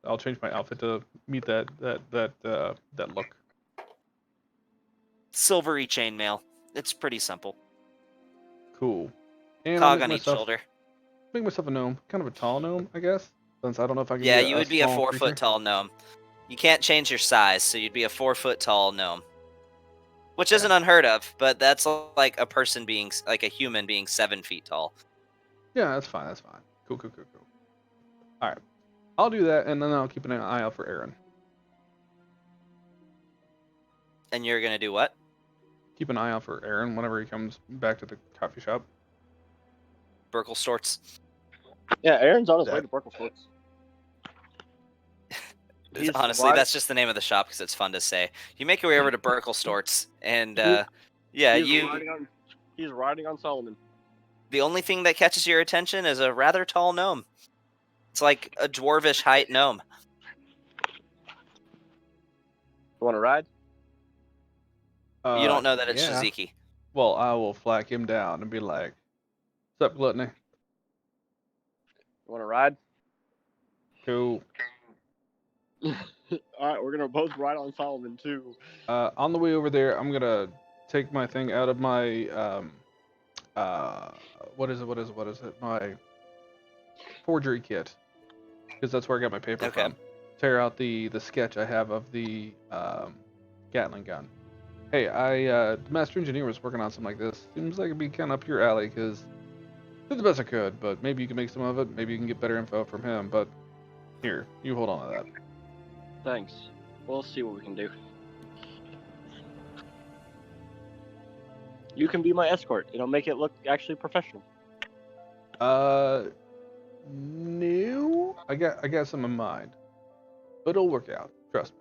I'll change my outfit to meet that look. Silvery chainmail. It's pretty simple. Cool. And I'll Cog make on each myself shoulder. a gnome, kind of a tall gnome, I guess. Since I don't know if I can Yeah, be you a would be a small 4-foot creature. tall gnome. You can't change your size, so you'd be a 4-foot tall gnome. Which isn't unheard of, but that's like a person being, like a human being 7 feet tall. Yeah, that's fine. That's fine. Cool. All right, I'll do that, and then I'll keep an eye out for Aaron. And you're gonna do what? Keep an eye out for Aaron whenever he comes back to the coffee shop. Burklestorts. Yeah, Aaron's on his way That- to Berkeley. Honestly, that's just the name of the shop because it's fun to say. You make your way over to Burklestorts, and He's riding on Solomon. the only thing that catches your attention is a rather tall gnome. It's like a dwarvish height gnome. You want to ride? You don't know that it's yeah. Shizuki. Well, I will flag him down and be like, "What's up, Gluttony? You want to ride? Cool." All right, we're gonna both ride on Solomon too. On the way over there, I'm gonna take my thing out of my what is it? My forgery kit, because that's where I got my paper Okay. from. Tear out the sketch I have of the Gatling gun. Hey, the master engineer was working on something like this. Seems like it'd be kind of up your alley, because did the best I could, but maybe you can make some of it. Maybe you can get better info from him. But here, you hold on to that. Thanks. We'll see what we can do. You can be my escort. It'll make it look actually professional. No, I got some in mind, but it'll work out. Trust me.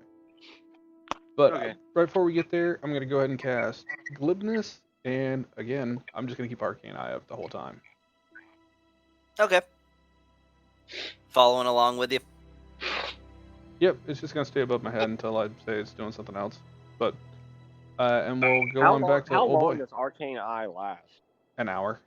But Okay. right before we get there, I'm gonna go ahead and cast Glibness, and again, I'm just gonna keep Arcane Eye up the whole time. Okay. Following along with you. Yep, it's just gonna stay above my head until I say it's doing something else. But and we'll go How on long, back to how oh long boy, does Arcane Eye last? an hour.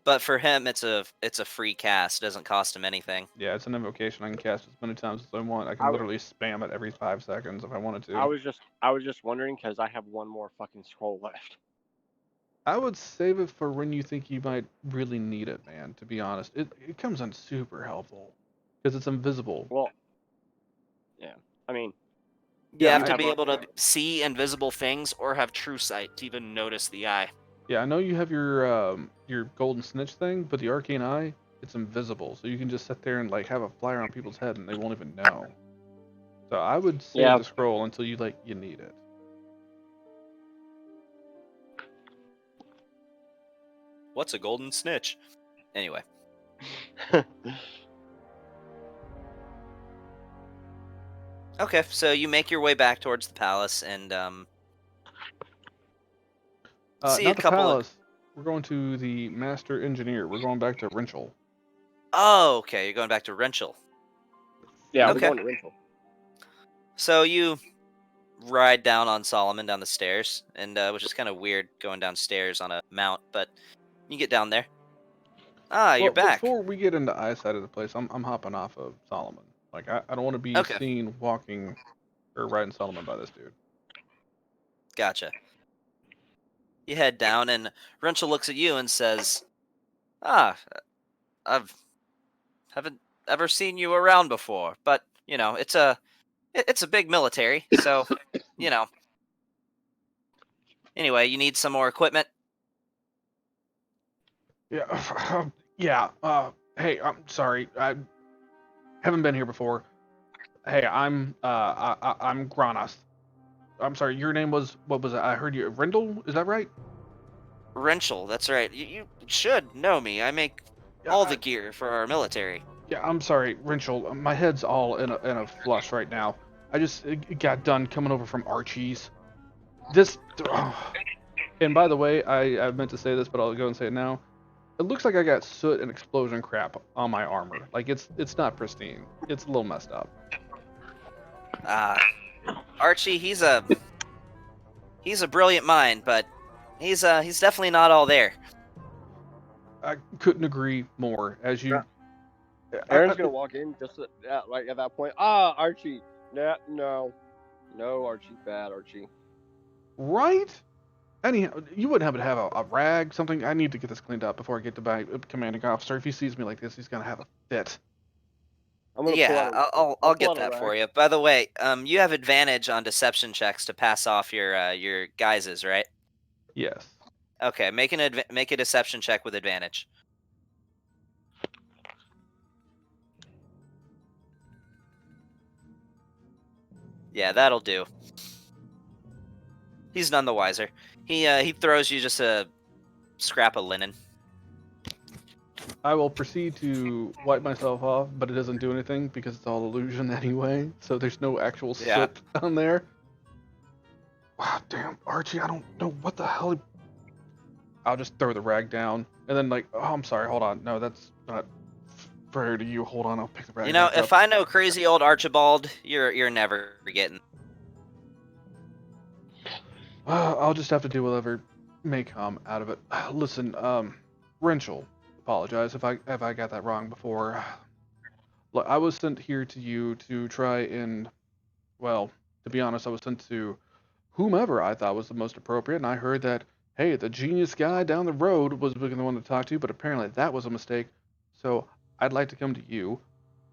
But for him, it's a free cast. It doesn't cost him anything. Yeah, it's an invocation. I can cast as many times as I want. I can literally spam it every 5 seconds if I wanted to. I was just wondering because I have one more fucking scroll left. I would save it for when you think you might really need it, man. To be honest, it comes in super helpful because it's invisible. Well, yeah. I mean, You Yeah, have you to have be a able to see invisible things or have true sight to even notice the eye. yeah, I know you have your golden snitch thing, but the arcane eye, it's invisible, so you can just sit there and like have a flyer on people's head and they won't even know. So I would save yeah. the scroll until you need it. What's a golden snitch? Anyway, okay, so you make your way back towards the palace and see a Not the couple of. palace. We're going to the master engineer. We're going back to Rinchel. Oh, okay, you're going back to Renchel. Yeah, we're Okay. going to Winchell. So you ride down on Solomon down the stairs, and which is kind of weird going downstairs on a mount, but you get down there. Ah, you're Well, back. before we get into eyesight of the place, I'm hopping off of Solomon. Like I don't want to be Okay. seen walking or riding Solomon by this dude. Gotcha. You head down, and Renchel looks at you and says, "Ah, I've haven't ever seen you around before, but it's a big military, so you know. Anyway, you need some more equipment. Yeah, yeah. Hey, I'm sorry. I haven't been here before. Hey, I'm Granas. I'm sorry. Your name was what was it? I heard you. Rendell. Is that right? Renchel, that's right. You should know me. I make Yeah. all the gear for our military. Yeah. I'm sorry, Rinchel. My head's all in a flush right now. I just got done coming over from Archie's. This. And by the way, I meant to say this, but I'll go and say it now. It looks like I got soot and explosion crap on my armor. Like it's not pristine. It's a little messed up. Archie, he's a brilliant mind, but he's definitely not all there. I couldn't agree more. As you, Aaron's gonna walk in just like at that point. Ah, Archie. Nah, no, Archie, bad Archie. right? Anyhow, you wouldn't happen to have a rag, something? I need to get this cleaned up before I get to my commanding officer. If he sees me like this, he's gonna have a fit. I'm gonna pull Yeah, out. I'll pull get out a that rag. for you. By the way, you have advantage on deception checks to pass off your guises, right? Yes. Okay, make a deception check with advantage. Yeah, that'll do. He's none the wiser. He throws you just a scrap of linen. I will proceed to wipe myself off, but it doesn't do anything because it's all illusion anyway. So there's no actual Yeah. soot on there. Wow, damn, Archie, I don't know what the hell. I'll just throw the rag down, and then like, oh, I'm sorry, hold on. No, that's not fair to you. Hold on, I'll pick the rag You know, back if up. I know crazy old Archibald, you're never getting. I'll just have to do whatever may come out of it. Listen, Renchel, apologize if I got that wrong before. Look, I was sent here to you to try and, well, to be honest, I was sent to whomever I thought was the most appropriate, and I heard that, hey, the genius guy down the road was the one to talk to, but apparently that was a mistake. So I'd like to come to you.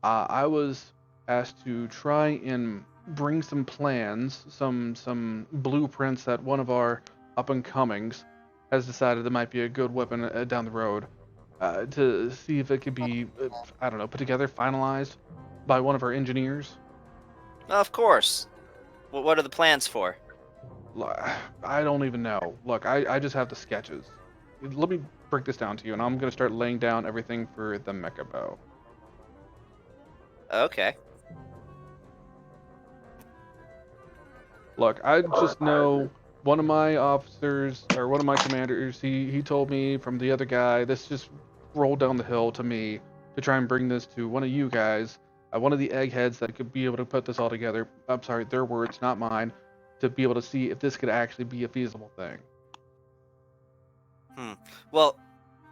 I was asked to try and bring some plans, some blueprints that one of our up and comings has decided that might be a good weapon down the road, to see if it could be, I don't know, put together, finalized by one of our engineers. Of course. What are the plans for? I don't even know. Look, I just have the sketches. Let me break this down to you, and I'm gonna start laying down everything for the mecha bow. Okay. Look, I just know one of my officers or one of my commanders. He told me from the other guy. This just rolled down the hill to me to try and bring this to one of you guys, one of the eggheads that could be able to put this all together. I'm sorry, their words, not mine. To be able to see if this could actually be a feasible thing. Well,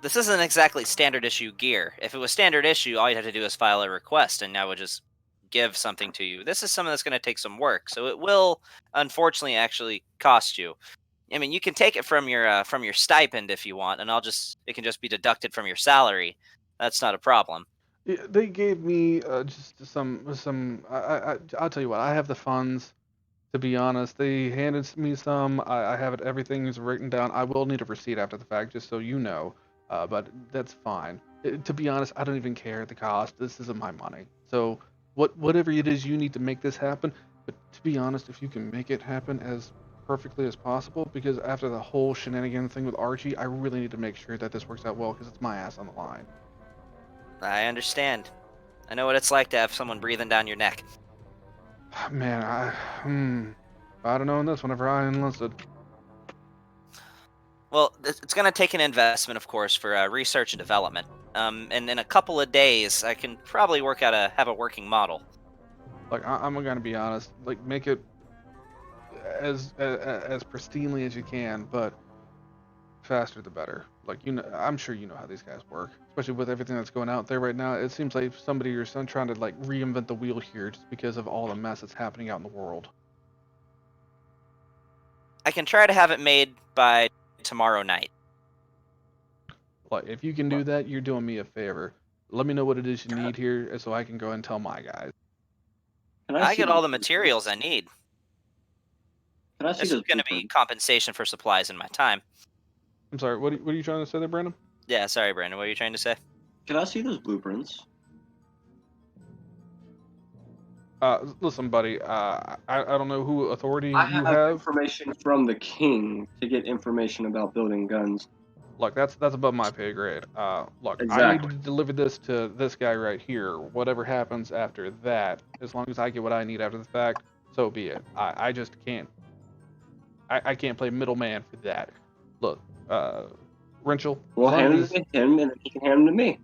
this isn't exactly standard issue gear. If it was standard issue, all you'd have to do is file a request, and I would just give something to you. This is something that's going to take some work, so it will, unfortunately, actually cost you. I mean, you can take it from your stipend if you want, and it can just be deducted from your salary. That's not a problem. Yeah, they gave me just some. I'll tell you what. I have the funds. To be honest, they handed me some. I have it. Everything is written down. I will need a receipt after the fact, just so you know. But that's fine. To be honest, I don't even care the cost. This isn't my money. So whatever it is you need to make this happen. But to be honest, if you can make it happen as perfectly as possible, because after the whole shenanigan thing with Archie, I really need to make sure that this works out well, because it's my ass on the line. I understand. I know what it's like to have someone breathing down your neck. Man, I'd have known this whenever I enlisted. Well, it's going to take an investment, of course, for research and development. And in a couple of days, I can probably have a working model. Like I'm gonna be honest, like make it as pristinely as you can, but faster the better. Like I'm sure you know how these guys work, especially with everything that's going out there right now. It seems like somebody or some trying to like reinvent the wheel here just because of all the mess that's happening out in the world. I can try to have it made by tomorrow night. Like if you can do that, you're doing me a favor. Let me know what it is you need here, so I can go and tell my guys. Can I see get all those the materials I blueprints? need. Can I see This is those going to be blueprints? compensation for supplies in my time. I'm sorry. What are you trying to say there, Brandon? Yeah, sorry, Brandon. What are you trying to say? Can I see those blueprints? Listen, buddy. I don't know who authority I you have have. information from the king to get information about building guns. Look, that's above my pay grade. Look, I need to Exactly. deliver this to this guy right here. Whatever happens after that, as long as I get what I need after the fact, so be it. I just can't. I can't play middleman for that. Look, Wrenchel, We'll as long hand as them to him, and then he can hand them to me.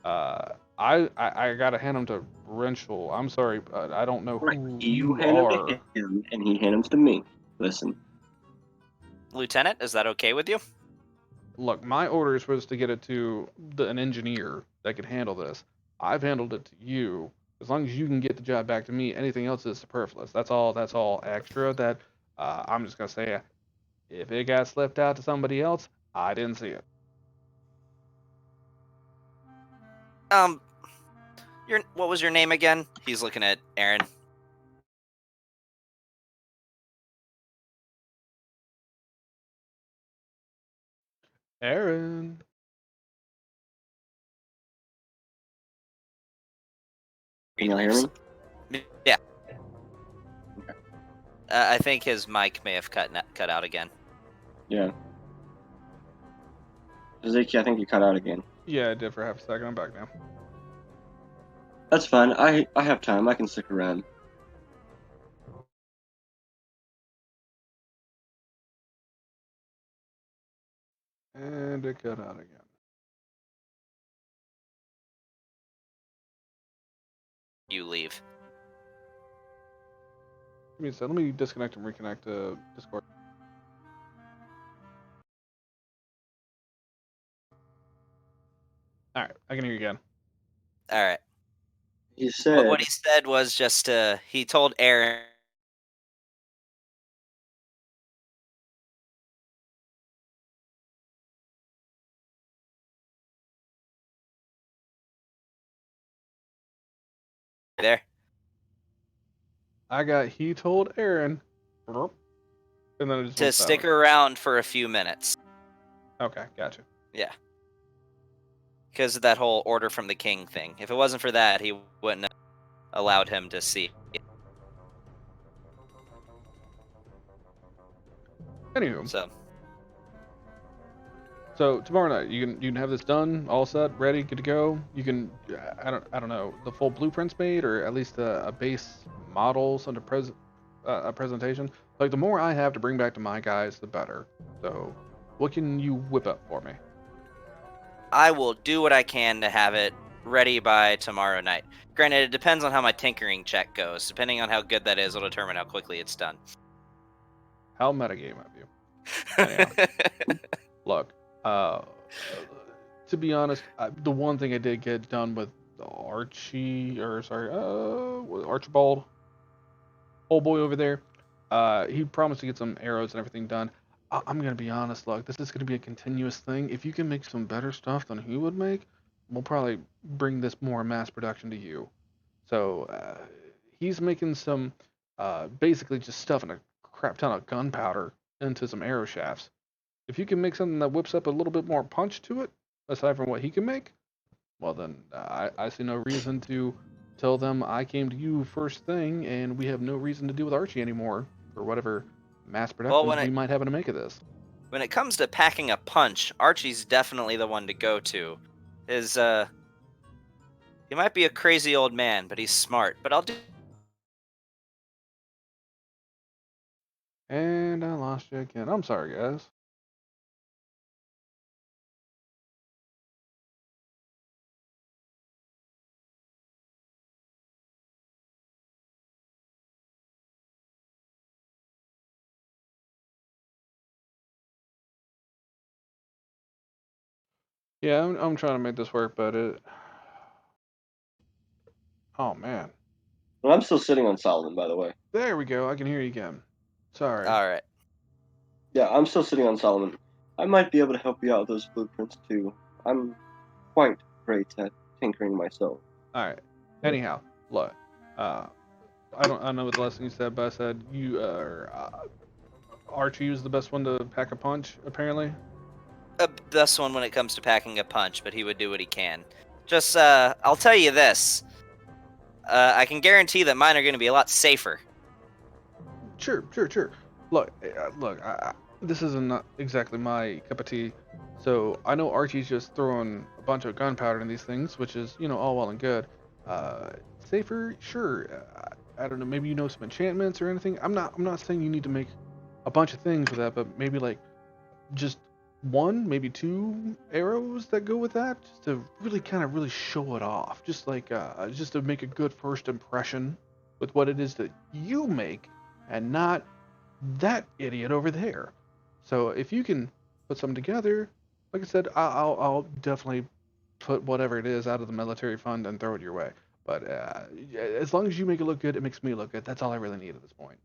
I gotta hand him to Wrenchel. I'm sorry, but I don't know Right. who You you hand them are. to him, and he hand them to me. Listen. Lieutenant, is that okay with you? Look, my orders was to get it to an engineer that could handle this. I've handled it to you. As long as you can get the job back to me, anything else is superfluous. That's all. That's all extra. That I'm just gonna say, if it got slipped out to somebody else, I didn't see it. What was your name again? He's looking at Aaron. Aaron. Can y'all hear me? Yeah. I think his mic may have cut out again. Yeah. Zeke, I think you cut out again. Yeah, I did for half a second. I'm back now. That's fine. I have time. I can stick around. And it cut out again. You leave. Give me a second. Let me disconnect and reconnect to Discord. All right, I can hear you again. All right. He said. What he said was just he told Aaron there. He told Aaron, and then it just To went stick silent. around for a few minutes. Okay, gotcha. Yeah. Because of that whole order from the king thing. If it wasn't for that, he wouldn't have allowed him to see. Anywho, So so tomorrow night you can have this done, all set, ready, good to go. You can I don't know, the full blueprints made, or at least a base model, some a presentation. Like the more I have to bring back to my guys, the better. So, what can you whip up for me? I will do what I can to have it ready by tomorrow night. Granted, it depends on how my tinkering check goes. Depending on how good that is, will determine how quickly it's done. How metagame of you. Anyhow, look, to be honest, the one thing I did get done with Archibald, old boy over there, He promised to get some arrows and everything done. I'm gonna be honest, look, this is gonna be a continuous thing. If you can make some better stuff than he would make, we'll probably bring this more mass production to you. So he's making some, basically just stuffing a crap ton of gunpowder into some arrow shafts. If you can make something that whips up a little bit more punch to it, aside from what he can make, well then I see no reason to tell them I came to you first thing, and we have no reason to deal with Archie anymore for whatever mass Well, productions we might have to make of this. when it comes to packing a punch, Archie's definitely the one to go to. His he might be a crazy old man, but he's smart. But I'll do. And I lost you again. I'm sorry, guys. Yeah, I'm trying to make this work, but it. Oh man. Well, I'm still sitting on Solomon, by the way. There we go. I can hear you again. Sorry. All right. Yeah, I'm still sitting on Solomon. I might be able to help you out with those blueprints too. I'm quite great at tinkering myself. All right. Anyhow, look. I don't know what the last thing you said, but I said you Archie was the best one to pack a punch, apparently. Best one when it comes to packing a punch, but he would do what he can. Just, I'll tell you this. I can guarantee that mine are going to be a lot safer. Sure. Look, this isn't not exactly my cup of tea. So I know Archie's just throwing a bunch of gunpowder in these things, which is, all well and good. Safer, sure. I don't know. Maybe you know some enchantments or anything. I'm not saying you need to make a bunch of things with that, but maybe like just one, maybe two arrows that go with that, just to really kind of really show it off. Just like just to make a good first impression with what it is that you make, and not that idiot over there. So if you can put something together, like I said, I'll definitely put whatever it is out of the military fund and throw it your way. But as long as you make it look good, it makes me look good. That's all I really need at this point.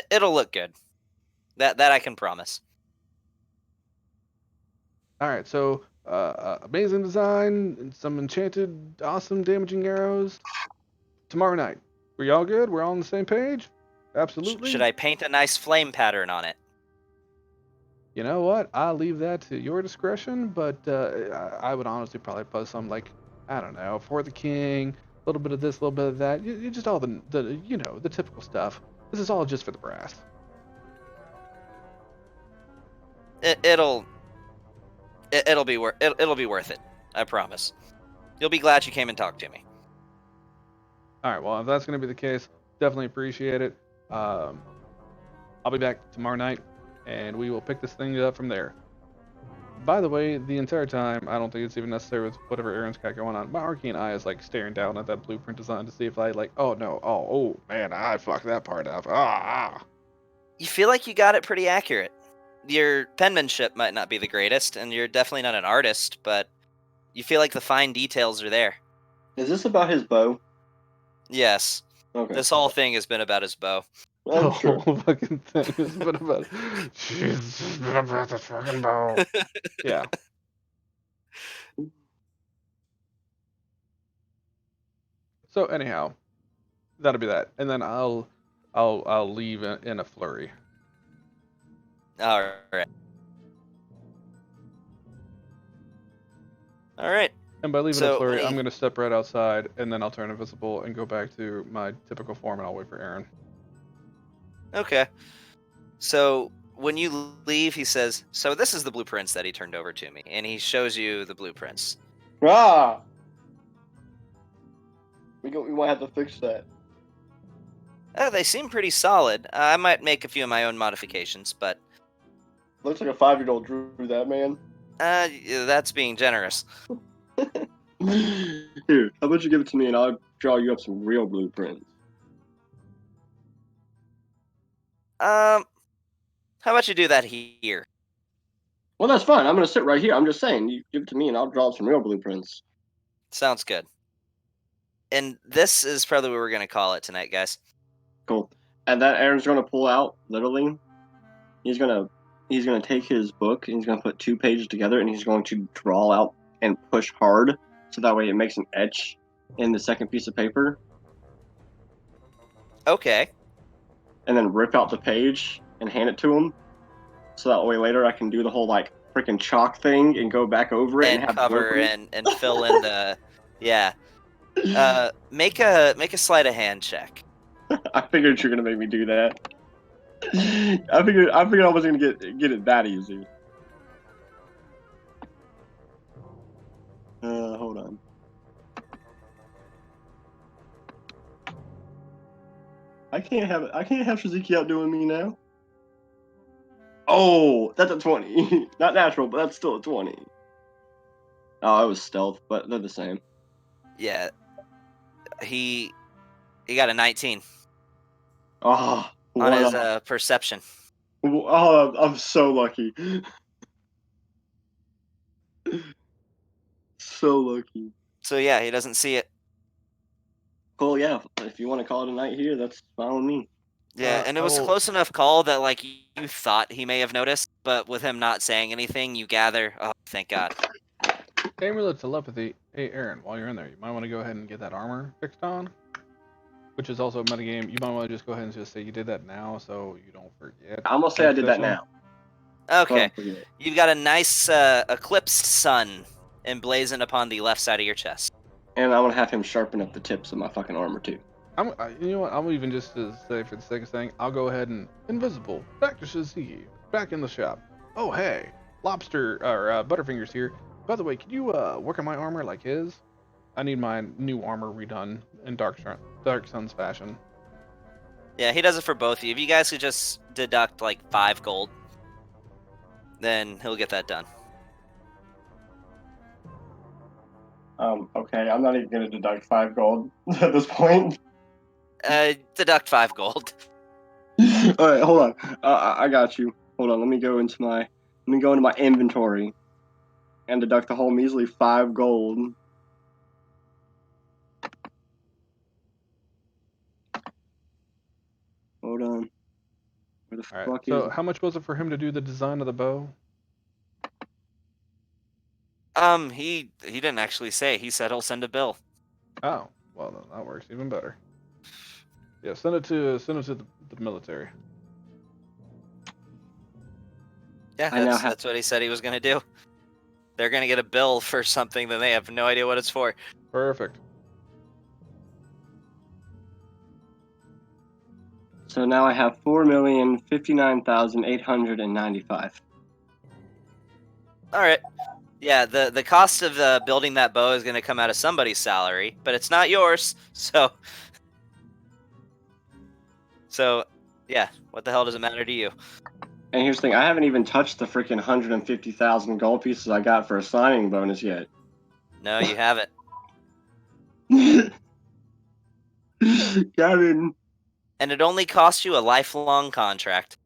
It'll look good. That I can promise. All right, so amazing design, and some enchanted, awesome, damaging arrows. Tomorrow night. We all good? We're all on the same page? Absolutely. Should I paint a nice flame pattern on it? You know what? I'll leave that to your discretion, but I would honestly probably put some, like, I don't know, for the king, a little bit of this, a little bit of that. Just all the the typical stuff. This is all just for the brass. It'll be worth it. I promise. You'll be glad you came and talked to me. All right, well, if that's going to be the case, definitely appreciate it. I'll be back tomorrow night, and we will pick this thing up from there. By the way, the entire time, I don't think it's even necessary with whatever Aaron's got going on. My arcane eye is, like, staring down at that blueprint design to see if I, like, oh, no, oh, man, I fucked that part up. You feel like you got it pretty accurate. Your penmanship might not be the greatest, and you're definitely not an artist, but you feel like the fine details are there. Is this about his bow? Yes. Okay. This whole thing has been about his bow. The Sure. whole fucking thing has been about. It's been about the fucking bow. Yeah. So anyhow, that'll be that, and then I'll leave in a flurry. All right. All right. And by leaving in a So, flurry, when I'm he- gonna step right outside, and then I'll turn invisible and go back to my typical form, and I'll wait for Aaron. Okay. So when you leave, he says, "So this is the blueprints that he turned over to me," and he shows you the blueprints. Ah! We might have to fix that. They seem pretty solid. I might make a few of my own modifications, but Looks like a 5-year-old drew that, man. that's being generous. Here, how about you give it to me and I'll draw you up some real blueprints. How about you do that here? Well, that's fine. I'm gonna sit right here. I'm just saying, you give it to me and I'll draw up some real blueprints. Sounds good. And this is probably what we're gonna call it tonight, guys. Cool. And that Aaron's gonna pull out literally. He's gonna take his book and he's gonna put 2 pages together and he's going to draw out and push hard so that way it makes an etch in the second piece of paper. Okay. And then rip out the page and hand it to him. So that way later I can do the whole like freaking chalk thing and go back over it and have cover and fill in the yeah. Make a sleight of hand check. I figured you're gonna make me do that. I figured I wasn't gonna get it that easy. Hold on. I can't have Shiziki outdoing me now. Oh, that's a 20. Not natural, but that's still a 20. Oh, it was stealth, but they're the same. Yeah. He got a 19 Oh, on his perception. Oh, I'm so lucky. So lucky. So yeah, he doesn't see it. Cool, yeah. If you want to call it a night here, that's fine with me. Yeah, and it was a close enough call that like you thought he may have noticed, but with him not saying anything, you gather. Oh, thank God. Amulet telepathy. Hey, Aaron, while you're in there, you might want to go ahead and get that armor fixed on, which is also a metagame. You might want to just go ahead and just say you did that now, so you don't forget. I'm gonna say I did that now. Okay, you've got a nice eclipsed sun emblazoned upon the left side of your chest. And I'm gonna have him sharpen up the tips of my fucking armor too. You know what? I'm even just to say, for the sake of saying, I'll go ahead and invisible back to Shiziki, back in the shop. Oh hey, Lobster or Butterfingers here. By the way, could you work on my armor like his? I need my new armor redone in Dark Sun's fashion. Yeah, he does it for both of you. If you guys could just deduct like 5 gold, then he'll get that done. Okay, I'm not even gonna deduct 5 gold at this point. Deduct 5 gold. Alright, hold on. I got you. Hold on, let me go into my inventory and deduct the whole measly 5 gold. Hold on. Where the All right. fuck So is it? how much was it for him to do the design of the bow? He didn't actually say. He said he'll send a bill. Oh, well then that works even better. Yeah, send it to the military. Yeah, that's what he said he was going to do. They're going to get a bill for something that they have no idea what it's for. Perfect. So now I have 4,059,895. All right. Yeah, the cost of building that bow is going to come out of somebody's salary, but it's not yours. So yeah, what the hell does it matter to you? And here's the thing, I haven't even touched the freaking 150,000 gold pieces I got for a signing bonus yet. No, you haven't. Gavin. And it only cost you a lifelong contract.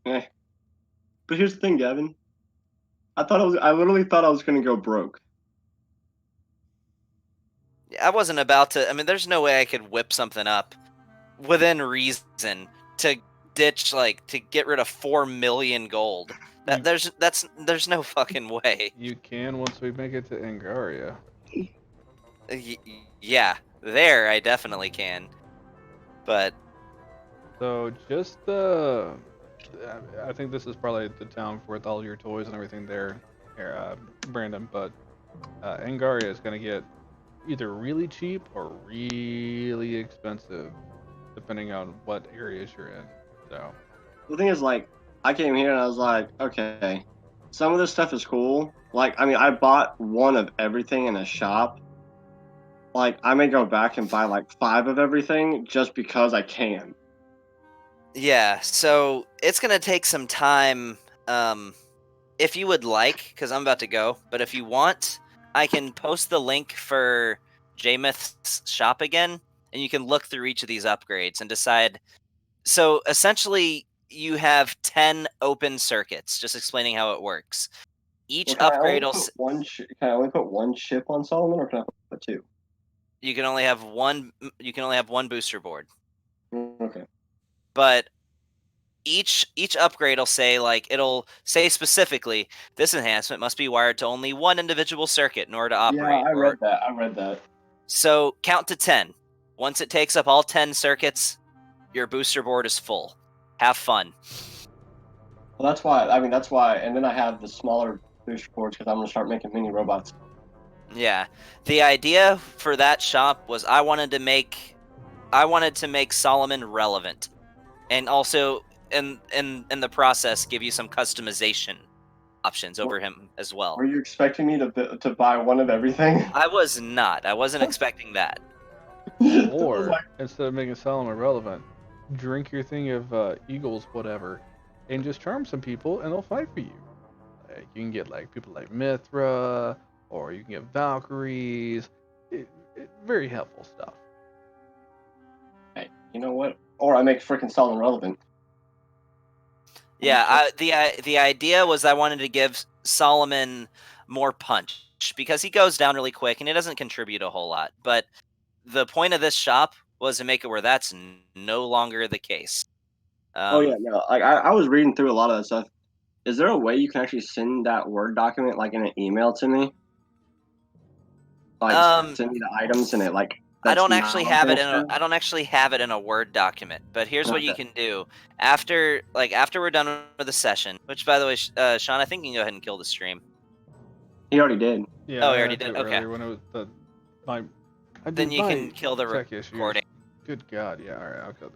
But here's the thing, Gavin. I literally thought I was gonna go broke. I wasn't about to. I mean, there's no way I could whip something up within reason to ditch to get rid of 4 million gold. There's no fucking way. You can once we make it to Angaria. Yeah, there I definitely can. But so just I think this is probably the town with all your toys and everything there, Brandon. But Angaria is gonna get either really cheap or really expensive, depending on what areas you're in. So the thing is, I came here and I was like, okay, some of this stuff is cool. I bought one of everything in a shop. I may go back and buy 5 of everything just because I can. Yeah, so it's gonna take some time. If you would like, because I'm about to go, but if you want, I can post the link for Jameth's shop again, and you can look through each of these upgrades and decide. So essentially, you have 10 open circuits. Just explaining how it works. Each upgrade will. Can I only put one chip on Solomon, or can I put 2? You can only have one. You can only have one booster board. Okay. Okay. But each upgrade will say, like, it'll say specifically, this enhancement must be wired to only one individual circuit in order to operate. Yeah, I read that. So count to 10. Once it takes up all 10 circuits, your booster board is full. Have fun. Well, that's why. And then I have the smaller booster boards because I'm gonna start making mini robots. Yeah. The idea for that shop was I wanted to make Solomon relevant, and also in the process give you some customization options over him as well. Were you expecting me to buy one of everything? I was not. I wasn't expecting that. Or instead of making Solomon relevant, drink your thing of Eagles, whatever, and just charm some people, and they'll fight for you. Like, you can get like people like Mithra, or you can get Valkyries. Very helpful stuff. Hey, you know what? Or I make freaking Solomon relevant. Yeah, the idea was I wanted to give Solomon more punch because he goes down really quick and he doesn't contribute a whole lot. But the point of this shop was to make it where that's no longer the case. Oh yeah, no. Like I was reading through a lot of that stuff. Is there a way you can actually send that Word document like in an email to me? Like send me the items in it, like. I don't that's actually not have it bullshit? I don't actually have it in a Word document. But here's what you can do after we're done with the session. Which, by the way, Sean, I think you can go ahead and kill the stream. He already did. Yeah, Oh, I he already had to did? Okay. earlier when it was Then you can kill the tech issues. recording. Good God, yeah. All right, I'll kill the